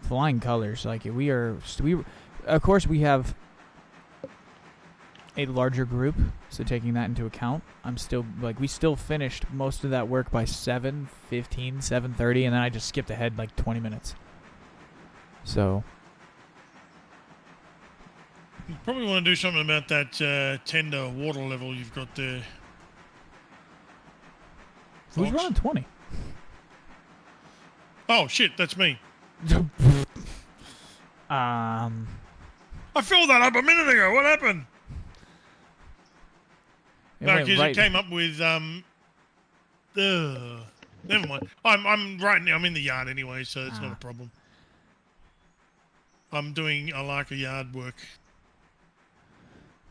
A: Flying colors, like we of course we have a larger group, so taking that into account, we still finished most of that work by 7:15, 7:30, and then I just skipped ahead like 20 minutes. So
F: You probably want to do something about that tender water level you've got there.
A: who's
F: Fox?
A: running 20?
F: Oh shit, that's me. I filled that up a minute ago. What happened?
A: It
F: No,
A: went
F: because
A: right.
F: it came up with never mind. I'm right now. I'm in the yard anyway, so it's not a problem. I'm doing a like a yard work.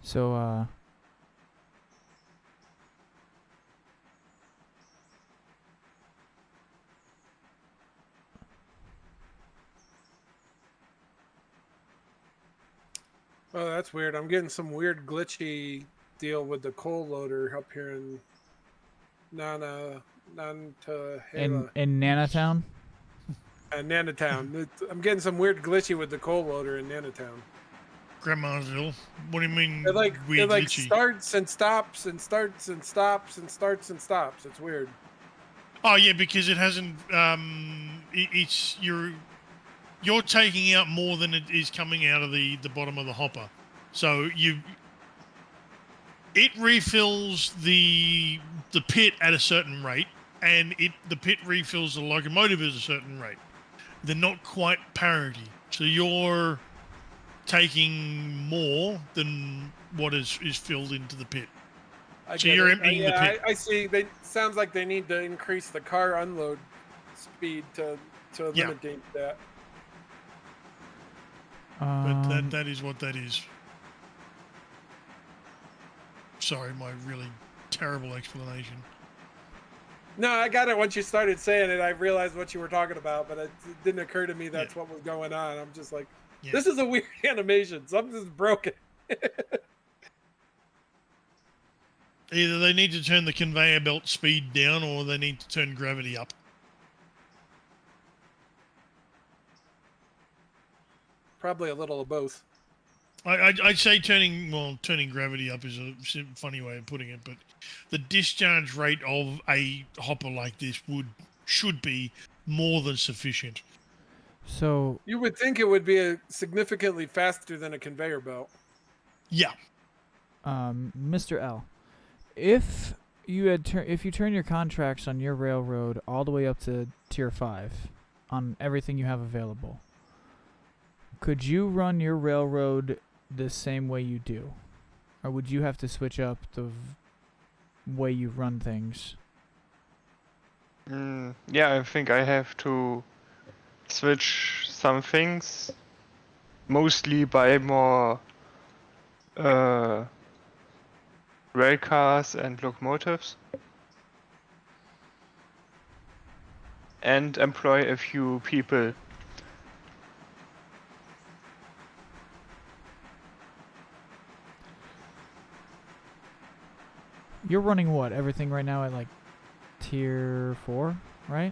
A: So
D: Oh, that's weird. I'm getting some weird glitchy deal with the coal loader up here in Nantahala.
A: in Nanatown.
D: Nanatown. I'm getting some weird glitchy with the coal loader in Nanatown.
F: Grandmasville. What do you mean
D: It like
F: weird
D: it like
F: glitchy?
D: starts and stops and starts and stops and starts and stops. It's weird.
F: Oh yeah, because it hasn't. It's you're taking out more than it is coming out of the bottom of the hopper. So it refills the pit at a certain rate, and the pit refills the locomotive at a certain rate. They're not quite parity. So you're taking more than what is filled into the pit.
D: I
F: So
D: get
F: you're
D: it.
F: emptying the
D: Yeah,
F: pit.
D: I see. They sounds like they need to increase the car unload speed to
F: Yeah.
D: eliminate that.
F: But that is what that is. Sorry, my really terrible explanation.
D: No, I got it once you started saying it. I realized what you were talking about, but it didn't occur to me that's what was going on. I'm just like, this is a weird animation. Something's broken.
F: Either they need to turn the conveyor belt speed down or they need to turn gravity up.
D: Probably a little of both.
F: I'd say turning gravity up is a funny way of putting it, but the discharge rate of a hopper like this should be more than sufficient.
A: So
D: you would think it would be significantly faster than a conveyor belt.
F: Yeah.
A: Mr. L, if you turn your contracts on your railroad all the way up to tier 5 on everything you have available, could you run your railroad the same way you do, or would you have to switch up way you run things.
E: Yeah, I think I have to switch some things, mostly buy more rail cars and locomotives, and employ a few people.
A: You're running what? Everything right now at like tier 4, right?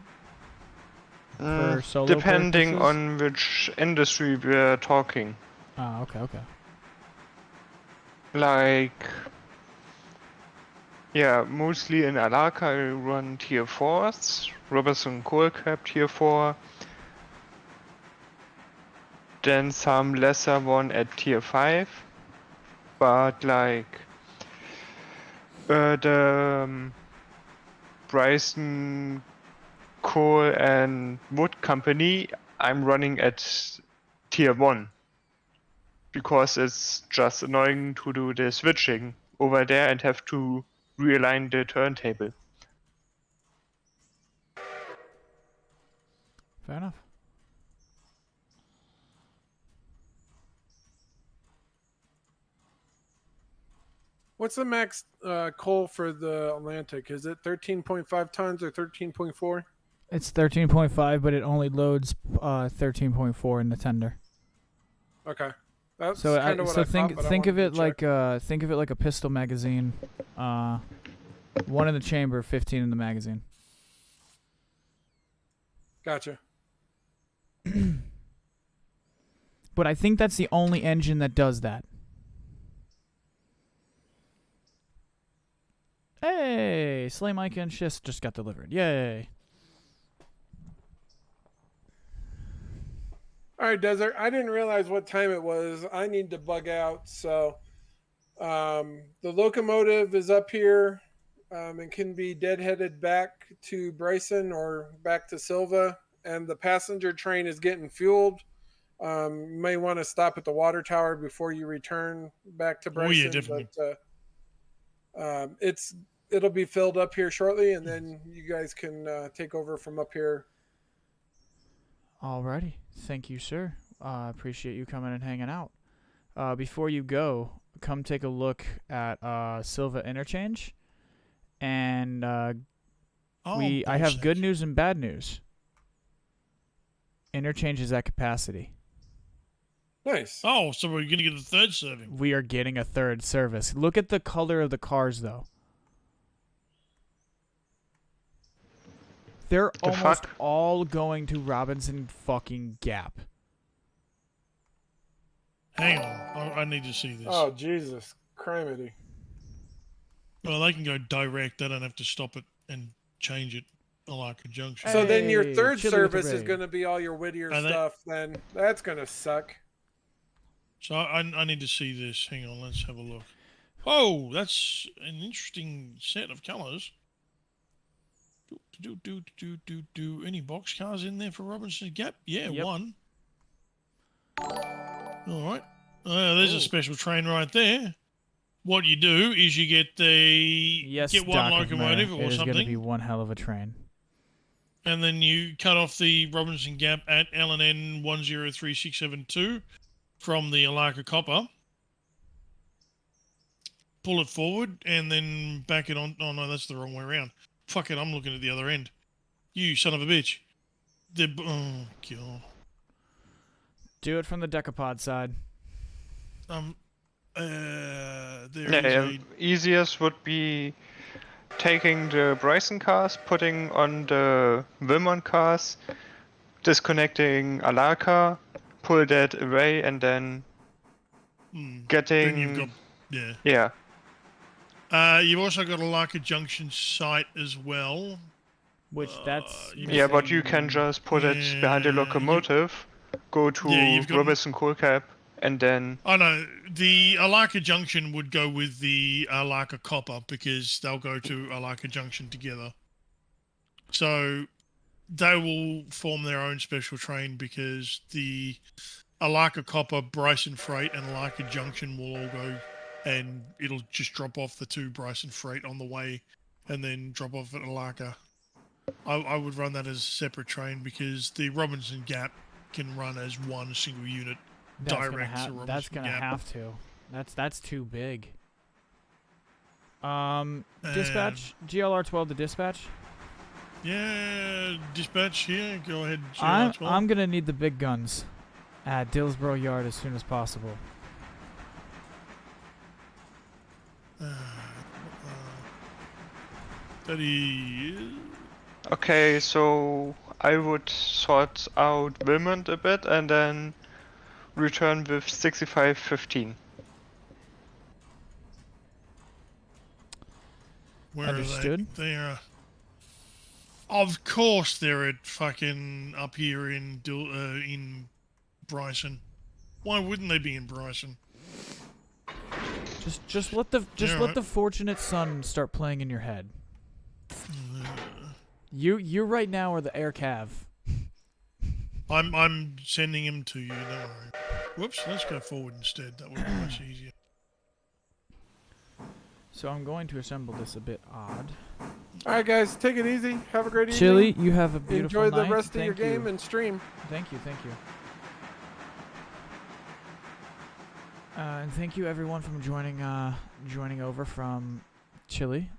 A: For solo
E: Depending
A: purposes?
E: on which industry we're talking.
A: Ah, okay.
E: Like, yeah, mostly in Alaka I run tier 4s, Robertson Coal Crab tier 4, then some lesser one at tier 5, but like the Bryson Coal and Wood Company I'm running at tier 1. Because it's just annoying to do the switching over there and have to realign the turntable.
A: Fair enough.
D: What's the max coal for the Atlantic? Is it 13.5 tons or 13.4?
A: It's 13.5, but it only loads 13.4 in the tender.
D: Okay, that's
A: So
D: kind of what I thought. But
A: think
D: I
A: of
D: wanted
A: it
D: to check.
A: like a pistol magazine. 1 in the chamber, 15 in the magazine.
D: Gotcha.
A: But I think that's the only engine that does that. Hey, Slay Mike and Shist just got delivered. Yay.
D: All right, Desert. I didn't realize what time it was. I need to bug out. So the locomotive is up here and can be deadheaded back to Bryson or back to Silva. And the passenger train is getting fueled. You may want to stop at the water tower before you return back to Bryson.
F: Oh, yeah, definitely.
D: But it'll be filled up here shortly, and then you guys can take over from up here.
A: Alrighty. Thank you, sir. Appreciate you coming and hanging out. Before you go, come take a look at Silva Interchange. And I have good news and bad news. Interchange is at capacity.
D: Nice.
F: Oh, so we're going to get a third serving.
A: We are getting a third service. Look at the color of the cars, though. They're almost all going to Robinson fucking Gap.
F: Hang on. I need to see this.
D: Oh, Jesus. Criminy.
F: Well, they can go direct. They don't have to stop it and change it like a junction.
D: So then your
A: Hey,
D: third
A: Chili with the
D: service is
A: raid.
D: going to be all your Whittier
F: Are they-
D: stuff. Then that's going to suck.
F: So I need to see this. Hang on, let's have a look. Oh, that's an interesting set of colours. Do any box cars in there for Robinson's Gap? Yeah,
A: Yep.
F: one. All right. There's a special train right there. What you do is you get get one
A: Doc of Mare.
F: locomotive or
A: It is going to be
F: something,
A: one hell of a train.
F: and then you cut off the Robinson Gap at LNN 103672 from the Alaka Copper. Pull it forward and then back it on. Oh no, that's the wrong way around. Fuck it, I'm looking at the other end. You son of a bitch. Oh god.
A: Do it from the decapod side.
E: Easiest would be taking the Bryson cars, putting on the Wilmont cars, disconnecting Alaka, pull that away, and then getting.
F: Then you've got
E: Yeah.
F: You've also got a Alaka Junction site as well.
A: Which that's
E: Yeah, but you can just put it behind the locomotive, go to Robertson Coal Cap, and then.
F: Oh no, the Alaka Junction would go with the Alaka Copper because they'll go to Alaka Junction together. So they will form their own special train because the Alaka Copper, Bryson Freight, and Alaka Junction will all go and it'll just drop off the 2 Bryson freight on the way, and then drop off at Alaka. I would run that as a separate train because the Robinson Gap can run as one single unit direct to Robinson
A: That's gonna
F: Gap.
A: have to. That's too big.
F: And
A: Dispatch GLR-12 to dispatch.
F: Yeah, dispatch. Yeah, go ahead.
A: I'm
F: GLR-12.
A: gonna need the big guns at Dillsboro Yard as soon as possible.
F: That is.
E: Okay, so I would sort out Wilmont a bit and then return with 6515.
F: Where
A: Understood.
F: are they? They are. Of course, they're at fucking up here in Bryson. Why wouldn't they be in Bryson?
A: Just let the fortunate son start playing in your head. You right now are the air cav.
F: I'm sending him to you. Don't worry. Whoops. Let's go forward instead. That would be much easier.
A: So I'm going to assemble this a bit odd.
D: All right, guys, take it easy. Have a great evening.
A: Chili, you have a beautiful
D: Enjoy the
A: night.
D: rest of your
A: Thank you.
D: game and stream.
A: Thank you. And thank you everyone from joining over from Chile.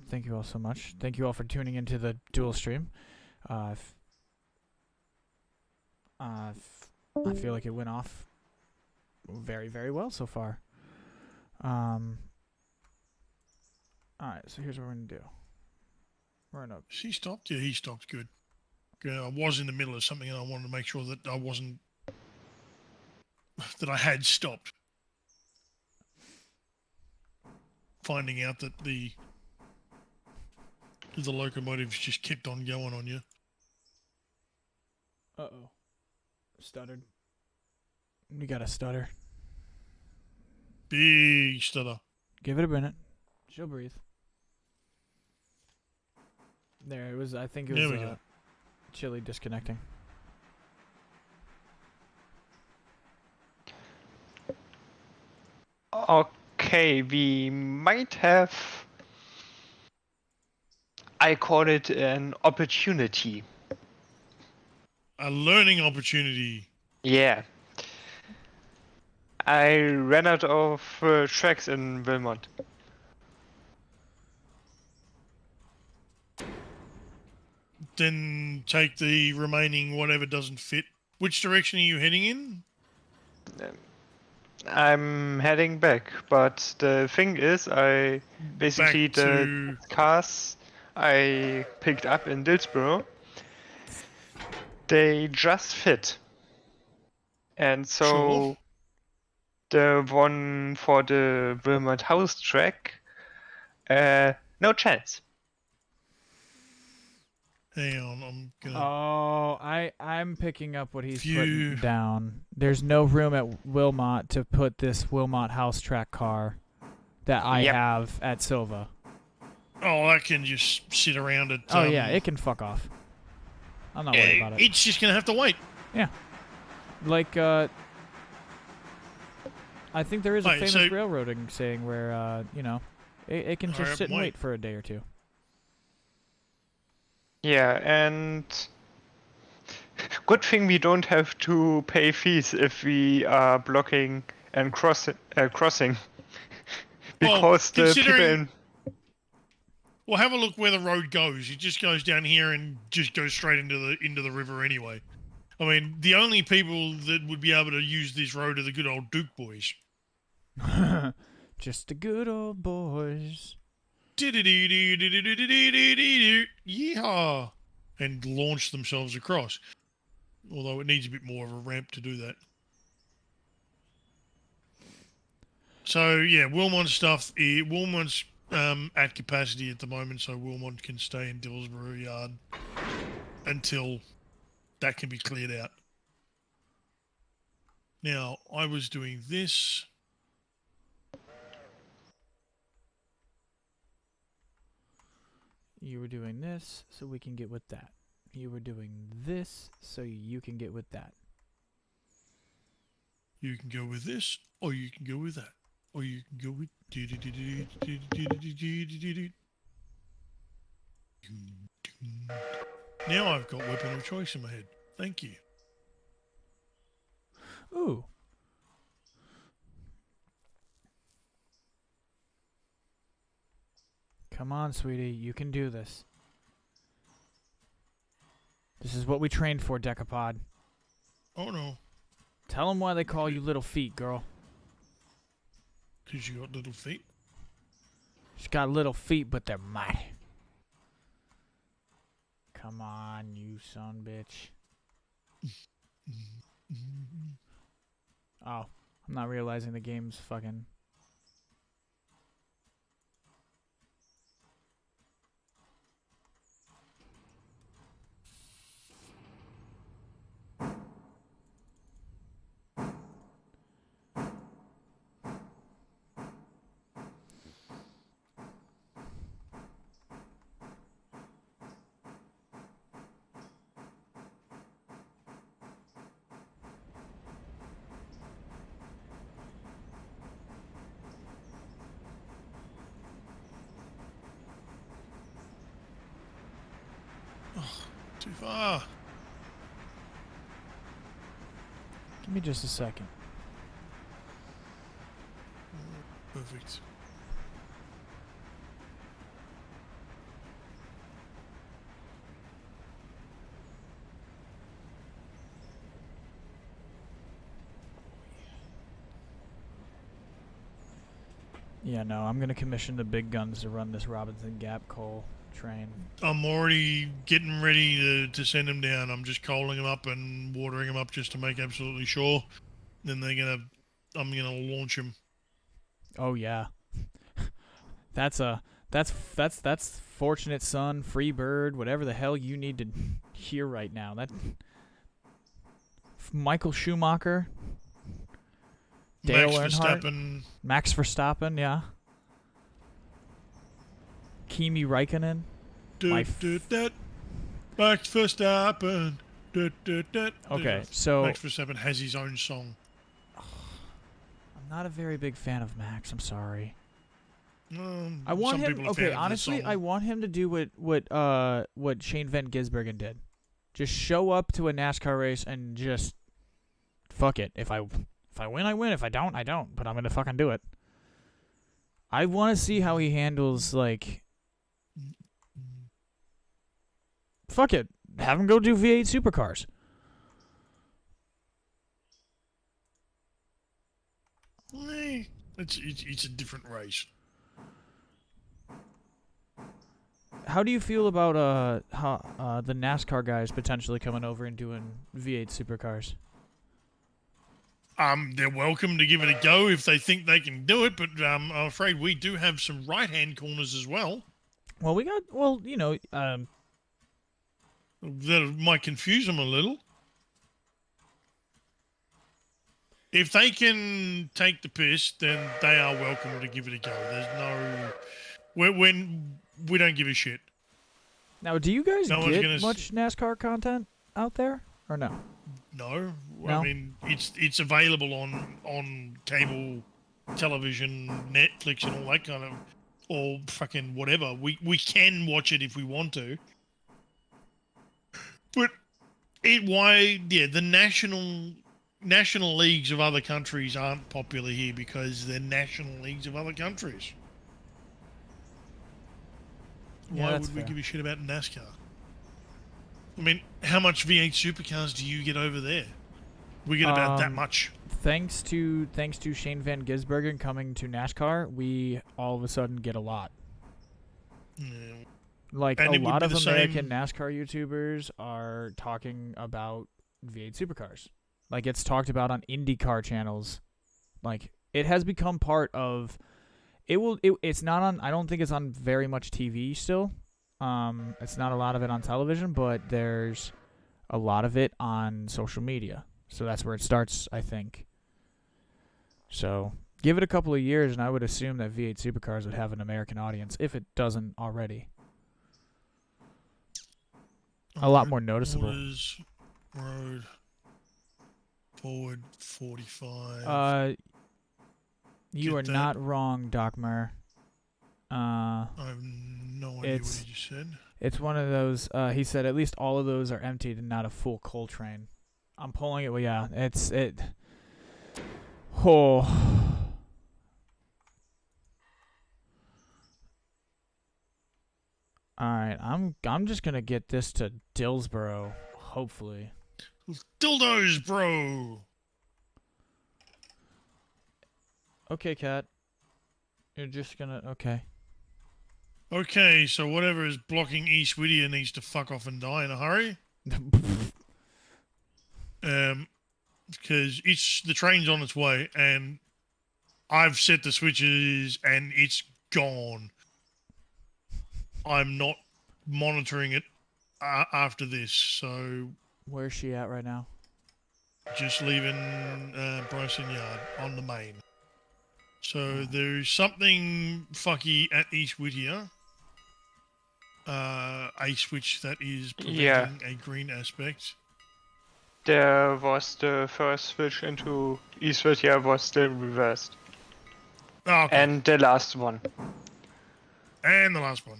A: Thank you all so much. Thank you all for tuning into the dual stream. I feel like it went off very, very well so far. Alright, so here's what we're gonna do. We're gonna
F: He stopped? Yeah, he stopped. Good. Yeah, I was in the middle of something and I wanted to make sure that I wasn't. That I had stopped. Finding out that the locomotives just kept on going on you.
A: Uh-oh. Stuttered. We got a stutter.
F: Big stutter.
A: Give it a minute. She'll breathe. There, it was, I think it
F: There
A: was
F: we go.
A: Chili disconnecting.
E: Okay, we might have. I call it an opportunity.
F: A learning opportunity.
E: Yeah. I ran out of tracks in Wilmont.
F: Then take the remaining whatever doesn't fit. Which direction are you heading in?
E: I'm heading back, but the thing is, I basically
F: Back to...
E: the cars I picked up in Dillsboro, they just fit. And so the one for the Wilmot House track, no chance.
F: Hang on, I'm gonna...
A: Oh, I'm picking up what he's
F: Phew.
A: putting down. There's no room at Wilmot to put this Wilmot house track car that I
E: Yep.
A: have at Silva.
F: Oh, that can just sit around at...
A: Oh yeah, it can fuck off. I'm not worried about it.
F: It's just gonna have to wait.
A: Like, I think there is a
F: Right,
A: famous
F: so-
A: railroading saying where, it can
F: Hurry
A: just
F: up
A: sit
F: and
A: and
F: wait.
A: wait for a day or two.
E: Yeah, and good thing we don't have to pay fees if we are blocking and crossing.
F: Well,
E: Because the people
F: considering-
E: in
F: Well, have a look where the road goes. It just goes down here and just goes straight into the river anyway. I mean, the only people that would be able to use this road are the good old Duke boys.
A: Just the good old boys.
F: Yeehaw! And launch themselves across. Although it needs a bit more of a ramp to do that. So yeah, Wilmot stuff. Wilmot's at capacity at the moment, so Wilmot can stay in Dillsborough Yard until that can be cleared out. Now, I was doing this.
A: You were doing this, so we can get with that. You were doing this, so you can get with that.
F: You can go with this, or you can go with that. Or you can go with. Now I've got weapon of choice in my head. Thank you.
A: Ooh. Come on, sweetie. You can do this. This is what we trained for, Decapod.
F: Oh no.
A: Tell them why they call you Little Feet, girl.
F: Because you got little feet.
A: She's got little feet, but they're mighty. Come on, you son bitch. Oh, I'm not realizing the game's fucking...
F: Too far.
A: Give me just a second.
F: Perfect.
A: Yeah, no, I'm gonna commission the big guns to run this Robinson Gap coal train.
F: I'm already getting ready to send them down. I'm just coaling them up and watering them up just to make absolutely sure. Then I'm gonna launch them.
A: Oh yeah. That's Fortunate Son, Free Bird, whatever the hell you need to hear right now. That Michael Schumacher, Dale
F: Max
A: Earnhardt,
F: Verstappen.
A: Max Verstappen, yeah. Kimi Räikkönen.
F: Max Verstappen.
A: Okay, so
F: Max Verstappen has his own song.
A: I'm not a very big fan of Max. I'm sorry. I
F: Some
A: want him.
F: people are
A: Okay,
F: fans of the
A: honestly,
F: song.
A: I want him to do what Shane Van Gisbergen did. Just show up to a NASCAR race and just fuck it. If I win, I win. If I don't, I don't. But I'm gonna fucking do it. I want to see how he handles like. Fuck it. Have him go do V8 supercars.
F: It's a different race.
A: How do you feel about the NASCAR guys potentially coming over and doing V8 supercars?
F: They're welcome to give it a go if they think they can do it, but I'm afraid we do have some right-hand corners as well.
A: Well,
F: That might confuse them a little. If they can take the piss, then they are welcome to give it a go. There's no... When we don't give a shit.
A: Now, do you guys
F: No one's
A: get
F: gonna
A: much NASCAR content out there, or no?
F: No,
A: No?
F: I mean it's available on cable television, Netflix, and all that kind of, or fucking whatever. We can watch it if we want to, but the national leagues of other countries aren't popular here because they're national leagues of other countries.
A: Yeah,
F: Why
A: that's
F: would we
A: fair.
F: give a shit about NASCAR? I mean, how much V8 supercars do you get over there? We get about that much.
A: Thanks to Shane Van Gisbergen coming to NASCAR, we all of a sudden get a lot.
F: Yeah.
A: Like
F: And
A: a
F: it would
A: lot
F: be
A: of
F: the
A: American
F: same-
A: NASCAR YouTubers are talking about V8 supercars. Like it's talked about on IndyCar channels. Like it has become part of. It's not on. I don't think it's on very much TV still. It's not a lot of it on television, but there's a lot of it on social media. So that's where it starts, I think. So give it a couple of years, and I would assume that V8 supercars would have an American audience if it doesn't already. A lot more noticeable.
F: Orders, road, forward 45.
A: You
F: get
A: are
F: that.
A: not wrong, Doc Murr.
F: I have no idea what
A: It's-
F: he just said.
A: It's one of those. He said at least all of those are emptied and not a full coal train. I'm pulling it. Well, yeah, it's it. Oh. All right, I'm just gonna get this to Dillsboro, hopefully.
F: Dildos, bro.
A: Okay, Cat. You're just gonna okay.
F: Okay, so whatever is blocking East Whittier needs to fuck off and die in a hurry. Because the train's on its way, and I've set the switches, and it's gone. I'm not monitoring it after this, so
A: Where's she at right now?
F: just leaving Bryson Yard on the main. So there's something fucky at East Whittier. A switch that is preventing a green aspect.
E: There was the first switch into Eastwood, yeah, was still reversed.
F: Oh, okay.
E: And the last one.
F: And the last one.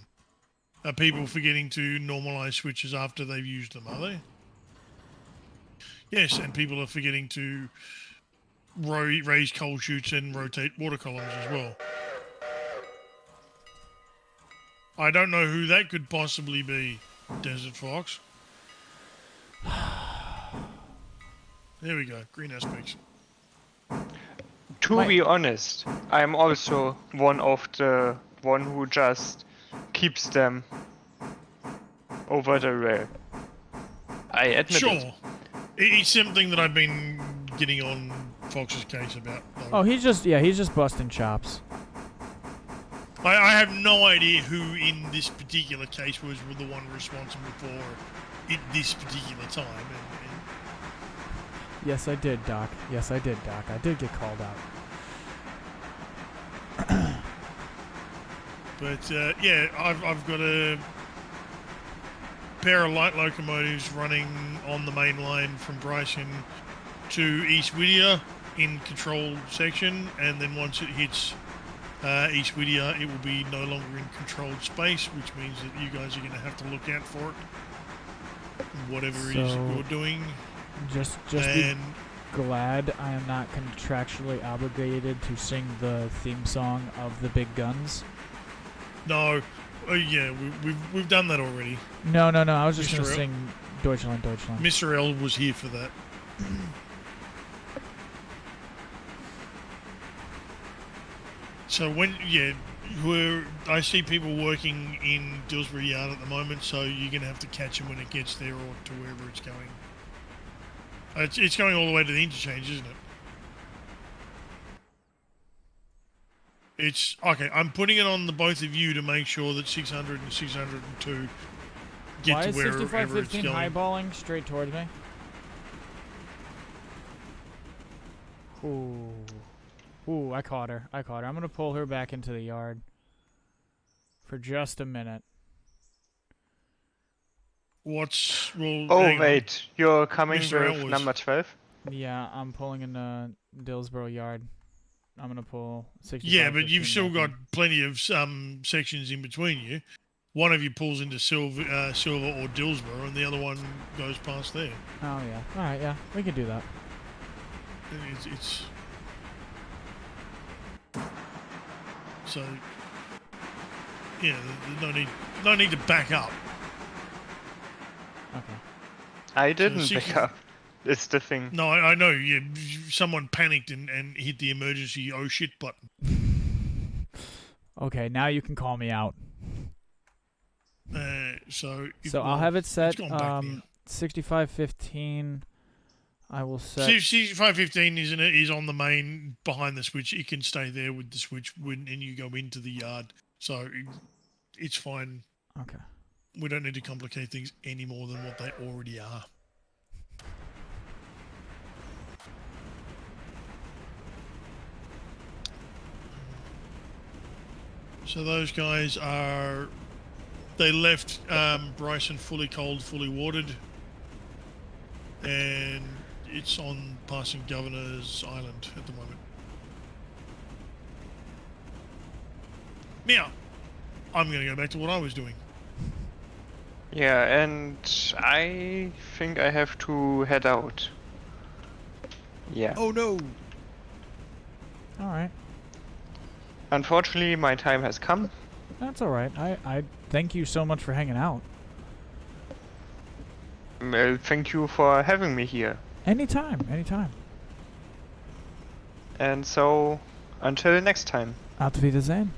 F: Are people forgetting to normalize switches after they've used them, are they? Yes, and people are forgetting to raise coal chutes and rotate water columns as well. I don't know who that could possibly be, Desert Fox. There we go, green aspects.
E: To be honest, I'm also one of the one who just keeps them over the rail. I admit
F: Sure.
E: it.
F: It's something that I've been getting on Fox's case about. Though.
A: Oh, he's just busting chops.
F: I have no idea who in this particular case was the one responsible for it this particular time.
A: Yes, I did, Doc. Yes, I did, Doc. I did get called out.
F: But yeah, I've got a pair of light locomotives running on the main line from Bryson to East Whittier in controlled section, and then once it hits East Whittier, it will be no longer in controlled space, which means that you guys are going to have to look out for it, whatever it is that you're doing.
A: Just
F: And
A: be glad I am not contractually obligated to sing the theme song of the Big Guns.
F: no, yeah, we've done that already.
A: No. I was just gonna
F: Mr.L.
A: sing Deutschland, Deutschland.
F: Mr.L was here for that. So I see people working in Dillsbury Yard at the moment, so you're going to have to catch them when it gets there or to wherever it's going. It's going all the way to the interchange, isn't it? It's okay. I'm putting it on the both of you to make sure that 600 and 602 get
A: Why
F: to
A: is
F: wherever it's
A: 6515
F: going.
A: highballing straight towards me? Ooh, I caught her. I'm gonna pull her back into the yard for just a minute.
F: Well,
E: Oh
F: hang on.
E: wait, you're coming
F: Mr. L
E: with
F: was-
E: number 12?
A: Yeah, I'm pulling in the Dillsboro yard. I'm gonna pull 65.
F: Yeah, but you've still got plenty of sections in between you. One of you pulls into Silver or Dillsboro, and the other one goes past there.
A: Oh yeah. All right. Yeah, we can do that.
F: It's so yeah. There's no need to back up.
A: Okay.
E: I didn't
F: 60
E: pick up. It's the thing.
F: No, I know. Yeah, someone panicked and hit the emergency oh shit button.
A: Okay, now you can call me out.
F: So
A: I'll have it set.
F: gone back now.
A: 6515. I will set.
F: 6515 is on the main behind the switch. It can stay there with the switch and you go into the yard. So it's fine.
A: Okay.
F: We don't need to complicate things any more than what they already are. So those guys they left Bryson fully cold, fully watered, and it's on passing Governor's Island at the moment. Now, I'm going to go back to what I was doing.
E: Yeah, and I think I have to head out. Yeah.
F: Oh no!
A: All right.
E: Unfortunately, my time has come.
A: That's all right. I thank you so much for hanging out.
E: Well, thank you for having me here.
A: Anytime, anytime.
E: And so, until next time.
A: Auf Wiedersehen.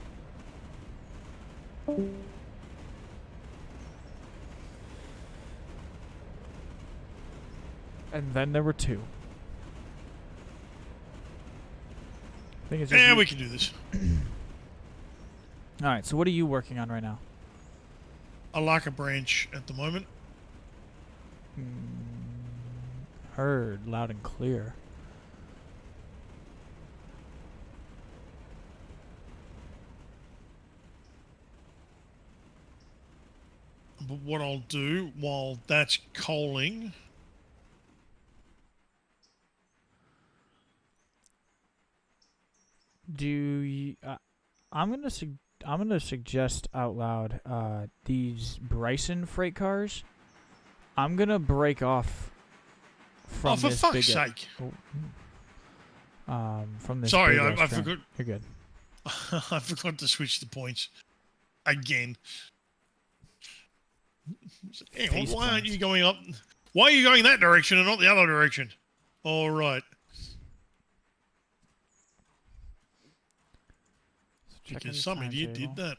A: And then there were two. I think it's just
F: Yeah,
A: you-
F: we can do this.
A: All right. So what are you working on right now?
F: I like a branch at the moment.
A: Heard loud and clear.
F: But what I'll do while that's coaling,
A: Do you, I'm gonna suggest out loud these Bryson freight cars. I'm gonna break off from
F: oh, for
A: this
F: fuck's
A: big
F: sake!
A: from this.
F: Sorry,
A: big
F: I
A: ass train.
F: forgot.
A: You're good.
F: I forgot to switch the points again. Hang on,
A: Face
F: why aren't
A: plants.
F: you going up? Why are you going that direction and not the other direction? All right,
A: So checking
F: because
A: the
F: some idiot
A: timetable.
F: did that.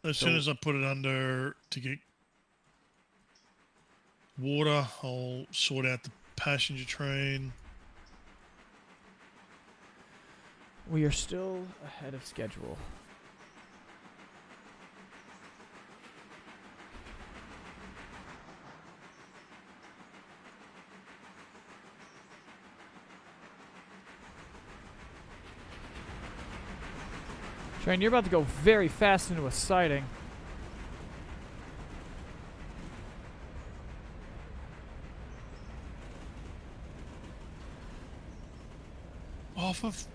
F: As soon as I put it under to get water, I'll sort out the passenger train.
A: We are still ahead of schedule. Train, you're about to go very fast into a siding.
F: Off of.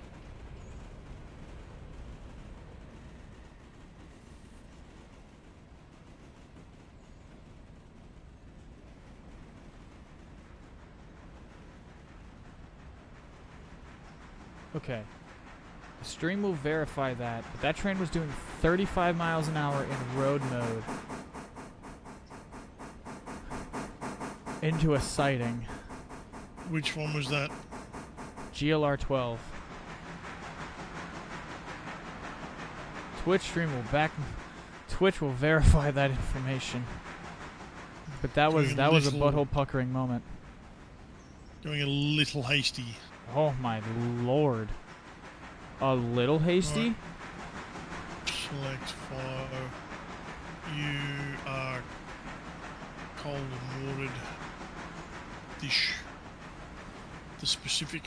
A: Okay. The stream will verify that, but that train was doing 35 miles an hour in road mode into a siding.
F: Which one was that?
A: GLR 12. Twitch will verify that information. But that was
F: Doing a
A: a
F: little-
A: butthole puckering moment.
F: Going a little hasty.
A: Oh my lord. A little hasty?
F: Right. Select follow. You are cold and watered. Dish. The specific.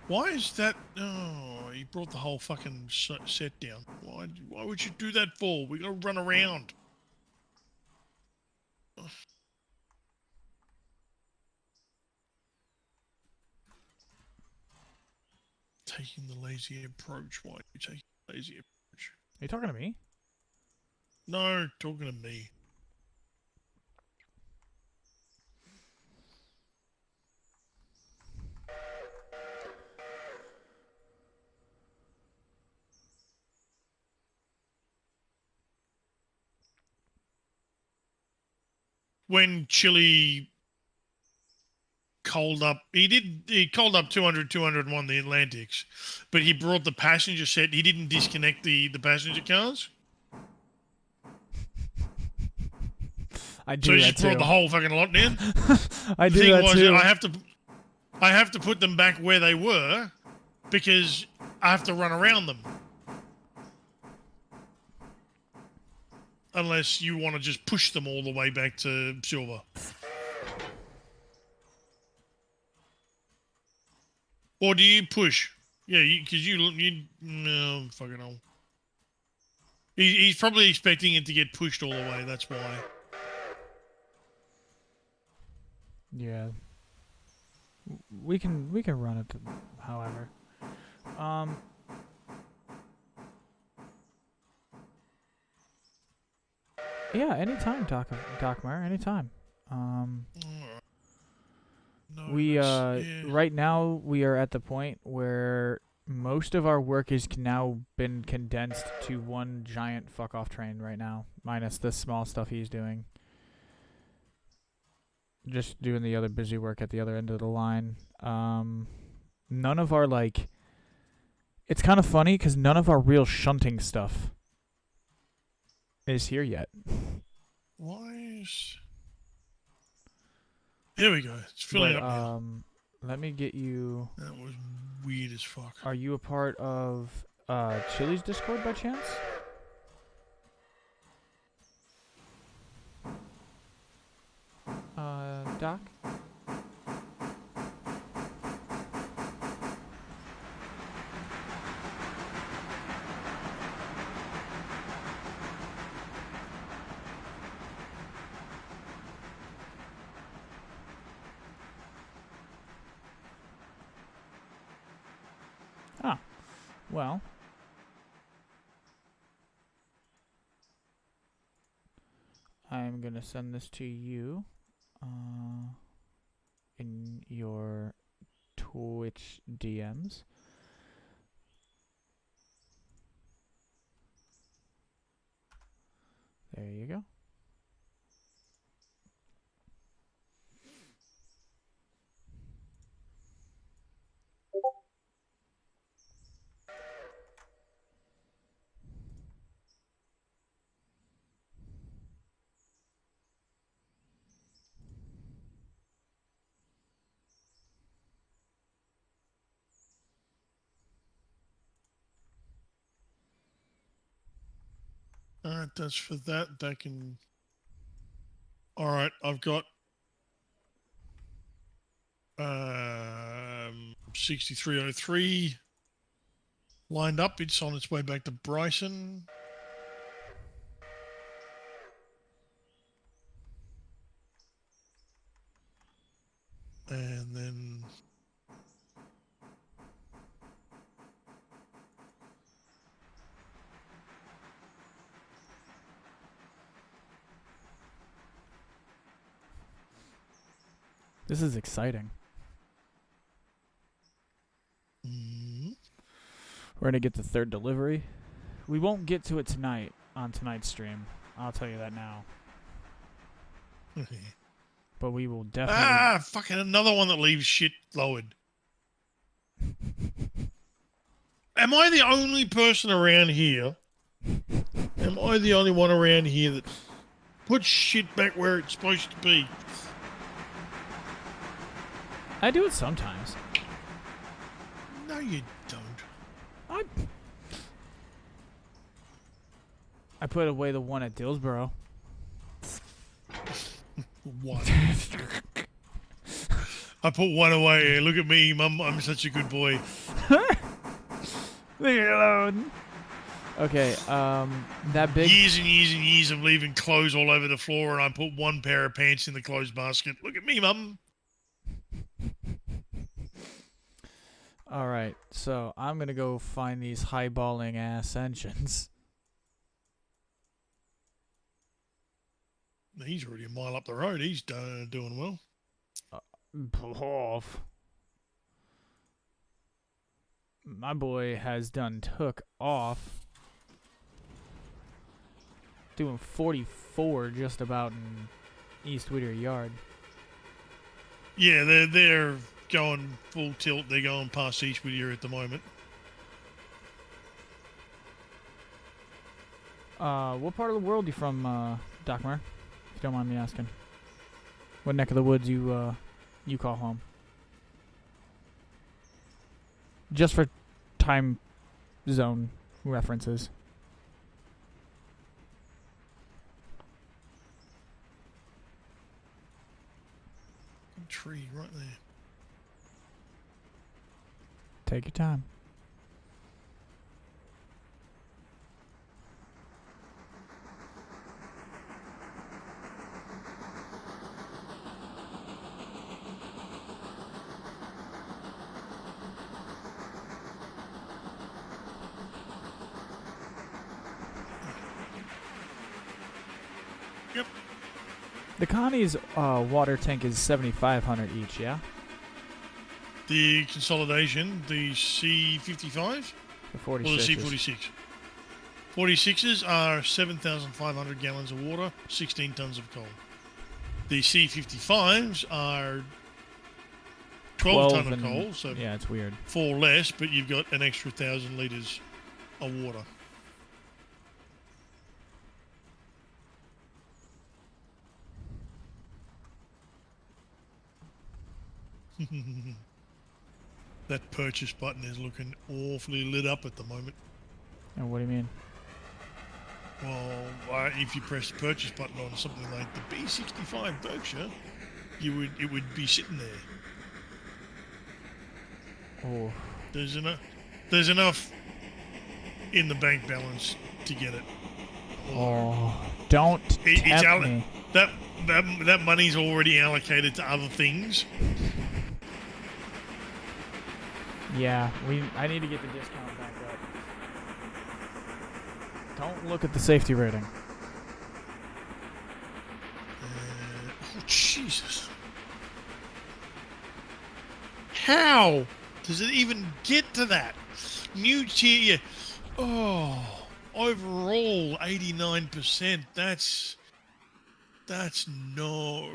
F: Why is that? Oh, he brought the whole fucking set down. Why would you do that for? We gotta run around. Taking the lazy approach. Why are you taking the lazy approach?
A: Are you talking to me?
F: No, talking to me. When Chile coaled up, he coaled up 200, 201 the Atlantics, but he brought the passenger set. He didn't disconnect the passenger cars.
A: I
F: So
A: do
F: he
A: that
F: just brought
A: too.
F: the whole fucking lot down.
A: I
F: The
A: do
F: thing
A: that
F: was,
A: too.
F: I have to put them back where they were because I have to run around them. Unless you want to just push them all the way back to silver. Or do you push? Yeah, because you no fucking hell. He's probably expecting it to get pushed all the way. That's why.
A: Yeah. We can run it, however. Yeah, anytime, Docmar, anytime.
F: No,
A: We
F: that's- yeah.
A: right now we are at the point where most of our work is now been condensed to one giant fuck off train right now, minus the small stuff he's doing. Just doing the other busy work at the other end of the line. None of our like. It's kind of funny because none of our real shunting stuff is here yet.
F: Why is... There we go. It's filling
A: But,
F: up now.
A: let me get you.
F: That was weird as fuck.
A: Are you a part of Chili's Discord by chance? Doc? Ah, well. I'm gonna send this to you in your Twitch DMs. There you go.
F: Alright, that's for that. That can... Alright, I've got 6303 lined up. It's on its way back to Bryson. And then...
A: This is exciting. We're gonna get the third delivery. We won't get to it tonight on tonight's stream. I'll tell you that now. But we will definitely.
F: Fucking another one that leaves shit lowered. Am I the only person around here? Am I the only one around here that puts shit back where it's supposed to be?
A: I do it sometimes.
F: No, you don't.
A: I put away the one at Dillsboro.
F: One. I put one away. Look at me, Mum. I'm such a good boy.
A: Leave me alone. Okay, that big.
F: Years and years and years of leaving clothes all over the floor, and I put one pair of pants in the clothes basket. Look at me, Mum.
A: All right, so I'm gonna go find these highballing ass engines.
F: He's already a mile up the road. He's doing well.
A: Off. My boy has done took off. Doing 44 just about in East Whittier Yard.
F: Yeah, they're going full tilt. They're going past East Whittier at the moment.
A: What part of the world you from, Docmar? If you don't mind me asking. What neck of the woods you call home? Just for time zone references.
F: Tree right there.
A: Take your time.
F: Yep.
A: The Connie's water tank is 7,500 each, yeah?
F: The consolidation, the C55s
A: The
F: or the
A: 46.
F: C46. 46s are 7,500 gallons of water, 16 tons of coal. The C55s are 12 ton of coal, so
A: yeah, it's weird.
F: 4 less, but you've got an extra 1,000 litres of water. That purchase button is looking awfully lit up at the moment.
A: And what do you mean?
F: Well, if you press the purchase button on something like the B65 Berkshire, it would be sitting there.
A: Oh,
F: There's enough in the bank balance to get it.
A: don't
F: It's
A: tempt me.
F: that money's already allocated to other things.
A: Yeah, I need to get the discount back up. Don't look at the safety rating.
F: Oh, Jesus. How does it even get to that? New tier. Oh, overall 89%. That's no.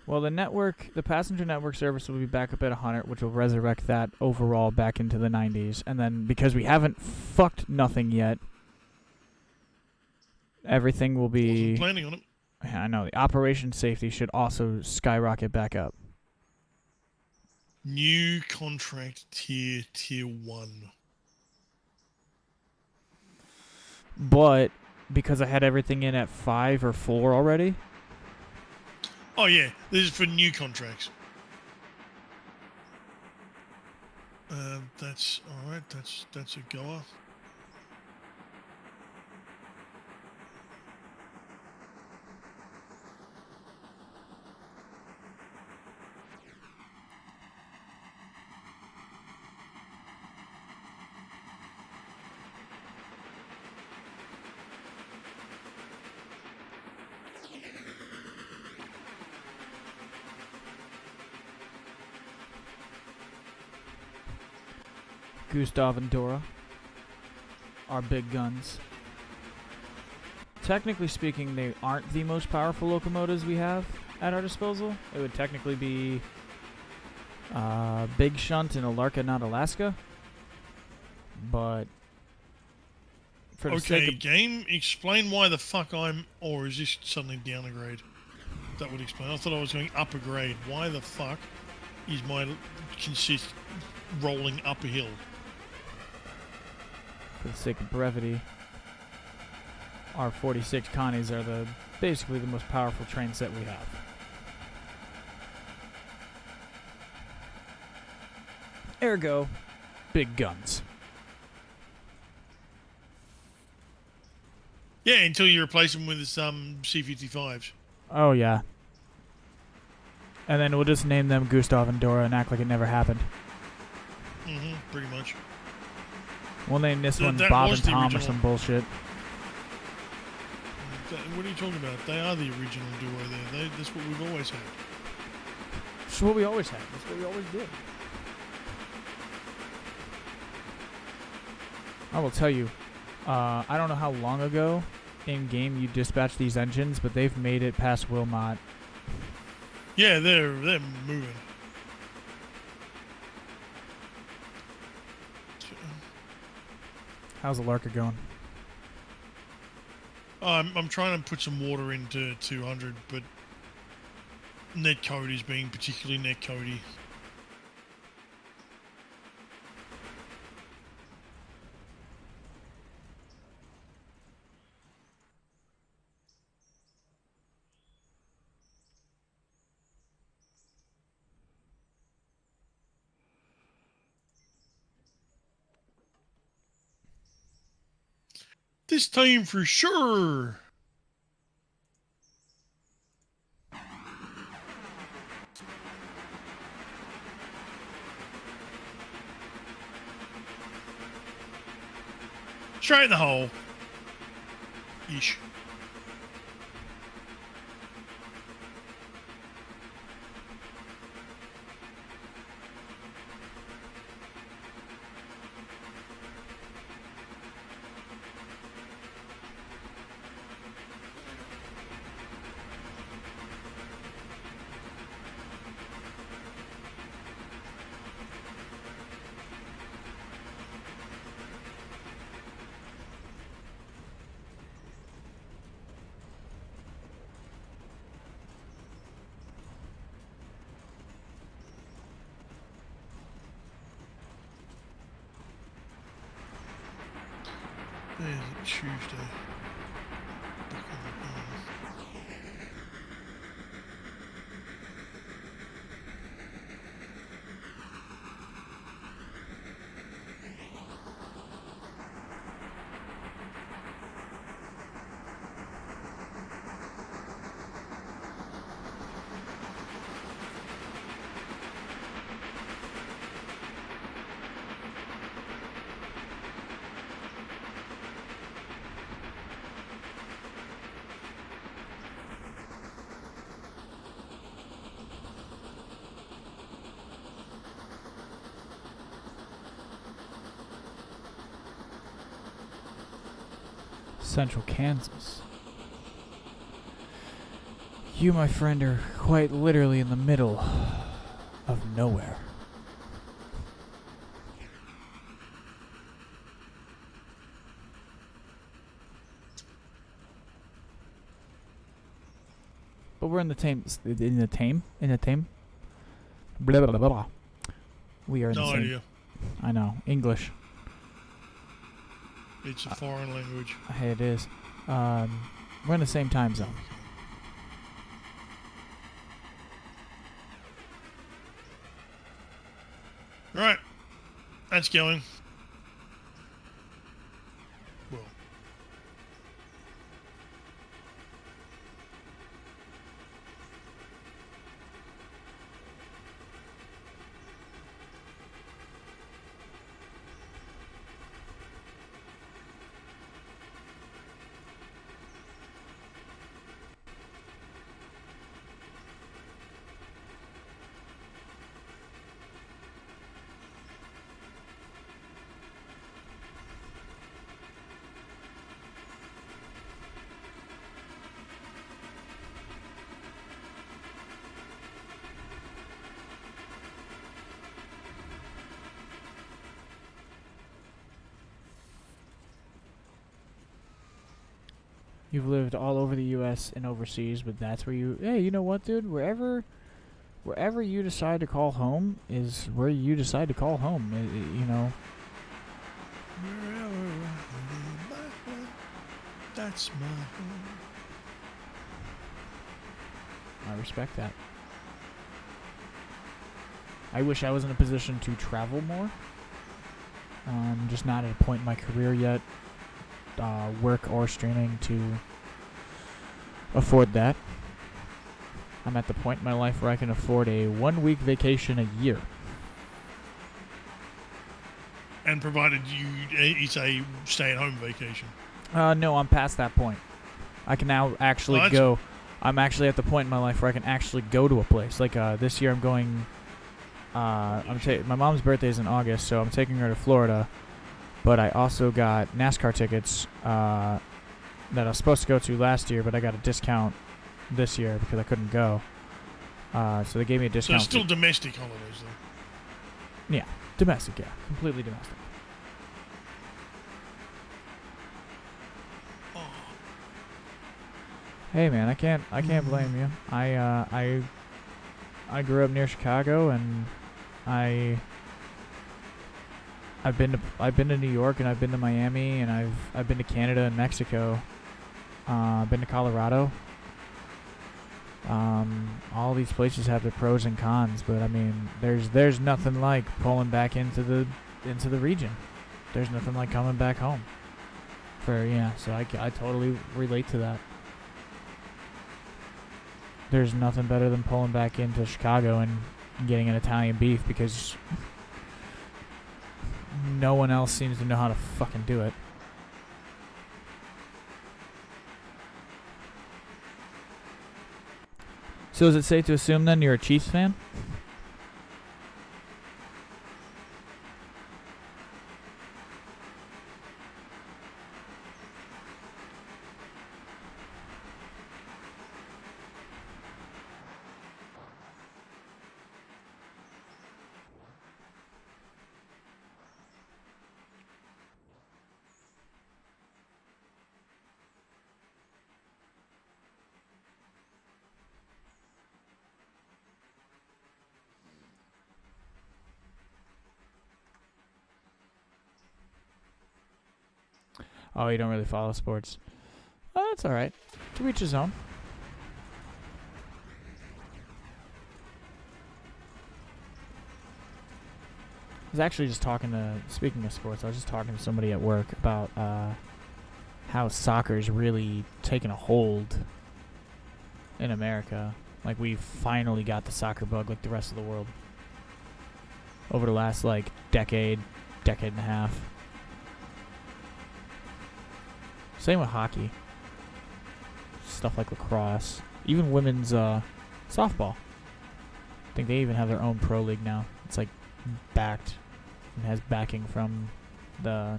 A: Well, the passenger network service will be back up at 100, which will resurrect that overall back into the 90s. And then because we haven't fucked nothing yet, everything will be...
F: Wasn't planning on it.
A: I know, the operation safety should also skyrocket back up.
F: New contract tier 1.
A: But because I had everything in at 5 or 4 already...
F: Oh yeah, this is for new contracts. That's all right. That's a goer.
A: Gustav and Dora, our big guns. Technically speaking, they aren't the most powerful locomotives we have at our disposal. It would technically be Big Shunt in Alarka, Alaska. But for the sake
F: Okay,
A: of
F: game, explain why the fuck I'm... Or is this suddenly down a grade? That would explain. I thought I was going up a grade. Why the fuck is my consist rolling up a hill?
A: For the sake of brevity, our 46 Connies are basically the most powerful train set we have. Ergo, big guns.
F: Yeah, until you replace them with some C55s.
A: Oh yeah. And then we'll just name them Gustav and Dora and act like it never happened.
F: Mm-hmm, pretty much.
A: We'll name this one
F: that
A: Bob
F: was
A: and
F: the
A: Tom or
F: original.
A: some bullshit.
F: What are you talking about? They are the original duo there. That's what we've always had.
A: That's what we always had. That's what we always did. I will tell you, I don't know how long ago in-game you dispatched these engines, but they've made it past Wilmot.
F: Yeah, they're moving.
A: How's Alarka going?
F: I'm trying to put some water into 200, but netcode is being particularly netcodey. This time for sure. Straight in the hole. Ish. There's a Tuesday.
A: Central Kansas. You, my friend, are quite literally in the middle of nowhere. But we're in the tame. Blah, blah, blah, blah. We are in the
F: No
A: same.
F: idea.
A: I know. English.
F: It's a foreign language.
A: Hey, it is. We're in the same time zone.
F: Right. That's going. Well.
A: You've lived all over the U.S. and overseas, but that's where you... Hey, you know what, dude? Wherever you decide to call home is where you decide to call home. You know.
F: Wherever I live, that's my home.
A: I respect that. I wish I was in a position to travel more. Just not at a point in my career yet, work or streaming, to afford that. I'm at the point in my life where I can afford a 1-week vacation a year.
F: And provided it's a stay-at-home vacation.
A: No, I'm past that point. I can now actually go. I'm actually at the point in my life where I can actually go to a place. Like this year, I'm going. My mom's birthday is in August, so I'm taking her to Florida. But I also got NASCAR tickets that I was supposed to go to last year, but I got a discount this year because I couldn't go. So they gave me a
F: So
A: discount.
F: it's still domestic holidays, though.
A: Yeah, domestic. Yeah, completely domestic.
F: Oh.
A: Hey man, I can't blame you. I grew up near Chicago, and I've been to New York, and I've been to Miami, and I've been to Canada and Mexico. I've been to Colorado. All these places have their pros and cons, but I mean, there's nothing like pulling back into the region. There's nothing like coming back home. So I totally relate to that. There's nothing better than pulling back into Chicago and getting an Italian beef, because no one else seems to know how to fucking do it. So is it safe to assume then you're a Chiefs fan? Oh, you don't really follow sports. Oh, that's all right. To each his own. I was actually just speaking of sports, I was just talking to somebody at work about how soccer's really taken a hold in America. Like, we finally got the soccer bug like the rest of the world. Over the last, like, decade and a half. Same with hockey. Stuff like lacrosse. Even women's softball. I think they even have their own pro league now. It's like backed and has backing from the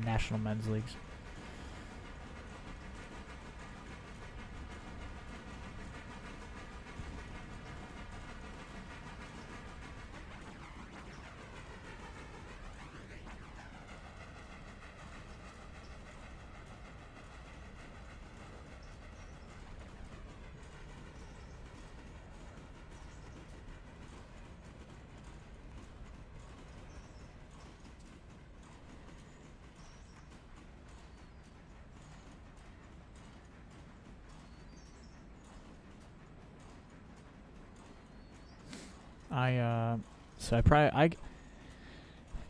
A: national men's leagues.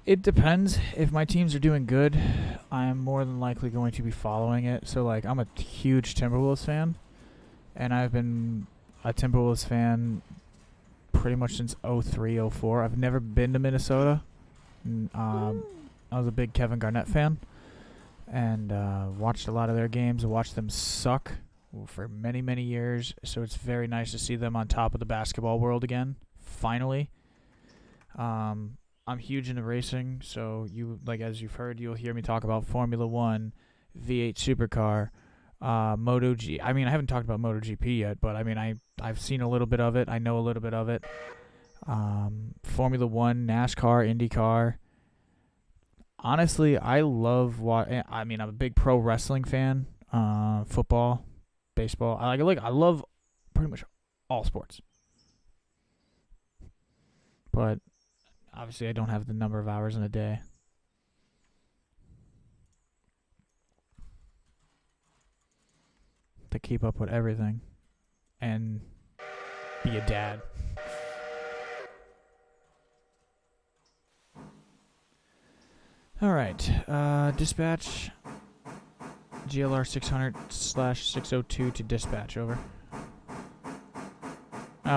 A: It depends. If my teams are doing good, I'm more than likely going to be following it. So, like, I'm a huge Timberwolves fan, and I've been a Timberwolves fan pretty much since 03, 04. I've never been to Minnesota. I was a big Kevin Garnett fan, and watched a lot of their games. I watched them suck for many, many years, so it's very nice to see them on top of the basketball world again, finally. I'm huge into racing, so as you've heard, you'll hear me talk about Formula 1, V8 Supercar, MotoGP. I mean, I haven't talked about MotoGP yet, but I mean, I've seen a little bit of it. I know a little bit of it. Formula 1, NASCAR, IndyCar. Honestly, I love I'm a big pro wrestling fan. Football, baseball. I love pretty much all sports. But obviously, I don't have the number of hours in a day. To keep up with everything. And be a dad. Alright. Dispatch. GLR 600/602 to dispatch. Over.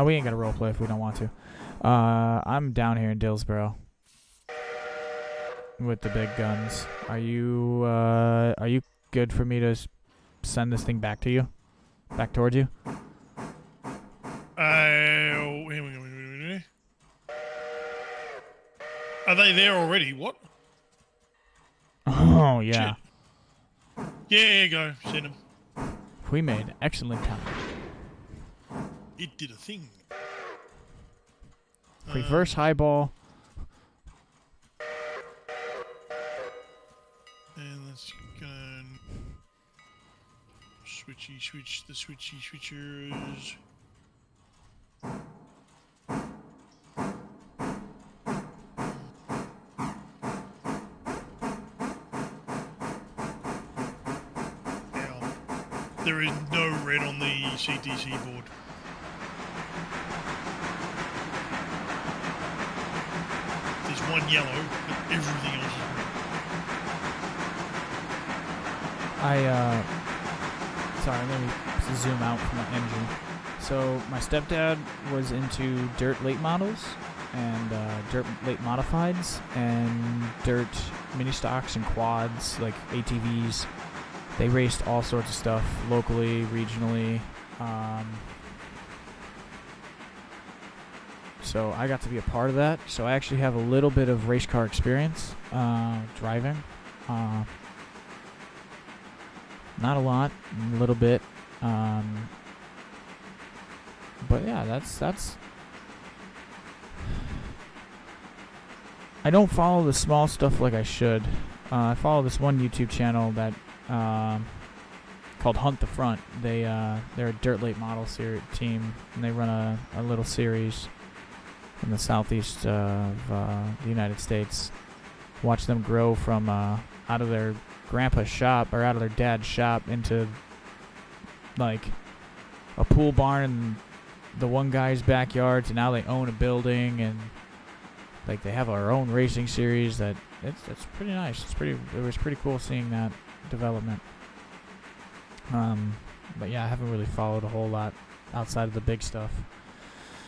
A: We ain't got to roleplay if we don't want to. I'm down here in Dillsboro with the big guns. Are you good for me to send this thing back to you? Back towards you?
F: Are they there already? What?
A: Oh, yeah.
F: Shit. Yeah, go. Send them.
A: We made excellent time.
F: It did a thing.
A: Reverse highball.
F: And let's go switch the switchers. Now, there is no red on the CTC board. There's one yellow, but everything else is red.
A: Sorry, let me zoom out from the engine. So my stepdad was into dirt late models and dirt late modifieds and dirt mini stocks and quads, like ATVs. They raced all sorts of stuff locally, regionally. So I got to be a part of that. So I actually have a little bit of race car experience driving. Not a lot, a little bit. But yeah, that's. I don't follow the small stuff like I should. I follow this one YouTube channel that called Hunt the Front. They're a dirt late model team, and they run a little series in the southeast of the United States. Watch them grow from out of their grandpa's shop or out of their dad's shop into like a pool barn in the one guy's backyard to now they own a building, and like they have our own racing series. That it's pretty nice. It was pretty cool seeing that development. But yeah, I haven't really followed a whole lot outside of the big stuff.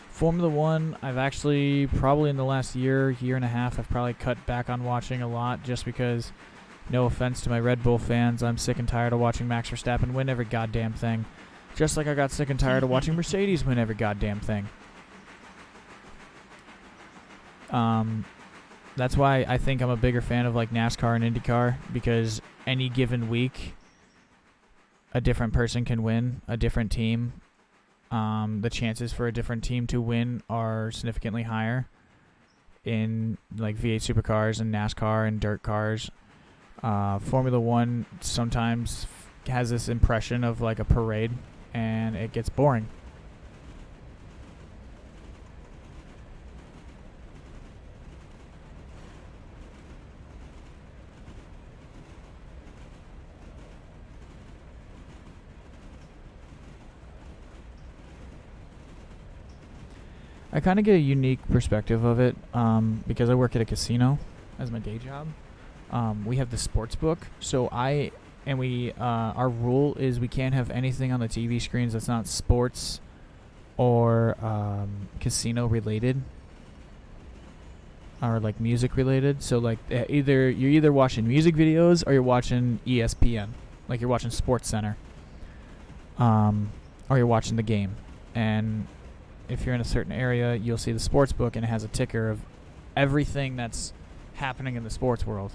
A: Formula One, I've actually probably in the last year and a half, I've probably cut back on watching a lot just because, no offense to my Red Bull fans, I'm sick and tired of watching Max Verstappen win every goddamn thing. Just like I got sick and tired of watching Mercedes win every goddamn thing. That's why I think I'm a bigger fan of like NASCAR and IndyCar, because any given week, a different person can win, a different team. The chances for a different team to win are significantly higher in like V8 supercars and NASCAR and dirt cars. Formula One sometimes has this impression of like a parade, and it gets boring. I kind of get a unique perspective of it because I work at a casino as my day job. We have the sports book, so our rule is we can't have anything on the TV screens that's not sports or casino related or like music related. So like you're either watching music videos or you're watching ESPN, like you're watching Sports Center, or you're watching the game. And if you're in a certain area, you'll see the sports book, and it has a ticker of everything that's happening in the sports world.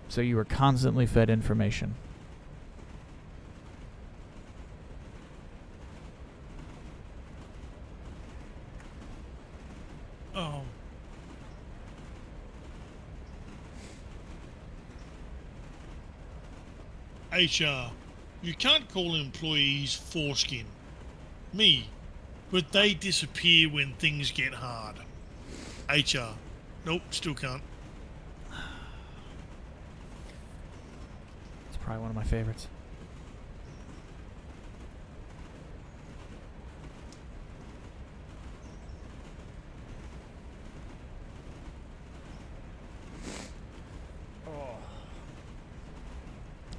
A: So you are constantly fed information.
F: Oh. HR, you can't call employees foreskin. Me. But they disappear when things get hard. HR. Nope, still can't.
A: It's probably one of my favorites.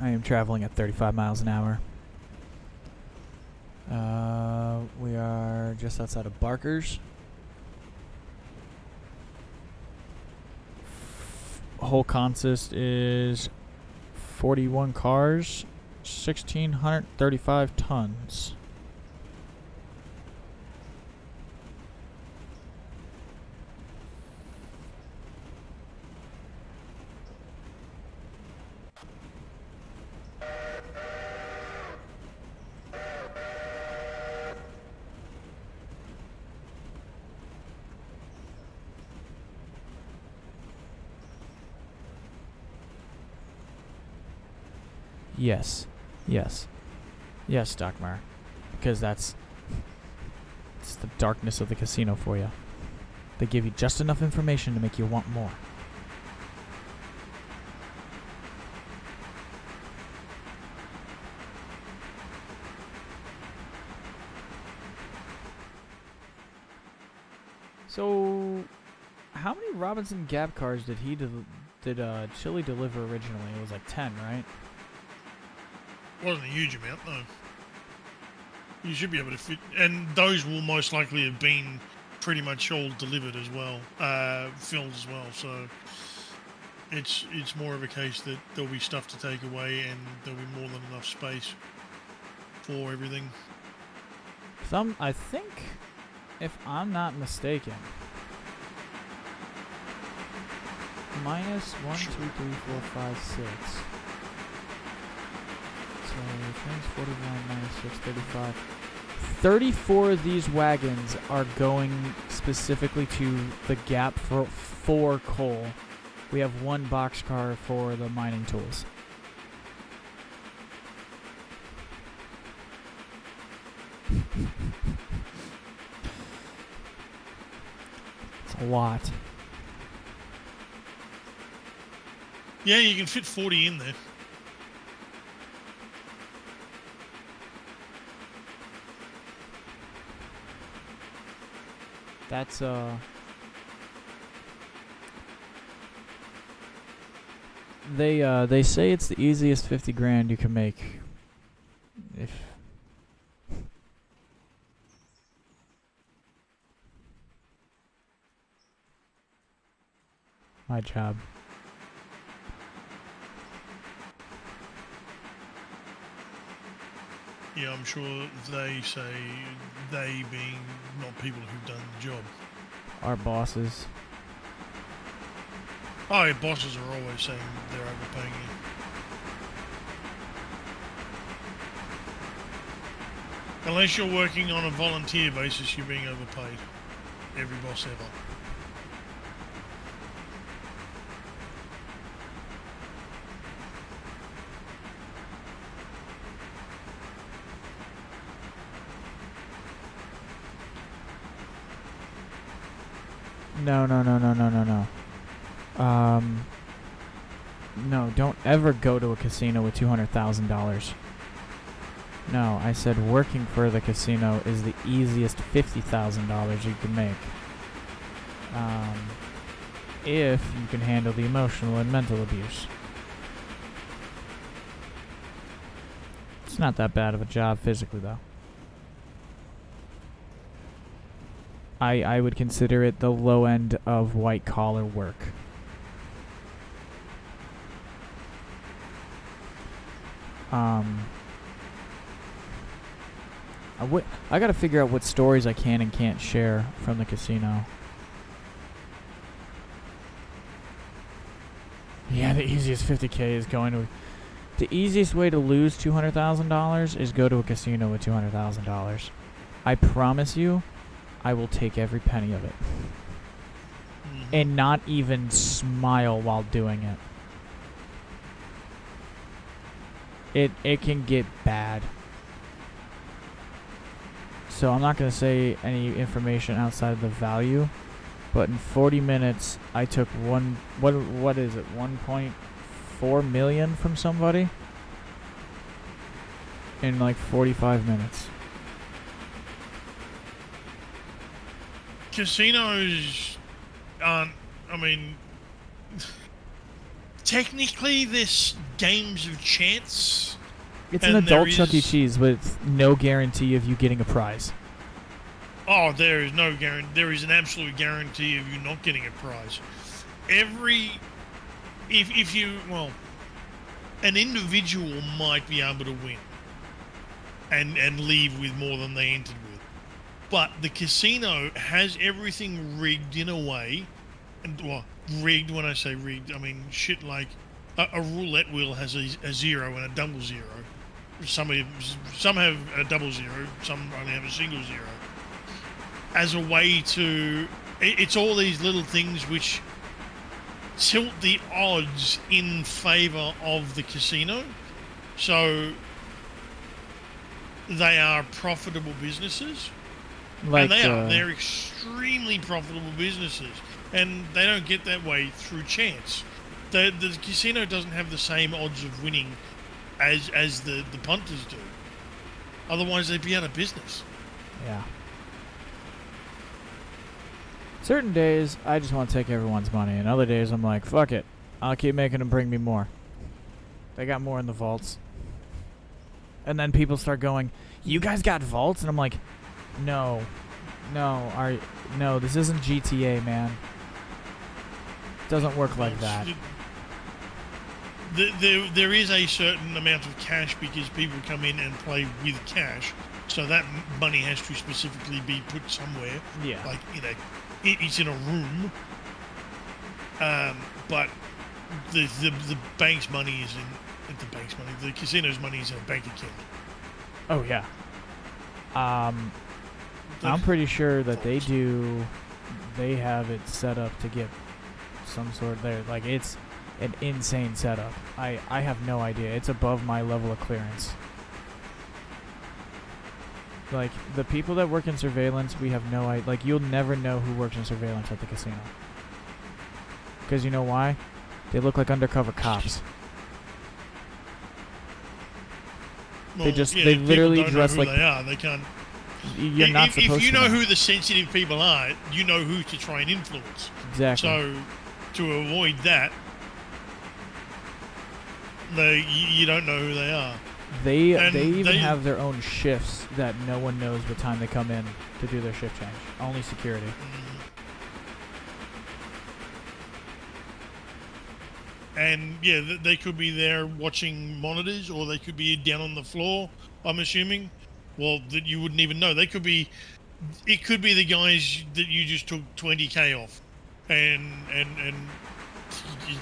A: I am traveling at 35 miles an hour. We are just outside of Barker's. Whole consist is 41 cars, 1,635 tons. Yes. Yes, Stockmar. Because it's the darkness of the casino for you. They give you just enough information to make you want more. So, how many Robinson Gap cars did Chili deliver originally? It was like 10, right?
F: Wasn't a huge amount, though. You should be able to fit, and those will most likely have been pretty much all delivered as well, filled as well. So it's more of a case that there'll be stuff to take away, and there'll be more than enough space for everything.
A: I think, if I'm not mistaken, minus 1, 2, 3, 4, 5, 6. So train's 41 minus 6, 35. 34 of these wagons are going specifically to the Gap for coal. We have one boxcar for the mining tools. It's a lot.
F: Yeah, you can fit 40 in there.
A: That's they say it's the easiest 50 grand you can make. If my job.
F: Yeah, I'm sure they say, they being not people who've done the job.
A: Our bosses.
F: Oh, yeah, bosses are always saying they're overpaying you. Unless you're working on a volunteer basis, you're being overpaid. Every boss ever.
A: No. No, don't ever go to a casino with $200,000. No, I said working for the casino is the easiest $50,000 you can make. If you can handle the emotional and mental abuse. It's not that bad of a job physically, though. I would consider it the low end of white-collar work. I gotta figure out what stories I can and can't share from the casino. Yeah, the easiest 50K is going to... The easiest way to lose $200,000 is go to a casino with $200,000. I promise you, I will take every penny of it. And not even smile while doing it. It can get bad. So I'm not going to say any information outside of the value, but in 40 minutes I took what is it, 1.4 million from somebody in like 45 minutes.
F: Casinos aren't, I mean, technically this games of chance.
A: It's an adult Chuck E. Cheese with no guarantee of you getting a prize.
F: Oh, there is no guarantee. There is an absolute guarantee of you not getting a prize. If you, well, an individual might be able to win and leave with more than they entered with. But the casino has everything rigged in a way, and well, rigged, when I say rigged, I mean shit like a roulette wheel has a zero and a double zero. Some have a double zero, some only have a single zero. As a way to, it's all these little things which tilt the odds in favour of the casino. So they are profitable businesses.
A: Like,
F: and they're extremely profitable businesses. And they don't get that way through chance. The casino doesn't have the same odds of winning as the punters do. Otherwise they'd be out of business.
A: Yeah. Certain days, I just want to take everyone's money, and other days I'm like, fuck it. I'll keep making them bring me more. They got more in the vaults. And then people start going, you guys got vaults? And I'm like, no, this isn't GTA, man. It doesn't work like that.
F: There is a certain amount of cash because people come in and play with cash. So that money has to specifically be put somewhere.
A: Yeah.
F: Like, it's in a room. But the bank's money is in the bank's money. The casino's money is in a bank account.
A: Oh yeah. I'm pretty sure that they have it set up to get some sort of there. Like, it's an insane setup. I have no idea. It's above my level of clearance. Like, the people that work in surveillance, we have no idea. Like, you'll never know who works in surveillance at the casino. Because you know why? They look like undercover cops.
F: Well,
A: they literally dress like...
F: They are. They can't...
A: You're not supposed to.
F: If you know who the sensitive people are, you know who to try and influence.
A: Exactly.
F: So, to avoid that, you don't know who they are.
A: They even have their own shifts that no one knows what time they come in to do their shift change. Only security.
F: And yeah, they could be there watching monitors, or they could be down on the floor, I'm assuming. Well, that you wouldn't even know. It could be the guys that you just took 20k off, and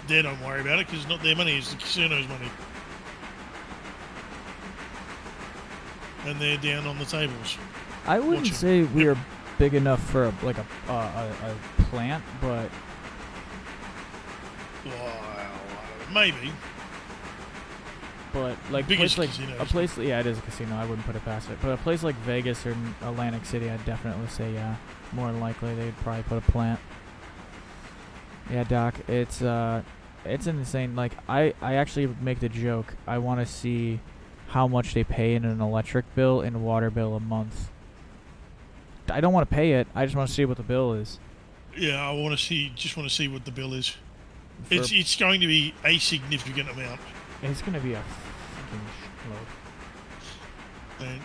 F: they don't worry about it because it's not their money; it's the casino's money, and they're down on the tables.
A: I wouldn't
F: watching.
A: say we're big enough for a plant, but
F: well, maybe.
A: But like
F: Biggest
A: a place, yeah, it is a casino. I wouldn't put it past it. But a place like Vegas or Atlantic City, I'd definitely say yeah. More than likely, they'd probably put a plant. Yeah, Doc, it's insane. Like I actually make the joke. I want to see how much they pay in an electric bill and water bill a month. I don't want to pay it. I just want to see what the bill is.
F: Yeah, I want to see what the bill is. It's going to be a significant amount.
A: It's going to be a fucking shitload.
F: And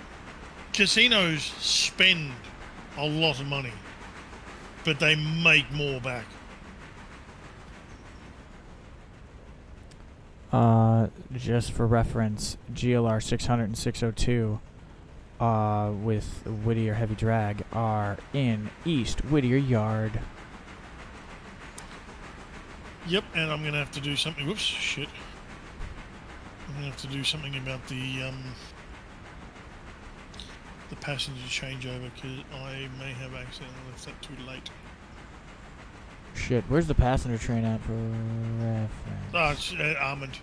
F: casinos spend a lot of money, but they make more back.
A: Just for reference, GLR 600 and 602 with Whittier Heavy Drag are in East Whittier Yard.
F: Yep, and I'm going to have to do something. Whoops, shit. I'm going to have to do something about the passenger changeover because I may have accidentally left that too late.
A: Shit, where's the passenger train at for reference?
F: Oh, it's at Armand.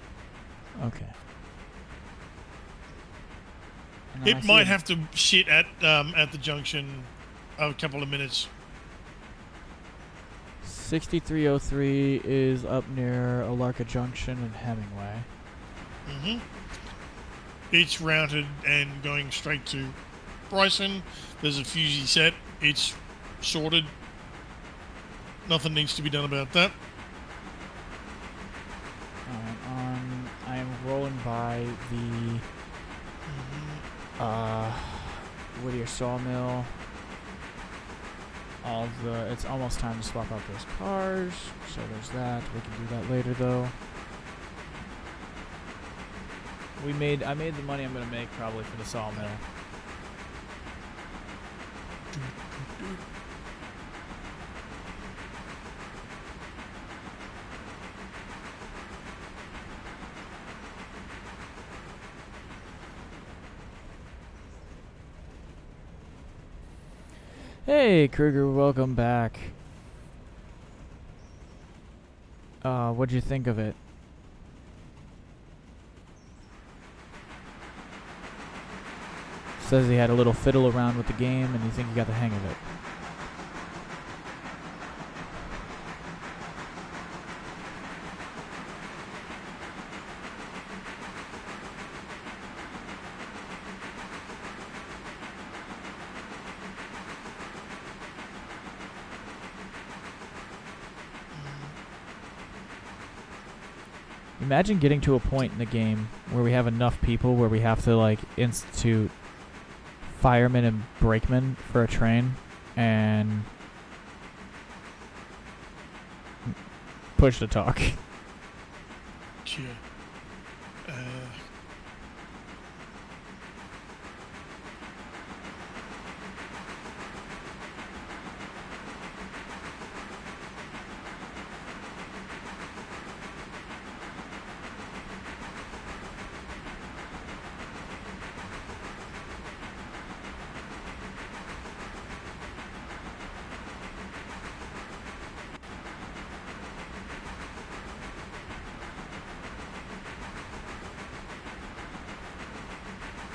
A: Okay.
F: It might have to sit at the junction a couple of minutes.
A: 6303 is up near Alarka Junction and Hemingway.
F: Mm-hmm. It's routed and going straight to Bryson. There's a fusee set. It's sorted. Nothing needs to be done about that.
A: I am rolling by the Whittier Sawmill. It's almost time to swap out those cars, so there's that. We can do that later though. I made the money I'm gonna make probably for the sawmill. Hey Kruger, welcome back. What'd you think of it? Says he had a little fiddle around with the game and you think he got the hang of it. Imagine getting to a point in the game where we have enough people where we have to like institute firemen and brakemen for a train and push to talk.
F: Sure.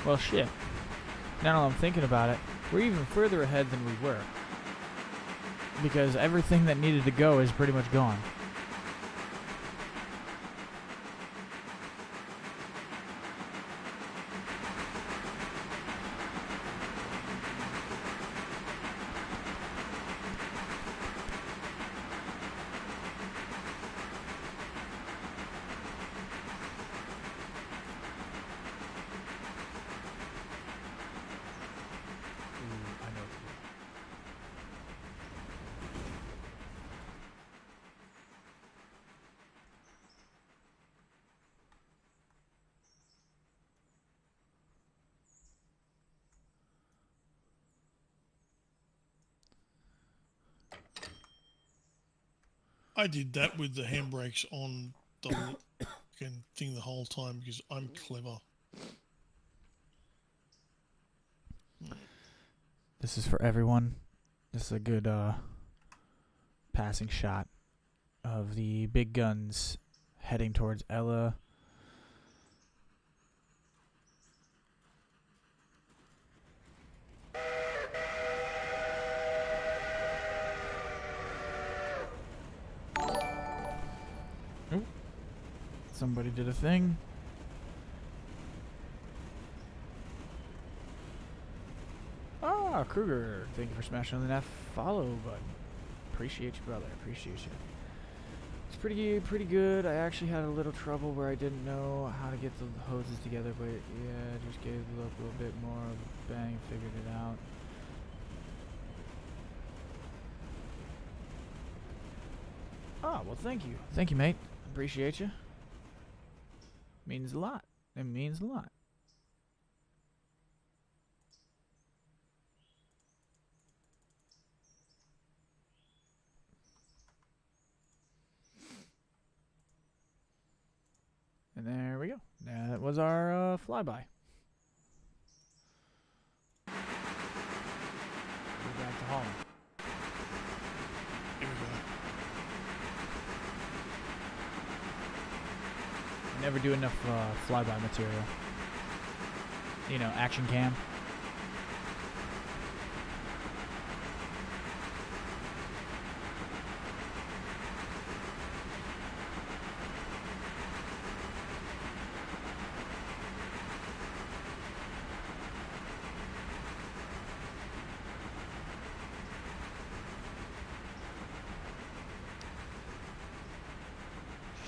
A: Well, shit. Now that I'm thinking about it, we're even further ahead than we were. Because everything that needed to go is pretty much gone. I know what to do.
F: I did that with the handbrakes on the fucking thing the whole time because I'm clever.
A: This is for everyone. This is a good passing shot of the big guns heading towards Ella. Oop. Somebody did a thing. Ah, Kruger, thank you for smashing on that follow button. Appreciate you, brother. Appreciate you. It's pretty good. I actually had a little trouble where I didn't know how to get the hoses together, but yeah, just gave the look a little bit more of a bang, figured it out. Ah, well, thank you. Thank you, mate. Appreciate you. Means a lot. It means a lot. And there we go. That was our flyby. We're back to Holland.
F: Here we go.
A: I never do enough flyby material. You know, action cam.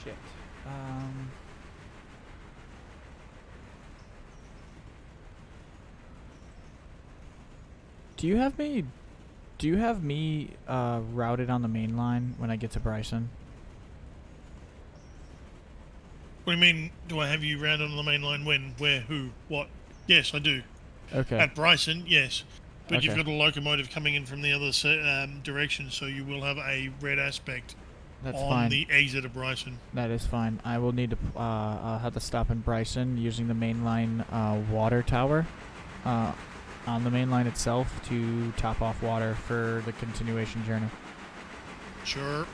A: Shit. Do you have me routed on the main line when I get to Bryson?
F: What do you mean, do I have you rounded on the main line? When, where, who, what? Yes, I do.
A: Okay.
F: At Bryson, yes. But you've
A: Okay.
F: got a locomotive coming in from the other direction, so you will have a red aspect
A: That's
F: on
A: fine.
F: the exit of Bryson.
A: That is fine. I will need to I'll have to stop in Bryson using the mainline water tower on the main line itself to top off water for the continuation journey.
F: Sure.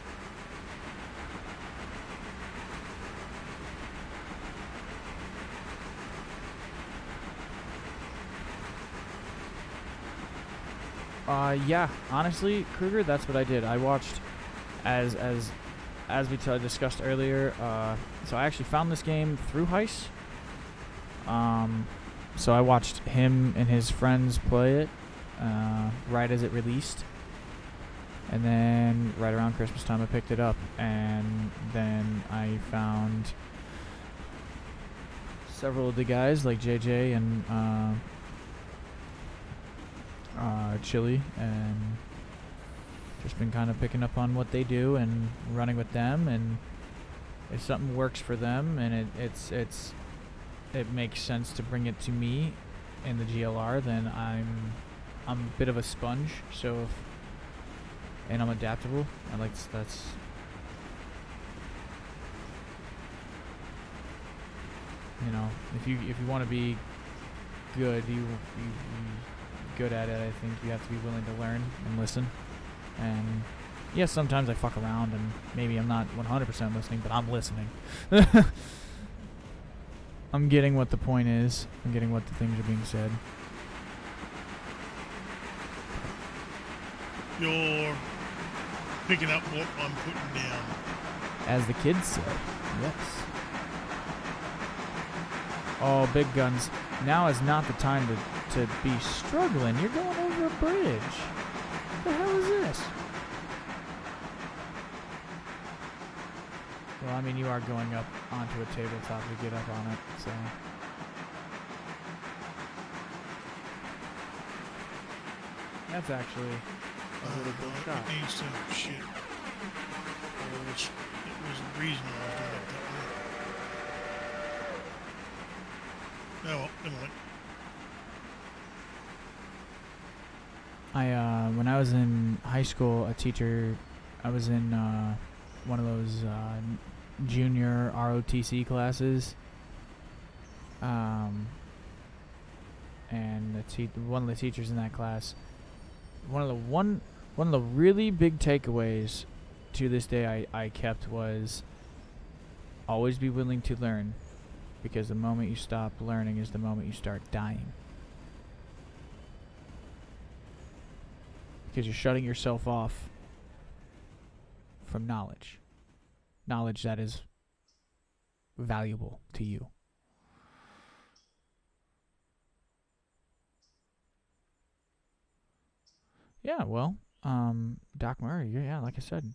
A: Yeah, honestly, Kruger, that's what I did. I watched as we discussed earlier. So I actually found this game through Heist. So I watched him and his friends play it right as it released, and then right around Christmas time I picked it up, and then I found several of the guys like JJ and Chili, and just been kind of picking up on what they do and running with them, and if something works for them and it makes sense to bring it to me in the GLR, then I'm a bit of a sponge, and I'm adaptable. That's you know, if you want to be good, you good at it, I think you have to be willing to learn and listen. And yes, sometimes I fuck around and maybe I'm not 100% listening, but I'm listening. I'm getting what the point is. I'm getting what the things are being said.
F: You're picking up what I'm putting down.
A: As the kids say, yes. Oh, big guns. Now is not the time to be struggling. You're going over a bridge. What the hell is this? Well, I mean, you are going up onto a tabletop to get up on it, so... That's actually a really cool shot.
F: It needs to... Shit. It was the reason I was doing it that way. Oh, well, never mind.
A: When I was in high school, I was in one of those junior ROTC classes, and one of the teachers in that class, one of the really big takeaways to this day I kept was always be willing to learn, because the moment you stop learning is the moment you start dying. Because you're shutting yourself off from knowledge. Knowledge that is valuable to you. Yeah, well, Doc Murray, yeah, like I said.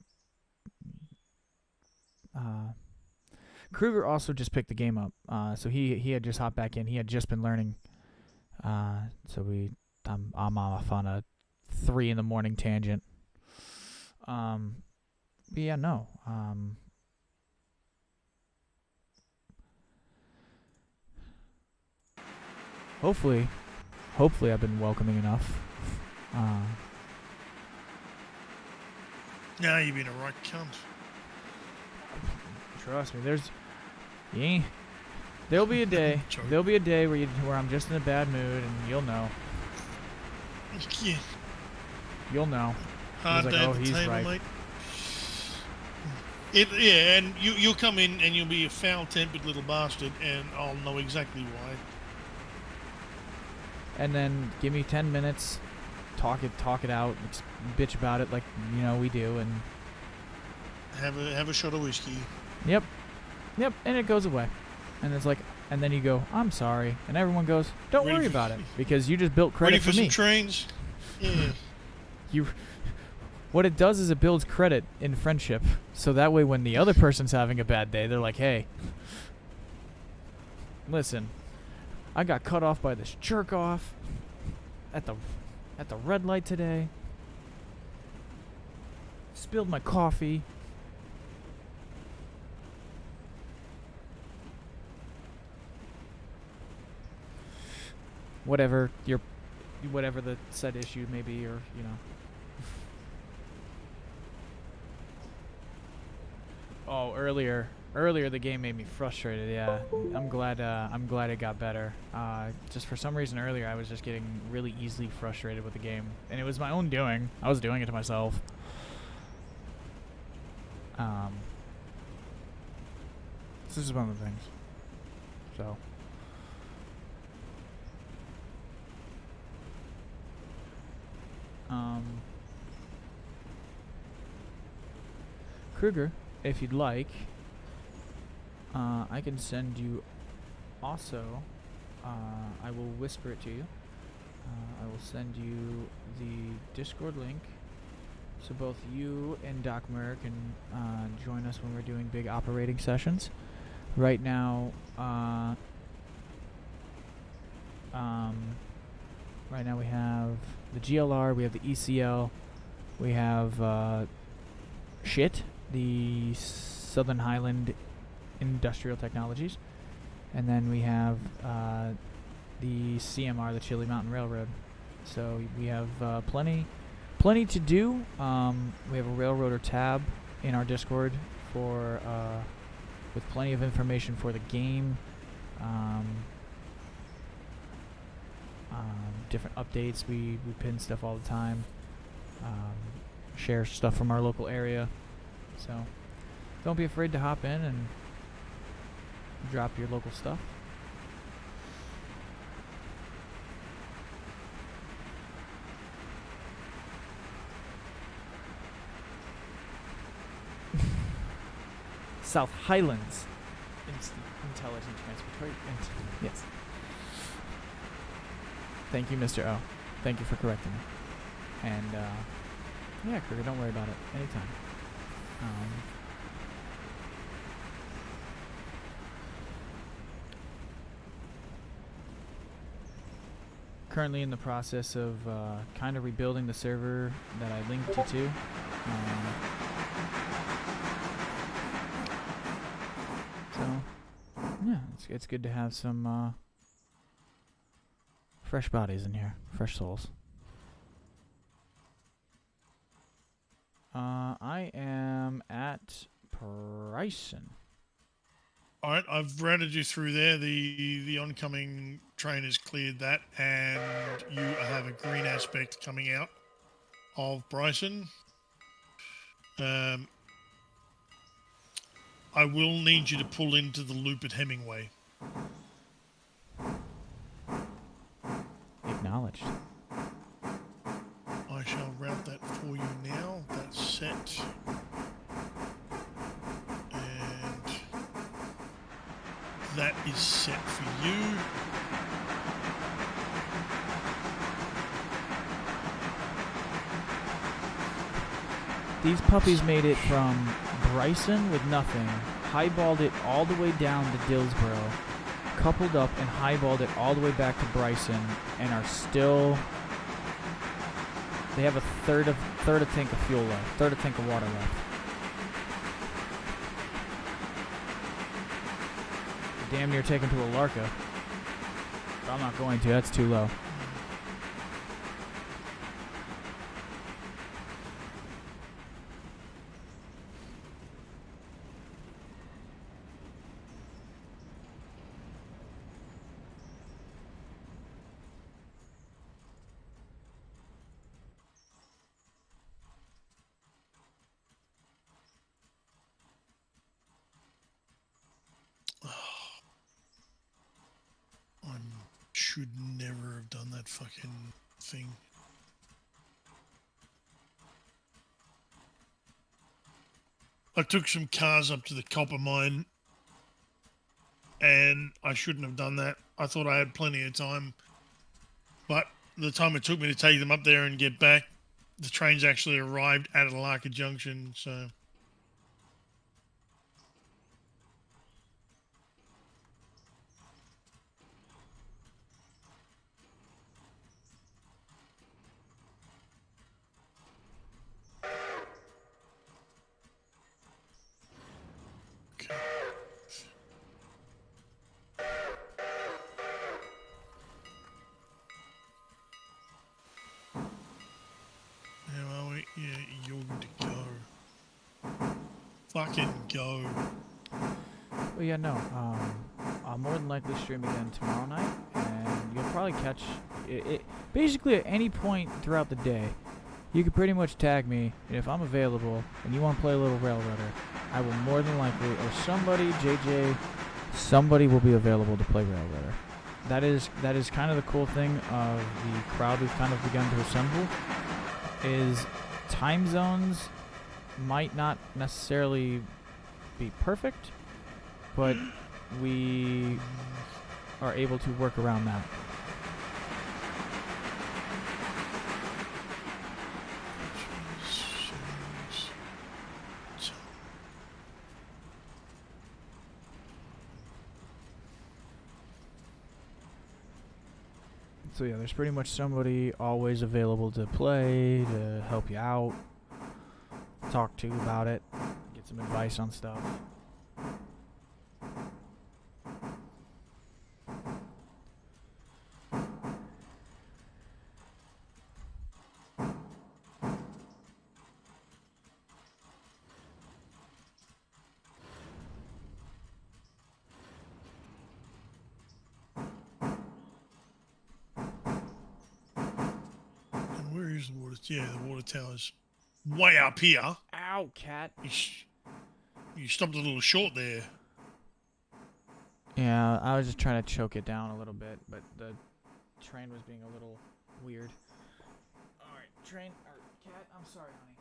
A: Kruger also just picked the game up. So he had just hopped back in. He had just been learning. So I'm off on a 3 a.m. tangent. But yeah, no. Hopefully I've been welcoming enough.
F: Nah, you've been a right cunt.
A: Trust me, there'll be a day. There'll be a day where I'm just in a bad mood, and you'll know.
F: Yeah.
A: You'll know.
F: Hard
A: like,
F: day
A: oh,
F: at the
A: he's
F: table,
A: right.
F: mate. Yeah, and you'll come in and you'll be a foul-tempered little bastard, and I'll know exactly why.
A: And then give me 10 minutes, talk it out, bitch about it like we do, and
F: have a shot of whiskey.
A: Yep, and it goes away, and it's like, and then you go, I'm sorry, and everyone goes, don't worry about it, because you just built credit
F: Ready for
A: me.
F: some trains? Yeah.
A: What it does is it builds credit in friendship, so that way when the other person's having a bad day, they're like, hey, listen, I got cut off by this jerk off at the red light today. Spilled my coffee. Whatever the said issue may be, or Oh, earlier the game made me frustrated. Yeah, I'm glad it got better. Just for some reason earlier I was just getting really easily frustrated with the game, and it was my own doing. I was doing it to myself. This is one of the things. So. Kruger, if you'd like, I can send you also, I will whisper it to you. I will send you the Discord link, so both you and Doc Murr can join us when we're doing big operating sessions. Right now, we have the GLR, we have the ECL, we have the Southern Highland Industrial Technologies, and then we have the CMR, the Chili Mountain Railroad. So we have plenty to do. We have a Railroader tab in our Discord with plenty of information for the game, different updates. We pin stuff all the time, share stuff from our local area. So don't be afraid to hop in and drop your local stuff. South Highlands Intelligent Transportation. Yes. Thank you, Mr.L. Thank you for correcting me. And, yeah, Kruger, don't worry about it. Anytime. Currently in the process of kind of rebuilding the server that I linked you to. So, yeah, it's good to have some fresh bodies in here, fresh souls. I am at Bryson.
F: All right, I've routed you through there. The oncoming train has cleared that, and you have a green aspect coming out of Bryson. I will need you to pull into the loop at Hemingway.
A: Acknowledged.
F: I shall route that for you now. That's set. And that is set for you.
A: These puppies made it from Bryson with nothing, highballed it all the way down to Dillsboro, coupled up and highballed it all the way back to Bryson, and are still... They have a third of tank of fuel left, third of tank of water left. Damn near taken to a Larka. But I'm not going to, that's too low.
F: Should never have done that fucking thing. I took some cars up to the copper mine, and I shouldn't have done that. I thought I had plenty of time, but the time it took me to take them up there and get back, the trains actually arrived at Alarka Junction, so... Yeah, you're good to go. Fucking go.
A: Well, yeah, no. I'll more than likely stream again tomorrow night, and you'll probably catch it. Basically, at any point throughout the day, you can pretty much tag me, and if I'm available and you want to play a little Railroader, I will more than likely, or somebody, JJ, somebody will be available to play Railroader. That is kind of the cool thing of the crowd we've kind of begun to assemble, is time zones might not necessarily be perfect, but we are able to work around that. So yeah, there's pretty much somebody always available to play, to help you out, talk to about it, get some advice on stuff.
F: Where is the water? Yeah, the water tower's way up here.
A: Ow, cat.
F: You stopped a little short there.
A: Yeah, I was just trying to choke it down a little bit, but the train was being a little weird. Alright, train, or cat, I'm sorry, honey.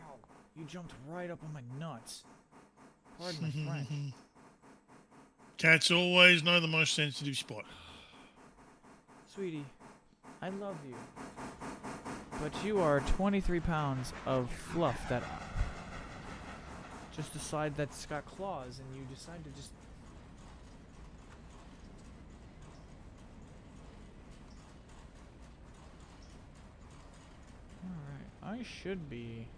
A: Ow, you jumped right up on my nuts. Pardon my French.
F: Cats always know the most sensitive spot.
A: Sweetie, I love you. But you are 23 pounds of fluff that just decide that's got claws and you decide to just... Alright, I should be...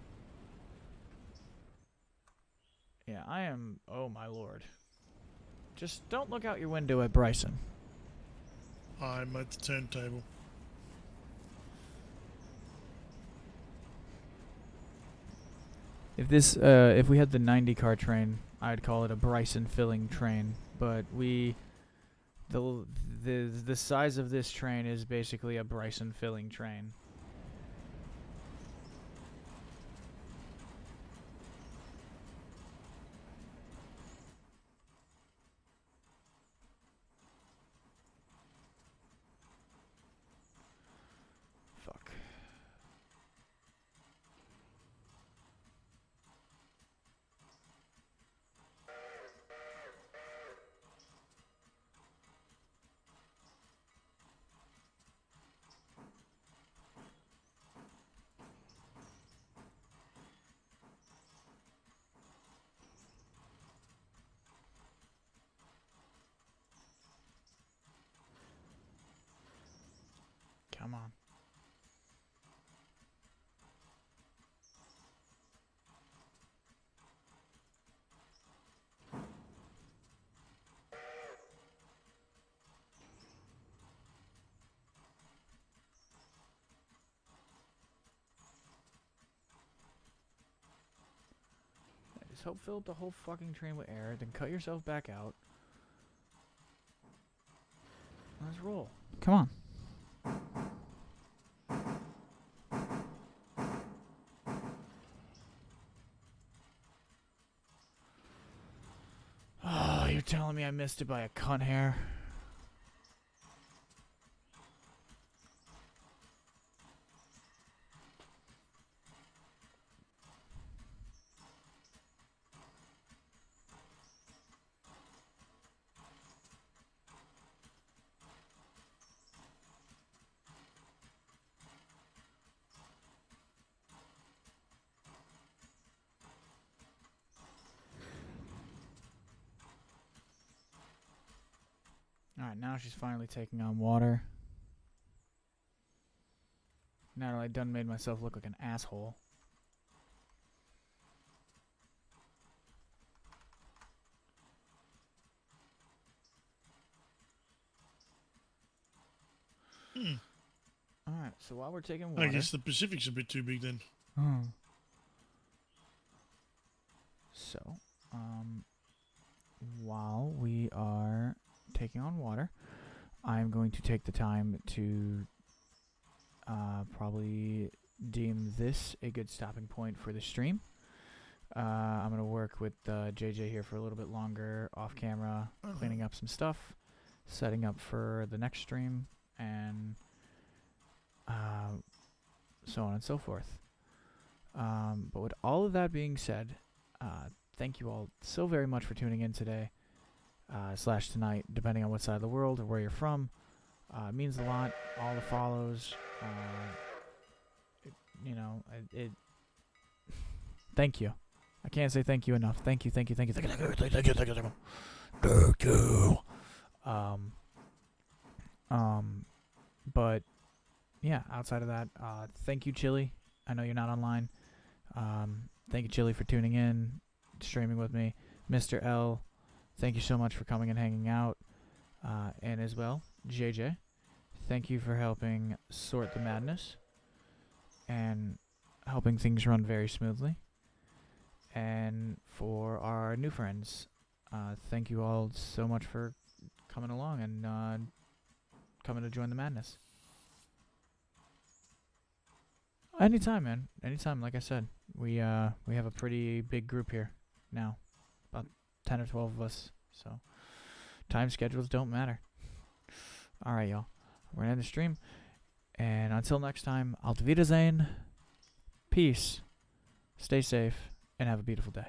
A: Yeah, I am... Oh my lord. Just don't look out your window at Bryson.
F: I'm at the turntable.
A: If we had the 90 car train, I'd call it a Bryson filling train. But the size of this train is basically a Bryson filling train. Fuck. Come on. Just hope fill up the whole fucking train with air, then cut yourself back out. Let's roll. Come on. Oh, you're telling me I missed it by a cunt hair? Alright, now she's finally taking on water. Now that I done made myself look like an asshole. Alright, so while we're taking water...
F: I guess the Pacific's a bit too big then.
A: So, while we are taking on water, I'm going to take the time to probably deem this a good stopping point for the stream. I'm going to work with JJ here for a little bit longer off camera, cleaning up some stuff, setting up for the next stream, and so on and so forth. But with all of that being said, thank you all so very much for tuning in today, / tonight, depending on what side of the world or where you're from. It means a lot. All the follows, thank you. I can't say thank you enough. Thank you. But yeah, outside of that, thank you, Chili. I know you're not online. Thank you, Chili, for tuning in, streaming with me. Mr.L, thank you so much for coming and hanging out. And as well, JJ, thank you for helping sort the madness and helping things run very smoothly. And for our new friends, thank you all so much for coming along and coming to join the madness. Anytime, man. Anytime. Like I said, we have a pretty big group here now, about 10 or 12 of us. So time schedules don't matter. All right, y'all. We're gonna end the stream, and until next time, Auf Wiedersehen. Peace. Stay safe and have a beautiful day.